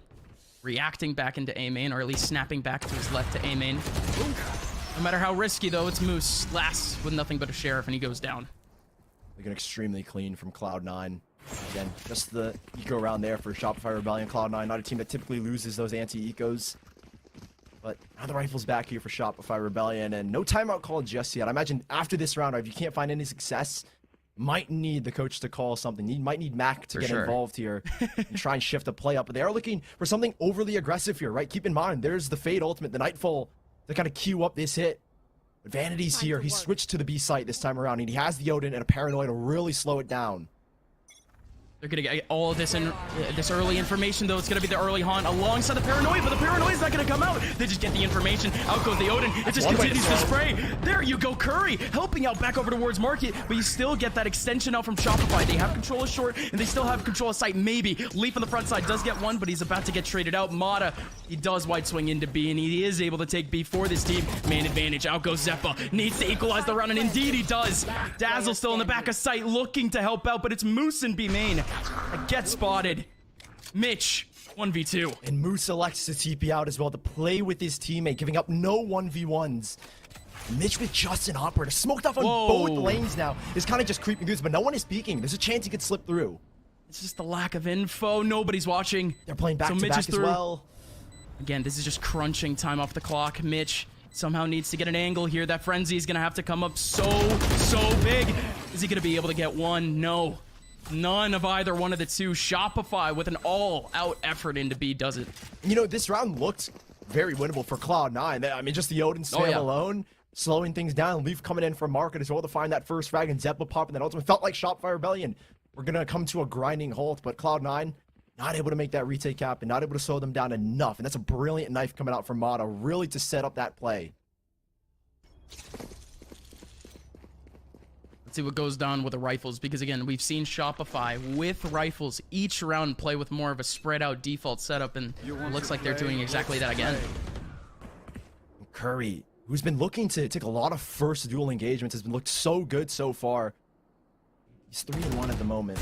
reacting back into A main, or at least snapping back to his left to A main. No matter how risky, though, it's Moose. Last with nothing but a sheriff, and he goes down. Looking extremely clean from Cloud9. Again, just the eco round there for Shopify Rebellion. Cloud9, not a team that typically loses those anti-ecos. But now the rifle's back here for Shopify Rebellion, and no timeout called just yet. I imagine after this round, if you can't find any success, might need the coach to call something. You might need Mac to get involved here and try and shift the play up. But they are looking for something overly aggressive here, right? Keep in mind, there's the Fade Ultimate, the Nightfall, to kind of queue up this hit. But Vanity's here. He switched to the B site this time around, and he has the Odin and a Paranoia to really slow it down. They're gonna get all of this in this early information, though. It's gonna be the early haunt alongside the paranoia, but the paranoia's not gonna come out. They just get the information. Out goes the Odin. It just continues to spray. There you go, Curry helping out back over towards Market, but you still get that extension out from Shopify. They have control of short, and they still have control of sight. Maybe Leaf on the front side does get one, but he's about to get traded out. Mata, he does wide swing into B, and he is able to take B for this team. Man advantage. Out goes Zeppa. Needs to equalize the round, and indeed he does. Dazzle still in the back of sight, looking to help out, but it's Moose and B main. Get spotted. Mitch, 1v2. And Moose elects to TP out as well to play with his teammate, giving up no 1v1s. Mitch with just an operator, smoked off on both lanes now, is kind of just creeping through, but no one is peeking. There's a chance he could slip through. It's just the lack of info. Nobody's watching. They're playing back to back as well. Again, this is just crunching time off the clock. Mitch somehow needs to get an angle here. That frenzy is going to have to come up so big. Is he going to be able to get one? No. None of either one of the two. Shopify with an all-out effort into B does it. You know, this round looked very winnable for Cloud9. I mean, just the Odin spam alone, slowing things down. Leaf coming in from Market as well to find that first frag, and Zeppa popping that ultimate. Felt like Shopify Rebellion. We're going to come to a grinding halt, but Cloud9 not able to make that retake happen, not able to slow them down enough. And that's a brilliant knife coming out from Mata, really to set up that play. See what goes down with the rifles, because again, we've seen Shopify with rifles each round play with more of a spread out default setup, and it looks like they're doing exactly that again. Curry, who's been looking to take a lot of first duel engagements, has been looked so good so far. He's 3-1 at the moment.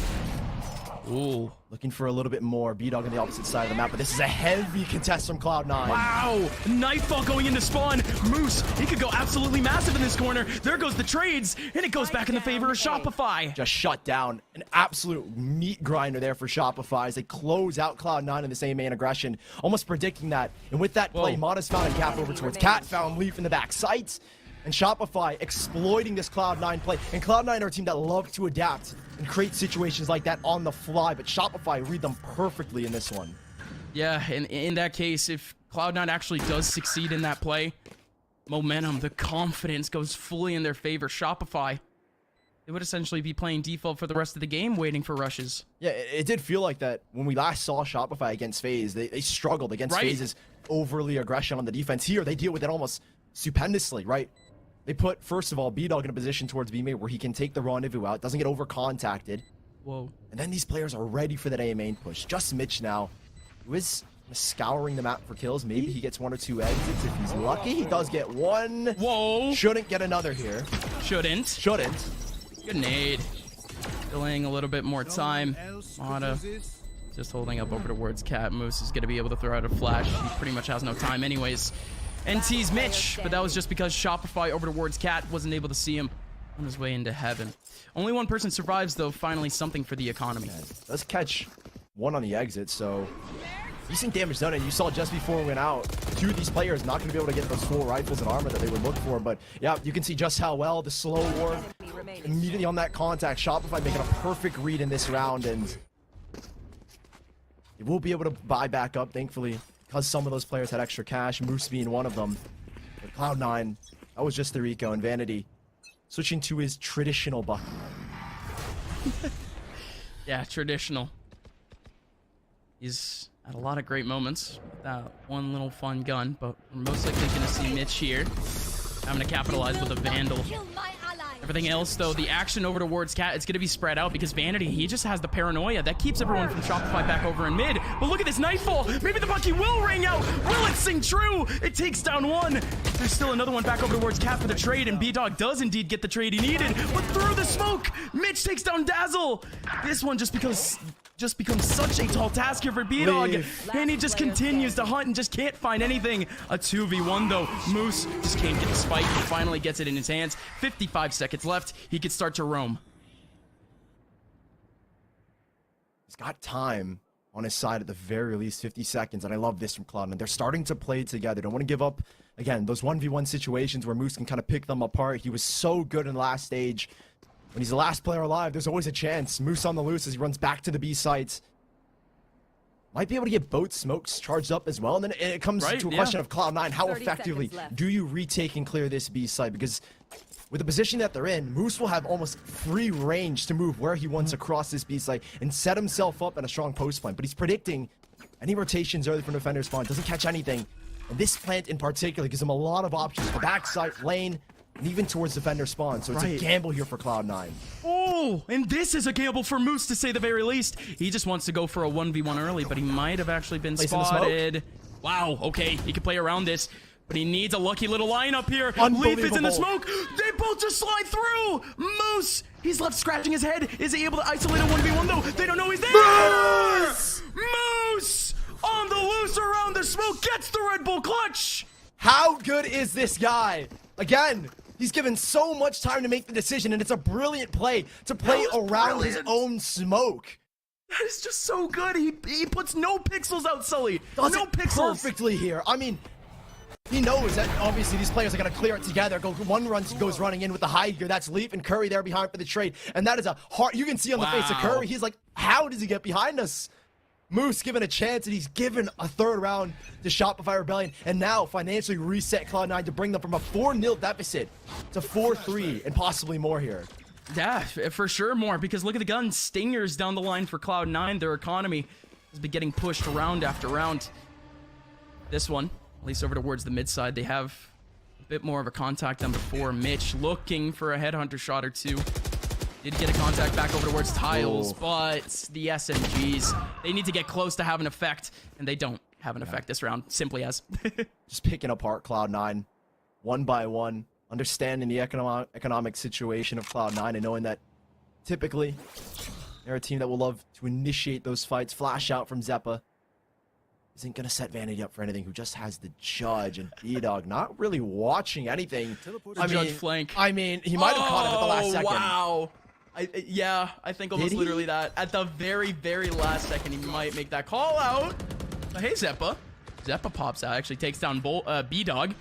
Ooh. Looking for a little bit more. B-Dog on the opposite side of the map, but this is a heavy contest from Cloud9. Wow! Nightfall going into spawn. Moose, he could go absolutely massive in this corner. There goes the trades, and it goes back in the favor of Shopify. Just shut down. An absolute meat grinder there for Shopify as they close out Cloud9 in the same main aggression. Almost predicting that. And with that play, Mata's found a gap over towards Cat, found Leaf in the back sights. And Shopify exploiting this Cloud9 play. And Cloud9 are a team that love to adapt and create situations like that on the fly, but Shopify read them perfectly in this one. Yeah, and in that case, if Cloud9 actually does succeed in that play, momentum, the confidence goes fully in their favor. Shopify, they would essentially be playing default for the rest of the game, waiting for rushes. Yeah, it did feel like that when we last saw Shopify against FaZe. They struggled against FaZe's overly aggression on the defense. Here, they deal with it almost stupendously, right? They put, first of all, B-Dog in a position towards B-Main where he can take the rendezvous out, doesn't get over-contacted. Whoa. And then these players are ready for that A main push. Just Mitch now, who is scouring the map for kills. Maybe he gets 1 or 2 exits if he's lucky. He does get one. Whoa. Shouldn't get another here. Shouldn't. Good nade. Delaying a little bit more time. Mata just holding up over towards Cat. Moose is going to be able to throw out a flash. He pretty much has no time anyways. NT's Mitch, but that was just because Shopify over towards Cat wasn't able to see him on his way into heaven. Only one person survives, though. Finally, something for the economy. Let's catch one on the exit, so decent damage done. And you saw just before we went out, 2 of these players not going to be able to get those full rifles and armor that they would look for. But yeah, you can see just how well the slow war immediately on that contact. Shopify making a perfect read in this round, and they will be able to buy back up, thankfully, because some of those players had extra cash, Moose being one of them. But Cloud9, that was just the Rico, and Vanity switching to his traditional bucket. Yeah, traditional. He's had a lot of great moments with that one little fun gun, but we're most likely going to see Mitch here having to capitalize with a Vandal. Everything else, though, the action over towards Cat, it's going to be spread out because Vanity, he just has the paranoia. That keeps everyone from Shopify back over in mid. But look at this Nightfall. Maybe the Bucky will ring out. Will it sing true? It takes down one. There's still another one back over towards Cat for the trade, and B-Dog does indeed get the trade he needed. But through the smoke, Mitch takes down Dazzle. This one just becomes such a tall task here for B-Dog, and he just continues to hunt and just can't find anything. A 2v1 though. Moose just can't get the spike. He finally gets it in his hands. 55 seconds left. He could start to roam. He's got time on his side at the very least, 50 seconds, and I love this from Cloud9. They're starting to play together. Don't want to give up, again, those 1v1 situations where Moose can kind of pick them apart. He was so good in the last stage. When he's the last player alive, there's always a chance. Moose on the loose as he runs back to the B sites. might be able to get both smokes charged up as well. And then it comes to a question of Cloud9. How 30 effectively seconds left. do you retake and clear this B site? Because with the position that they're in, Moose will have almost free range to move where he wants across this B site and set himself up in a strong post plant. But he's predicting any rotations early from defender spawn, doesn't catch anything. And this plant in particular gives him a lot of options. The backside, lane, and even towards defender spawn. So it's a gamble here for Cloud9. Oh, and this is a gamble for Moose to say the very least. He just wants to go for a 1v1 early, but he might have actually been spotted. Wow, okay, he can play around this, but he needs a lucky little lineup here. Leaf is in the smoke. They both just slide through. Moose, he's left scratching his head. Is he able to isolate a 1v1 though? They don't know he's there. Moose! Moose on the loose around the smoke, gets the Red Bull clutch. How good is this guy? Again, he's given so much time to make the decision, and it's a brilliant play to play around his own smoke. That is just so good. He puts no pixels out, Sully. Does no it pixels. perfectly here. I mean, he knows that obviously these players are going to clear it together. One run goes running in with the high gear. That's Leaf and Curry there behind for the trade. And that is a hard... You can see on the face of Curry, he's like, how does he get behind us? Moose given a chance, and he's given a third round to Shopify Rebellion, and now financially reset Cloud9 to bring them from a 4-0 deficit to 4-3 and possibly more here. Yeah, for sure more, because look at the guns. Stingers down the line for Cloud9. Their economy has been getting pushed round after round. This one, at least over towards the mid side, they have a bit more of a contact than before. Mitch looking for a headhunter shot or two. Did get a contact back over towards Tiles, but the SMGs, they need to get close to have an effect, and they don't have an effect this round, simply as. Just picking apart Cloud9, one by one, understanding the economic situation of Cloud9, and knowing that typically they're a team that will love to initiate those fights. Flash out from Zeppa isn't going to set Vanity up for anything, who just has the Judge, and B-Dog not really watching anything. Judge flank. I mean, he might have caught him at the last second. Wow. Yeah, I think almost literally that. At the very, very last second, he might make that call out. But hey, Zeppa. Zeppa pops out, actually takes down B-Dog.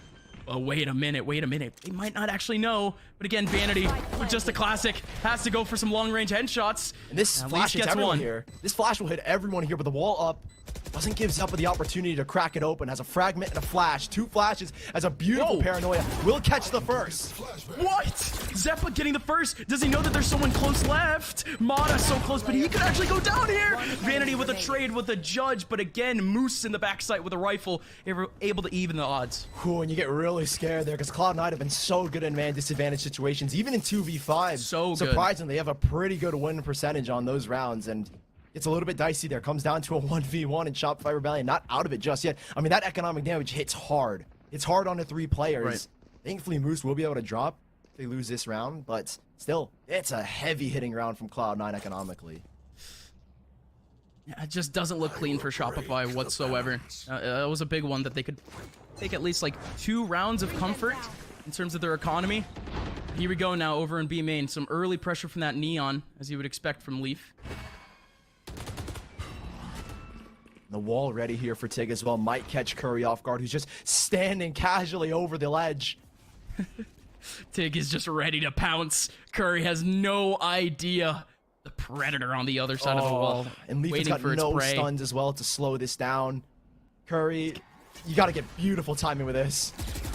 Oh, wait a minute. They might not actually know. But again, Vanity, with just a classic, has to go for some long-range headshots. And this flash hits everyone here. This flash will hit everyone here, but the wall up doesn't give Zeppa the opportunity to crack it open. Has a fragment and a flash. 2 flashes as a beautiful paranoia. Will catch the first. What? Zeppa getting the first. Does he know that there's someone close left? Mata so close, but he could actually go down here. Vanity with a trade with a Judge, but again, Moose in the backside with a rifle, able to even the odds. Ooh, and you get really scared there, because Cloud9 have been so good in man disadvantage situations, even in 2v5. So good. Surprisingly, they have a pretty good win percentage on those rounds, and it's a little bit dicey there. Comes down to a 1v1 in Shopify Rebellion. Not out of it just yet. I mean, that economic damage hits hard. It's hard on the 3 players. Right. Thankfully, Moose will be able to drop if they lose this round, but still, it's a heavy hitting round from Cloud9 economically. Yeah, it just doesn't look clean for Shopify whatsoever. That was a big one that they could take at least like 2 rounds of comfort in terms of their economy. Here we go now over in B main. Some early pressure from that Neon, as you would expect from Leaf. The wall ready here for Tig as well. Might catch Curry off guard, who's just standing casually over the ledge. Tig is just ready to pounce. Curry has no idea. The Predator on the other side of the wall. And Leaf has got no stuns as well to slow this down. Curry, you got to get beautiful timing with this.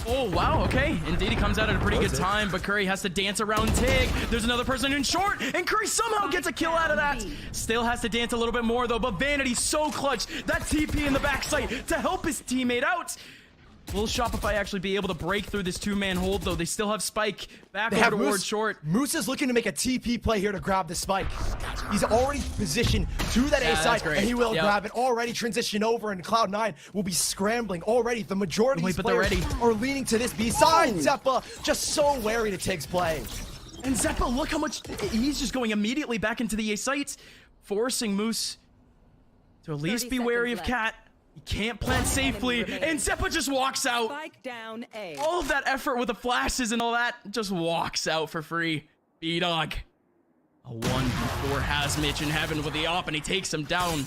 Oh, wow, okay. Indeed, he comes out at a pretty good time, but Curry has to dance around Tig. There's another person in short, and Curry somehow gets a kill out of that. Still has to dance a little bit more, though, but Vanity so clutch. That TP in the backside to help his teammate out. Will Shopify actually be able to break through this 2-man hold, though? They still have Spike back over towards short. Moose is looking to make a TP play here to grab the Spike. He's already positioned to that A side, and he will grab it. Already transition over, and Cloud9 will be scrambling already. The majority of these players are leaning to this B side. Zeppa just so wary to Tig's play. And Zeppa, look how much... He's just going immediately back into the A site, forcing Moose to at least be wary of Cat. He can't plant safely, and Zeppa just walks out. Spike down A. All of that effort with the flashes and all that just walks out for free. B-Dog. A 1v4 has Mitch in heaven with the op, and he takes him down.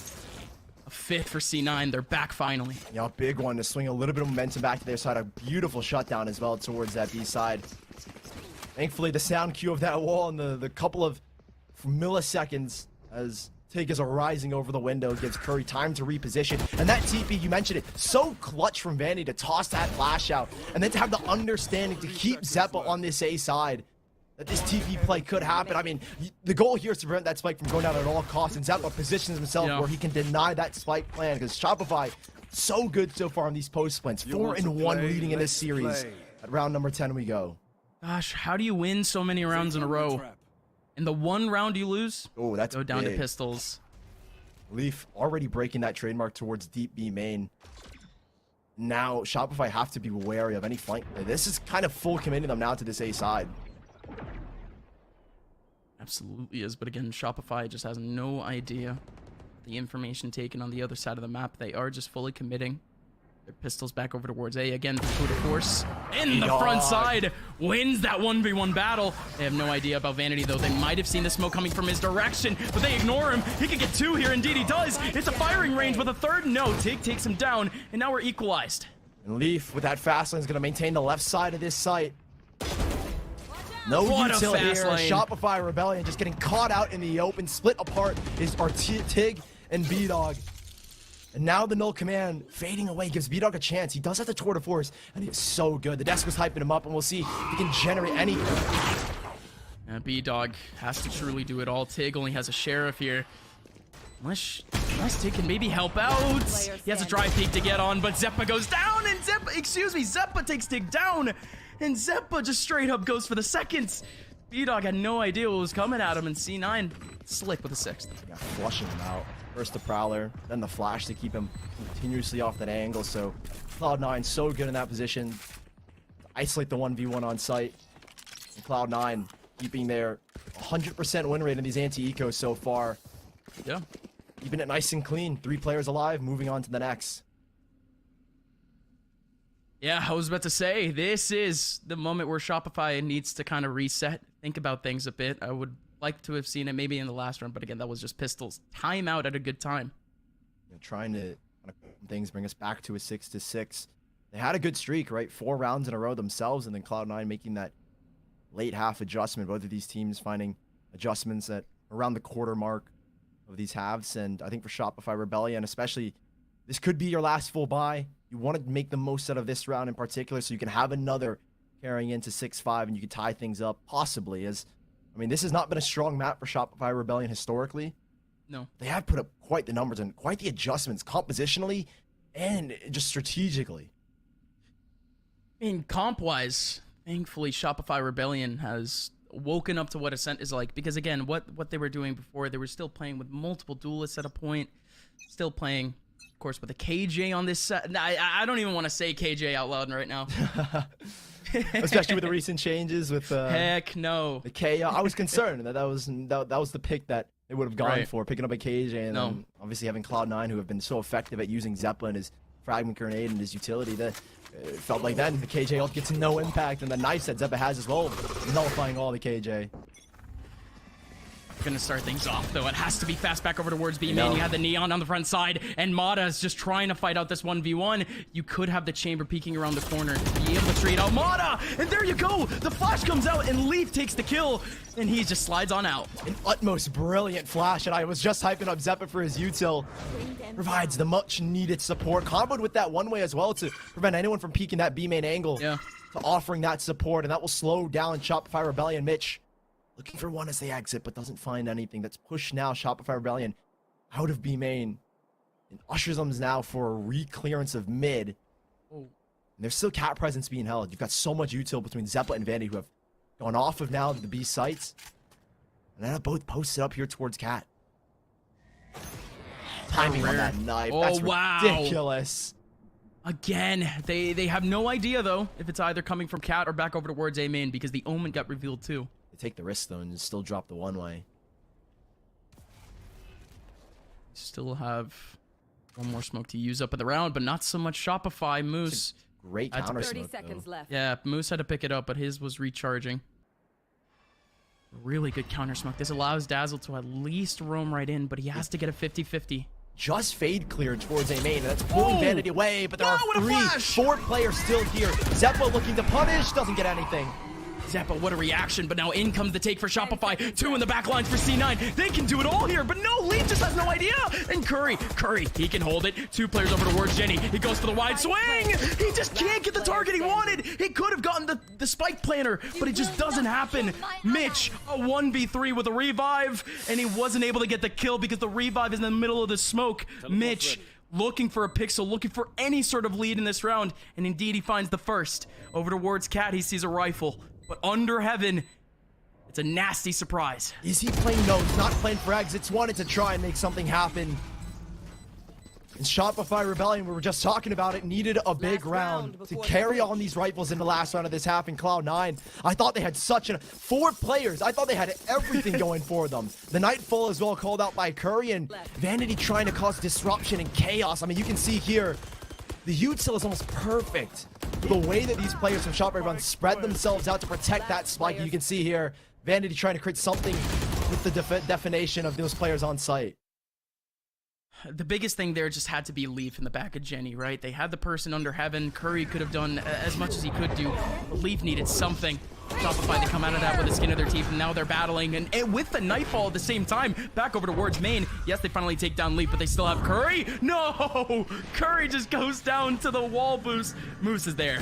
A 5th for C9. They're back finally. Yeah, a big one to swing a little bit of momentum back to their side. A beautiful shutdown as well towards that B side. Thankfully, the sound cue of that wall and the couple of milliseconds as OpTic is rising over the window, gives Curry time to reposition. And that TP, you mentioned it, so clutch from Vandy to toss that flash out. And then to have the understanding to keep Zeppa on this A side. That this TP play could happen. I mean, the goal here is to prevent that spike from going down at all costs. And Zeppa positions himself where he can deny that spike plan. Because Shopify, so good so far on these post splints. 4-1 leading in this series. At round number 10 we go. Gosh, how do you win so many rounds in a row? And the one round you lose, that's go down big. to pistols. Leaf already breaking that trademark towards deep B main. Now, Shopify have to be wary of any flank. This is kind of full committing them now to this A side. Absolutely is, but again, Shopify just has no idea the information taken on the other side of the map. They are just fully committing their pistols back over towards A. Again, tour de force in the front side wins that 1v1 battle. They have no idea about Vanity, though. They might have seen the smoke coming from his direction, but they ignore him. He could get 2 here. Indeed, he does. It's a firing range with a third. No, Tig takes him down, and now we're equalized. And Leaf, with that fast lane, is going to maintain the left side of this site. No What util a here. fast lane. Shopify Rebellion just getting caught out in the open. Split apart is our Tig and B-Dog. And now the null command fading away gives B-Dog a chance. He does have the tour de force, and he is so good. The desk was hyping him up, and we'll see if he can generate anything. B-Dog has to truly do it all. Tig only has a sheriff here. Unless Tig can maybe help out. He has a dry peek to get on, but Zeppa goes down, and Zeppa takes Tig down. And Zeppa just straight up goes for the seconds. B-Dog had no idea what was coming at him, and C9 slick with a 6th. Yeah, flushing him out. First the Prowler, then the Flash to keep him continuously off that angle. So Cloud9 so good in that position. Isolate the 1v1 on site. And Cloud9 keeping their 100% win rate in these anti-ecos so far. Yeah. Keeping it nice and clean. 3 players alive, moving on to the next. Yeah, I was about to say, this is the moment where Shopify needs to kind of reset, think about things a bit. I would like to have seen it maybe in the last round, but again, that was just pistols. Time out at a good time. Trying to things bring us back to a 6-6. They had a good streak, right? 4 rounds in a row themselves, and then Cloud9 making that late half adjustment. Both of these teams finding adjustments at around the quarter mark of these halves, and I think for Shopify Rebellion, especially, this could be your last full buy. You want to make the most out of this round in particular, so you can have another carrying into 6-5, and you can tie things up possibly. As I mean, this has not been a strong map for Shopify Rebellion historically. No. They have put up quite the numbers and quite the adjustments compositionally and just strategically. I mean, comp-wise, thankfully, Shopify Rebellion has woken up to what Ascent is like. Because, again, what they were doing before, they were still playing with multiple duelists at a point. Still playing, of course, with a KJ on this set. I don't even want to say KJ out loud right now. Especially with the recent changes with heck no. The K. I was concerned that was the pick that they would have gone for, picking up a KJ, and then obviously having Cloud9, who have been so effective at using Zeppa and his fragment grenade and his utility. That it felt like then the KJ gets no impact, and the knife that Zeppa has as well, nullifying all the KJ. Gonna start things off though. It has to be fast back over towards B main. You had the Neon on the front side, and Mata is just trying to fight out this 1v1. You could have the chamber peeking around the corner to be able to trade out Mata, and there you go. The flash comes out, and Leaf takes the kill, and he just slides on out. An utmost brilliant flash, and I was just hyping up Zeppa for his util. Provides the much needed support, comboed with that one way as well to prevent anyone from peeking that B main angle. Yeah. To offering that support, and that will slow down Shopify Rebellion. Mitch looking for one as they exit, but doesn't find anything. That's pushed now Shopify Rebellion out of B main and ushers them now for a re-clearance of mid. And there's still cat presence being held. You've got so much util between Zeppa and Vandy, who have gone off of now the B sites, and then both posted up here towards cat. Timing on that knife. That's ridiculous. Again, they have no idea though if it's either coming from cat or back over towards A main, because the Omen got revealed too. Take the risk though and still drop the one way. Still have one more smoke to use up in the round, but not so much Shopify. Moose. Great counter smoke. 30 seconds left. Yeah, Moose had to pick it up, but his was recharging. Really good counter smoke. This allows Dazzle to at least roam right in, but he has to get a 50-50. Just fade clear towards A main, and that's pulling Vanity away, but there are 4 players still here. Zeppa looking to punish, doesn't get anything. Zeppa, what a reaction, but now in comes the take for Shopify. 2 in the back lines for C9. They can do it all here, but no, Lee just has no idea. And Curry, he can hold it. 2 players over towards Jenny. He goes for the wide swing. He just can't get the target he wanted. He could have gotten the spike planter, but it just doesn't happen. Mitch, a 1v3 with a revive, and he wasn't able to get the kill because the revive is in the middle of the smoke. Mitch looking for a pixel, looking for any sort of lead in this round, and indeed he finds the first. Over towards Cat, he sees a rifle, but under heaven, it's a nasty surprise. Is he playing? No, he's not playing for exits. Wanted to try and make something happen. And Shopify Rebellion, we were just talking about it, needed a big round to carry on these rifles in the last round of this half in Cloud9. I thought they had 4 players. I thought they had everything going for them. The Nightfall as well called out by Curry, and Vanity trying to cause disruption and chaos. I mean, you can see here, the util is almost perfect. The way that these players from Shopify Rebellion spread themselves out to protect that spike. You can see here, Vanity trying to create something with the definition of those players on site. The biggest thing there just had to be Leaf in the back of Jenny, right? They had the person under heaven. Curry could have done as much as he could do, but Leaf needed something. Shopify to come out of that with the skin of their teeth, and now they're battling, and with the Nightfall at the same time, back over towards main. Yes, they finally take down Leaf, but they still have Curry. No! Curry just goes down to the wall boost. Moose is there.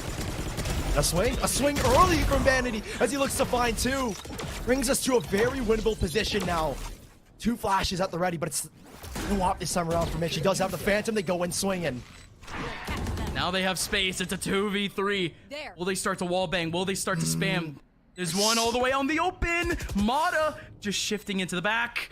A swing early from Vanity as he looks to find 2. Brings us to a very winnable position now. 2 flashes at the ready, but it's no op this time around for Mitch. He does have the Phantom. They go in swinging. Now they have space. It's a 2v3. Will they start to wallbang? Will they start to spam? There's one all the way on the open. Mata just shifting into the back.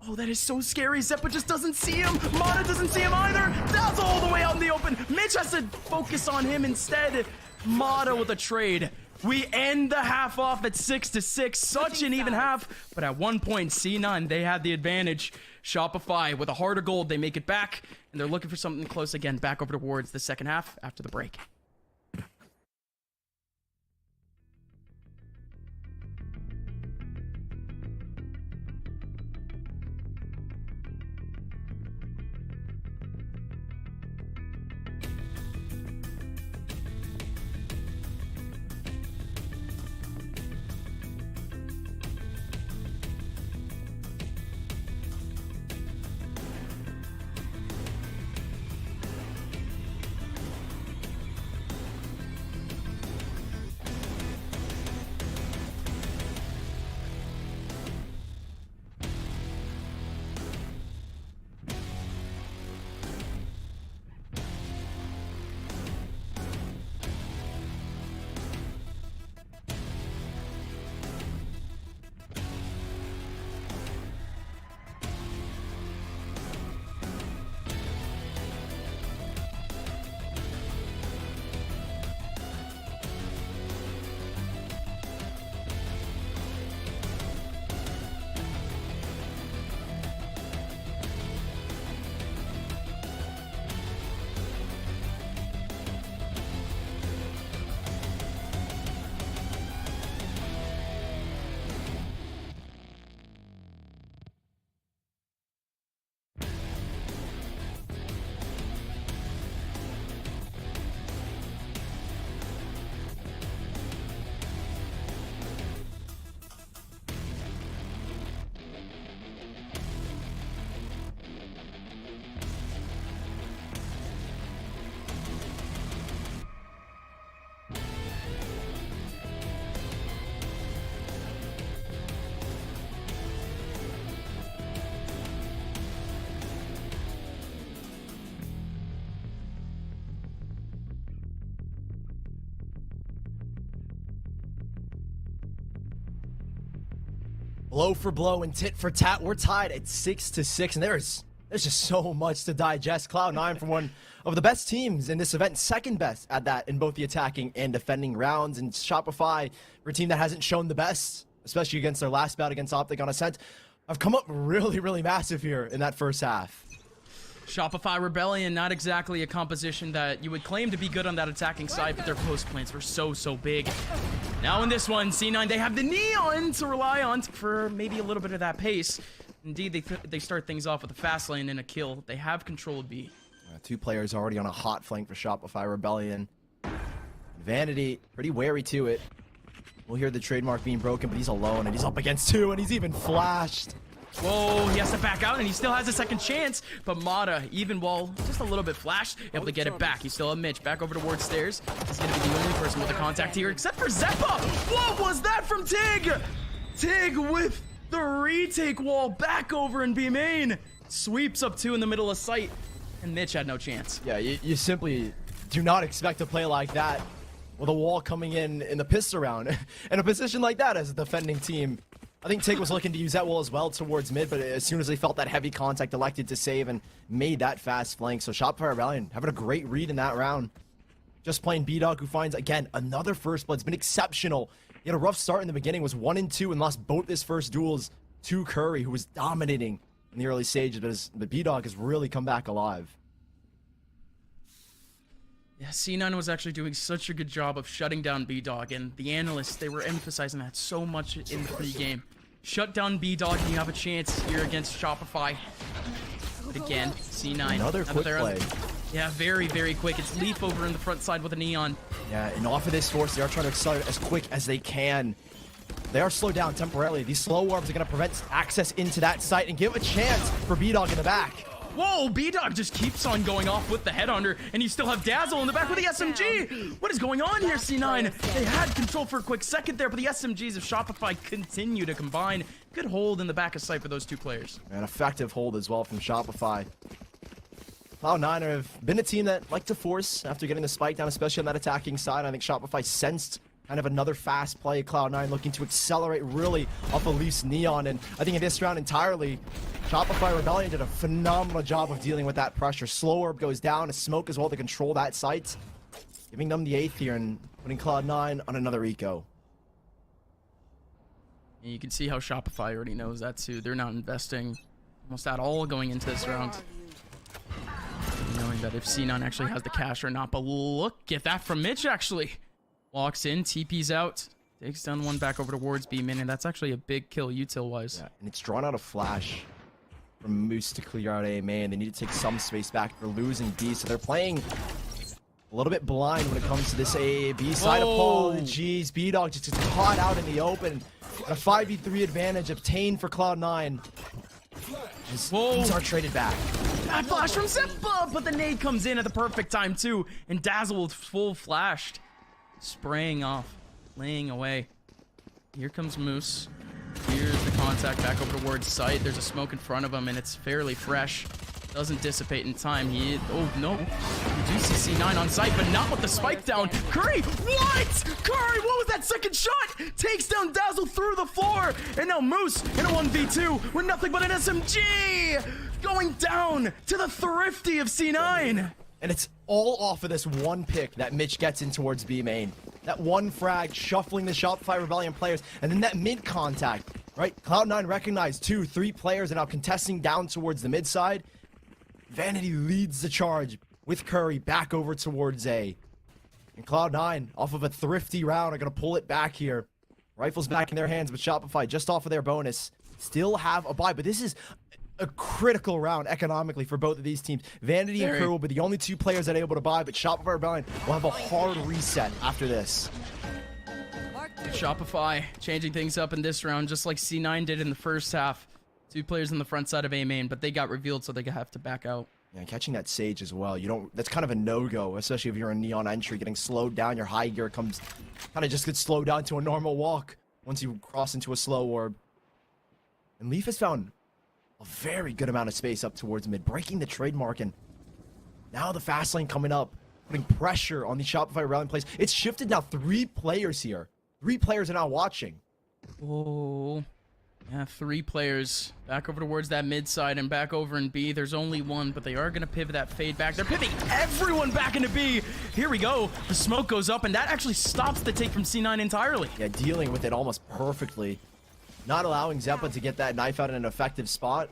Oh, that is so scary. Zeppa just doesn't see him. Mata doesn't see him either. That's all the way out in the open. Mitch has to focus on him instead. Mata with a trade. We end the half off at 6-6. Such an even half. But at one point, C9, they had the advantage. Shopify with a heart of gold. They make it back. And they're looking for something close again. Back over towards the second half after the break. Blow for blow and tit for tat. We're tied at 6-6, and there's just so much to digest. Cloud9 from one of the best teams in this event, second best at that in both the attacking and defending rounds. And Shopify, for a team that hasn't shown the best, especially against their last bout against OpTic on Ascent, have come up really, really massive here in that first half. Shopify Rebellion, not exactly a composition that you would claim to be good on that attacking side, but their post plants were so big. Now in this one, C9, they have the Neon to rely on for maybe a little bit of that pace. Indeed, they start things off with a fast lane and a kill. They have control of B. 2 players already on a hot flank for Shopify Rebellion. Vanity, pretty wary to it. We'll hear the trademark being broken, but he's alone, and he's up against 2, and he's even flashed. Whoa, he has to back out, and he still has a second chance. But Mata, even while just a little bit flashed, able to get it back. He's still a Mitch. Back over towards stairs. He's going to be the only person with a contact here, except for Zeppa. What was that from Tig? Tig with the retake wall back over in B main. Sweeps up 2 in the middle of sight, and Mitch had no chance. Yeah, you simply do not expect to play like that with a wall coming in the pistol round. In a position like that as a defending team, I think Tig was looking to use that wall as well towards mid, but as soon as they felt that heavy contact, elected to save and made that fast flank. So Shopify Rebellion having a great read in that round. Just playing B-Dog, who finds, again, another first blood. It's been exceptional. He had a rough start in the beginning, was 1-2 and lost both his first duels to Curry, who was dominating in the early stages, but B-Dog has really come back alive. Yeah, C9 was actually doing such a good job of shutting down B-Dog, and the analysts, they were emphasizing that so much in the pregame. Shut down B-Dog, and you have a chance here against Shopify. But again, C9. Another quick play. Yeah, very, very quick. It's Leaf over in the front side with a Neon. Yeah, and off of this force, they are trying to accelerate as quick as they can. They are slowed down temporarily. These slow orbs are going to prevent access into that site and give a chance for B-Dog in the back. Whoa, B-Dog just keeps on going off with the headhunter, and you still have Dazzle in the back with the SMG. What is going on here, C9? They had control for a quick second there, but the SMGs of Shopify continue to combine. Good hold in the back of sight for those 2 players. An effective hold as well from Shopify. Cloud9 have been a team that like to force after getting the spike down, especially on that attacking side. I think Shopify sensed kind of another fast play. Cloud9 looking to accelerate really off of Leaf's Neon, and I think in this round entirely, Shopify Rebellion did a phenomenal job of dealing with that pressure. Slow orb goes down, a smoke as well to control that site, giving them the 8th here and putting Cloud9 on another eco. And you can see how Shopify already knows that too. They're not investing almost at all going into this round, knowing that if C9 actually has the cash or not. But look at that from Mitch, actually. Walks in, TP's out, takes down 1 back over towards B-Min, and that's actually a big kill util-wise. Yeah, and it's drawn out a flash from Moose to clear out A main. They need to take some space back. They're losing B, so they're playing a little bit blind when it comes to this A-B side. Apologies. B-Dog just gets caught out in the open. A 5v3 advantage obtained for Cloud9. These are traded back. That flash from Zippa, but the nade comes in at the perfect time too, and Dazzle with full flashed. Spraying off, laying away. Here comes Moose. Here's the contact back over towards site. There's a smoke in front of him, and it's fairly fresh. Doesn't dissipate in time. Oh no. You do see C9 on site, but not with the spike down. Curry, what? Curry, what was that second shot? Takes down Dazzle through the floor, and now Moose in a 1v2 with nothing but an SMG. Going down to the thrifty of C9. And it's all off of this one pick that Mitch gets in towards B main. That one frag, shuffling the Shopify Rebellion players, and then that mid contact, right? Cloud9 recognized 2, 3 players are now contesting down towards the mid side. Vanity leads the charge with Curry back over towards A. And Cloud9, off of a thrifty round, are going to pull it back here. Rifles back in their hands, but Shopify just off of their bonus. Still have a buy, but this is a critical round economically for both of these teams. Vanity and Crew will be the only 2 players that are able to buy, but Shopify Rebellion will have a hard reset after this. Shopify changing things up in this round, just like C9 did in the first half. 2 players on the front side of A main, but they got revealed, so they have to back out. Yeah, catching that Sage as well. That's kind of a no-go, especially if you're a Neon entry. Getting slowed down, your high gear kind of just gets slowed down to a normal walk once you cross into a slow orb. And Leaf has found a very good amount of space up towards mid, breaking the trademark, and now the fast lane coming up, putting pressure on the Shopify Rebellion plays. It's shifted now. 3 players here. 3 players are now watching. Oh, yeah, 3 players back over towards that mid side and back over in B. There's only 1, but they are going to pivot that fade back. They're pivoting everyone back into B. Here we go. The smoke goes up, and that actually stops the take from C9 entirely. Yeah, dealing with it almost perfectly. Not allowing Zeppa to get that knife out in an effective spot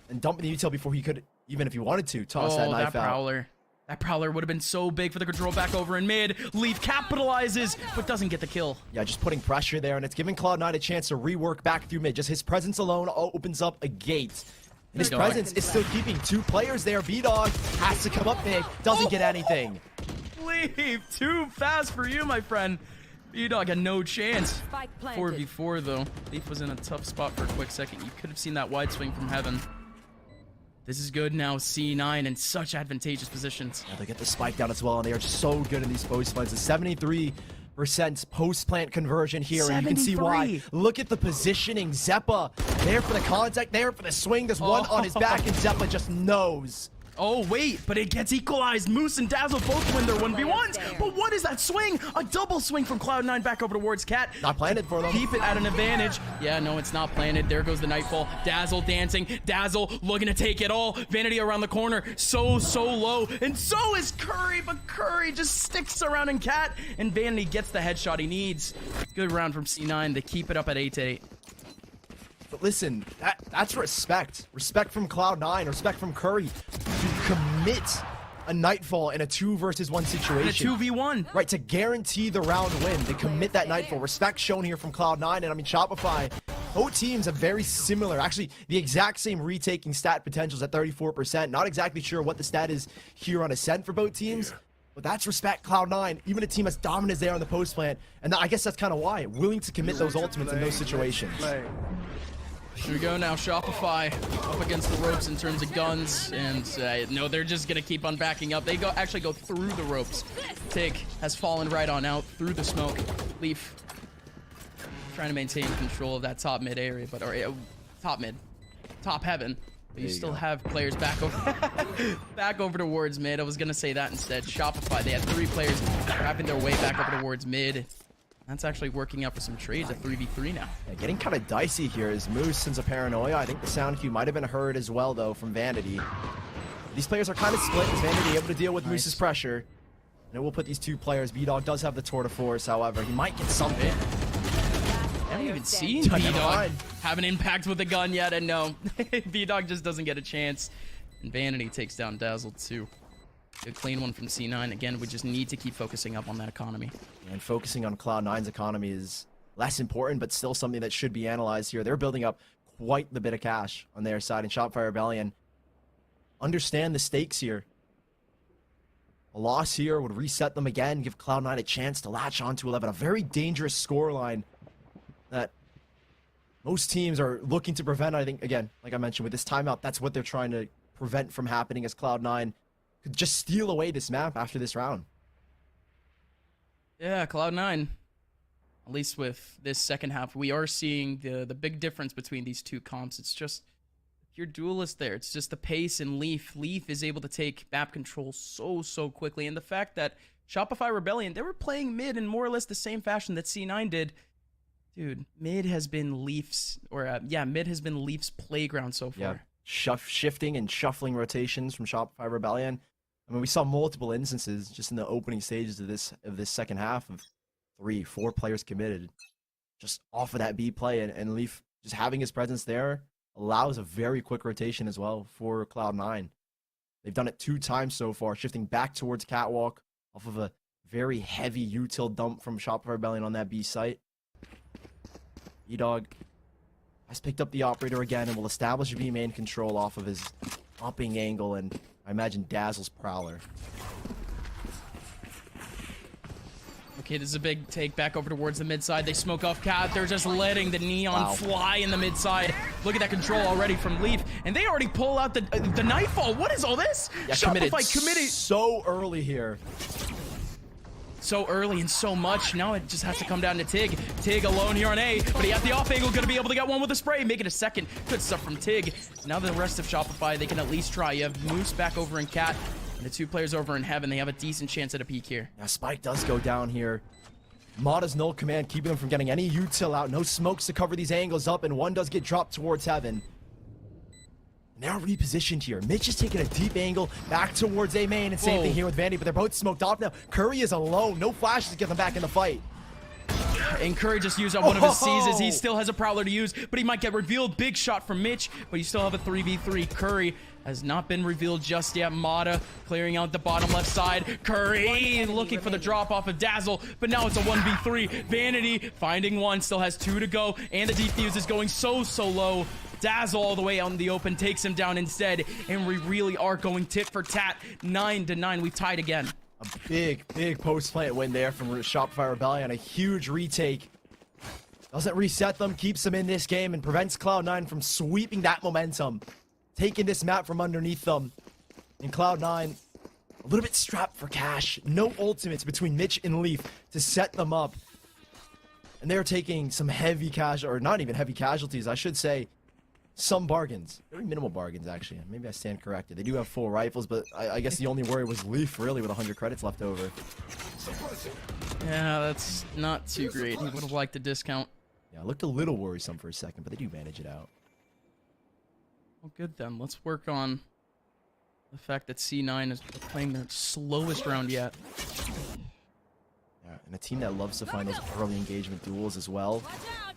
and dumping the util before he could, even if he wanted to, toss that knife out. That Prowler would have been so big for the control back over in mid. Leaf capitalizes, but doesn't get the kill. Yeah, just putting pressure there, and it's giving Cloud9 a chance to rework back through mid. Just his presence alone opens up a gate. And his presence is still keeping 2 players there. B-Dog has to come up big, doesn't get anything. Leaf, too fast for you, my friend. B-Dog had no chance. Spike planted. 4v4 though. Leaf was in a tough spot for a quick second. You could have seen that wide swing from heaven. This is good now. C9 in such advantageous positions. Yeah, they get the spike down as well, and they are so good in these post plants. A 73% post-plant conversion here, and you can see why. Look at the positioning. Zeppa there for the contact, there for the swing. There's one on his back, and Zeppa just knows. Oh, wait, but it gets equalized. Moose and Dazzle both win their 1v1s. But what is that swing? A double swing from Cloud9 back over towards Cat. Not planted for them. Keep it at an advantage. Yeah, no, it's not planted. There goes the Nightfall. Dazzle dancing. Dazzle looking to take it all. Vanity around the corner. So low. And so is Curry, but Curry just sticks surrounding Cat. And Vanity gets the headshot he needs. Good round from C9 to keep it up at 8-8. But listen, that's respect. Respect from Cloud9, respect from Curry to commit a Nightfall in a 2 versus 1 situation. In a 2v1. Right, to guarantee the round win. They commit that Nightfall. Respect shown here from Cloud9. And I mean, Shopify, both teams have very similar, actually the exact same retaking stat potentials at 34%. Not exactly sure what the stat is here on Ascent for both teams. But that's respect, Cloud9, even a team as dominant as they are on the post plant. And I guess that's kind of why. Willing to commit those ultimates in those situations. Here we go now, Shopify up against the ropes in terms of guns, and no, they're just gonna keep on backing up. They actually go through the ropes. Tig has fallen right on out through the smoke. Leaf trying to maintain control of that top mid area, but top heaven. But you still have players back over towards mid. I was gonna say that instead. Shopify, they had 3 players wrapping their way back over towards mid. That's actually working out for some trades at 3v3 now. Yeah, getting kind of dicey here is Moose sends a paranoia. I think the sound cue might have been heard as well, though, from Vanity. These players are kind of split. Is Vanity able to deal with Moose's pressure? And it will put these 2 players. B-Dog does have the tour de force, however. He might get something. I haven't even seen B-Dog have an impact with the gun yet, and no. B-Dog just doesn't get a chance. And Vanity takes down Dazzle, too. Good clean one from C9. Again, we just need to keep focusing up on that economy. And focusing on Cloud9's economy is less important, but still something that should be analyzed here. They're building up quite the bit of cash on their side. And Shopify Rebellion understand the stakes here. A loss here would reset them again, give Cloud9 a chance to latch on to 11. A very dangerous scoreline that most teams are looking to prevent. I think, again, like I mentioned, with this timeout, that's what they're trying to prevent from happening, as Cloud9 could just steal away this map after this round. Yeah, Cloud9. At least with this second half, we are seeing the big difference between these 2 comps. It's just pure duelist there. It's just the pace in Leaf. Leaf is able to take map control so quickly. And the fact that Shopify Rebellion, they were playing mid in more or less the same fashion that C9 did. Dude, mid has been Leaf's, mid has been Leaf's playground so far. Yeah, shifting and shuffling rotations from Shopify Rebellion. I mean, we saw multiple instances just in the opening stages of this second half of 3-4 players committed just off of that B play, and Leaf just having his presence there allows a very quick rotation as well for Cloud9. They've done it 2 times so far, shifting back towards Catwalk off of a very heavy util dump from Shopify Rebellion on that B site. E-Dog has picked up the operator again and will establish B main control off of his upping angle, and I imagine Dazzle's Prowler. Okay, this is a big take back over towards the mid side. They smoke off Cat. They're just letting the neon fly in the mid side. Look at that control already from Leaf. And they already pull out the Nightfall. What is all this? Yeah, Shopify committed so early here. So early and so much. Now it just has to come down to Tig. Tig alone here on A, but he has the off angle, gonna be able to get one with a spray, make it a second. Good stuff from Tig. Now the rest of Shopify, they can at least try. You have Moose back over in Cat, and the 2 players over in Heaven. They have a decent chance at a peek here. Now Spike does go down here. Mata's null command keeping them from getting any util out. No smokes to cover these angles up, and one does get dropped towards Heaven. Now repositioned here. Mitch is taking a deep angle back towards A main, and same thing here with Vandy, but they're both smoked off now. Curry is alone. No flashes to get them back in the fight. And Curry just used up one of his seizes. He still has a Prowler to use, but he might get revealed. Big shot from Mitch, but you still have a 3v3. Curry has not been revealed just yet. Mata clearing out the bottom left side. Curry looking for the drop off of Dazzle, but now it's a 1v3. Vanity finding one, still has 2 to go, and the defuse is going so low. Dazzle all the way out in the open takes him down instead, and we really are going tit for tat. 9-9. We've tied again. A big post-plant win there from Shopify Rebellion. A huge retake. Doesn't reset them, keeps them in this game, and prevents Cloud9 from sweeping that momentum. Taking this map from underneath them. And Cloud9, a little bit strapped for cash. No ultimates between Mitch and Leaf to set them up. And they're taking some heavy or not even heavy casualties, I should say. Some bargains. Very minimal bargains, actually. Maybe I stand corrected. They do have full rifles, but I guess the only worry was Leaf, really, with 100 credits left over. Yeah, that's not too great. He would have liked a discount. Yeah, it looked a little worrisome for a second, but they do manage it out. Well, good then. Let's work on the fact that C9 is playing their slowest round yet. Yeah, and a team that loves to find those early engagement duels as well.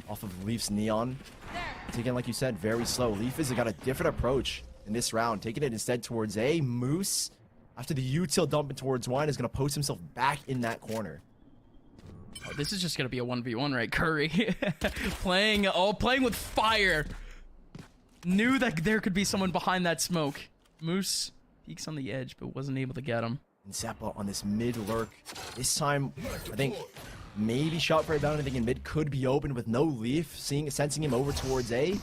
Off of Leaf's Neon. It's again, like you said, very slow. Leaf has got a different approach in this round, taking it instead towards A. Moose, after the util dumping towards Wine, is going to post himself back in that corner. Oh, this is just going to be a 1v1, right, Curry? playing with fire. Knew that there could be someone behind that smoke. Moose peeks on the edge, but wasn't able to get him. And Zeppa on this mid lurk. This time, I think maybe shot for a down. I think in mid could be open with no Leaf, sensing him over towards A.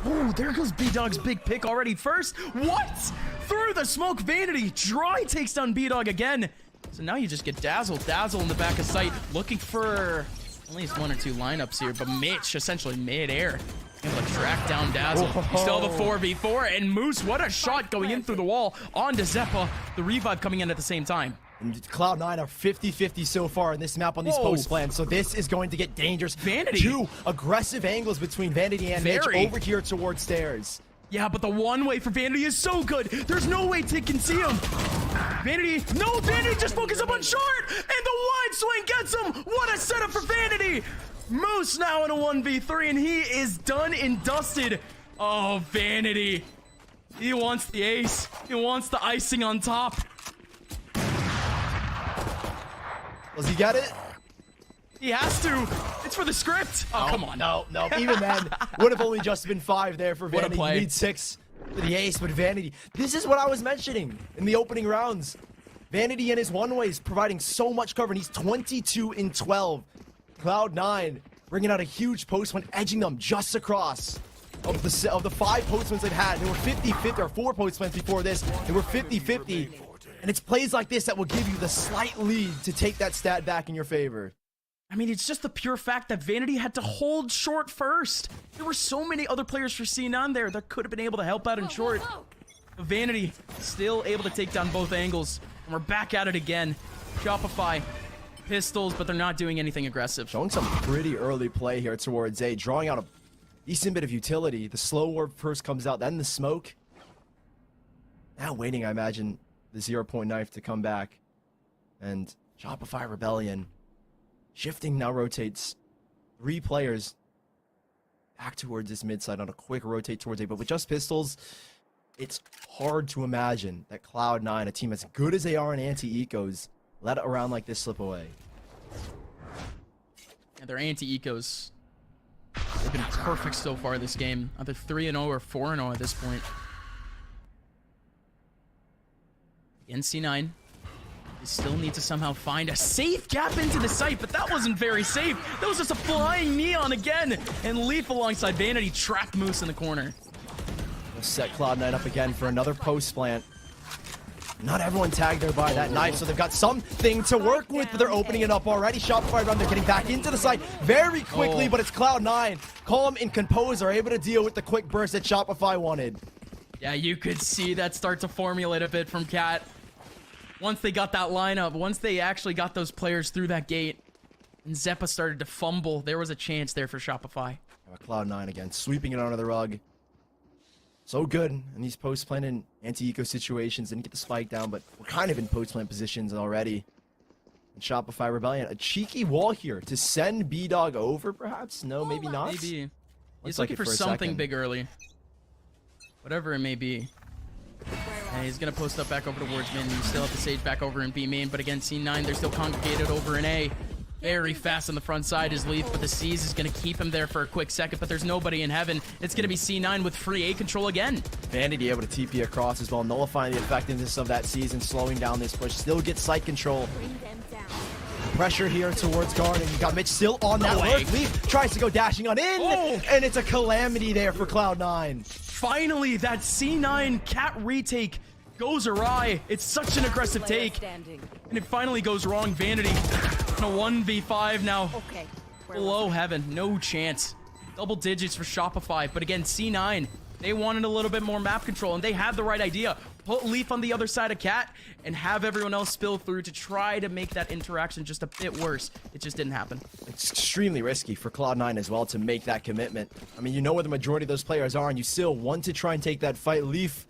Oh, there goes B-Dog's big pick already. First, what? Through the smoke, Vanity. Dry takes down B-Dog again. So now you just get Dazzle. Dazzle in the back of sight, looking for at least 1 or 2 lineups here. But Mitch, essentially mid-air, able to track down Dazzle. He's still the 4v4. And Moose, what a shot going in through the wall onto Zeppa. The revive coming in at the same time. And Cloud9 are 50-50 so far in this map on these post plans, so this is going to get dangerous. Vanity. 2 aggressive angles between Vanity and Mitch over here towards stairs. Yeah, but the one way for Vanity is so good. There's no way Tick can see him. Vanity, no, Vanity just focus up on short, and the wide swing gets him. What a setup for Vanity. Moose now in a 1v3, and he is done and dusted. Oh, Vanity. He wants the ace. He wants the icing on top. Does he get it? He has to. It's for the script. Oh, come on. No. Even then, would have only just been 5 there for Vanity. What a play. You need 6 for the ace, but Vanity. This is what I was mentioning in the opening rounds. Vanity and his one-ways providing so much cover, and he's 22 in 12. Cloud9 bringing out a huge post when edging them just across. Of the 5 post plans they've had, they were 50-50, or 4 post plans before this. They were 50-50. And it's plays like this that will give you the slight lead to take that stat back in your favor. I mean, it's just the pure fact that Vanity had to hold short first. There were so many other players for C9 there that could have been able to help out in short. But Vanity still able to take down both angles. And we're back at it again. Shopify, pistols, but they're not doing anything aggressive. Showing some pretty early play here towards A, drawing out a decent bit of utility. The slow warp first comes out, then the smoke. Now waiting, I imagine, the 0-point knife to come back. And Shopify Rebellion shifting now rotates 3 players back towards this mid side on a quick rotate towards A. But with just pistols, it's hard to imagine that Cloud9, a team as good as they are in anti-ecos, let a round like this slip away. Yeah, their anti-ecos, they've been perfect so far this game. Either 3-0 or 4-0 at this point. NC9, they still need to somehow find a safe gap into the site, but that wasn't very safe. That was just a flying neon again. And Leaf alongside Vanity trapped Moose in the corner. We'll set Cloud9 up again for another post plant. Not everyone tagged there by that knife, so they've got something to work with, but they're opening it up already. Shopify run, they're getting back into the site very quickly, but it's Cloud9. Calm and composed are able to deal with the quick burst that Shopify wanted. Yeah, you could see that start to formulate a bit from Cat. Once they got that lineup, once they actually got those players through that gate, and Zeppa started to fumble, there was a chance there for Shopify. Cloud9 again, sweeping it under the rug. So good in these post-plant and anti-eco situations. Didn't get the spike down, but we're kind of in post-plant positions already. And Shopify Rebellion, a cheeky wall here to send B-Dog over, perhaps? No, maybe not. Maybe. He's like looking it for for a something second. big early. Whatever it may be. And he's going to post up back over towards mid. You still have the Sage back over in B main, but again, C9, they're still congregated over in A. Very fast on the front side is Leaf, but the C's is going to keep him there for a quick second, but there's nobody in heaven. It's going to be C9 with free A control again. Vanity able to TP across as well, nullifying the effectiveness of that season, slowing down this push. Still gets site control. Pressure here towards Garden. You got Mitch still on that lurk. Leaf tries to go dashing on in, and it's a calamity there for Cloud9. Finally, that C9 cat retake goes awry. It's such an aggressive take, and it finally goes wrong. Vanity in a 1v5 now. Below heaven, no chance. Double digits for Shopify, but again, C9, they wanted a little bit more map control, and they had the right idea. Put Leaf on the other side of Cat and have everyone else spill through to try to make that interaction just a bit worse. It just didn't happen. It's extremely risky for Cloud9 as well to make that commitment. I mean, you know where the majority of those players are, and you still want to try and take that fight. Leaf,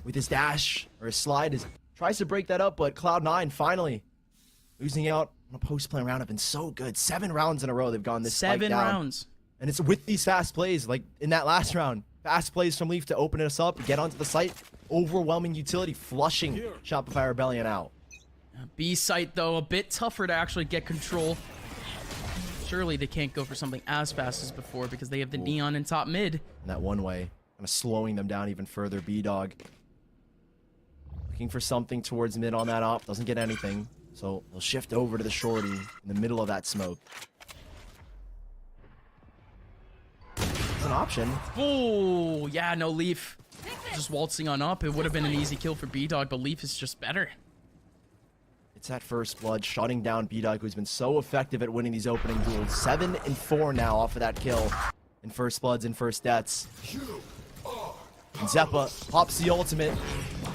with his dash or his slide, tries to break that up, but Cloud9 finally losing out on a post-play round have been so good. 7 rounds in a row they've gone this fight down. 7 rounds. And it's with these fast plays, like in that last round. Fast plays from Leaf to open us up, get onto the site. Overwhelming utility, flushing Shopify Rebellion out. B site, though, a bit tougher to actually get control. Surely they can't go for something as fast as before because they have the Neon in top mid. And that one way, kind of slowing them down even further. B-Dog looking for something towards mid on that op, doesn't get anything. So they'll shift over to the shorty in the middle of that smoke. It's an option. Oh, yeah, no, Leaf just waltzing on up. It would have been an easy kill for B-Dog, but Leaf is just better. It's that first blood, shutting down B-Dog, who's been so effective at winning these opening duels. 7-4 now off of that kill in first bloods and first deaths. And Zeppa pops the ultimate.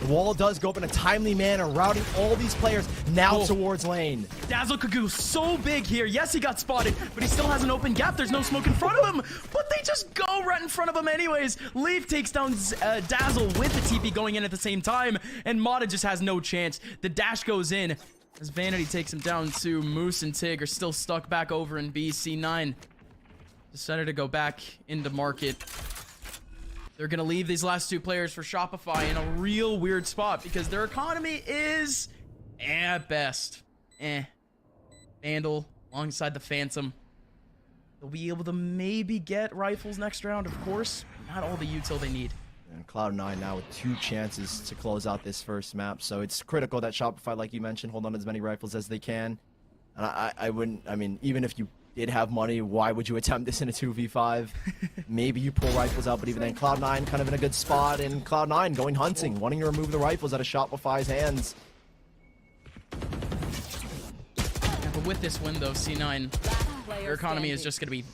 The wall does go up in a timely manner, routing all these players now towards lane. Dazzle Kagu so big here. Yes, he got spotted, but he still has an open gap. There's no smoke in front of him, but they just go right in front of him anyways. Leaf takes down Dazzle with the TP going in at the same time, and Mata just has no chance. The dash goes in as Vanity takes him down too. Moose and Tig are still stuck back over in B. C9 decided to go back into market. They're going to leave these last 2 players for Shopify in a real weird spot because their economy is at best. Vandal alongside the Phantom. They'll be able to maybe get rifles next round, of course. Not all the util they need. And Cloud9 now with 2 chances to close out this first map. So it's critical that Shopify, like you mentioned, hold on to as many rifles as they can. And I wouldn't, I mean, even if you did have money, why would you attempt this in a 2v5? Maybe you pull rifles out, but even then, Cloud9 kind of in a good spot, and Cloud9 going hunting, wanting to remove the rifles out of Shopify's hands. Yeah, but with this win, though, C9, their economy is just going to be,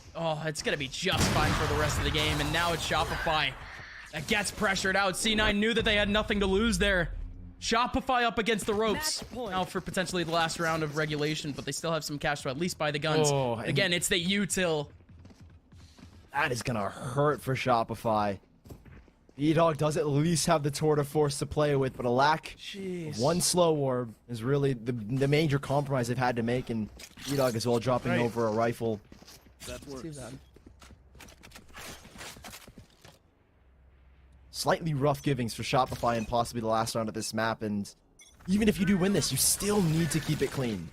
it's going to be just fine for the rest of the game, and now it's Shopify that gets pressured out. C9 knew that they had nothing to lose there. Shopify up against the ropes now for potentially the last round of regulation, but they still have some cash to at least buy the guns. Again, it's the util. That is gonna hurt for Shopify. B-Dog does at least have the tour de force to play with, but a lack of one slow orb is really the major compromise they've had to make, and B-Dog as well dropping over a rifle. That works. Slightly rough givings for Shopify and possibly the last round of this map, and even if you do win this, you still need to keep it clean.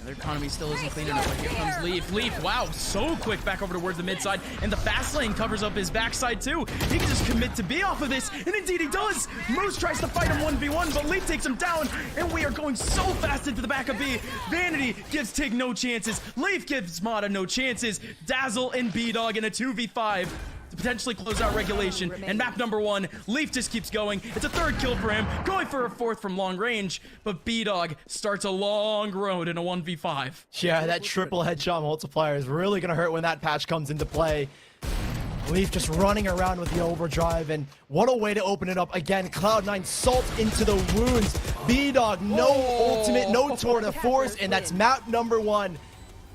Their economy still isn't clean enough, but here comes Leaf. Leaf, wow, so quick back over towards the mid side, and the fast lane covers up his backside too. He can just commit to B off of this, and indeed he does. Moose tries to fight him 1v1, but Leaf takes him down, and we are going so fast into the back of B. Vanity gives Tig no chances. Leaf gives Mata no chances. Dazzle and B-Dog in a 2v5 to potentially close out regulation. And map number 1, Leaf just keeps going. It's a 3rd kill for him, going for a 4th from long range, but B-Dog starts a long road in a 1v5. Yeah, that triple headshot multiplier is really gonna hurt when that patch comes into play. Leaf just running around with the overdrive, and what a way to open it up. Again, Cloud9 salt into the wounds. B-Dog, no ultimate, no tour de force, and that's map number 1.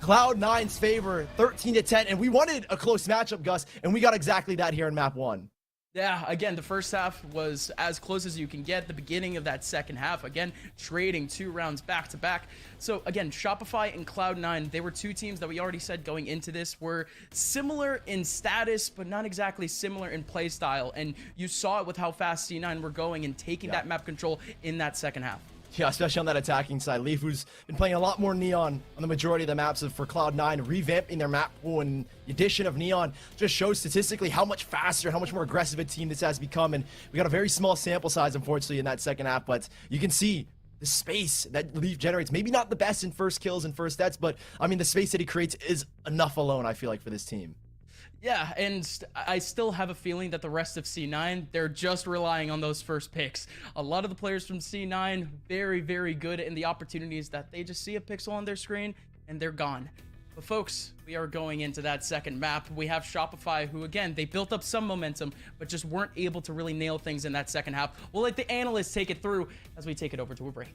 Cloud9's favor, 13-10, and we wanted a close matchup, Gus, and we got exactly that here in map 1. Yeah, again, the first half was as close as you can get. The beginning of that second half, again, trading 2 rounds back to back. So again, Shopify and Cloud9, they were 2 teams that we already said going into this were similar in status, but not exactly similar in play style. And you saw it with how fast C9 were going and taking that map control in that second half. Yeah, especially on that attacking side. Leaf, who's been playing a lot more Neon on the majority of the maps for Cloud9, revamping their map pool, and the addition of Neon just shows statistically how much faster, how much more aggressive a team this has become. And we got a very small sample size, unfortunately, in that second half, but you can see the space that Leaf generates. Maybe not the best in first kills and first deaths, but I mean, the space that he creates is enough alone, I feel like, for this team. Yeah, and I still have a feeling that the rest of C9, they're just relying on those first picks. A lot of the players from C9, very, very good in the opportunities that they just see a pixel on their screen and they're gone. But folks, we are going into that second map. We have Shopify, who again, they built up some momentum, but just weren't able to really nail things in that second half. We'll let the analysts take it through as we take it over to a break.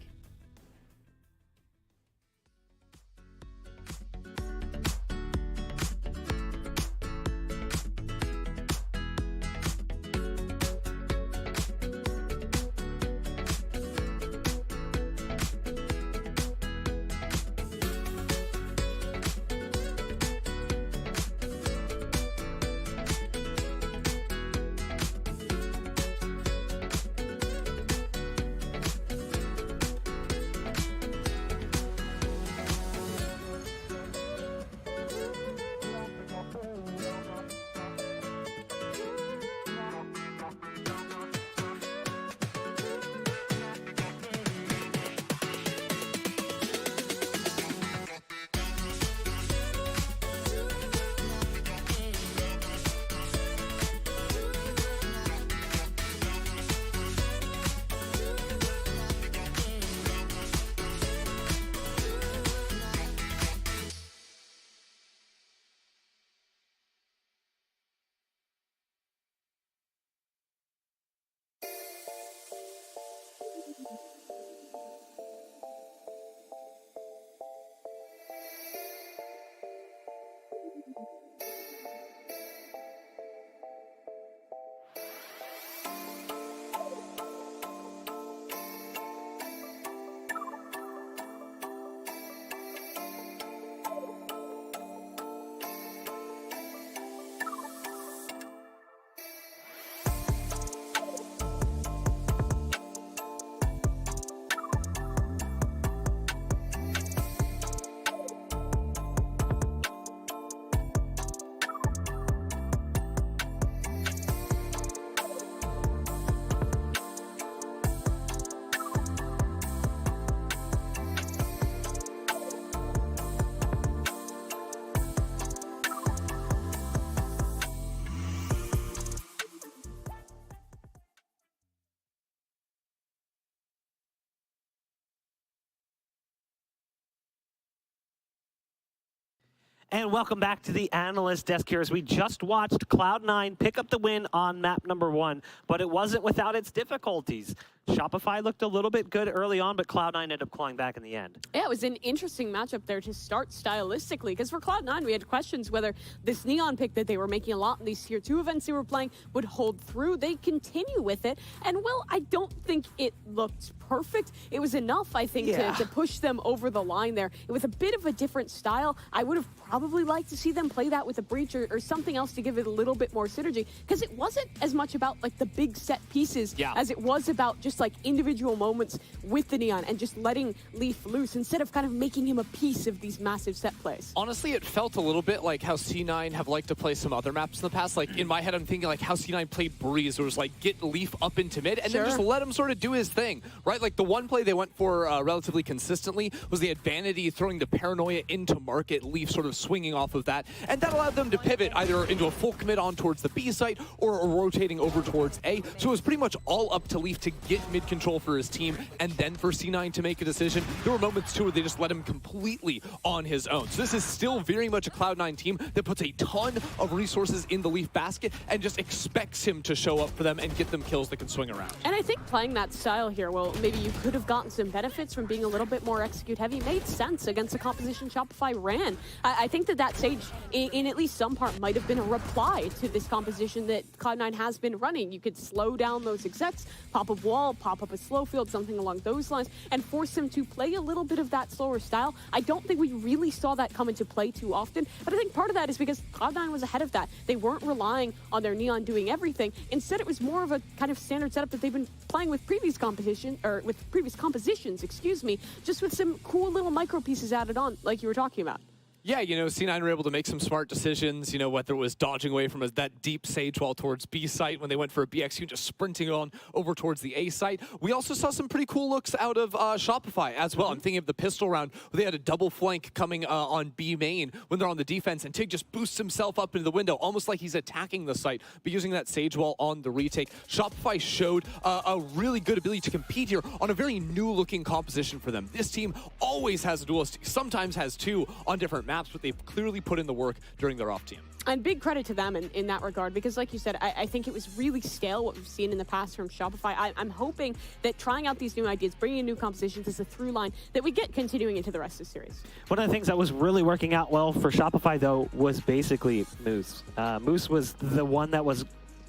And welcome back to the analyst desk here as we just watched Cloud9 pick up the win on map number 1, but it wasn't without its difficulties. Shopify looked a little bit good early on, but Cloud9 ended up clawing back in the end. Yeah, it was an interesting matchup there to start stylistically, because for Cloud9, we had questions whether this Neon pick that they were making a lot in these Tier 2 events they were playing would hold through. They continue with it, and well, I don't think it looked perfect. It was enough, I think, to push them over the line there. With a bit of a different style, I would have probably liked to see them play that with a breach or something else to give it a little bit more synergy, because it wasn't as much about like the big set pieces as it was about just like individual moments with the Neon and just letting Leaf loose instead of kind of making him a piece of these massive set plays. Honestly, it felt a little bit like how C9 have liked to play some other maps in the past. Like in my head, I'm thinking like how C9 played Breeze, where it was like get Leaf up into mid and then just let him sort of do his thing, right? Like the one play they went for relatively consistently was they had Vanity throwing the Paranoia into market, Leaf sort of swinging off of that, and that allowed them to pivot either into a full commit on towards the B site or rotating over towards A. So it was pretty much all up to Leaf to get mid control for his team and then for C9 to make a decision. There were moments too where they just let him completely on his own. So this is still very much a Cloud9 team that puts a ton of resources in the Leaf basket and just expects him to show up for them and get them kills that can swing around. And I think playing that style here, well, maybe you could have gotten some benefits from being a little bit more execute heavy, made sense against the composition Shopify ran. I think that stage, in at least some part, might have been a reply to this composition that Cloud9 has been running. You could slow down those execs, pop a wall, wall, pop up a slow field, something along those lines, and force him to play a little bit of that slower style. I don't think we really saw that come into play too often, but I think part of that is because Cloud9 was ahead of that. They weren't relying on their Neon doing everything. Instead, it was more of a kind of standard setup that they've been playing with previous compositions, excuse me, just with some cool little micro pieces added on, like you were talking about. Yeah, you know, C9 were able to make some smart decisions, you know, whether it was dodging away from that deep sage wall towards B site when they went for a BXU, just sprinting on over towards the A site. We also saw some pretty cool looks out of Shopify as well. I'm thinking of the pistol round where they had a double flank coming on B main when they're on the defense, and Tig just boosts himself up into the window, almost like he's attacking the site, but using that sage wall on the retake. Shopify showed a really good ability to compete here on a very new-looking composition for them. This team always has a duelist, sometimes has two on different maps, but they've clearly put in the work during their off team. And big credit to them in that regard, because like you said, I think it was really stale what we've seen in the past from Shopify. I'm hoping that trying out these new ideas, bringing in new compositions is a through line that we get continuing into the rest of the series. One of the things that was really working out well for Shopify, though, was basically Moose. Moose was the one that was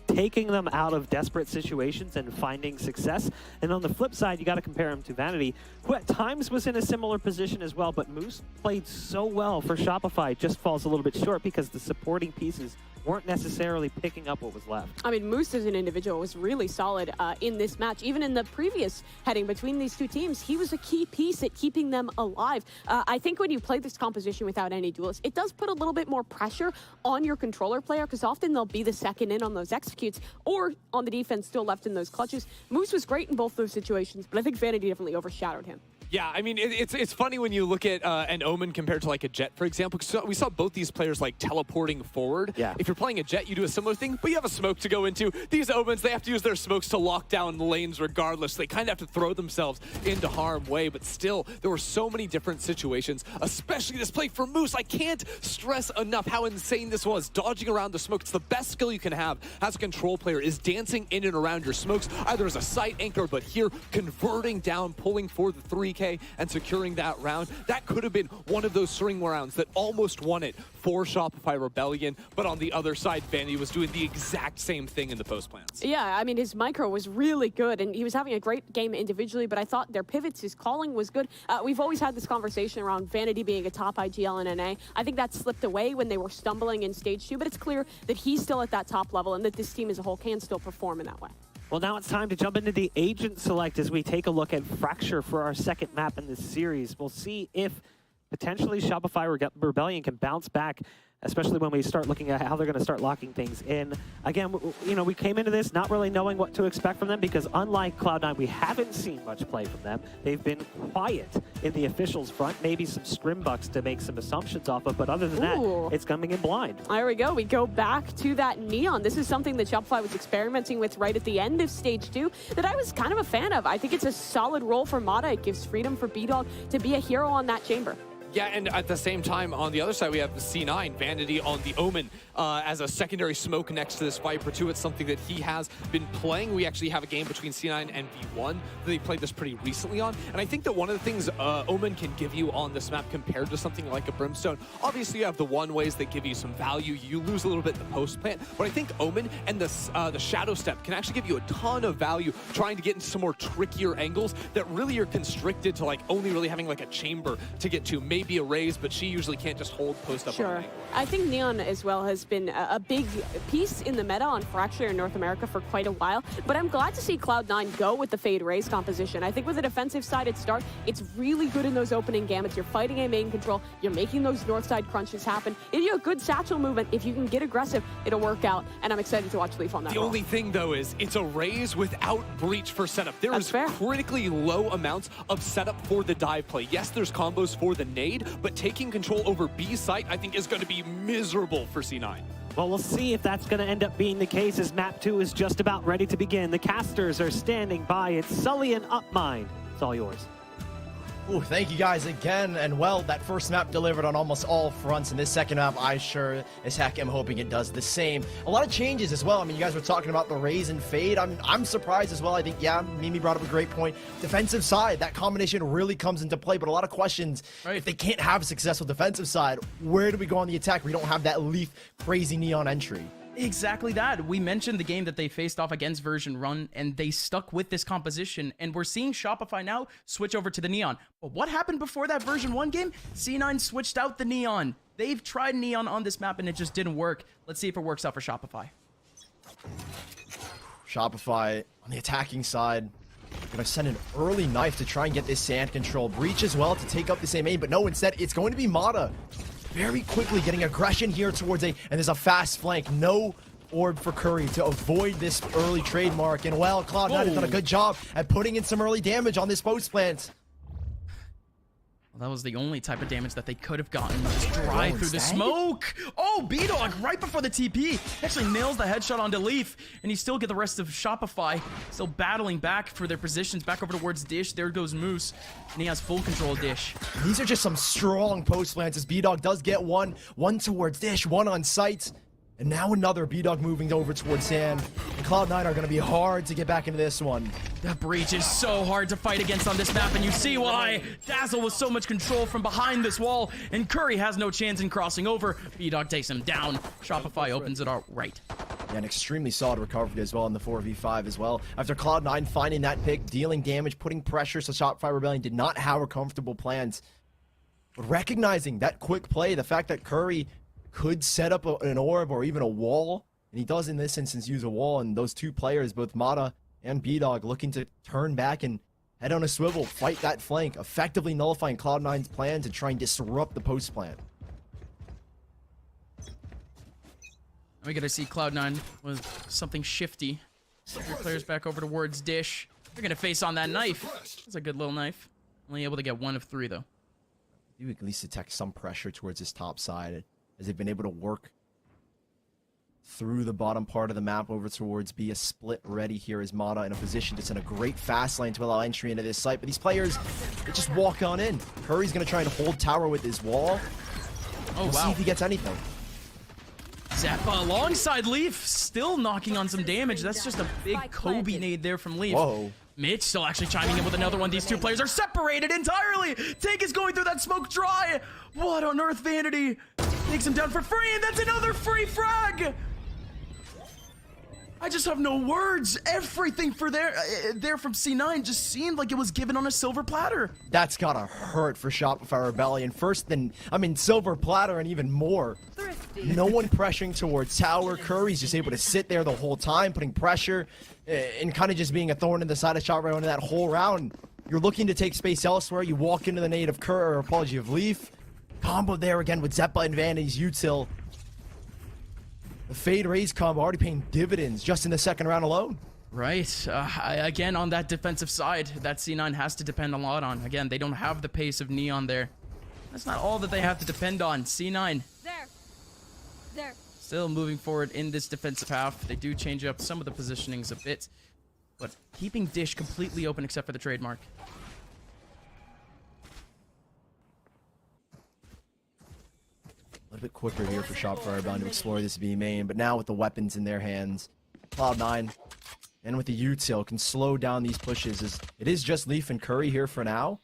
taking them out of desperate situations and finding success. And on the flip side, you got to compare him to Vanity, who at times was in a similar position as well, but Moose played so well for Shopify, just falls a little bit short because the supporting pieces weren't necessarily picking up what was left. I mean, Moose as an individual was really solid in this match. Even in the previous heading between these two teams, he was a key piece at keeping them alive. I think when you play this composition without any duelists, it does put a little bit more pressure on your controller player, because often they'll be the second in on those executes, or on the defense still left in those clutches. Moose was great in both those situations, but I think Vanity definitely overshadowed him. Yeah, I mean, it's funny when you look at an Omen compared to like a Jet, for example. So we saw both these players like teleporting forward. Yeah. If you're playing a Jet, you do a similar thing, but you have a smoke to go into. These Omens, they have to use their smokes to lock down the lanes regardless. They kind of have to throw themselves into harm way, but still, there were so many different situations, especially this play for Moose. I can't stress enough how insane this was. Dodging around the smoke, it's the best skill you can have as a control player, is dancing in and around your smokes, either as a site anchor, but here, converting down, pulling for the 3K, and securing that round. That could have been one of those string rounds that almost won it for Shopify Rebellion, but on the other side, Vanity was doing the exact same thing in the post plans. Yeah, I mean, his micro was really good, and he was having a great game individually, but I thought their pivots, his calling was good. We've always had this conversation around Vanity being a top IGL in NA. I think that slipped away when they were stumbling in Stage 2, but it's clear that he's still at that top level and that this team as a whole can still perform in that way. Well, now it's time to jump into the agent select as we take a look at Fracture for our second map in this series. We'll see if potentially Shopify Rebellion can bounce back, especially when we start looking at how they're going to start locking things in. Again, you know, we came into this not really knowing what to expect from them, because unlike Cloud9, we haven't seen much play from them. They've been quiet in the officials front, maybe some scrimbucks to make some assumptions off of, but other than that, it's coming in blind. There we go. We go back to that Neon. This is something that Shopify was experimenting with right at the end of Stage 2 that I was kind of a fan of. I think it's a solid role for Mata. It gives freedom for B-Dog to be a hero on that chamber. Yeah, and at the same time, on the other side, we have C9, Vanity on the Omen as a secondary smoke next to this Viper too. It's something that he has been playing. We actually have a game between C9 and V1 that they played this pretty recently on. And I think that one of the things Omen can give you on this map compared to something like a Brimstone, obviously you have the one ways that give you some value. You lose a little bit in the post plant, but I think Omen and the Shadow Step can actually give you a ton of value trying to get into some more trickier angles that really are constricted to like only really having like a chamber to get to. Maybe a raise, but she usually can't just hold post up. Sure. I think Neon as well has been a big piece in the meta on Fracture in North America for quite a while, but I'm glad to see Cloud9 go with the Fade Raise composition. I think with a defensive-sided start, it's really good in those opening gamuts. You're fighting a main control, you're making those north side crunches happen. If you have good satchel movement, if you can get aggressive, it'll work out, and I'm excited to watch Leaf on that. The only thing, though, is it's a raise without breach for setup. There is critically low amounts of setup for the dive play. Yes, there's combos for the nade, but taking control over B site, I think, is going to be miserable for C9. Well, we'll see if that's going to end up being the case as map 2 is just about ready to begin. The casters are standing by. It's Sully and Upmind. It's all yours. Ooh, thank you guys again, and well, that first map delivered on almost all fronts, and this second map, I sure as heck am hoping it does the same. A lot of changes as well. I mean, you guys were talking about the raise and fade. I'm surprised as well. I think, yeah, Mimi brought up a great point. Defensive side, that combination really comes into play, but a lot of questions, if they can't have a successful defensive side, where do we go on the attack? We don't have that Leaf crazy Neon entry. Exactly that. We mentioned the game that they faced off against Version Run, and they stuck with this composition, and we're seeing Shopify now switch over to the Neon. But what happened before that Version 1 game? C9 switched out the Neon. They've tried Neon on this map, and it just didn't work. Let's see if it works out for Shopify. Shopify on the attacking side. Gonna send an early knife to try and get this sand control. Breach as well to take up the same aim, but no, instead it's going to be Mata. Very quickly getting aggression here towards A, and there's a fast flank. No orb for Curry to avoid this early trademark, and well, Cloud9 has done a good job at putting in some early damage on this post plant. Well, that was the only type of damage that they could have gotten. Just drive through the smoke. Oh, B-Dog right before the TP. Actually nails the headshot onto Leaf, and you still get the rest of Shopify still battling back for their positions. Back over towards Dish. There goes Moose, and he has full control of Dish. These are just some strong post plants as B-Dog does get one towards Dish, one on sight. And now another B-Dog moving over towards Sand. And Cloud9 are going to be hard to get back into this one. That Breach is so hard to fight against on this map, and you see why. Dazzle with so much control from behind this wall, and Curry has no chance in crossing over. B-Dog takes him down. Shopify opens it out right. Yeah, an extremely solid recovery as well in the 4v5 as well. After Cloud9 finding that pick, dealing damage, putting pressure, so Shopify Rebellion did not have a comfortable plans. But recognizing that quick play, the fact that Curry could set up an orb or even a wall, and he does in this instance use a wall, and those two players, both Mata and B-Dog, looking to turn back and head on a swivel, fight that flank, effectively nullifying Cloud9's plan to try and disrupt the post plant. We gotta see Cloud9 with something shifty. Your players back over towards Dish. They're gonna face on that knife. That's a good little knife. Only able to get 1 of 3 though. You at least detect some pressure towards this top side, as they've been able to work through the bottom part of the map over towards B. A split ready here is Mata in a position to send a great fast lane to allow entry into this site. But these players, they just walk on in. Curry's going to try and hold tower with his wall. Oh, we'll see if he gets anything. Zappa alongside Leaf, still knocking on some damage. That's just a big Kobe nade there from Leaf. Whoa. Mitch still actually chiming in with another one. These two players are separated entirely. Tank is going through that smoke dry. What on earth, Vanity? Takes him down for free, and that's another free frag. I just have no words. Everything for there from C9 just seemed like it was given on a silver platter. That's gotta hurt for Shopify Rebellion. Silver platter and even more. No one pressuring towards tower. Curry's just able to sit there the whole time, putting pressure and kind of just being a thorn in the side of Shopify in that whole round. You're looking to take space elsewhere. You walk into the nade of of Leaf. Combo there again with Zeppa and Vanity's util. The Fade Raise combo already paying dividends just in the second round alone. Right. Again, on that defensive side, that C9 has to depend a lot on. Again, they don't have the pace of Neon there. That's not all that they have to depend on. C9. There. Still moving forward in this defensive half. They do change up some of the positionings a bit, but keeping Dish completely open except for the trademark. A little bit quicker here for Shopify Rebellion to explore this B main, but now with the weapons in their hands, Cloud9 and with the util can slow down these pushes. As it is just Leaf and Curry here for now.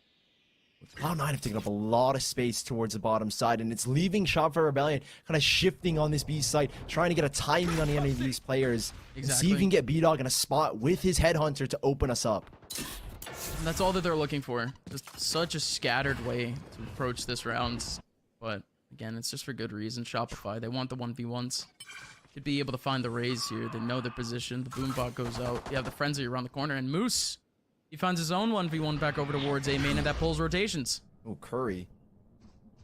Cloud9 have taken up a lot of space towards the bottom side, and it's leaving Shopify Rebellion kind of shifting on this B site, trying to get a timing on any of these players. Exactly. And see if you can get B-Dog in a spot with his headhunter to open us up. And that's all that they're looking for. Just such a scattered way to approach this round. But again, it's just for good reason. Shopify, they want the 1v1s. To be able to find the raise here. They know their position. The boombot goes out. You have the Frenzy around the corner, and Moose, he finds his own 1v1 back over towards A main, and that pulls rotations. Oh, Curry.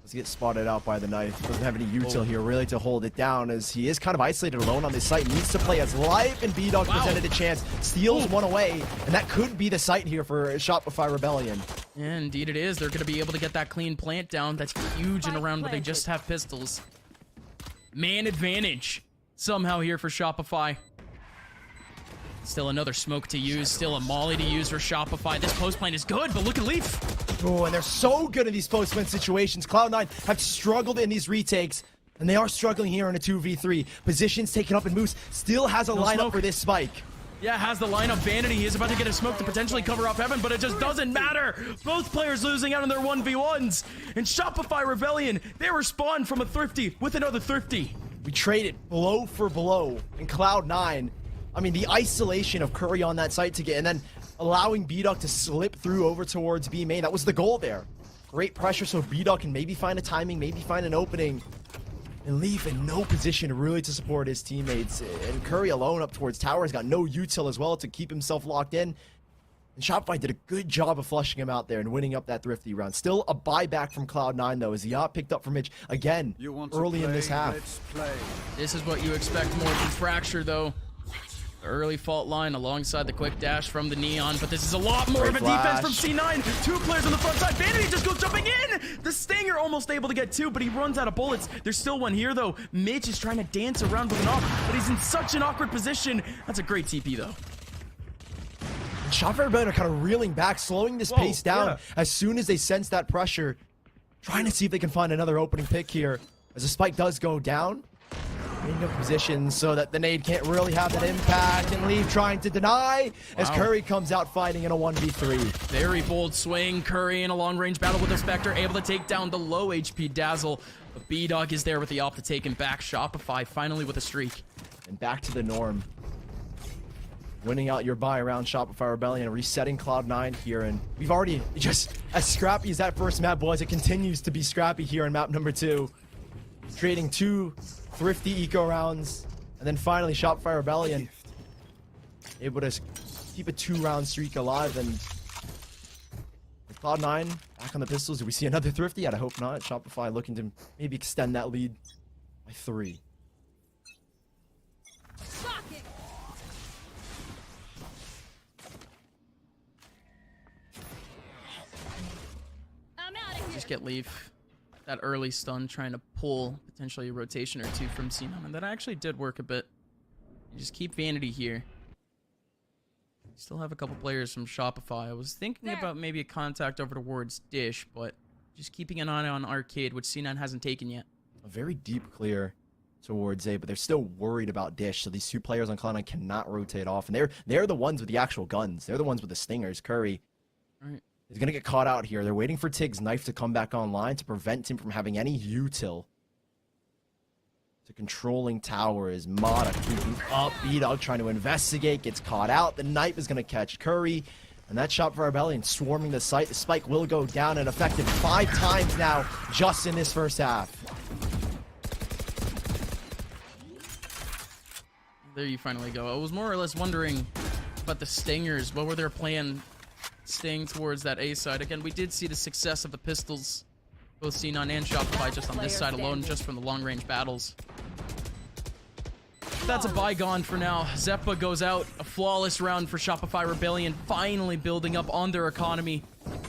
Let's get spotted out by the knife. Doesn't have any util here really to hold it down, as he is kind of isolated alone on this site. Needs to play as life, and B-Dog presented a chance. Steals one away, and that could be the site here for Shopify Rebellion. Yeah, indeed it is. They're going to be able to get that clean plant down. That's huge in a round where they just have pistols. Man advantage somehow here for Shopify. Still another smoke to use. Still a molly to use for Shopify. This post plant is good, but look at Leaf. Oh, and they're so good in these post plant situations. Cloud9 have struggled in these retakes, and they are struggling here in a 2v3. Positions taken up, and Moose still has a lineup for this spike. Yeah, has the lineup. Vanity, he is about to get a smoke to potentially cover off Heaven, but it just doesn't matter. Both players losing out on their 1v1s. And Shopify Rebellion, they respond from a Thrifty with another Thrifty. We traded blow for blow in Cloud9. I mean, the isolation of Curry on that site to get, and then allowing B-Dog to slip through over towards B main. That was the goal there. Great pressure so B-Dog can maybe find a timing, maybe find an opening. And Leaf in no position really to support his teammates. And Curry alone up towards tower has got no util as well to keep himself locked in. And Shopify did a good job of flushing him out there and winning up that thrifty round. Still a buyback from Cloud9 though, as the op picked up from Mitch again early in this half. This is what you expect more from Fracture though. The early fault line alongside the quick dash from the Neon, but this is a lot more of a defense from C9. 2 players on the front side. Vanity just goes jumping in. The Stinger almost able to get 2, but he runs out of bullets. There's still one here though. Mitch is trying to dance around with an off, but he's in such an awkward position. That's a great TP though. Shopify are kind of reeling back, slowing this pace down as soon as they sense that pressure. Trying to see if they can find another opening pick here. As the spike does go down. In a position so that the nade can't really have that impact, and Leaf trying to deny as Curry comes out fighting in a 1v3. Very bold swing. Curry in a long range battle with the Spectre, able to take down the low HP Dazzle. But B-Dog is there with the op to take him back. Shopify finally with a streak. And back to the norm. Winning out your buy around Shopify Rebellion, resetting Cloud9 here, and we've already just as scrappy as that first map was, it continues to be scrappy here in map number 2. Trading 2 thrifty eco rounds, and then finally Shopify Rebellion able to keep a 2-round streak alive. And with Cloud9 back on the pistols, do we see another thrifty? I hope not. Shopify looking to maybe extend that lead by 3. Just get Leaf that early stun, trying to pull potentially a rotation or 2 from C9, and that actually did work a bit. You just keep Vanity here. Still have a couple players from Shopify. I was thinking about maybe a contact over towards Dish, but just keeping an eye on Arcade, which C9 hasn't taken yet. A very deep clear towards A, but they're still worried about Dish, so these 2 players on Cloud9 cannot rotate off, and they're the ones with the actual guns. They're the ones with the stingers. Curry is going to get caught out here. They're waiting for Tig's knife to come back online to prevent him from having any util. To controlling tower is Mata creeping up. B-Dog trying to investigate, gets caught out. The knife is going to catch Curry. And that shot for Rebellion swarming the site. The spike will go down and effective 5 times now just in this first half. There you finally go. I was more or less wondering about the Stingers. What were their plan staying towards that A side? Again, we did see the success of the pistols, both C9 and Shopify, just on this side alone, just from the long-range battles. That's a bygone for now. Zeppa goes out. A flawless round for Shopify Rebellion, finally building up on their economy.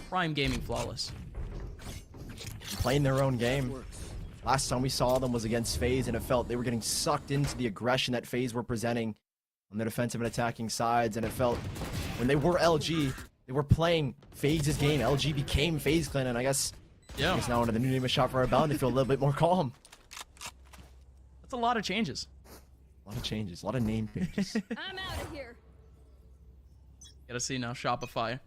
Prime Gaming flawless. Playing their own game. Last time we saw them was against FaZe, and it felt they were getting sucked into the aggression that FaZe were presenting on the defensive and attacking sides, and it felt when they were LG, they were playing FaZe's game. LG became FaZe Clan, and I guess now under the new name of Shopify Rebellion, they feel a little bit more calm. That's a lot of changes. A lot of changes, a lot of name changes. I'm out of here. Gotta see now, Shopify.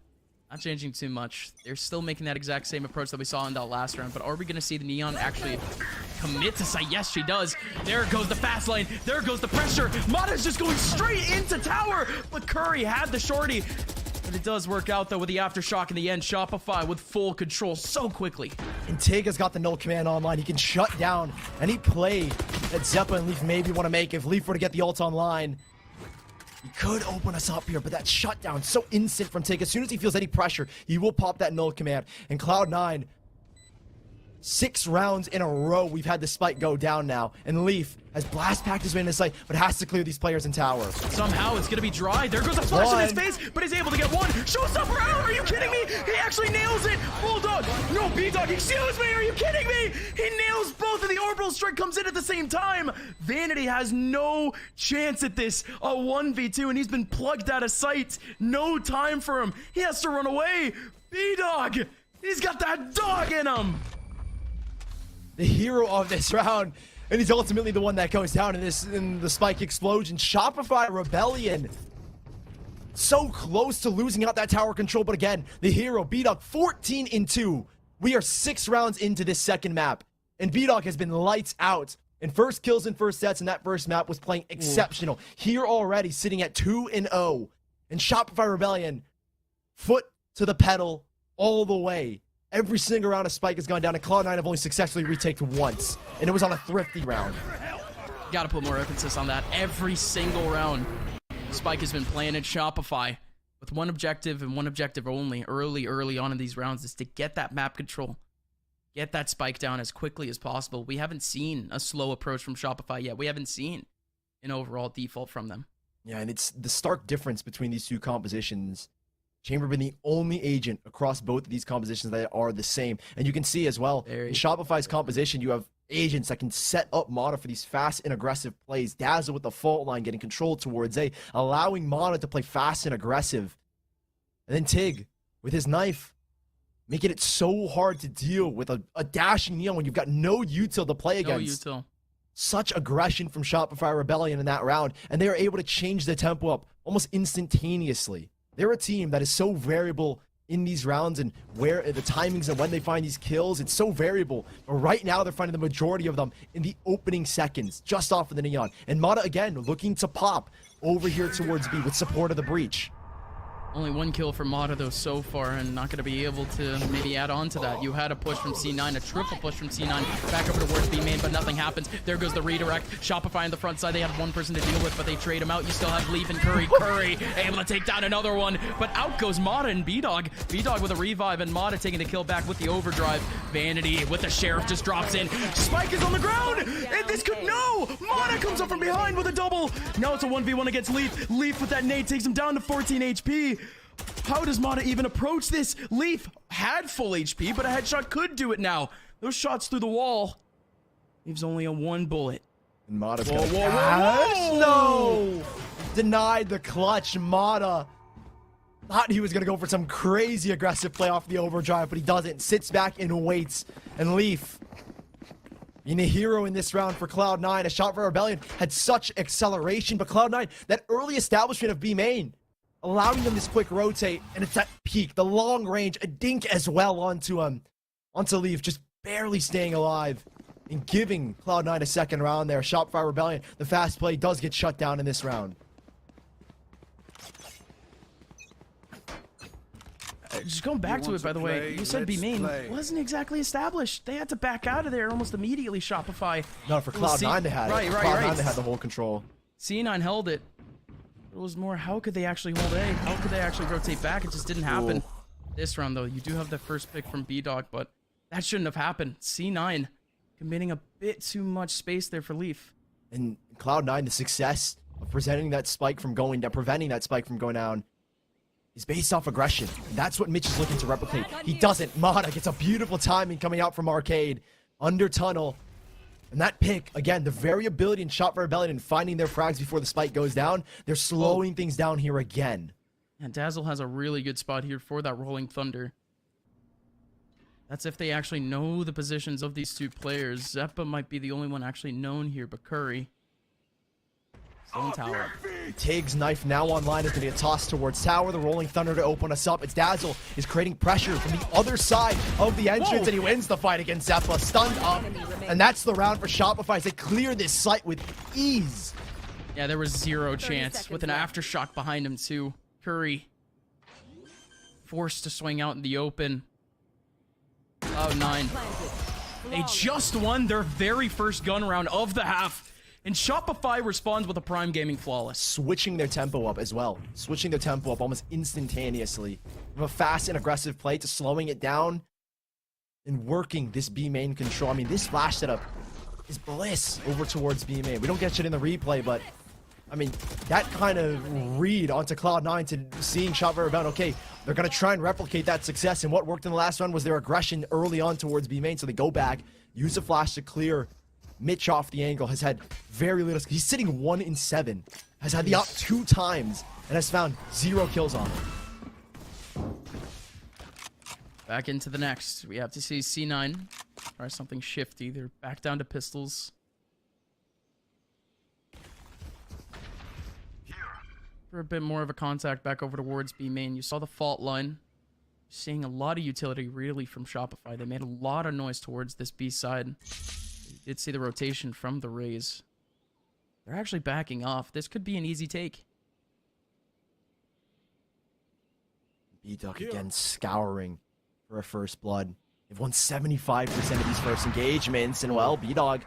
Not changing too much. They're still making that exact same approach that we saw in that last round, but are we gonna see the Neon actually commit to site? Yes, she does. There goes the fast lane. There goes the pressure. Mata's just going straight into tower, but Curry had the shorty. But it does work out, though, with the aftershock in the end. Shopify with full control so quickly. And Tig has got the null command online. He can shut down any play that Zeppa and Leaf maybe want to make. If Leaf were to get the ult online, he could open us up here, but that shutdown so instant from Tig. As soon as he feels any pressure, he will pop that null command. And Cloud9, 6 rounds in a row, we've had the spike go down now. And Leaf has blast packed his way into sight, but has to clear these players in tower. Somehow it's gonna be dry. There goes a flash in his face, but he's able to get one. Showstopper out! Are you kidding me? He actually nails it! Bulldog! No, B-Dog, excuse me! Are you kidding me? He nails both, and the orbital strike comes in at the same time. Vanity has no chance at this. A 1v2, and he's been plugged out of sight. No time for him. He has to run away. B-Dog! He's got that dog in him! The hero of this round, and he's ultimately the one that goes down in the spike explosion. Shopify Rebellion, so close to losing out that tower control, but again, the hero, B-Dog, 14-2. We are 6 rounds into this second map, and B-Dog has been lights out And first kills and first sets in that first map was playing exceptional. Here already sitting at 2-0. And Shopify Rebellion, foot to the pedal all the way. Every single round of Spike has gone down, and Cloud9 have only successfully retaked once. And it was on a thrifty round. Gotta put more emphasis on that. Every single round, Spike has been playing at Shopify with one objective and one objective only early on in these rounds is to get that map control. Get that Spike down as quickly as possible. We haven't seen a slow approach from Shopify yet. We haven't seen an overall default from them. Yeah, and it's the stark difference between these two compositions. Chamber been the only agent across both of these compositions that are the same. And you can see as well, in Shopify's composition, you have agents that can set up Mata for these fast and aggressive plays. Dazzle with the fault line, getting control towards A, allowing Mata to play fast and aggressive. And then Tig, with his knife, making it so hard to deal with a dashing Neon when you've got no util to play against. No util. Such aggression from Shopify Rebellion in that round, and they are able to change the tempo up almost instantaneously. They're a team that is so variable in these rounds and where the timings and when they find these kills, it's so variable. But right now, they're finding the majority of them in the opening seconds, just off of the Neon. And Mata, again, looking to pop over here towards B with support of the breach. Only one kill for Mata, though, so far, and not going to be able to maybe add on to that. You had a push from C9, a triple push from C9, back over towards B main, but nothing happens. There goes the redirect. Shopify on the front side, they have one person to deal with, but they trade him out. You still have Leaf and Curry. Curry able to take down another one, but out goes Mata and B-Dog. B-Dog with a revive, and Mata taking the kill back with the overdrive. Vanity with the Sheriff just drops in. Spike is on the ground, and this could, no! Mata comes up from behind with a double. Now it's a 1v1 against Leaf. Leaf with that nade takes him down to 14 HP. How does Mata even approach this? Leaf had full HP, but a headshot could do it now. Those shots through the wall leaves only a 1 bullet. And Mata's gonna no! Denied the clutch. Mata thought he was gonna go for some crazy aggressive play off the overdrive, but he doesn't. Sits back and waits. And Leaf, being a hero in this round for Cloud9, a shot for Rebellion, had such acceleration, but Cloud9, that early establishment of B main, allowing them this quick rotate, and it's that peak, the long range, a dink as well onto Leaf, just barely staying alive and giving Cloud9 a second round there. Shopify Rebellion, the fast play does get shut down in this round. Just going back to it, by the way, you said B main wasn't exactly established. They had to back out of there almost immediately, Shopify. No, for Cloud9 they had it. Cloud9 they had the whole control. C9 held it. It was more, how could they actually hold A? How could they actually rotate back? It just didn't happen. This round, though, you do have the first pick from B-Dog, but that shouldn't have happened. C9 committing a bit too much space there for Leaf. And Cloud9, the success of preventing that spike from going down, is based off aggression. And that's what Mitch is looking to replicate. He doesn't. Mata gets a beautiful timing coming out from Arcade. Under tunnel. And that pick, again, the variability in Shot for Rebellion and finding their frags before the spike goes down, they're slowing things down here again. And Dazzle has a really good spot here for that Rolling Thunder. That's if they actually know the positions of these two players. Zeppa might be the only one actually known here, but Curry. Stone Tower. Tig's knife now online is going to get tossed towards Tower. The Rolling Thunder to open us up. It's Dazzle is creating pressure from the other side of the entrance, and he wins the fight against Zeppa. Stunned up. And that's the round for Shopify as they clear this site with ease. Yeah, there was zero chance with an aftershock behind him too. Curry forced to swing out in the open. Cloud9. They just won their very first gun round of the half. And Shopify responds with a Prime Gaming flawless. Switching their tempo up as well. Switching their tempo up almost instantaneously. From a fast and aggressive play to slowing it down and working this B main control. I mean, this flash setup is bliss over towards B main. We don't get shit in the replay, but I mean, that kind of read onto Cloud9 to seeing Shopify Rebellion. Okay, they're going to try and replicate that success. And what worked in the last round was their aggression early on towards B main. So they go back, use a flash to clear Mitch off the angle, has had very little. He's sitting 1 in 7. Has had the op 2 times and has found 0 kills on him. Back into the next. We have to see C9 try something shifty. They're back down to pistols. For a bit more of a contact back over towards B main. You saw the fault line. Seeing a lot of utility really from Shopify. They made a lot of noise towards this B side. did see the rotation from the Rays. They're actually backing off. This could be an easy take. B-Duck again scouring for a first blood. They've won 75% of these first engagements, and well, B-Dog,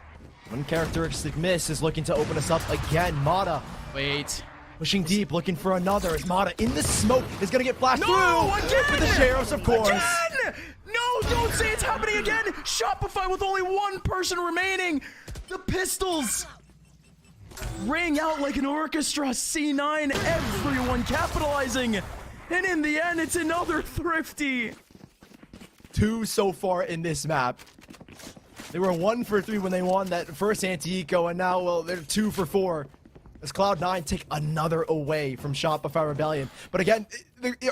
one characteristic miss is looking to open us up again. Mata. Wait. Pushing deep, looking for another. As Mata in the smoke is gonna get flashed through Again! with the Sheriffs, of course. Again! No, don't say it's happening again! Shopify with only one person remaining! The pistols ring out like an orchestra. C9, everyone capitalizing. And in the end, it's another Thrifty. 2 so far in this map. They were 1 for 3 when they won that first anti-eco, and now, well, they're 2 for 4. As Cloud9 take another away from Shopify Rebellion. But again,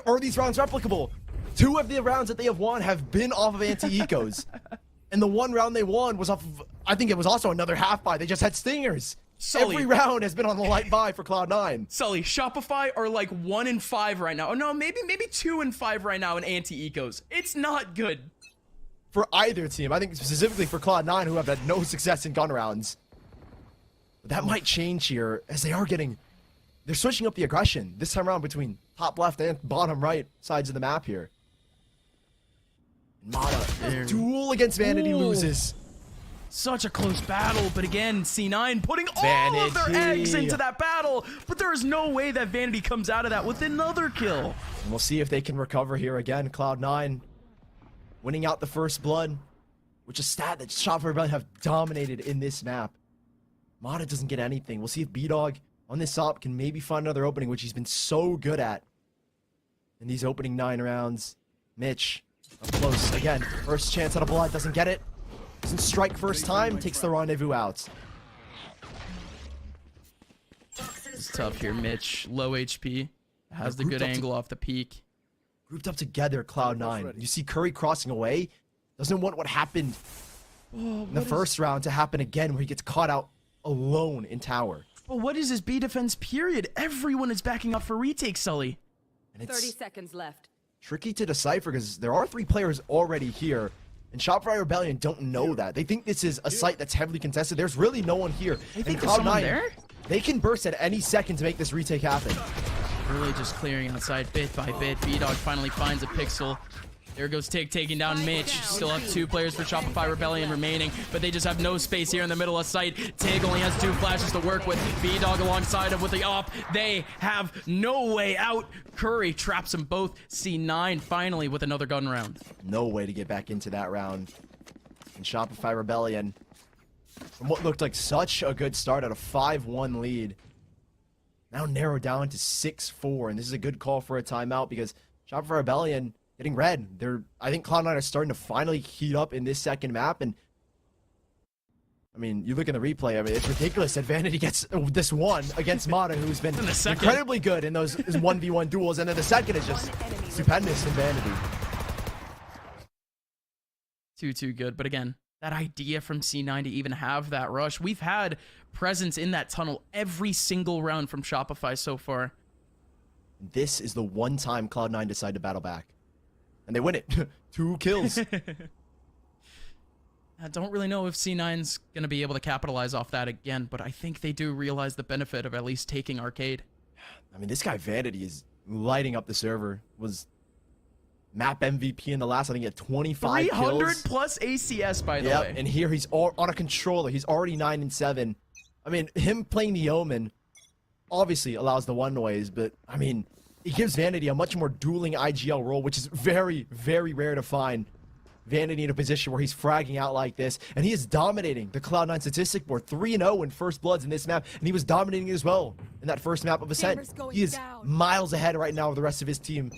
are these rounds replicable? 2 of the rounds that they have won have been off of anti-ecos. And the one round they won was off of, I think it was also another half buy. They just had stingers. Sully. Every round has been on the light buy for Cloud9. Sully, Shopify are like 1 in 5 right now. Oh no, maybe 2 in 5 right now in anti-ecos. It's not good. For either team. I think specifically for Cloud9, who have had no success in gun rounds. But that might change here, as they're switching up the aggression this time around between top left and bottom right sides of the map here. Mata, duel against Vanity loses. Such a close battle, but again, C9 putting all of their eggs into that battle, but there is no way that Vanity comes out of that with another kill. And we'll see if they can recover here again. Cloud9 winning out the first blood, which is a stat that Shopify Rebellion have dominated in this map. Mata doesn't get anything. We'll see if B-Dog on this op can maybe find another opening, which he's been so good at in these opening 9 rounds. Mitch, up close again. First chance at a blood, doesn't get it. Doesn't strike first time, takes the rendezvous out. It's tough here, Mitch. Low HP. Has the good angle off the peak. Grouped up together, Cloud9. You see Curry crossing away. Doesn't want what happened in the first round to happen again, where he gets caught out alone in tower. But what is this B defense period? Everyone is backing up for retake, Sully. And it's 30 seconds left. tricky to decipher because there are 3 players already here. And Shopify Rebellion don't know that. They think this is a site that's heavily contested. There's really no one here. They think there's someone there? They can burst at any second to make this retake happen. Really just clearing outside bit by bit. B-Dog finally finds a pixel. There goes Tig taking down Mitch. Still have 2 players for Shopify Rebellion remaining, but they just have no space here in the middle of sight. Tig only has 2 flashes to work with. B-Dog alongside him with the op. They have no way out. Curry traps them both. C9 finally with another gun round. No way to get back into that round. And Shopify Rebellion, from what looked like such a good start at a 5-1 lead, now narrowed down to 6-4. And this is a good call for a timeout because Shopify Rebellion getting red. I think Cloud9 are starting to finally heat up in this second map. And I mean, you look in the replay, I mean, it's ridiculous that Vanity gets this one against Mata, who's been incredibly good in those 1v1 duels. And then the second is just stupendous in Vanity. Too good. But again, that idea from C9 to even have that rush. We've had presence in that tunnel every single round from Shopify so far. This is the one time Cloud9 decide to battle back. And they win it. 2 kills. I don't really know if C9's going to be able to capitalize off that again, but I think they do realize the benefit of at least taking Arcade. I mean, this guy Vanity is lighting up the server. Was map MVP in the last, I think he had 25 kills. 300 plus ACS, by the way. And here he's on a controller. He's already 9-7. I mean, him playing the Omen obviously allows the one ways, but I mean, it gives Vanity a much more dueling IGL role, which is very, very rare to find. Vanity in a position where he's fragging out like this, and he is dominating the Cloud9 statistic board. 3-0 in first bloods in this map, and he was dominating it as well in that first map of Ascent. He is miles ahead right now of the rest of his team.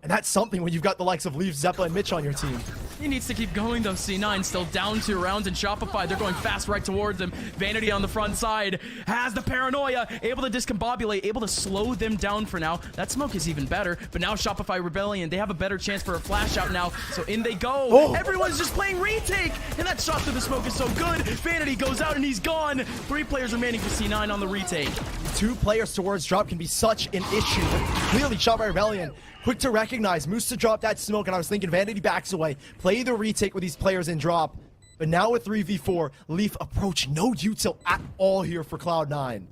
And that's something when you've got the likes of Leaf, Zeppa, and Mitch on your team. He needs to keep going though. C9 still down 2 rounds, and Shopify, they're going fast right towards him. Vanity on the front side has the paranoia, able to discombobulate, able to slow them down for now. That smoke is even better, but now Shopify Rebellion, they have a better chance for a flash out now, so in they go. Oh. Everyone's just playing retake, and that shot through the smoke is so good. Vanity goes out and he's gone. 3 players remaining for C9 on the retake. 2 players towards drop can be such an issue, but clearly Shopify Rebellion quick to recognize, moves to drop that smoke, and I was thinking Vanity backs away, play the retake with these players in drop. But now with 3v4, Leaf approach no util at all here for Cloud9.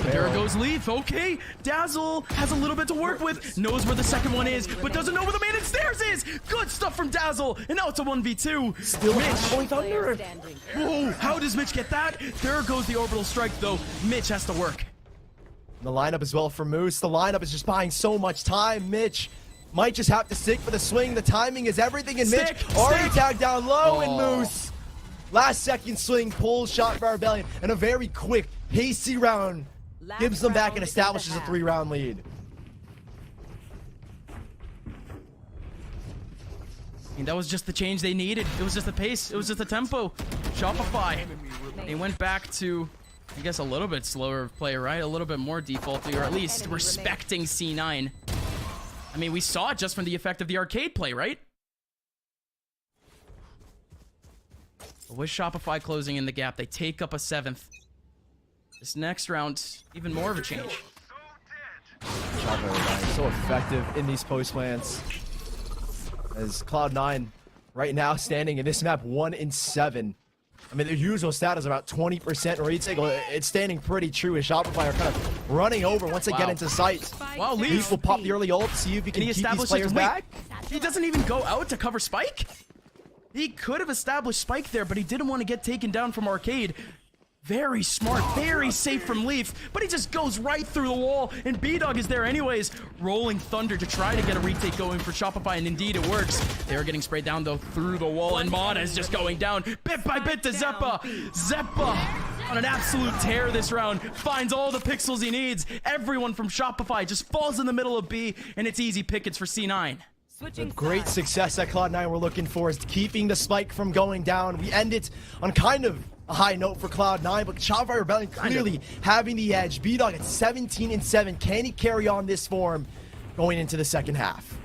There goes Leaf. Okay, Dazzle has a little bit to work with. Knows where the second one is, but doesn't know where the man in stairs is. Good stuff from Dazzle. And now it's a 1v2. Still Mitch. Thunder. Whoa, how does Mitch get that? There goes the orbital strike, though. Mitch has to work. The lineup as well for Moose. The lineup is just buying so much time. Mitch might just have to stick for the swing. The timing is everything, and Mitch already tagged down low, and Moose. Last second swing pulls Shopify Rebellion, and a very quick, hasty round gives them back and establishes a 3-round lead. And that was just the change they needed. It was just the pace. It was just the tempo. Shopify. They went back to, I guess, a little bit slower play, right? A little bit more defaulty, or at least respecting C9. I mean, we saw it just from the effect of the arcade play, right? But with Shopify closing in the gap, they take up a 7th. This next round, even more of a change. Shopify so effective in these post plants. As Cloud9 right now standing in this map 1-7. I mean, their usual stat is about 20% read cycle. It's standing pretty true as Shopify are kind of running over once they get into sight. Wow, Leaf will pop the early ult, see if he can keep these players back. He doesn't even go out to cover Spike? He could have established Spike there, but he didn't want to get taken down from Arcade. Very smart, very safe from Leaf, but he just goes right through the wall, and B-Dog is there anyways. Rolling Thunder to try to get a retake going for Shopify, and indeed it works. They're getting sprayed down, though, through the wall, and Mada is just going down bit by bit to Zeppa. Zeppa, on an absolute tear this round, finds all the pixels he needs. Everyone from Shopify just falls in the middle of B, and it's easy pickets for C9. The great success that Cloud9 were looking for is keeping the spike from going down. We end it on kind of a high note for Cloud9, but Shopify Rebellion clearly having the edge. B-Dog at 17-7. Can he carry on this form going into the second half?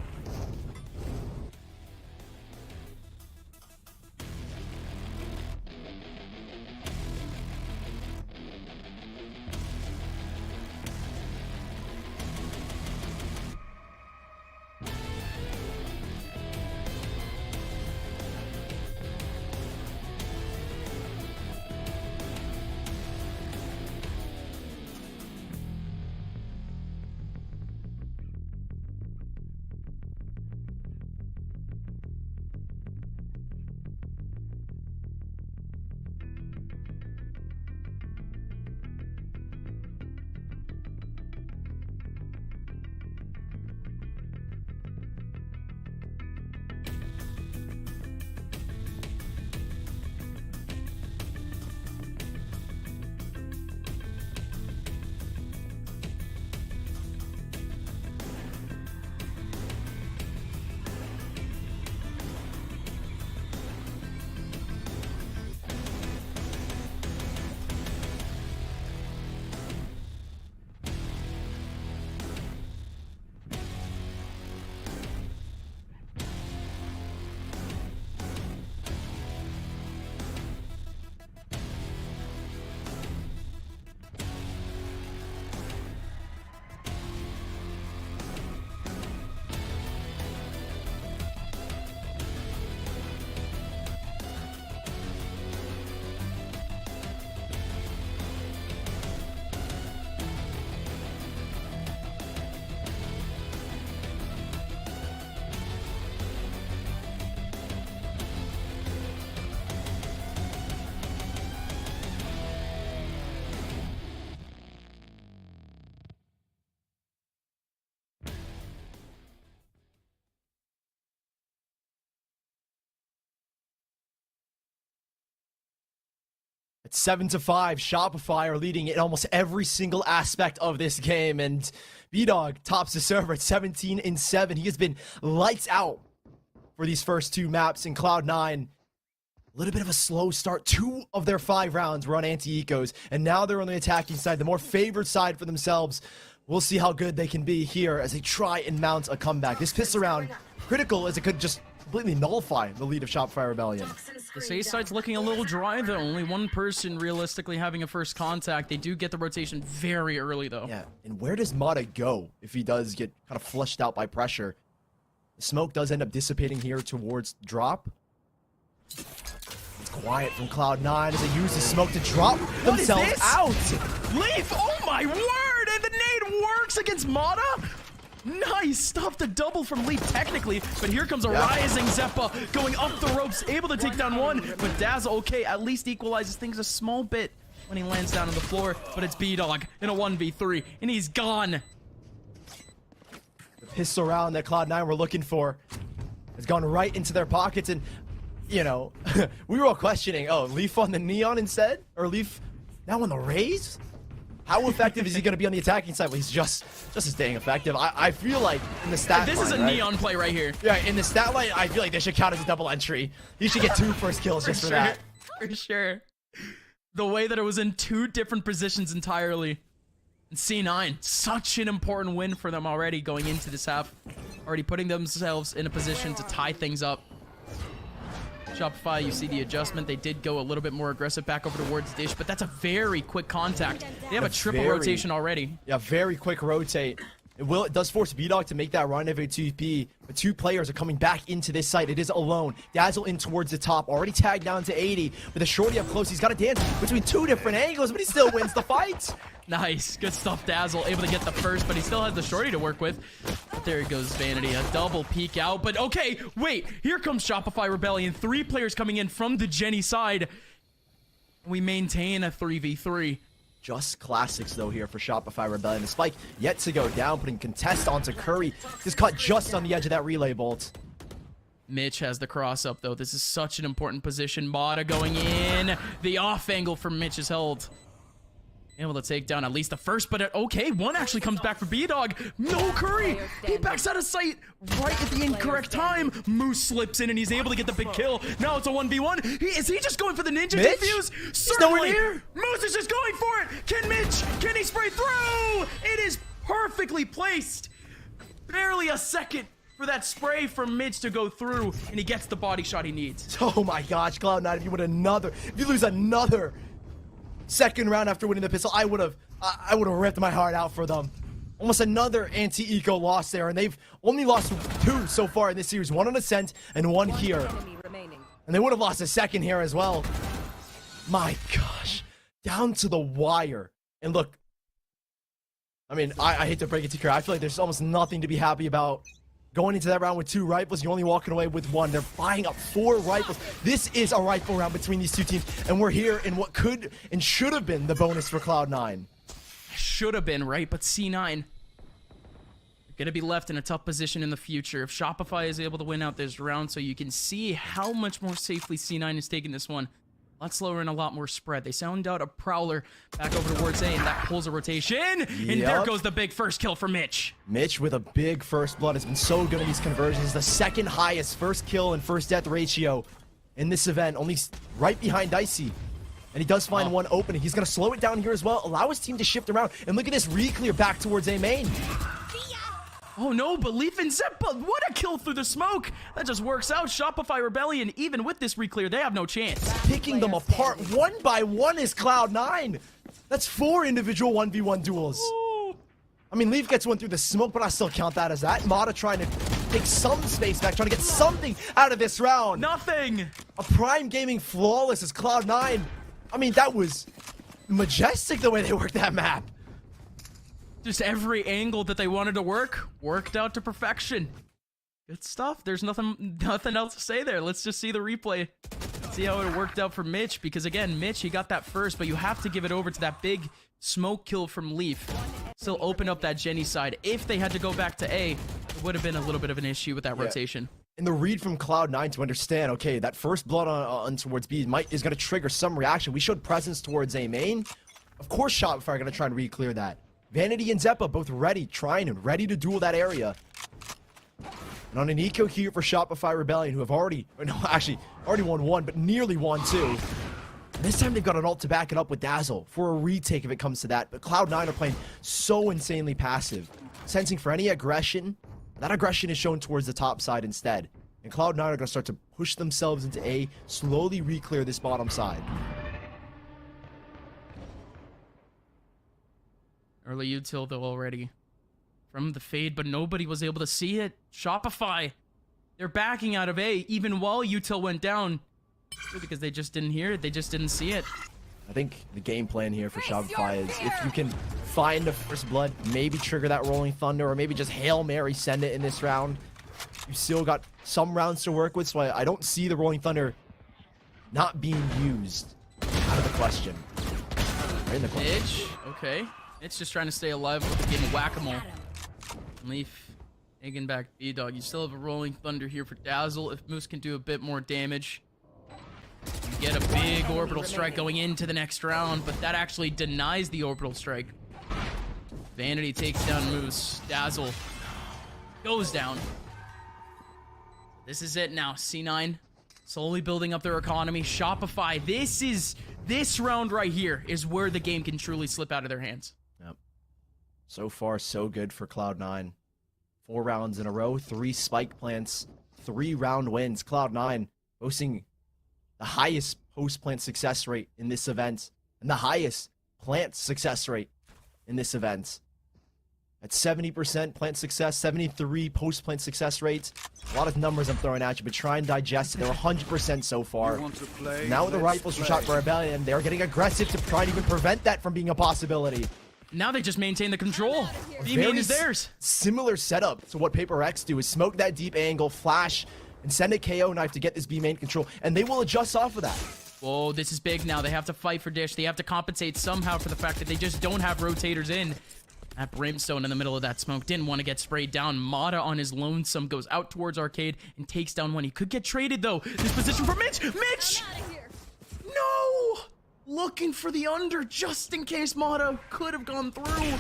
At 7-5, Shopify are leading in almost every single aspect of this game, and B-Dog tops the server at 17-7. He has been lights out for these first two maps, in Cloud9. A little bit of a slow start. 2 of their 5 rounds were on anti-ecos, and now they're on the attacking side, the more favored side for themselves. We'll see how good they can be here as they try and mount a comeback. This pistol round, critical as it could just completely nullify the lead of Shopify Rebellion. The A side's looking a little dry, though. Only one person realistically having a first contact. They do get the rotation very early, though. Yeah, and where does Mada go if he does get kind of flushed out by pressure? The smoke does end up dissipating here towards drop. It's quiet from Cloud9 as they use the smoke to drop themselves out. Leaf, oh my word! And the nade works against Mata? Nice stuff to double from Leaf technically, but here comes a rising Zeppa going up the ropes, able to take down one, but Dazzle, okay, at least equalizes things a small bit when he lands down on the floor, but it's B-Dog in a 1v3, and he's gone. The pistol round that Cloud9 were looking for has gone right into their pockets, and, you know, we were all questioning, oh, Leaf on the Neon instead? Or Leaf now on the Raze? How effective is he going to be on the attacking side? Well, he's just as dang effective. I feel like in the stat This line, is a right? Neon play right here. Yeah, in the stat line, I feel like they should count as a double entry. He should get 2 first kills just for that. For sure. The way that it was in 2 different positions entirely. And C9, such an important win for them already going into this half. Already putting themselves in a position to tie things up. Shopify, you see the adjustment. They did go a little bit more aggressive back over towards Dish, but that's a very quick contact. They have a triple rotation already. Yeah, very quick rotate. It does force B-Dog to make that run of a 2P, but 2 players are coming back into this site. It is alone. Dazzle in towards the top, already tagged down to 80. With a shorty up close, he's got to dance between 2 different angles, but he still wins the fight. Nice, good stuff, Dazzle. Able to get the first, but he still has the shorty to work with. But there goes Vanity, a double peek out. But okay, wait, here comes Shopify Rebellion. 3 players coming in from the Jenny side. We maintain a 3v3. Just classics, though, here for Shopify Rebellion. The spike yet to go down, putting contest onto Curry. Just caught just on the edge of that relay bolt. Mitch has the cross up, though. This is such an important position. Mata going in. The off angle from Mitch is held. Able to take down at least the first, but okay, one actually comes back for B-Dog. No Curry! He backs out of sight right at the incorrect time. Moose slips in and he's able to get the big kill. Now it's a 1v1. Is he just going for the ninja Mitch? defuse? He's nowhere Certainly. near. Moose is just going for it. Can he spray through? It is perfectly placed. Barely a second for that spray from Mitch to go through, and he gets the body shot he needs. Oh my gosh, Cloud9, if you lose another second round after winning the pistol, I would have ripped my heart out for them. Almost another anti-eco loss there, and they've only lost 2 so far in this series. 1 on Ascent and 1 here. And they would have lost a second here as well. My gosh. Down to the wire. And look, I mean, I hate to break it to you, I feel like there's almost nothing to be happy about. Going into that round with 2 rifles, you're only walking away with 1. They're buying up 4 rifles. This is a rifle round between these 2 teams, and we're here in what could and should have been the bonus for Cloud9. Should have been, right? But C9 gonna be left in a tough position in the future if Shopify is able to win out this round, so you can see how much more safely C9 is taking this one. A lot slower and a lot more spread. They sound out a Prowler back over towards A, and that pulls a rotation. And there goes the big first kill for Mitch. Mitch with a big first blood has been so good in these conversions. The second highest first kill and first death ratio in this event, only right behind Dicey. And he does find one opening. He's going to slow it down here as well, allow his team to shift around. And look at this re-clear back towards A main. Oh no, Belief in Zeppa, what a kill through the smoke. That just works out. Shopify Rebellion, even with this re-clear, they have no chance. Picking them apart 1 by 1 is Cloud9. That's 4 individual 1v1 duels. Ooh. I mean, Leaf gets one through the smoke, but I still count that as that. Mata trying to take some space back, trying to get something out of this round. Nothing. A Prime Gaming flawless as Cloud9. I mean, that was majestic the way they worked that map. Just every angle that they wanted to worked out to perfection. Good stuff. There's nothing else to say there. Let's just see the replay. See how it worked out for Mitch, because again, Mitch, he got that first, but you have to give it over to that big smoke kill from Leaf. Still open up that Jenny side. If they had to go back to A, it would have been a little bit of an issue with that rotation. And the read from Cloud9 to understand, okay, that first blood on towards B is going to trigger some reaction. We showed presence towards A main. Of course, Shopify are going to try and re-clear that. Vanity and Zeppa both ready, trying and ready to duel that area. And on an eco here for Shopify Rebellion, who have already won 1, but nearly won 2. And this time they've got an ult to back it up with Dazzle for a retake if it comes to that. But Cloud9 are playing so insanely passive. Sensing for any aggression, that aggression is shown towards the top side instead. And Cloud9 are going to start to push themselves into A, slowly re-clear this bottom side. Early util though already from the fade, but nobody was able to see it. Shopify, they're backing out of A even while util went down. Because they just didn't hear it. They just didn't see it. I think the game plan here for Shopify is if you can find a first blood, maybe trigger that Rolling Thunder, or maybe just Hail Mary send it in this round. You still got some rounds to work with, so I don't see the Rolling Thunder not being used. Out of the question. Right in the question. Mitch, okay. It's just trying to stay alive with the game of whack-a-mole. Leaf, egging back B-Dog. You still have a Rolling Thunder here for Dazzle. If Moose can do a bit more damage, you get a big orbital strike going into the next round, but that actually denies the orbital strike. Vanity takes down Moose. Dazzle goes down. This is it now. C9 slowly building up their economy. Shopify, this round right here is where the game can truly slip out of their hands. Yep. So far, so good for Cloud9. 4 rounds in a row, 3 spike plants, 3 round wins. Cloud9 boasting the highest post-plant success rate in this event, and the highest plant success rate in this event. At 70% plant success, 73 post-plant success rates. A lot of numbers I'm throwing at you, but try and digest it. They're 100% so far. Now with the rifles from Shopify Rebellion, they're getting aggressive to try and even prevent that from being a possibility. Now they just maintain the control. B-main is theirs. Similar setup to what Paper X do is smoke that deep angle, flash, and send a KO knife to get this B-main control, and they will adjust off of that. Whoa, this is big now. They have to fight for Dish. They have to compensate somehow for the fact that they just don't have rotators in. That Brimstone in the middle of that smoke didn't want to get sprayed down. Mata on his lonesome goes out towards Arcade and takes down one. He could get traded, though. This position for Mitch. Mitch! No! Looking for the under just in case Mata could have gone through.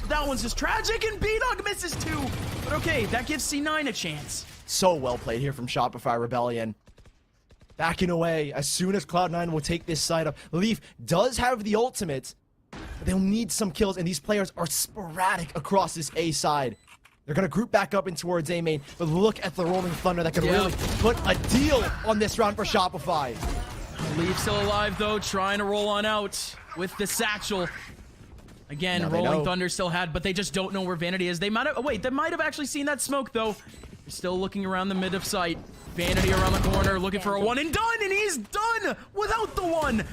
That one's just tragic, and B-Dog misses too. But okay, that gives C9 a chance. So well played here from Shopify Rebellion. Backing away as soon as Cloud9 will take this side up. Leaf does have the ultimate, but they'll need some kills, and these players are sporadic across this A side. They're going to group back up in towards A main, but look at the Rolling Thunder that could really put a deal on this round for Shopify. Leaf still alive, though, trying to roll on out with the satchel. Again, Rolling Thunder still had, but they just don't know where Vanity is. They might have, they might have actually seen that smoke, though. They're still looking around the mid of sight. Vanity around the corner, looking for a one and done, and he's done without the one.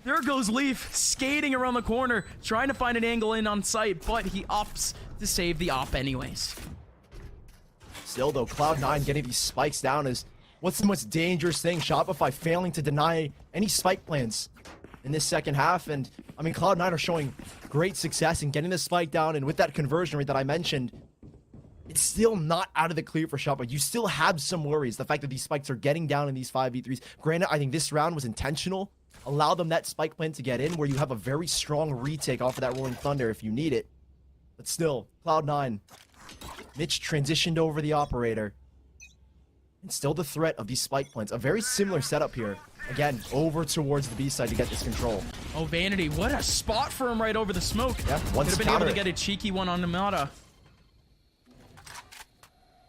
There goes Leaf, skating around the corner, trying to find an angle in on sight, but he opts to save the op anyways. Still, though, Cloud9 getting these spikes down is what's the most dangerous thing. Shopify failing to deny any spike plans in this second half, and I mean, Cloud9 are showing great success in getting the spike down, and with that conversion rate that I mentioned, it's still not out of the clear for Shopify. You still have some worries. The fact that these spikes are getting down in these 5v3s. Granted, I think this round was intentional. Allow them that spike plan to get in where you have a very strong retake off of that Rolling Thunder if you need it. But still, Cloud9. Mitch transitioned over the operator. And still the threat of these spike plants. A very similar setup here. Again, over towards the B side to get this control. Oh, Vanity, what a spot for him right over the smoke. Yeah, could have been able to get a cheeky one on Namada.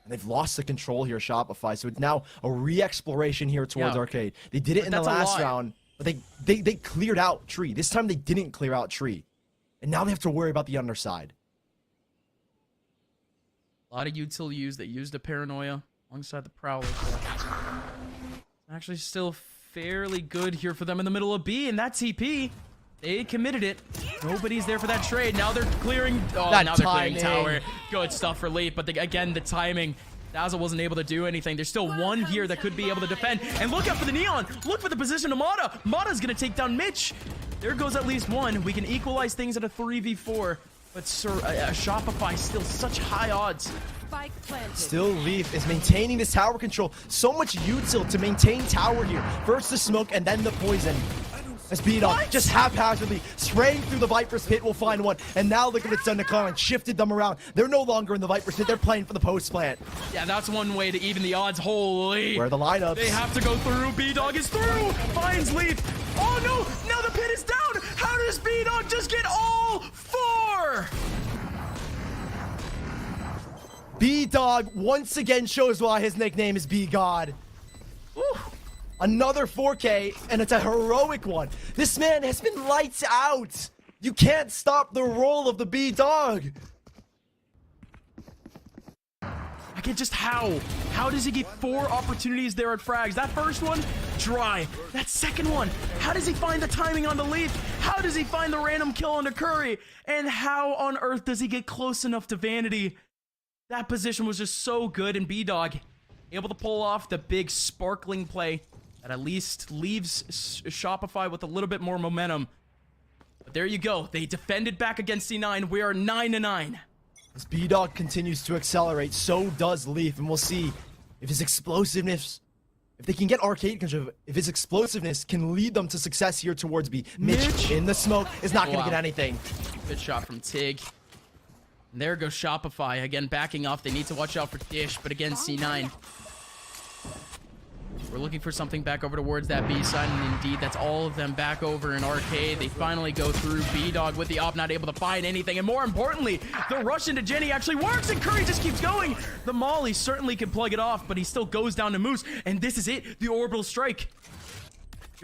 And they've lost the control here, Shopify. So it's now a re-exploration here towards Arcade. They did it in the last round, but they cleared out Tree. This time they didn't clear out Tree. And now they have to worry about the underside. A lot of util used. They used a Paranoia alongside the Prowler. Actually still fairly good here for them in the middle of B, and that TP. They committed it. Nobody's there for that trade. Now they're clearing. Oh, now they're clearing tower. Good stuff for Leaf, but again, the timing. Dazzle wasn't able to do anything. There's still one here that could be able to defend. And look out for the Neon. Look for the position of Mata. Mata's going to take down Mitch. There goes at least one. We can equalize things at a 3v4. But Shopify still such high odds. Still, Leaf is maintaining this tower control. So much util to maintain tower here. First the smoke and then the poison. As B-Dog just haphazardly spraying through the Viper's pit will find one. And now look at what it's done to Cloud9. Shifted them around. They're no longer in the Viper's pit. They're playing for the post plant. Yeah, that's one way to even the odds. Holy. Where are the lineups? They have to go through. B-Dog is through. Finds Leaf. Oh no, now the pit is down. How does B-Dog just get all 4? B-Dog once again shows why his nickname is B-God. Another 4K, and it's a heroic one. This man has been lights out. You can't stop the roll of the B-Dog. I get just how? How does he get 4 opportunities there at frags? That first one, dry. That second one, how does he find the timing on the leaf? How does he find the random kill on the Curry? And how on earth does he get close enough to Vanity? That position was just so good, and B-Dog able to pull off the big sparkling play that at least leaves Shopify with a little bit more momentum. But there you go. They defended back against C9. We are 9-9. As B-Dog continues to accelerate, so does Leaf, and we'll see if his explosiveness, if they can get arcade control, if his explosiveness can lead them to success here towards B. Mitch in the smoke is not going to get anything. Good shot from Tig. And there goes Shopify. Again, backing off. They need to watch out for Dish, but again, C9. We're looking for something back over towards that B side, and indeed, that's all of them back over in arcade. They finally go through. B-Dog with the op, not able to find anything, and more importantly, the rush into Jenny actually works, and Curry just keeps going. The Molly certainly can plug it off, but he still goes down to Moose, and this is it, the orbital strike.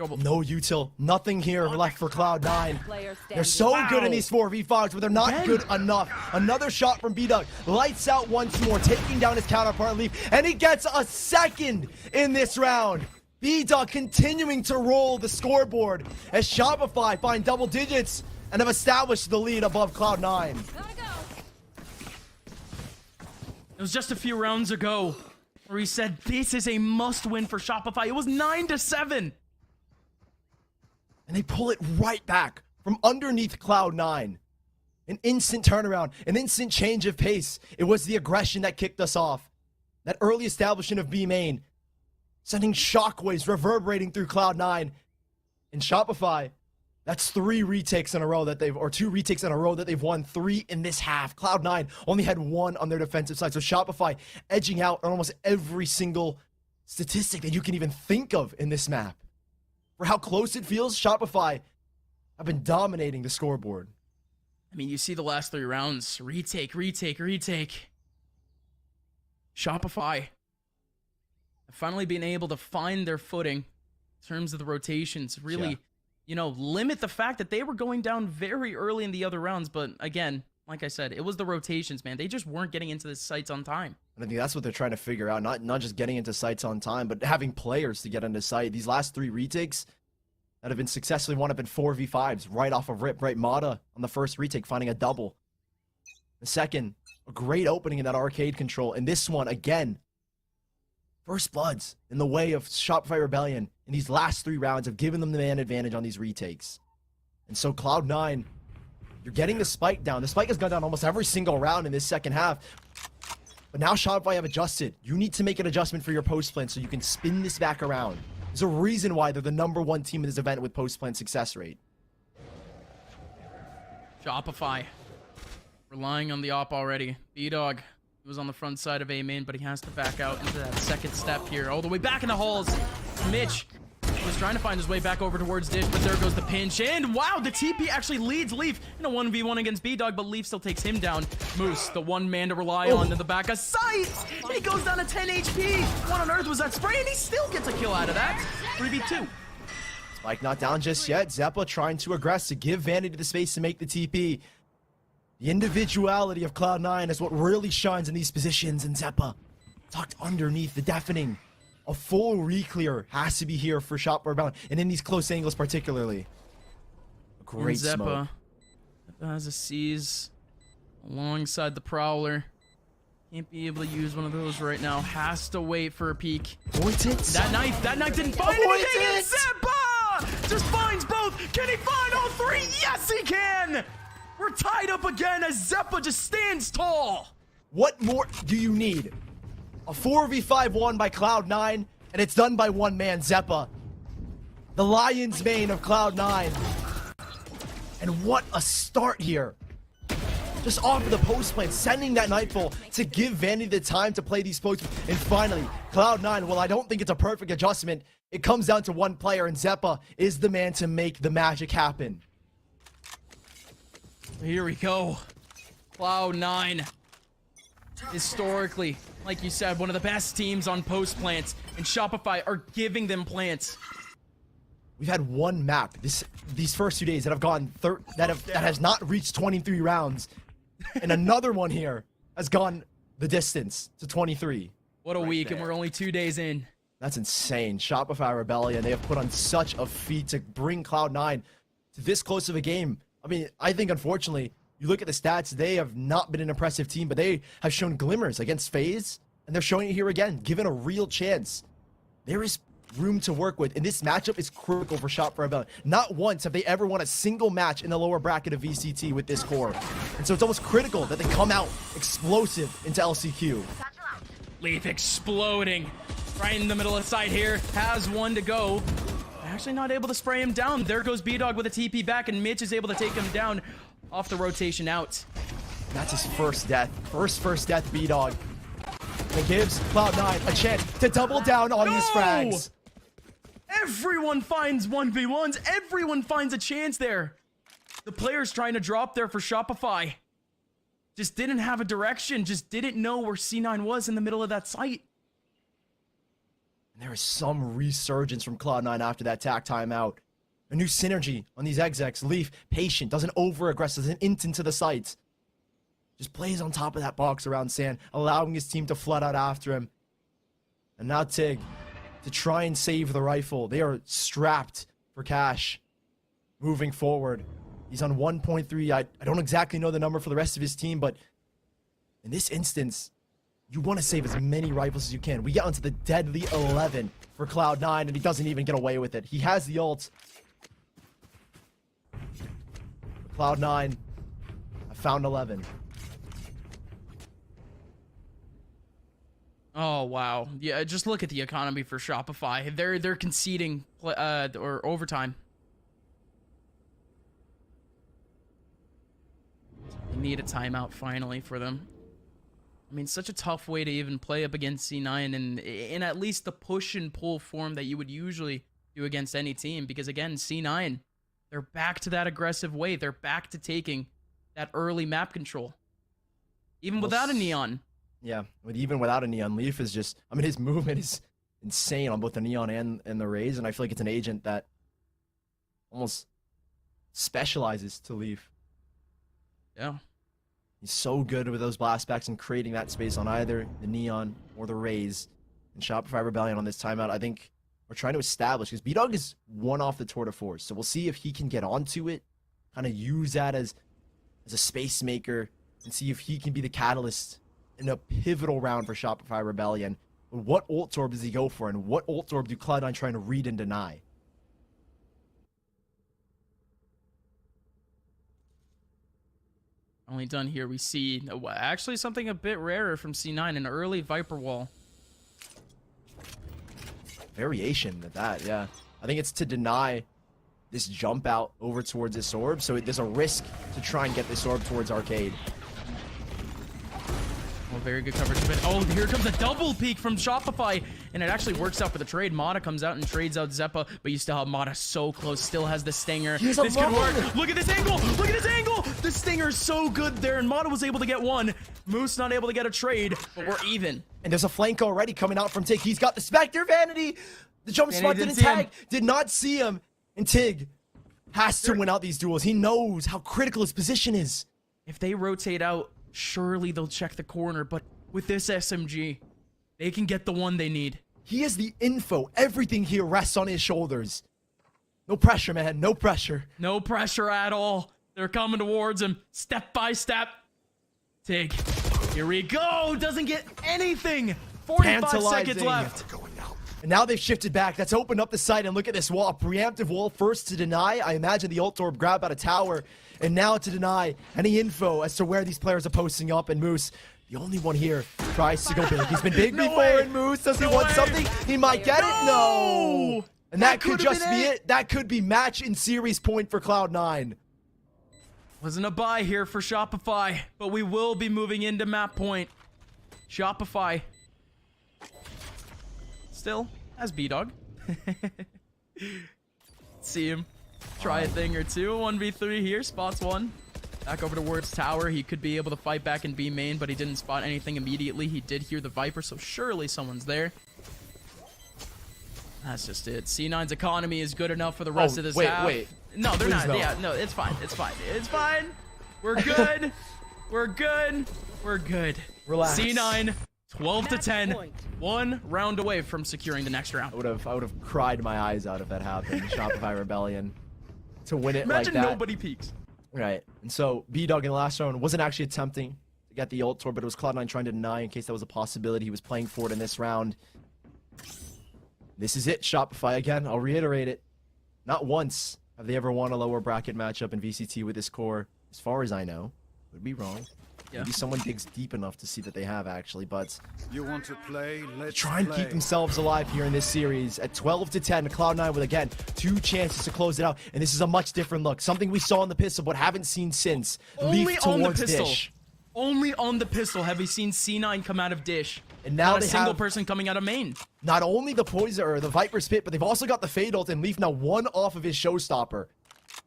No util, nothing here left for Cloud9. They're so good in these 4v5s, but they're not good enough. Another shot from B-Dog, lights out once more, taking down his counterpart Leaf, and he gets a second in this round. B-Dog continuing to roll the scoreboard as Shopify find double digits and have established the lead above Cloud9. It was just a few rounds ago where he said this is a must-win for Shopify. It was 9-7. And they pull it right back from underneath Cloud9. An instant turnaround, an instant change of pace. It was the aggression that kicked us off. That early establishment of B main, sending shockwaves reverberating through Cloud9. And Shopify, that's 3 retakes in a row that or 2 retakes in a row that they've won, 3 in this half. Cloud9 only had 1 on their defensive side. So Shopify edging out on almost every single statistic that you can even think of in this map. For how close it feels, Shopify have been dominating the scoreboard. I mean, you see the last 3 rounds. Retake, retake, retake. Shopify have finally been able to find their footing in terms of the rotations. Really, you know, limit the fact that they were going down very early in the other rounds. But again, like I said, it was the rotations, man. They just weren't getting into the sites on time. And I think that's what they're trying to figure out. Not just getting into sites on time, but having players to get into sight. These last 3 retakes that have been successfully won have been 4v5s right off of rip. Right, Mata on the first retake finding a double. The second, a great opening in that arcade control. And this one, again, first bloods in the way of Shopify Rebellion in these last 3 rounds have given them the man advantage on these retakes. And so Cloud9, you're getting the spike down. The spike has gone down almost every single round in this second half. But now Shopify have adjusted. You need to make an adjustment for your post plan so you can spin this back around. There's a reason why they're the #1 team in this event with post plan success rate. Shopify relying on the op already. B-Dog was on the front side of A main, but he has to back out into that second step here. All the way back in the halls. Mitch was trying to find his way back over towards Dish, but there goes the pinch. And wow, the TP actually leads Leaf in a 1v1 against B-Dog, but Leaf still takes him down. Moose, the one man to rely on in the back of sight. And he goes down to 10 HP. What on earth was that spray? And he still gets a kill out of that. 3v2. Spike not down just yet. Zeppa trying to aggress to give Vanity the space to make the TP. The individuality of Cloud9 is what really shines in these positions, and Zeppa tucked underneath the deafening. A full re-clear has to be here for Shopify Bound, and in these close angles particularly. A great Zeppa. smoke. Zeppa has a seize alongside the Prowler. Can't be able to use one of those right now. Has to wait for a peek. That knife didn't find anything, and Zeppa just finds both. Can he find all 3? Yes, he can! We're tied up again as Zeppa just stands tall. What more do you need? A 4v5 won by Cloud9, and it's done by one man, Zeppa. The lion's mane of Cloud9. And what a start here. Just off of the post plan, sending that Nightfall to give Vanity the time to play these posts. And finally, Cloud9, well, I don't think it's a perfect adjustment. It comes down to one player, and Zeppa is the man to make the magic happen. Here we go. Cloud9. Historically, like you said, one of the best teams on post plants, and Shopify are giving them plants. We've had one map these first 2 days that have gone that has not reached 23 rounds, and another one here has gone the distance to 23. What a week, and we're only 2 days in. That's insane. Shopify Rebellion, they have put on such a feat to bring Cloud9 to this close of a game. I mean, I think, unfortunately, you look at the stats, they have not been an impressive team, but they have shown glimmers against FaZe, and they're showing it here again, given a real chance. There is room to work with, and this matchup is critical for Shopify Rebellion. Not once have they ever won a single match in the lower bracket of VCT with this core. And so it's almost critical that they come out explosive into LCQ. Leaf exploding right in the middle of the site here. Has one to go. Actually not able to spray him down. There goes B-Dog with a TP back, and Mitch is able to take him down off the rotation out. That's his first death. First death, B-Dog. That gives Cloud9 a chance to double down on these frags. Everyone finds 1v1s. Everyone finds a chance there. The players trying to drop there for Shopify just didn't have a direction, just didn't know where C9 was in the middle of that site. And there is some resurgence from Cloud9 after that tack timeout. A new synergy on these execs. Leaf, patient, doesn't over-aggress, doesn't int into the sites. Just plays on top of that box around Sand, allowing his team to flood out after him. And now Tig, to try and save the rifle. They are strapped for cash. Moving forward. He's on 1.3. I don't exactly know the number for the rest of his team, but in this instance, you want to save as many rifles as you can. We get onto the deadly 11 for Cloud9, and he doesn't even get away with it. He has the ult. Cloud9, I found 11. Oh, wow. Yeah, just look at the economy for Shopify. They're conceding or overtime. They need a timeout finally for them. I mean, such a tough way to even play up against C9 and in at least the push and pull form that you would usually do against any team. Because again, C9, they're back to that aggressive way. They're back to taking that early map control. Even without a Neon. Yeah, even without a Neon, Leaf is just, I mean, his movement is insane on both the Neon and the Raze, and I feel like it's an agent that almost specializes to Leaf. Yeah. He's so good with those blastbacks and creating that space on either the Neon or the Raze. And Shopify Rebellion on this timeout, I think we're trying to establish, because B-Dog is one off the tour de force, so we'll see if he can get onto it, kind of use that as a space maker, and see if he can be the catalyst in a pivotal round for Shopify Rebellion. But what ult orb does he go for, and what ult orb do Cloud9 trying to read and deny? Only done here, we see actually something a bit rarer from C9, an early Viper wall. Variation of that, yeah. I think it's to deny this jump out over towards this orb, so there's a risk to try and get this orb towards Arcade. Oh, very good coverage. But oh, here comes a double peek from Shopify, and it actually works out for the trade. Mata comes out and trades out Zeppa, but you still have Mata so close, still has the stinger. This could work. Look at this angle! Look at this angle! The stinger's so good there, and Mata was able to get one. Moose not able to get a trade, but we're even. And there's a flank already coming out from Tig. He's got the Spectre Vanity. The jump spot didn't tag, did not see him. And Tig has to win out these duels. He knows how critical his position is. If they rotate out, surely they'll check the corner, but with this SMG, they can get the one they need. He has the info. Everything here rests on his shoulders. No pressure, man. No pressure. No pressure at all. They're coming towards him, step by step. Tig, here we go. Doesn't get anything. 45 seconds left. And now they've shifted back. That's opened up the site, and look at this wall. A preemptive wall first to deny. I imagine the ult orb grab out a tower, and now to deny any info as to where these players are posting up. And Moose, the only one here, tries to go big. He's been big before, and Moose, does he want something? He might get it? No! And that could just be it. That could be match and series point for Cloud9. Wasn't a buy here for Shopify, but we will be moving into map point. Shopify still has B-Dog. See him try a thing or two. 1v3 here, spots one. Back over towards tower. He could be able to fight back in B main, but he didn't spot anything immediately. He did hear the Viper, so surely someone's there. That's just it. C9's economy is good enough for the rest of this half. Wait. No, they're Please not. no. Yeah, no, it's fine. It's fine. It's fine. We're good. We're good. We're good. Relax. C9 12 to 10. One round away from securing the next round. I would have cried my eyes out if that happened. Shopify Rebellion to win it Imagine like that. nobody peeks. Right. And so B-Dog in the last round wasn't actually attempting to get the ult tour, but it was Cloud9 trying to deny in case that was a possibility. He was playing for it in this round. This is it, Shopify. Again, I'll reiterate it. Not once have they ever won a lower bracket matchup in VCT with this core, as far as I know. Could be wrong. Yeah. Maybe someone digs deep enough to see that they have, actually, but You want to play? Let's try and keep themselves alive here in this series. At 12 to 10, Cloud9 with, again, 2 chances to close it out. And this is a much different look. Something we saw in the pistol, but haven't seen since. Only Leaf on the towards pistol. Dish. Only on the pistol have we seen C9 come out of Dish. And now Not a they single have person coming out of main. not only the Poison or the Viper Spit, but they've also got the Fade ult, and Leaf now 1 off of his Showstopper.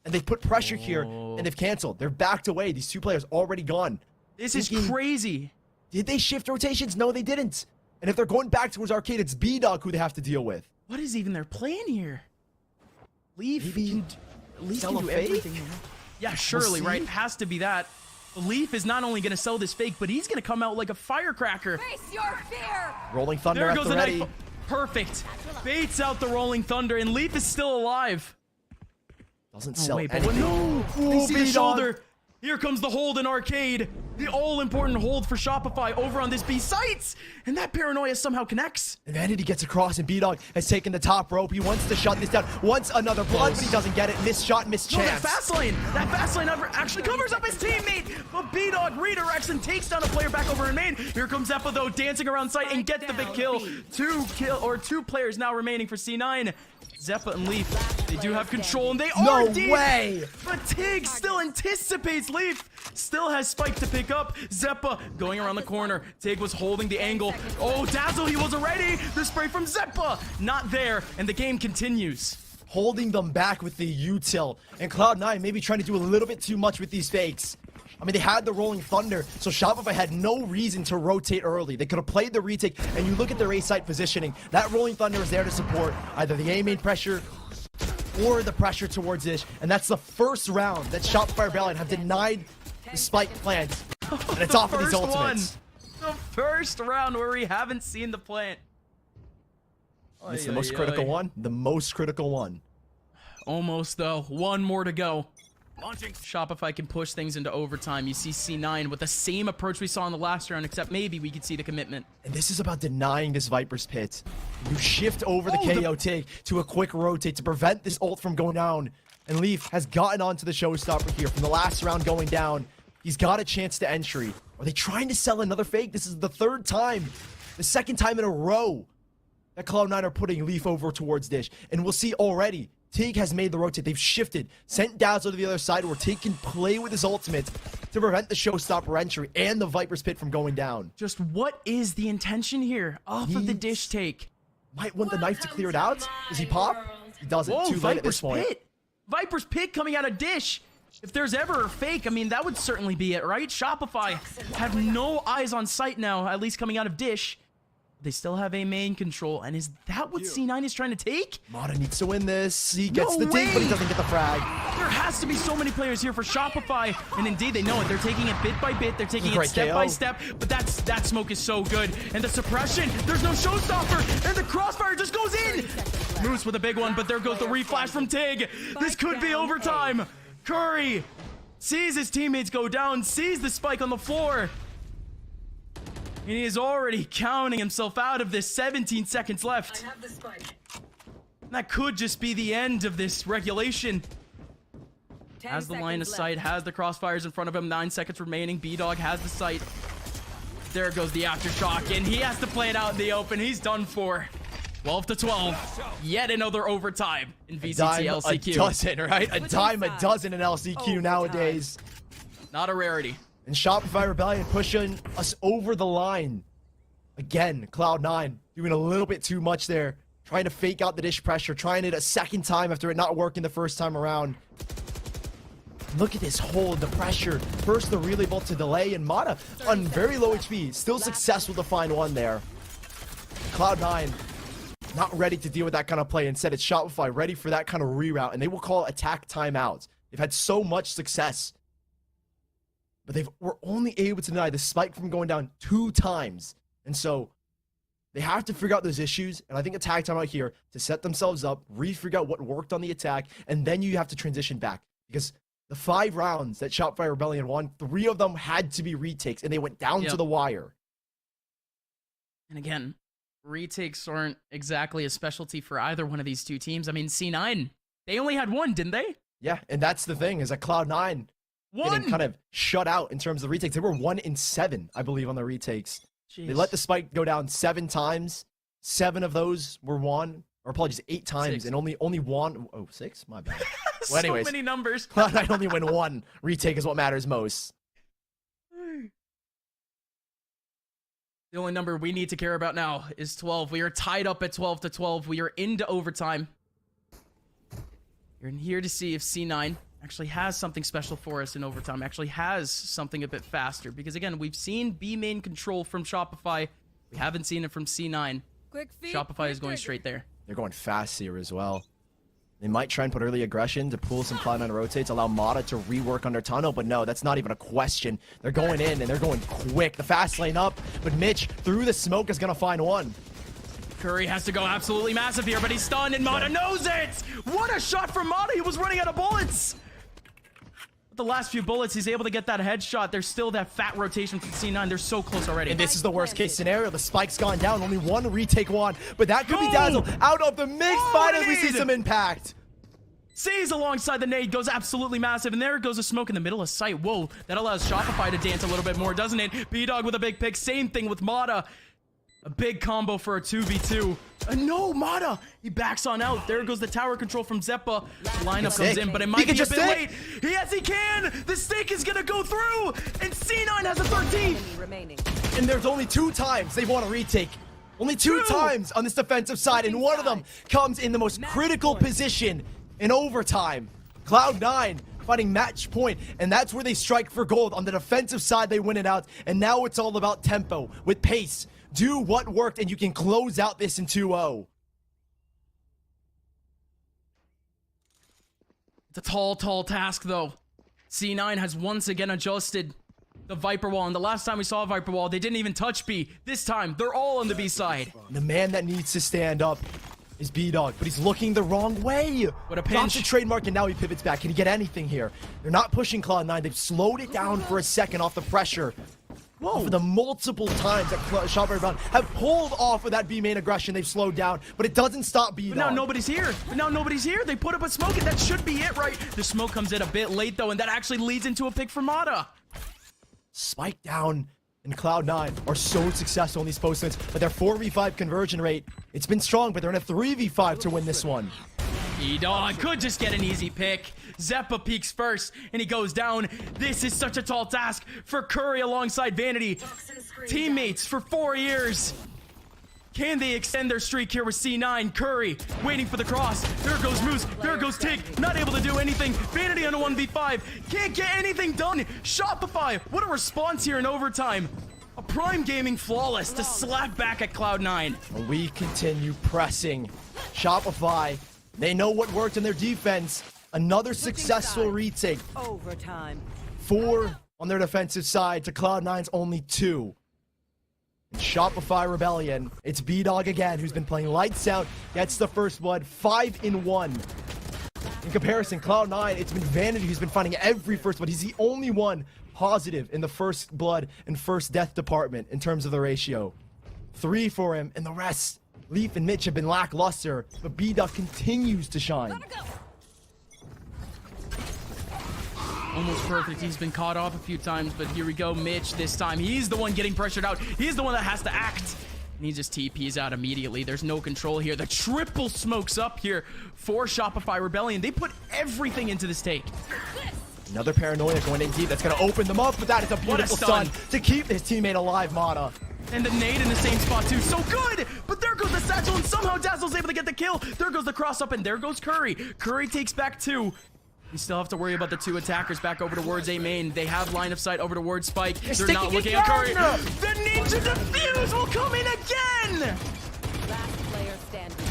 And they've put pressure here, and they've canceled. They're backed away. These 2 players already gone. This is crazy. Did they shift rotations? No, they didn't. And if they're going back towards Arcade, it's B-Dog who they have to deal with. What is even their plan here? Leaf Maybe can, Leaf sell can a do fake? everything. Yeah, surely, see. right? Has to be that. Leaf is not only going to sell this fake, but he's going to come out like a firecracker. Face your fear. Rolling Thunder There at goes the the ready. knife. Perfect. Baits out the Rolling Thunder, and Leaf is still alive. Doesn't Oh, sell wait, but anything. no! Ooh, They see the B-Dog. shoulder. Here comes the hold in Arcade. The all-important hold for Shopify over on this B sites. And that paranoia somehow connects. And Vanity gets across, and B-Dog has taken the top rope. He wants to shut this down. Wants another blood, but he doesn't get it. Missed shot, missed No, chance. that fast lane actually covers up his teammate. But B-Dog redirects and takes down a player back over in main. Here comes Zeppa, though, dancing around site and gets the big kill. 2 players now remaining for C9. Zeppa and Leaf, they do have control, and they are No deep. way! But Tig still anticipates Leaf. Still has Spike to pick up. Zeppa going around the corner. Tig was holding the angle. Oh, Dazzle, he wasn't ready. The spray from Zeppa, not there, and the game continues. Holding them back with the util. And Cloud9 maybe trying to do a little bit too much with these fakes. I mean, they had the Rolling Thunder, so Shopify had no reason to rotate early. They could have played the retake, and you look at their A-site positioning. That Rolling Thunder is there to support either the A-main pressure or the pressure towards Dish. And that's the first round that Shopify Rebellion have denied the spike plant. And it's off of these ultimates. The first round where we haven't seen the plant. It's the most critical one. The most critical one. Almost, though. One more to go. Shopify can push things into overtime. You see C9 with the same approach we saw in the last round, except maybe we could see the commitment. And this is about denying this Viper's Pit. You shift over the KO take to a quick rotate to prevent this ult from going down. And Leaf has gotten onto the showstopper here from the last round going down. He's got a chance to entry. Are they trying to sell another fake? This is the 3rd time, the 2nd time in a row that Cloud9 are putting Leaf over towards Dish. And we'll see already, Tig has made the rotate. They've shifted, sent Dazzle to the other side where Tig can play with his ultimate to prevent the showstopper entry and the Viper's Pit from going down. Just what is the intention here off of the Dish take? Might want the knife to clear it out. Does he pop? He doesn't. Whoa, Too late at this Viper's point. Pit. Viper's Pit coming out of Dish. If there's ever a fake, I mean, that would certainly be it, right? Shopify have no eyes on sight now, at least coming out of Dish. They still have a main control, and is that what C9 is trying to take? Mata needs to win this. He gets the No dig, but he way! doesn't get the frag. There has to be so many players here for Shopify, and indeed they know it. They're taking it bit by bit. They're taking it Great step KO. by step, but that smoke is so good. And the suppression, there's no showstopper, and the crossfire just goes in. Moose with a big one, but there goes the reflash from Tig. This could be overtime. Curry sees his teammates go down, sees the spike on the floor. And he is already counting himself out of this. 17 seconds left. That could just be the end of this regulation. Has the line of sight, has the crossfires in front of him. 9 seconds remaining. B-Dog has the sight. There goes the aftershock, and he has to play it out in the open. He's done for. 12 to 12. Yet another overtime in VCT LCQ. A dozen, right? A dime a dozen in LCQ nowadays. Not a rarity. And Shopify Rebellion pushing us over the line. Again, Cloud9 doing a little bit too much there. Trying to fake out the Dish pressure. Trying it a 2nd time after it not working the 1st time around. Look at this hold, the pressure. First the relay bolt to delay, and Mata on very low HP. Still successful to find one there. Cloud9 not ready to deal with that kind of play. Instead, it's Shopify ready for that kind of reroute, and they will call attack timeouts. They've had so much success. But were only able to deny the spike from going down 2 times. And so they have to figure out those issues, and I think a tag time out here to set themselves up, figure out what worked on the attack, and then you have to transition back. Because the 5 rounds that Shopify Rebellion won, 3 of them had to be retakes, and they went down to the wire. And again, retakes aren't exactly a specialty for either one of these two teams. I mean, C9, they only had 1, didn't they? Yeah, and that's the thing, is that Cloud9 getting kind of shut out in terms of the retakes. They were 1 in 7, I believe, on the retakes. Jeez. They let the spike go down 7 times. 7 of those were won, or apologies, 8 times, 6. and only one. Oh, 6? My bad. So Well, anyways, many numbers. Cloud9 only win 1 retake is what matters most. The only number we need to care about now is 12. We are tied up at 12-12. We are into overtime. You're in here to see if C9 actually has something special for us in overtime, actually has something a bit faster. Because again, we've seen B main control from Shopify. We haven't seen it from C9. Shopify is going straight there. They're going fast here as well. They might try and put early aggression to pull some Cloud9 rotates, allow Mata to rework under tunnel, but no, that's not even a question. They're going in, and they're going quick. The fast lane up, but Mitch, through the smoke, is going to find one. Curry has to go absolutely massive here, but he's stunned, and Mata knows it! What a shot from Mata! He was running out of bullets! With the last few bullets, he's able to get that headshot. There's still that fat rotation from C9. They're so close already. And this is the worst case scenario. The spike's gone down. Only 1 retake won, but that could be Dazzle out of the mix. Finally, we see some impact. Sees alongside the nade, goes absolutely massive, and there goes a smoke in the middle of sight. Whoa, that allows Shopify to dance a little bit more, doesn't it? B-Dog with a big pick. Same thing with Mata. A big combo for a 2v2. No, Mata! He backs on out. There goes the tower control from Zeppa. Lineup comes in, but it might be a bit late. Yes, he can! The stick is gonna go through! And C9 has a 13! And there's only 2 times they've won a retake. Only 2 times on this defensive side, and one of them comes in the most critical position in overtime. Cloud9 fighting match point, and that's where they strike for gold. On the defensive side, they win it out, and now it's all about tempo with pace. Do what worked, and you can close out this in 2-0. It's a tall, tall task, though. C9 has once again adjusted the Viper Wall, and the last time we saw a Viper Wall, they didn't even touch B. This time, they're all on the B side. The man that needs to stand up is B-Dog, but he's looking the wrong way. What a pinch. Drops the trademark, and now he pivots back. Can he get anything here? They're not pushing Cloud9. They've slowed it down for a second off the pressure. Whoa. For the multiple times that Shopify have pulled off of that B main aggression, they've slowed down, but it doesn't stop B-Dog. But now nobody's here. They put up a smoke, and that should be it, right? The smoke comes in a bit late, though, and that actually leads into a pick for Mata. Spike down, and Cloud9 are so successful in these post-wins, but their 4v5 conversion rate, it's been strong, but they're in a 3v5 to win this one. B-Dog could just get an easy pick. Zeppa peeks first, and he goes down. This is such a tall task for Curry alongside Vanity. Teammates for 4 years. Can they extend their streak here with C9? Curry waiting for the cross. There goes Moose. There goes Tig. Not able to do anything. Vanity on a 1v5. Can't get anything done. Shopify, what a response here in overtime. A Prime Gaming flawless to slap back at Cloud9. We continue pressing. Shopify, they know what worked in their defense. Another successful retake. Overtime. 4 on their defensive side to Cloud9's only 2. And Shopify Rebellion, it's B-Dog again, who's been playing lights out, gets the first blood, 5-1. In comparison, Cloud9, it's been Vanity who's been finding every first blood. He's the only one positive in the first blood and first death department in terms of the ratio. 3 for him, and the rest, Leaf and Mitch have been lackluster, but B-Dog continues to shine. Almost perfect. He's been caught off a few times, but here we go. Mitch this time. He's the one getting pressured out. He's the one that has to act. And he just TPs out immediately. There's no control here. The triple smokes up here for Shopify Rebellion. They put everything into this take. Another paranoia going in deep. That's going to open them up, but that is a beautiful stun to keep his teammate alive, Mata. And the nade in the same spot too. So good! But there goes the satchel, and somehow Dazzle's able to get the kill. There goes the cross up, and there goes Curry. Curry takes back 2. You still have to worry about the 2 attackers back over towards A main. They have line of sight over towards Spike. They're not looking at Curry. The ninja defuse will come in again! Last player standing.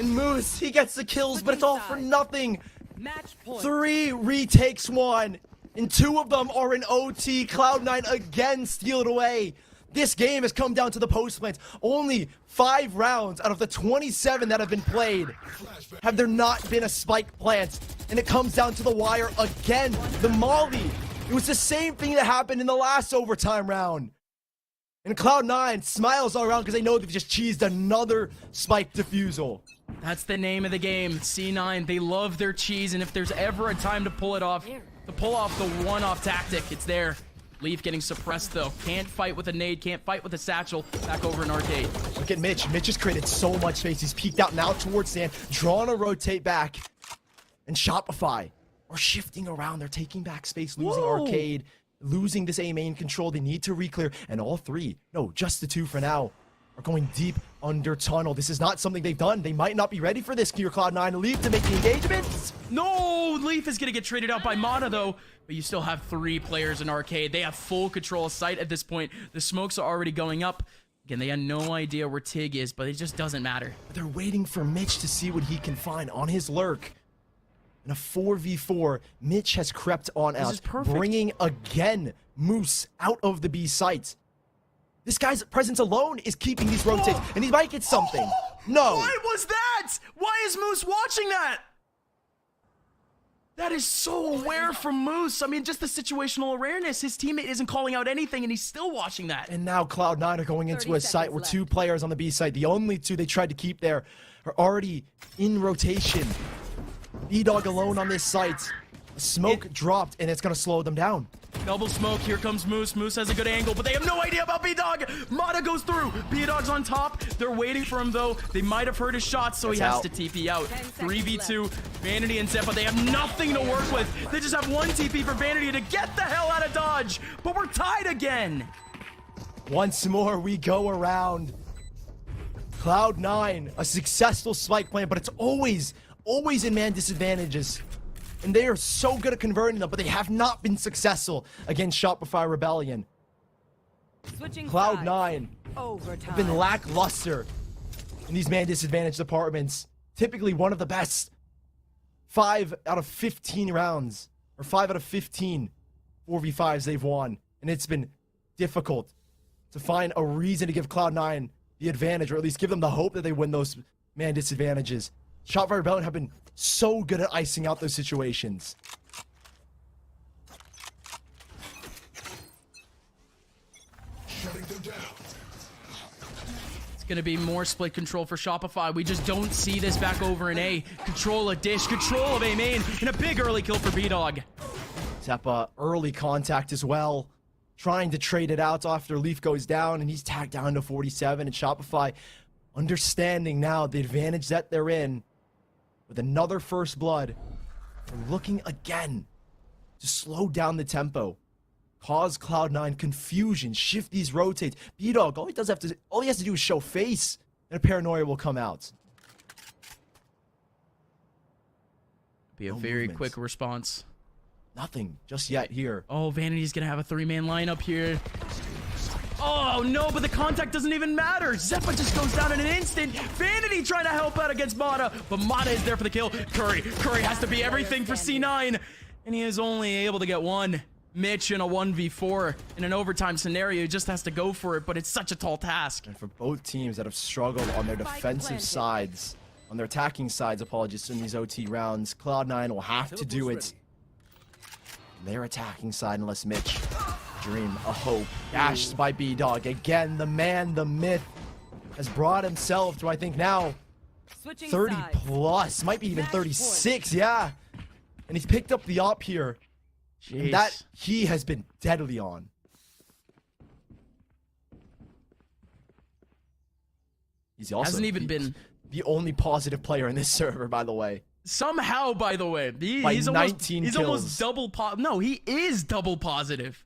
And Moose, he gets the kills, but it's all for nothing. Match point. 3 retakes won, and 2 of them are in OT. Cloud9 again steal it away. This game has come down to the post plants. Only 5 rounds out of the 27 that have been played have there not been a spike plant. And it comes down to the wire again. The Molly. It was the same thing that happened in the last overtime round. And Cloud9 smiles all around because they know they've just cheesed another spike defusal. That's the name of the game. C9, they love their cheese, and if there's ever a time to pull it off, to pull off the one-off tactic, it's there. Leaf getting suppressed though. Can't fight with a nade, can't fight with a satchel. Back over in arcade. Look at Mitch. Mitch has created so much space. He's peeked out now towards Sand, drawn a rotate back. And Shopify are shifting around. They're taking back space, losing arcade, losing this A main control. They need to re-clear. And all 3, no, just the 2 for now, are going deep under tunnel. This is not something they've done. They might not be ready for this here, Cloud9. Leaf to make the engagement. No, Leaf is gonna get traded out by Mata though, but you still have 3 players in arcade. They have full control of site at this point. The smokes are already going up. Again, they had no idea where Tig is, but it just doesn't matter. They're waiting for Mitch to see what he can find on his lurk. In a 4v4, Mitch has crept on out, bringing again Moose out of the B site. This guy's presence alone is keeping these rotates, and he might get something. No. What was that? Why is Moose watching that? That is so aware from Moose. I mean, just the situational awareness. His teammate isn't calling out anything, and he's still watching that. And now Cloud9 are going into a site where 2 players on the B site, the only 2 they tried to keep there, are already in rotation. B-Dog alone on this site. The smoke dropped, and it's going to slow them down. Double smoke. Here comes Moose. Moose has a good angle, but they have no idea about B-Dog. Mata goes through. B-Dog's on top. They're waiting for him, though. They might have heard his shot, so he has to TP out. 3v2. Vanity and Zeppa, they have nothing to work with. They just have 1 TP for Vanity to get the hell out of dodge. But we're tied again. Once more, we go around. Cloud9, a successful spike plan, but it's always in man disadvantages. And they are so good at converting them, but they have not been successful against Shopify Rebellion. Cloud9 have been lackluster in these man disadvantage departments. Typically one of the best. 5 out of 15 rounds, or 5 out of 15 4v5s they've won. And it's been difficult to find a reason to give Cloud9 the advantage, or at least give them the hope that they win those man disadvantages. Shopify Rebellion have been so good at icing out those situations. It's going to be more split control for Shopify. We just don't see this back over in A. Control a dish, control of A main, and a big early kill for B-Dog. Zeppa, early contact as well. Trying to trade it out after Leaf goes down, and he's tagged down to 47. And Shopify understanding now the advantage that they're in. With another first blood, they're looking again to slow down the tempo, cause Cloud9 confusion, shift these rotates. B-Dog, all he has to do is show face, and a paranoia will come out. Be a very quick response. Nothing just yet here. Oh, Vanity's gonna have a 3-man lineup here. Oh, no, but the contact doesn't even matter. Zeppa just goes down in an instant. Vanity trying to help out against Mata, but Mata is there for the kill. Curry has to be everything for C9, and he is only able to get 1. Mitch in a 1v4 in an overtime scenario just has to go for it, but it's such a tall task. And for both teams that have struggled on their defensive sides, on their attacking sides, apologies, in these OT rounds, Cloud9 will have to do it. Their attacking side, unless Mitch dream a hope. Dashed by B-Dog. Again, the man, the myth, has brought himself to, I think now, 30 plus. Might be even 36, yeah. And he's picked up the op here. And that he has been deadly on. He's also hasn't even been the only positive player in this server, by the way. Somehow, by the way. He's almost double no, he is double positive.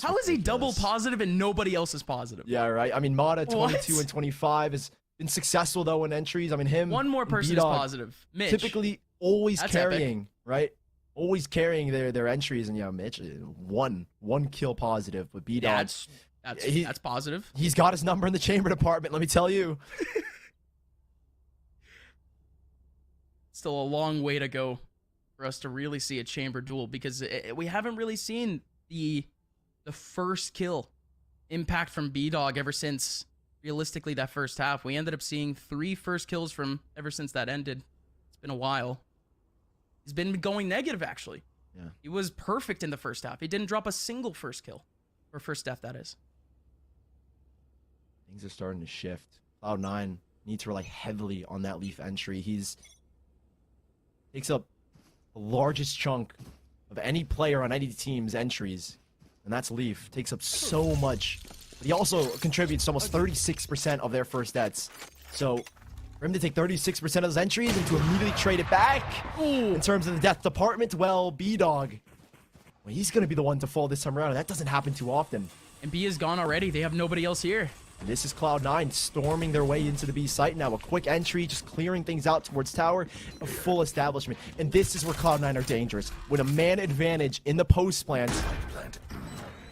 How is he double positive and nobody else is positive? Yeah, right. I mean, Mata 22 and 25 has been successful though in entries. I mean, him. One more person is positive. Mitch. Typically always That's carrying, epic. right? Always carrying their entries, and yeah, Mitch, one kill positive, but B-Dog. That's positive. He's got his number in the chamber department, let me tell you. Still a long way to go for us to really see a chamber duel, because we haven't really seen the first kill impact from B-Dog ever since, realistically, that first half. We ended up seeing 3 first kills from ever since that ended. It's been a while. He's been going negative, actually. Yeah. He was perfect in the first half. He didn't drop a single first kill. Or first death, that is. Things are starting to shift. Cloud9 needs to rely heavily on that Leaf entry. He's takes up the largest chunk of any player on any team's entries, and that's Leaf. Takes up so much. But he also contributes to almost 36% of their first deaths. So for him to take 36% of those entries and to immediately trade it back in terms of the death department, well, B-Dog, well, he's going to be the one to fall this time around, and that doesn't happen too often. And B is gone already. They have nobody else here. And this is Cloud9 storming their way into the B site now. A quick entry, just clearing things out towards tower, a full establishment. And this is where Cloud9 are dangerous. With a man advantage in the post plants,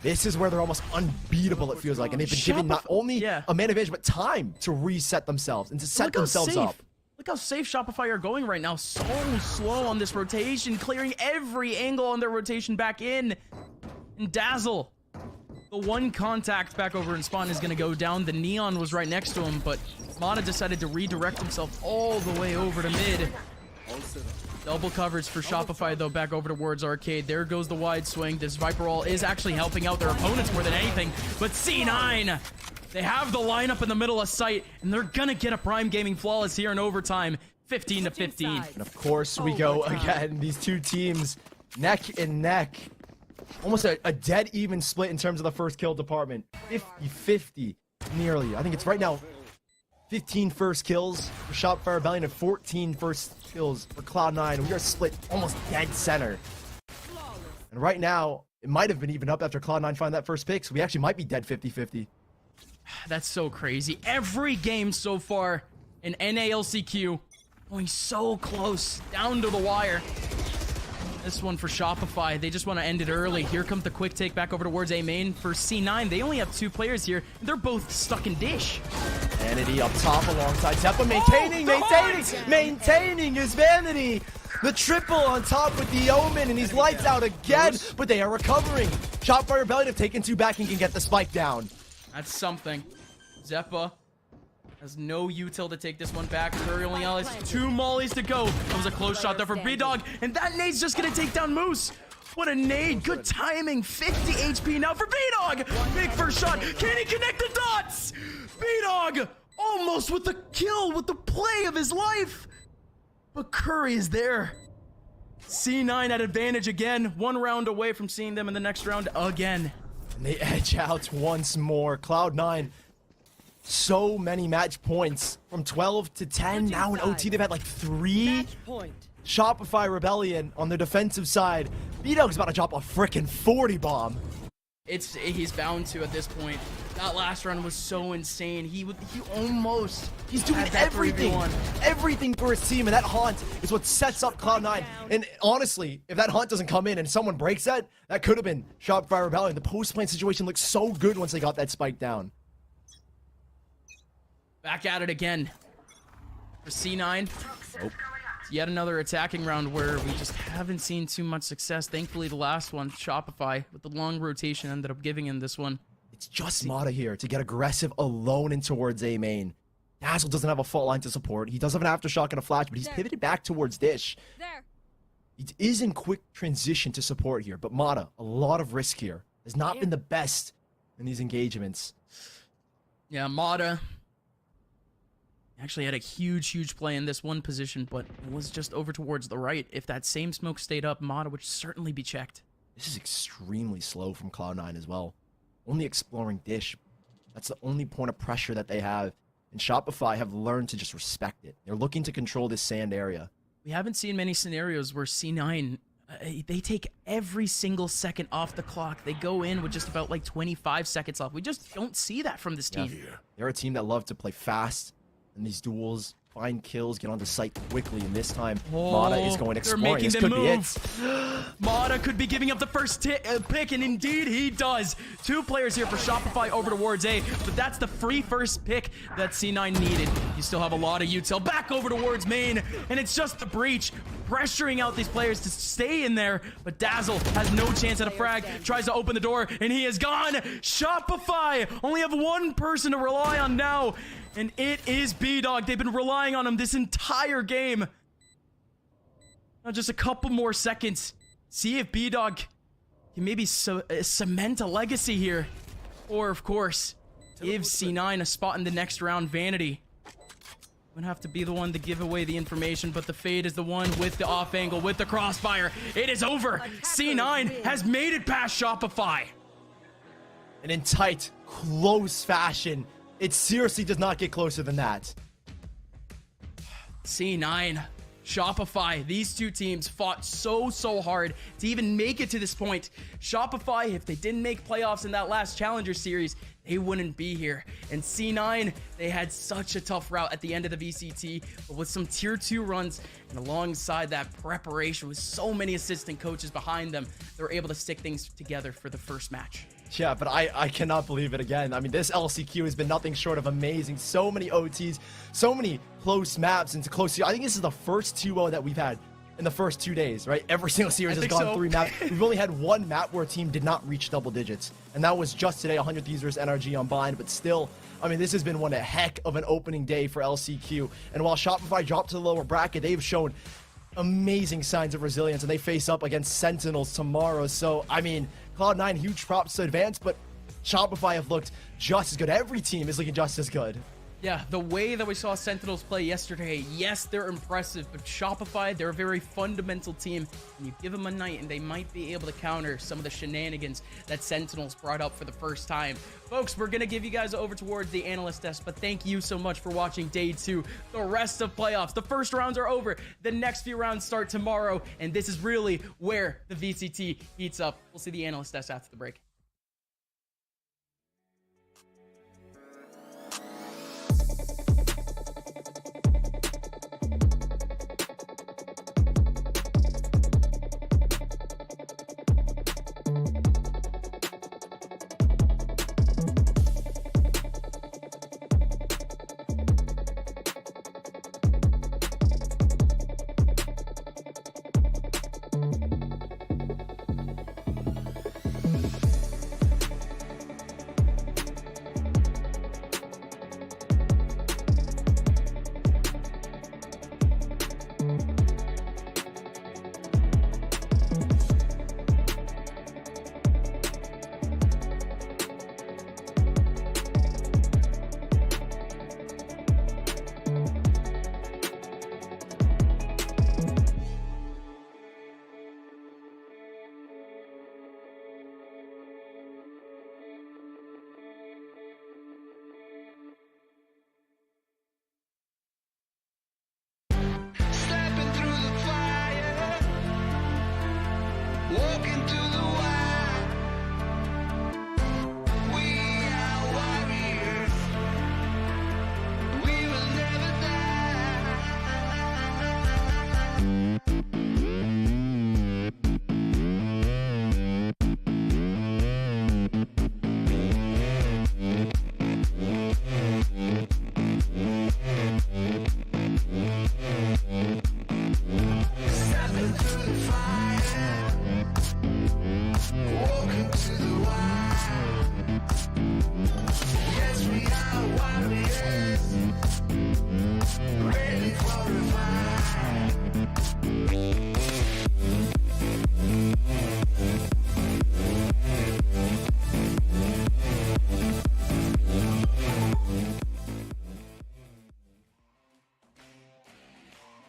this is where they're almost unbeatable, it feels like. And they've been given not only a man advantage, but time to reset themselves and to set themselves up. Look how safe Shopify are going right now. So slow on this rotation, clearing every angle on their rotation back in. And Dazzle, the one contact back over in spawn, is going to go down. The Neon was right next to him, but Mana decided to redirect himself all the way over to mid. Double coverage for Shopify, though, back over towards Arcade. There goes the wide swing. This Viper Roll is actually helping out their opponents more than anything. But C9, they have the lineup in the middle of sight, and they're going to get a Prime Gaming flawless here in overtime. 15-15. And of course, we go again. These two teams neck and neck. Almost a dead even split in terms of the first kill department. 50-50 nearly. I think it's right now 15 first kills for Shopify Rebellion and 14 first kills for Cloud9. We are split almost dead center. And right now, it might have been even up after Cloud9 find that first pick, so we actually might be dead 50-50. That's so crazy. Every game so far in NALCQ going so close, down to the wire. This one for Shopify, they just want to end it early. Here comes the quick take back over towards A main for C9. They only have 2 players here. They're both stuck in dish. Vanity up top alongside Zeppa, maintaining his Vanity. The triple on top with the Omen, and he's lights out again, but they are recovering. Shopify Rebellion have taken 2 back and can get the spike down. That's something. Zeppa has no util to take this one back. Curry only has 2 mollies to go. That was a close shot there for B-Dog, and that nade's just gonna take down Moose. What a nade. Good timing. 50 HP now for B-Dog. Big first shot. Can he connect the dots? B-Dog almost with the kill, with the play of his life. But Curry is there. C9 at advantage again. 1 round away from seeing them in the next round again. And they edge out once more. Cloud9, so many match points from 12 to 10. Now in OT, they've had like 3. Shopify Rebellion on the defensive side. B-Dog's about to drop a frickin' 40 bomb. He's bound to at this point. That last run was so insane. He's doing everything for his team, and that haunt is what sets up Cloud9. And honestly, if that haunt doesn't come in and someone breaks that could have been Shopify Rebellion. The post-plant situation looked so good once they got that spike down. Back at it again for C9. It's yet another attacking round where we just haven't seen too much success. Thankfully, the last one, Shopify, with the long rotation, ended up giving in this one. It's just Mata here to get aggressive alone in towards A main. Dazzle doesn't have a fault line to support. He does have an aftershock and a flash, but he's pivoted back towards Dish. He is in quick transition to support here, but Mata, a lot of risk here. Has not been the best in these engagements. Yeah, Mata actually had a huge play in this one position, but it was just over towards the right. If that same smoke stayed up, Mata would certainly be checked. This is extremely slow from Cloud9 as well. Only exploring Dish. That's the only point of pressure that they have. And Shopify have learned to just respect it. They're looking to control this sand area. We haven't seen many scenarios where C9, they take every single second off the clock. They go in with just about like 25 seconds left. We just don't see that from this team. They're a team that love to play fast in these duels, find kills, get onto site quickly, and this time Mata is going exploring. This could be it. Mata could be giving up the first pick, and indeed he does. 2 players here for Shopify over towards A, but that's the free first pick that C9 needed. You still have a lot of util back over towards main, and it's just the breach pressuring out these players to stay in there. But Dazzle has no chance at a frag, tries to open the door, and he is gone. Shopify only have one person to rely on now, and it is B-Dog. They've been relying on him this entire game. Now just a couple more seconds. See if B-Dog can maybe cement a legacy here. Or, of course, give C9 a spot in the next round. Vanity would have to be the one to give away the information, but the Fade is the one with the off angle, with the crossfire. It is over. C9 has made it past Shopify. And in tight, close fashion. It seriously does not get closer than that. C9, Shopify, these two teams fought so hard to even make it to this point. Shopify, if they didn't make playoffs in that last Challenger series, they wouldn't be here. And C9, they had such a tough route at the end of the VCT, but with some tier 2 runs and alongside that preparation with so many assistant coaches behind them, they were able to stick things together for the first match. Yeah, but I cannot believe it again. I mean, this LCQ has been nothing short of amazing. So many OTs, so many close maps into close. I think this is the first 2-0 that we've had in the first 2 days, right? Every single series has gone 3 maps. We've only had one map where a team did not reach double digits, and that was just today, 100 Thieves versus NRG on Bind. But still, I mean, this has been one heck of an opening day for LCQ. And while Shopify dropped to the lower bracket, they've shown amazing signs of resilience, and they face up against Sentinels tomorrow. So, I mean, Cloud9, huge props to advance, but Shopify have looked just as good. Every team is looking just as good. Yeah, the way that we saw Sentinels play yesterday, yes, they're impressive, but Shopify, they're a very fundamental team, and you give them a night and they might be able to counter some of the shenanigans that Sentinels brought up for the first time. Folks, we're going to give you guys over towards the analyst desk, but thank you so much for watching day 2. The rest of playoffs, the first rounds are over. The next few rounds start tomorrow, and this is really where the VCT heats up. We'll see the analyst desk after the break.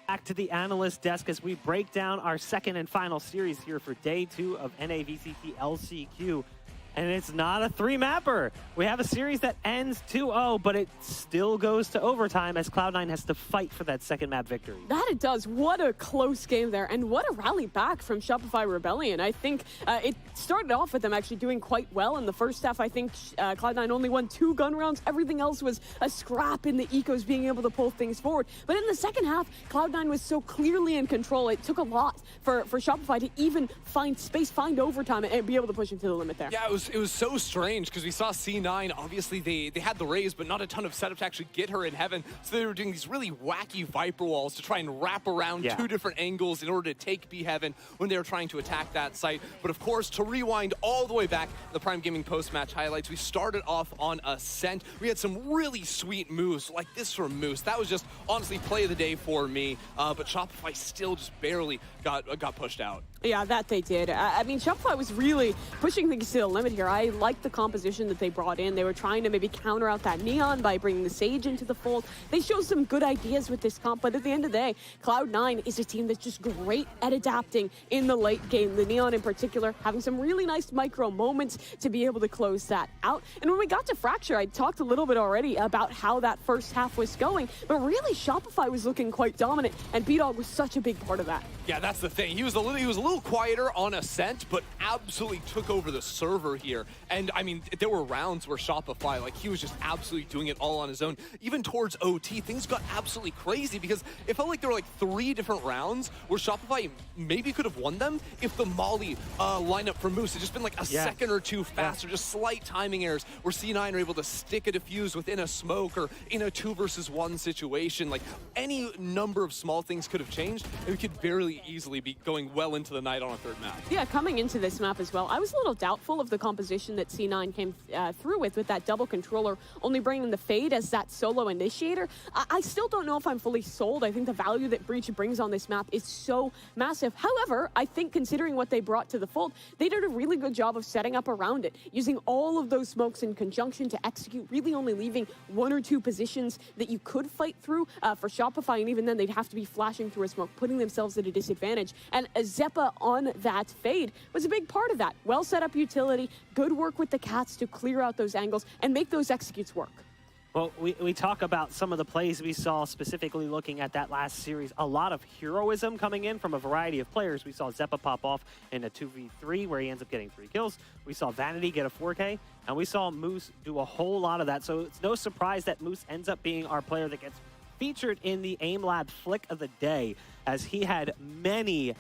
Back to the analyst desk as we break down our second and final series here for day 2 of NA VCT LCQ. And it's not a 3-mapper. We have a series that ends 2-0, but it still goes to overtime as Cloud9 has to fight for that second map victory. That it does. What a close game there, and what a rally back from Shopify Rebellion. I think it started off with them actually doing quite well in the first half. I think Cloud9 only won 2 gun rounds. Everything else was a scrap in the ecos being able to pull things forward. But in the second half, Cloud9 was so clearly in control. It took a lot for Shopify to even find space, find overtime, and be able to push him to the limit there. Yeah, it was was so strange because we saw C9, obviously they had the raise, but not a ton of setup to actually get her in heaven. So they were doing these really wacky Viper walls to try and wrap around two different angles in order to take B heaven when they were trying to attack that site. But of course, to rewind all the way back, the Prime Gaming post-match highlights, we started off on Ascent. We had some really sweet moves like this from Moose. That was just honestly play of the day for me. But Shopify still just barely got pushed out. Yeah, that they did. I mean, Shopify was really pushing things to the limit here. I liked the composition that they brought in. They were trying to maybe counter out that Neon by bringing the Sage into the fold. They showed some good ideas with this comp, but at the end of the day, Cloud9 is a team that's just great at adapting in the late game. The Neon in particular, having some really nice micro moments to be able to close that out. And when we got to Fracture, I talked a little bit already about how that first half was going, but really Shopify was looking quite dominant, and B-Dog was such a big part of that. Yeah, that's the thing. He was a little quieter on Ascent, but absolutely took over the server here. And I mean, there were rounds where Shopify, like, he was just absolutely doing it all on his own. Even towards OT, things got absolutely crazy because it felt like there were like 3 different rounds where Shopify maybe could have won them if the Molly lineup for Moose had just been like a second or two faster, just slight timing errors where C9 are able to stick a defuse within a smoke or in a 2 versus 1 situation. Like, any number of small things could have changed, and we could very easily be going well into the night on a third map. Yeah, coming into this map as well, I was a little doubtful of the composition that C9 came through with that double controller, only bringing the Fade as that solo initiator. I still don't know if I'm fully sold. I think the value that Breach brings on this map is so massive. However, I think considering what they brought to the fold, they did a really good job of setting up around it, using all of those smokes in conjunction to execute, really only leaving 1 or 2 positions that you could fight through for Shopify, and even then they'd have to be flashing through a smoke, putting themselves at a disadvantage. And Zeppa on that Fade was a big part of that. Well set up utility, good work with the Cats to clear out those angles and make those executes work. Well, we talk about some of the plays we saw, specifically looking at that last series. A lot of heroism coming in from a variety of players. We saw Zeppa pop off in a 2v3 where he ends up getting 3 kills. We saw Vanity get a 4K, and we saw Moose do a whole lot of that. So it's no surprise that Moose ends up being our player that gets featured in the Aim Lab Flick of the Day, as he had many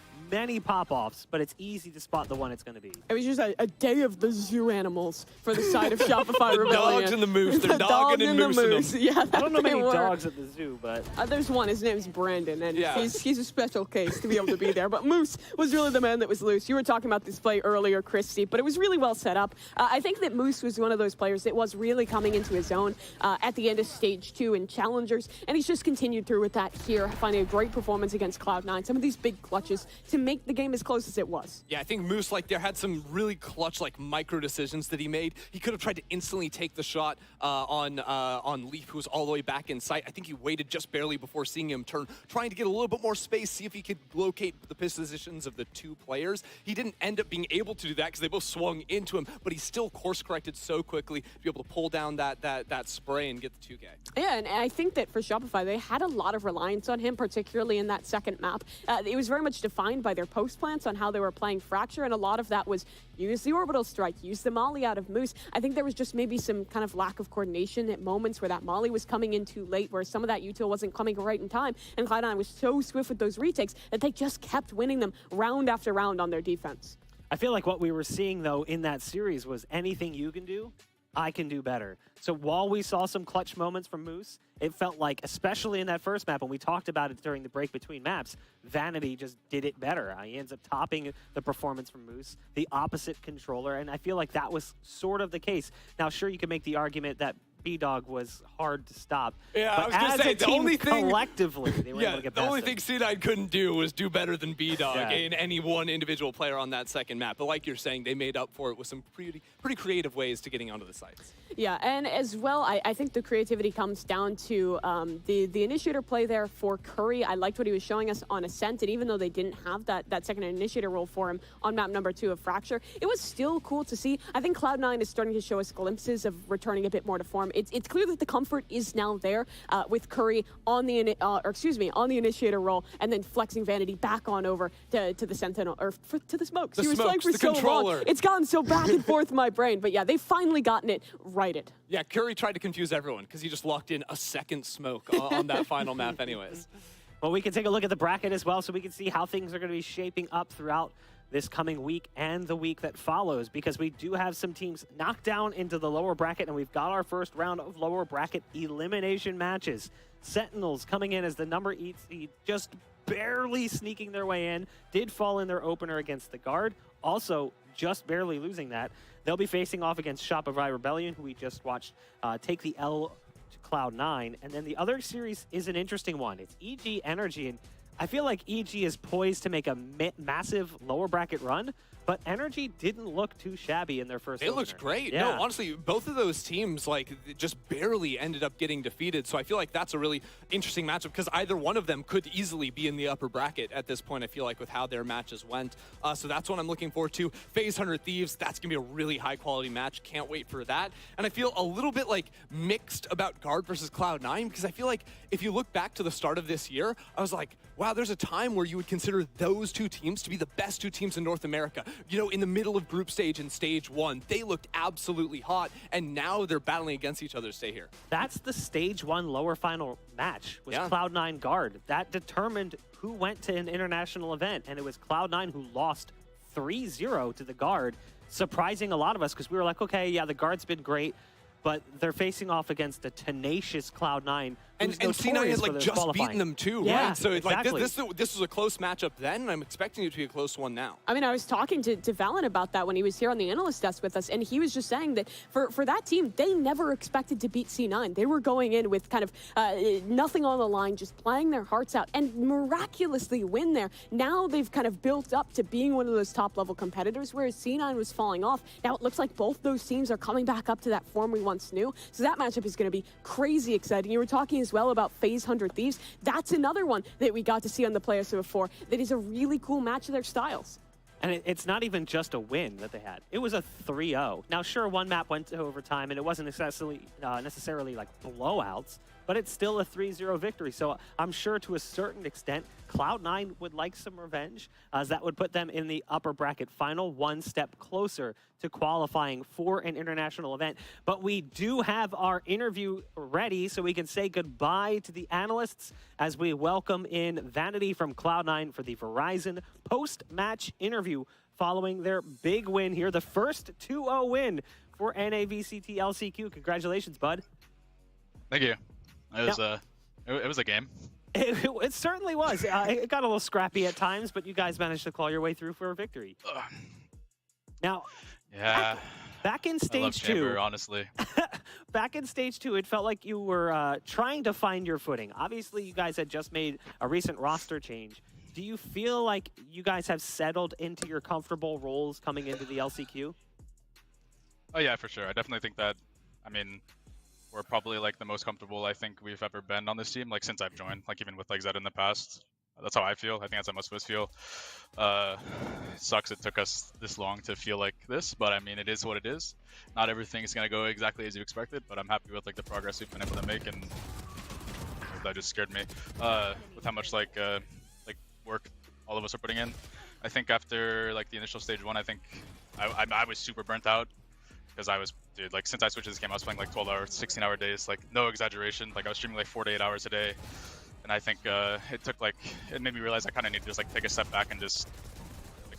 pop-offs, but it's easy to spot the one it's going to be. It was just a day of the zoo animals for the side of Shopify Rebellion. Dogs and the moose. They're dogging and moosing them. Yeah, I don't know many dogs at the zoo, but... there's one. His name's Brandon, and he's a special case to be able to be there. But Moose was really the man that was loose. You were talking about this play earlier, Christy, but it was really well set up. I think that Moose was one of those players that was really coming into his own at the end of Stage 2 in Challengers, and he's just continued through with that here, finding a great performance against Cloud9. Some of these big clutches to make the game as close as it was. Yeah, I think Moose, like, there had some really clutch, like, micro decisions that he made. He could have tried to instantly take the shot on Leaf, who was all the way back in sight. I think he waited just barely before seeing him turn, trying to get a little bit more space, see if he could locate the positions of the 2 players. He didn't end up being able to do that because they both swung into him, but he still course-corrected so quickly to be able to pull down that spray and get the 2K. Yeah, and I think that for Shopify, they had a lot of reliance on him, particularly in that second map. It was very much defined by their post plans on how they were playing Fracture, and a lot of that was use the orbital strike, use the molly out of Moose. I think there was just maybe some kind of lack of coordination at moments where that molly was coming in too late, where some of that util wasn't coming right in time, and Cloud9 was so swift with those retakes that they just kept winning them round after round on their defense. I feel like what we were seeing, though, in that series was anything you can do, I can do better. So while we saw some clutch moments from Moose, it felt like, especially in that first map, and we talked about it during the break between maps, Vanity just did it better. He ends up topping the performance from Moose, the opposite controller, and I feel like that was sort of the case. Now, sure, you can make the argument that B-Dog was hard to stop. Yeah, but I was going to say, the only thing... collectively, they were able to get the only past thing C9 couldn't do was do better than B-Dog in any one individual player on that second map. But like you're saying, they made up for it with some pretty creative ways to getting onto the sites. Yeah, and as well, I think the creativity comes down to the initiator play there for Curry. I liked what he was showing us on Ascent, and even though they didn't have that second initiator role for him on map number 2 of Fracture, it was still cool to see. I think Cloud9 is starting to show us glimpses of returning a bit more to form. It's clear that the comfort is now there with Curry on the initiator role, and then flexing Vanity back on over to the Sentinel, or to the smokes. The He was smokes, like for the so controller. long. It's gone so back and forth in my brain, but yeah, they've finally gotten it righted. Yeah, Curry tried to confuse everyone because he just locked in a second smoke on that final map anyways. Well, we can take a look at the bracket as well, so we can see how things are going to be shaping up throughout this coming week and the week that follows, because we do have some teams knocked down into the lower bracket, and we've got our first round of lower bracket elimination matches. Sentinels coming in as the number 8 seed, just barely sneaking their way in, did fall in their opener against the Guard, also just barely losing that. They'll be facing off against Shopify Rebellion, who we just watched take the L to Cloud9. And then the other series is an interesting one. It's EG Energy, and I feel like EG is poised to make a massive lower bracket run, but Energy didn't look too shabby in their first It looked great. Yeah. No, honestly, both of those teams just barely ended up getting defeated. So I feel like that's a really interesting matchup because either one of them could easily be in the upper bracket at this point, I feel like, with how their matches went. So that's what I'm looking forward to. FaZe 100 Thieves, that's going to be a really high quality match. Can't wait for that. And I feel a little bit mixed about Guard versus Cloud9 because I feel like if you look back to the start of this year, I was like, wow, there's a time where you would consider those two teams to be the best two teams in North America. You know, in the middle of group stage and stage 1, they looked absolutely hot, and now they're battling against each other to stay here. That's the stage 1 lower final match, was Cloud9 Guard. That determined who went to an international event, and it was Cloud9 who lost 3-0 to the Guard, surprising a lot of us because we were like, okay, yeah, the Guard's been great, but they're facing off against a tenacious Cloud9. And C9 has just beaten them too, yeah, right? So it's exactly. this was a close matchup then, and I'm expecting it to be a close one now. I mean, I was talking to Valen about that when he was here on the analyst desk with us, and he was just saying that for that team, they never expected to beat C9. They were going in with kind of nothing on the line, just playing their hearts out, and miraculously win there. Now they've kind of built up to being one of those top-level competitors, whereas C9 was falling off. Now it looks like both those teams are coming back up to that form we once knew, so that matchup is going to be crazy exciting. You were talking as well about FaZe 100 Thieves. That's another one that we got to see on the Players before that is a really cool match of their styles. And it's not even just a win that they had. It was a 3-0. Now, sure, one map went to overtime, and it wasn't necessarily like blowouts, but it's still a 3-0 victory. So I'm sure to a certain extent, Cloud9 would like some revenge, as that would put them in the upper bracket final, one step closer to qualifying for an international event. But we do have our interview ready, so we can say goodbye to the analysts as we welcome in Vanity from Cloud9 for the Verizon post-match interview following their big win here, the first 2-0 win for NA VCT LCQ. Congratulations, bud. Thank you. It was a game. It certainly was. It got a little scrappy at times, but you guys managed to claw your way through for a victory. Now, yeah, back in stage I love 2, Chamber, honestly. Back in stage 2, it felt like you were trying to find your footing. Obviously, you guys had just made a recent roster change. Do you feel like you guys have settled into your comfortable roles coming into the LCQ? Oh yeah, for sure. I definitely think that. I mean, we're probably the most comfortable I think we've ever been on this team, since I've joined, even with Zed in the past. That's how I feel. I think that's how most of us feel. It sucks it took us this long to feel like this, but I mean, it is what it is. Not everything is going to go exactly as you expected, but I'm happy with the progress we've been able to make, and that just scared me with how much work all of us are putting in. I think after the initial stage 1, I think I was super burnt out. Because I was, dude, since I switched to this game, I was playing 12 hours, 16-hour days, no exaggeration. I was streaming 4 to 8 hours a day. And I think it took, it made me realize I kind of need to just, take a step back and just,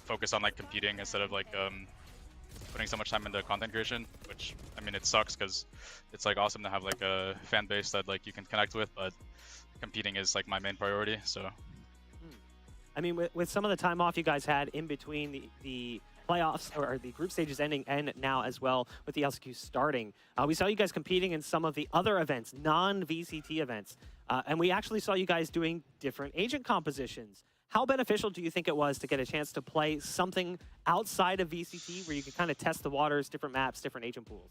focus on, competing instead of, putting so much time into content creation. Which, I mean, it sucks because it's, awesome to have, a fan base that, you can connect with, but competing is, my main priority, so. I mean, with some of the time off you guys had in between the playoffs or the group stages ending and now as well with the LCQ starting, we saw you guys competing in some of the other events, non-VCT events, and we actually saw you guys doing different agent compositions. How beneficial do you think it was to get a chance to play something outside of VCT where you could kind of test the waters, different maps, different agent pools?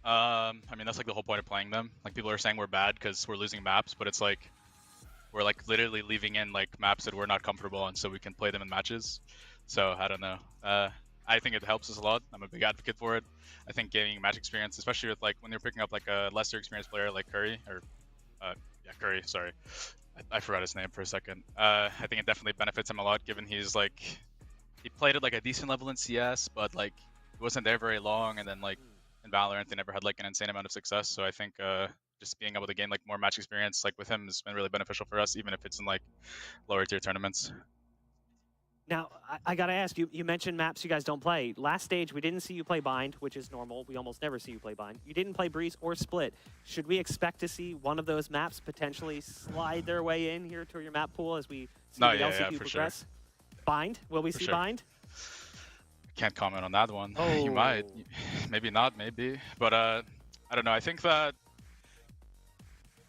I mean, that's the whole point of playing them. People are saying we're bad because we're losing maps, but it's we're literally leaving in maps that we're not comfortable on so we can play them in matches. So I don't know. I think it helps us a lot. I'm a big advocate for it. I think gaining match experience, especially with when you're picking up a lesser experienced player like Curry, or Curry, sorry, I forgot his name for a second. I think it definitely benefits him a lot, given he's he played at a decent level in CS, but he wasn't there very long, and then in VALORANT they never had an insane amount of success. So I think just being able to gain more match experience with him has been really beneficial for us, even if it's in lower tier tournaments. Now, I gotta ask you, you mentioned maps you guys don't play. Last stage, we didn't see you play Bind, which is normal. We almost never see you play Bind. You didn't play Breeze or Split. Should we expect to see one of those maps potentially slide their way in here to your map pool as we see the LCQ progress? Sure. Bind? Will we see sure. Bind? Can't comment on that one. Oh. You might. Maybe not, maybe. But I don't know. I think that...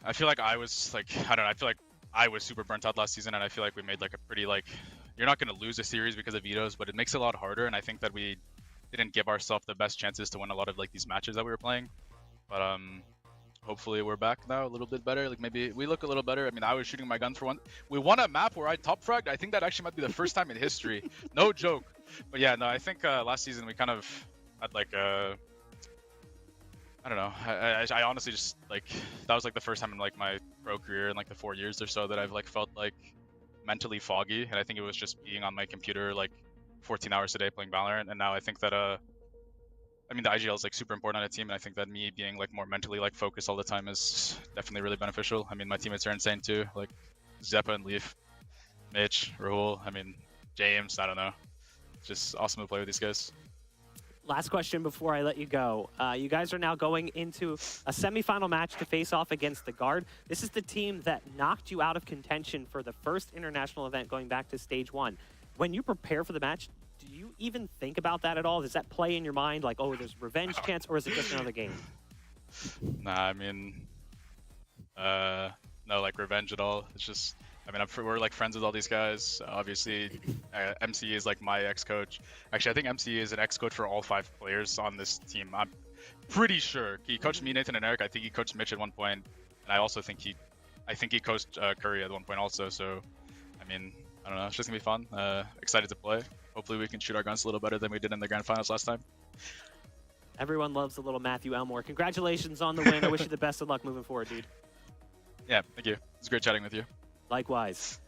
I feel like I was, like, I don't know. I feel like I was super burnt out last season, and I feel like we made, like, a pretty, like... You're not going to lose a series because of vetoes, but it makes it a lot harder, and I think that we didn't give ourselves the best chances to win a lot of, like, these matches that we were playing. But, hopefully we're back now a little bit better. Like, maybe we look a little better. I mean, I was shooting my gun for one. We won a map where I top fragged. I think that actually might be the first time in history. No joke. But yeah, no, I think last season we kind of had, like, I don't know. I honestly just, like, that was, like, the first time in, like, my pro career in, like, the 4 years or so that I've, like, felt, like, mentally foggy. And I think it was just being on my computer, like, 14 hours a day playing Valorant. And now I think that, I mean, the IGL is, like, super important on a team. And I think that me being, like, more mentally, like, focused all the time is definitely really beneficial. I mean, my teammates are insane, too. Like, Zeppa and Leaf, Mitch, Rahul, I mean, James, I don't know. It's just awesome to play with these guys. Last question before I let you go. You guys are now going into a semifinal match to face off against the Guard. This is the team that knocked you out of contention for the first international event going back to stage 1. When you prepare for the match, do you even think about that at all? Does that play in your mind like, oh, there's revenge chance, or is it just another game? Nah, I mean, no, like, revenge at all. It's just, I mean, we're, like, friends with all these guys. Obviously, MCE is, like, my ex-coach. Actually, I think MCE is an ex-coach for all 5 players on this team. I'm pretty sure. He coached me, Nathan, and Eric. I think he coached Mitch at one point. And I also think he coached Curry at one point also. So, I mean, I don't know. It's just going to be fun. Excited to play. Hopefully we can shoot our guns a little better than we did in the grand finals last time. Everyone loves a little Matthew Elmore. Congratulations on the win. I wish you the best of luck moving forward, dude. Yeah, thank you. It's great chatting with you. Likewise.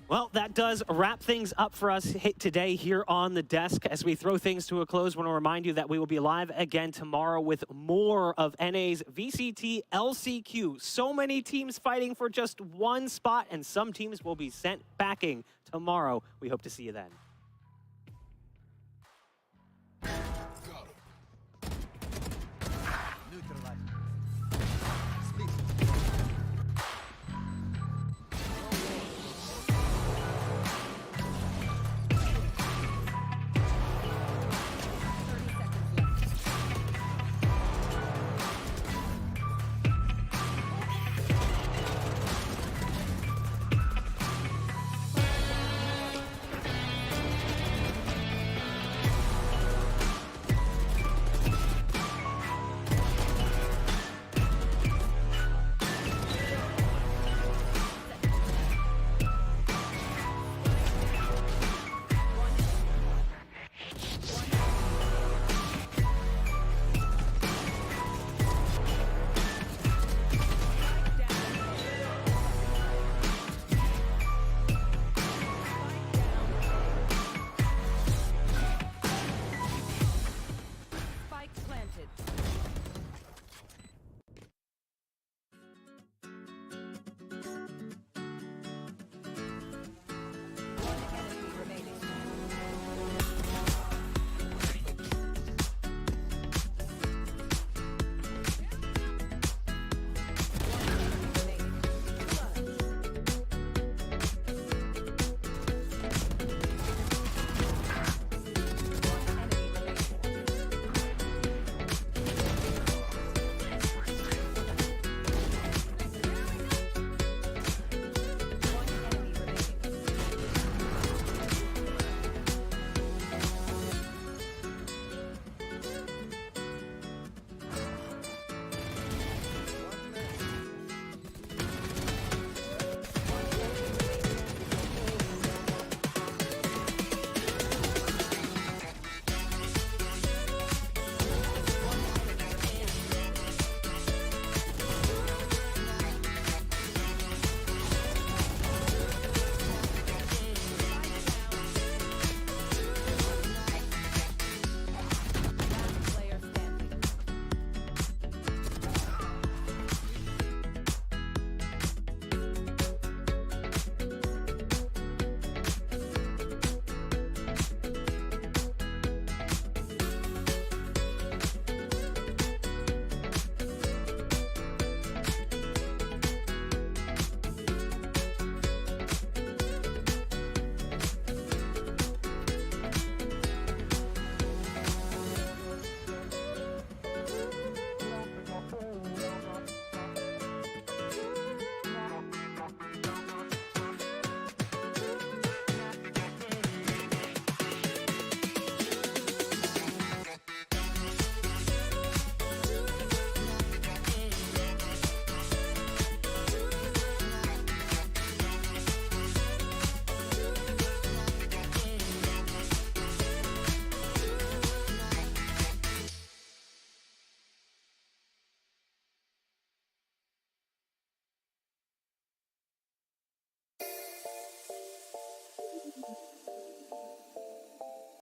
Well, that does wrap things up for us today here on the desk. As we throw things to a close, I want to remind you that we will be live again tomorrow with more of NA's VCT LCQ. So many teams fighting for just one spot, and some teams will be sent packing tomorrow. We hope to see you then.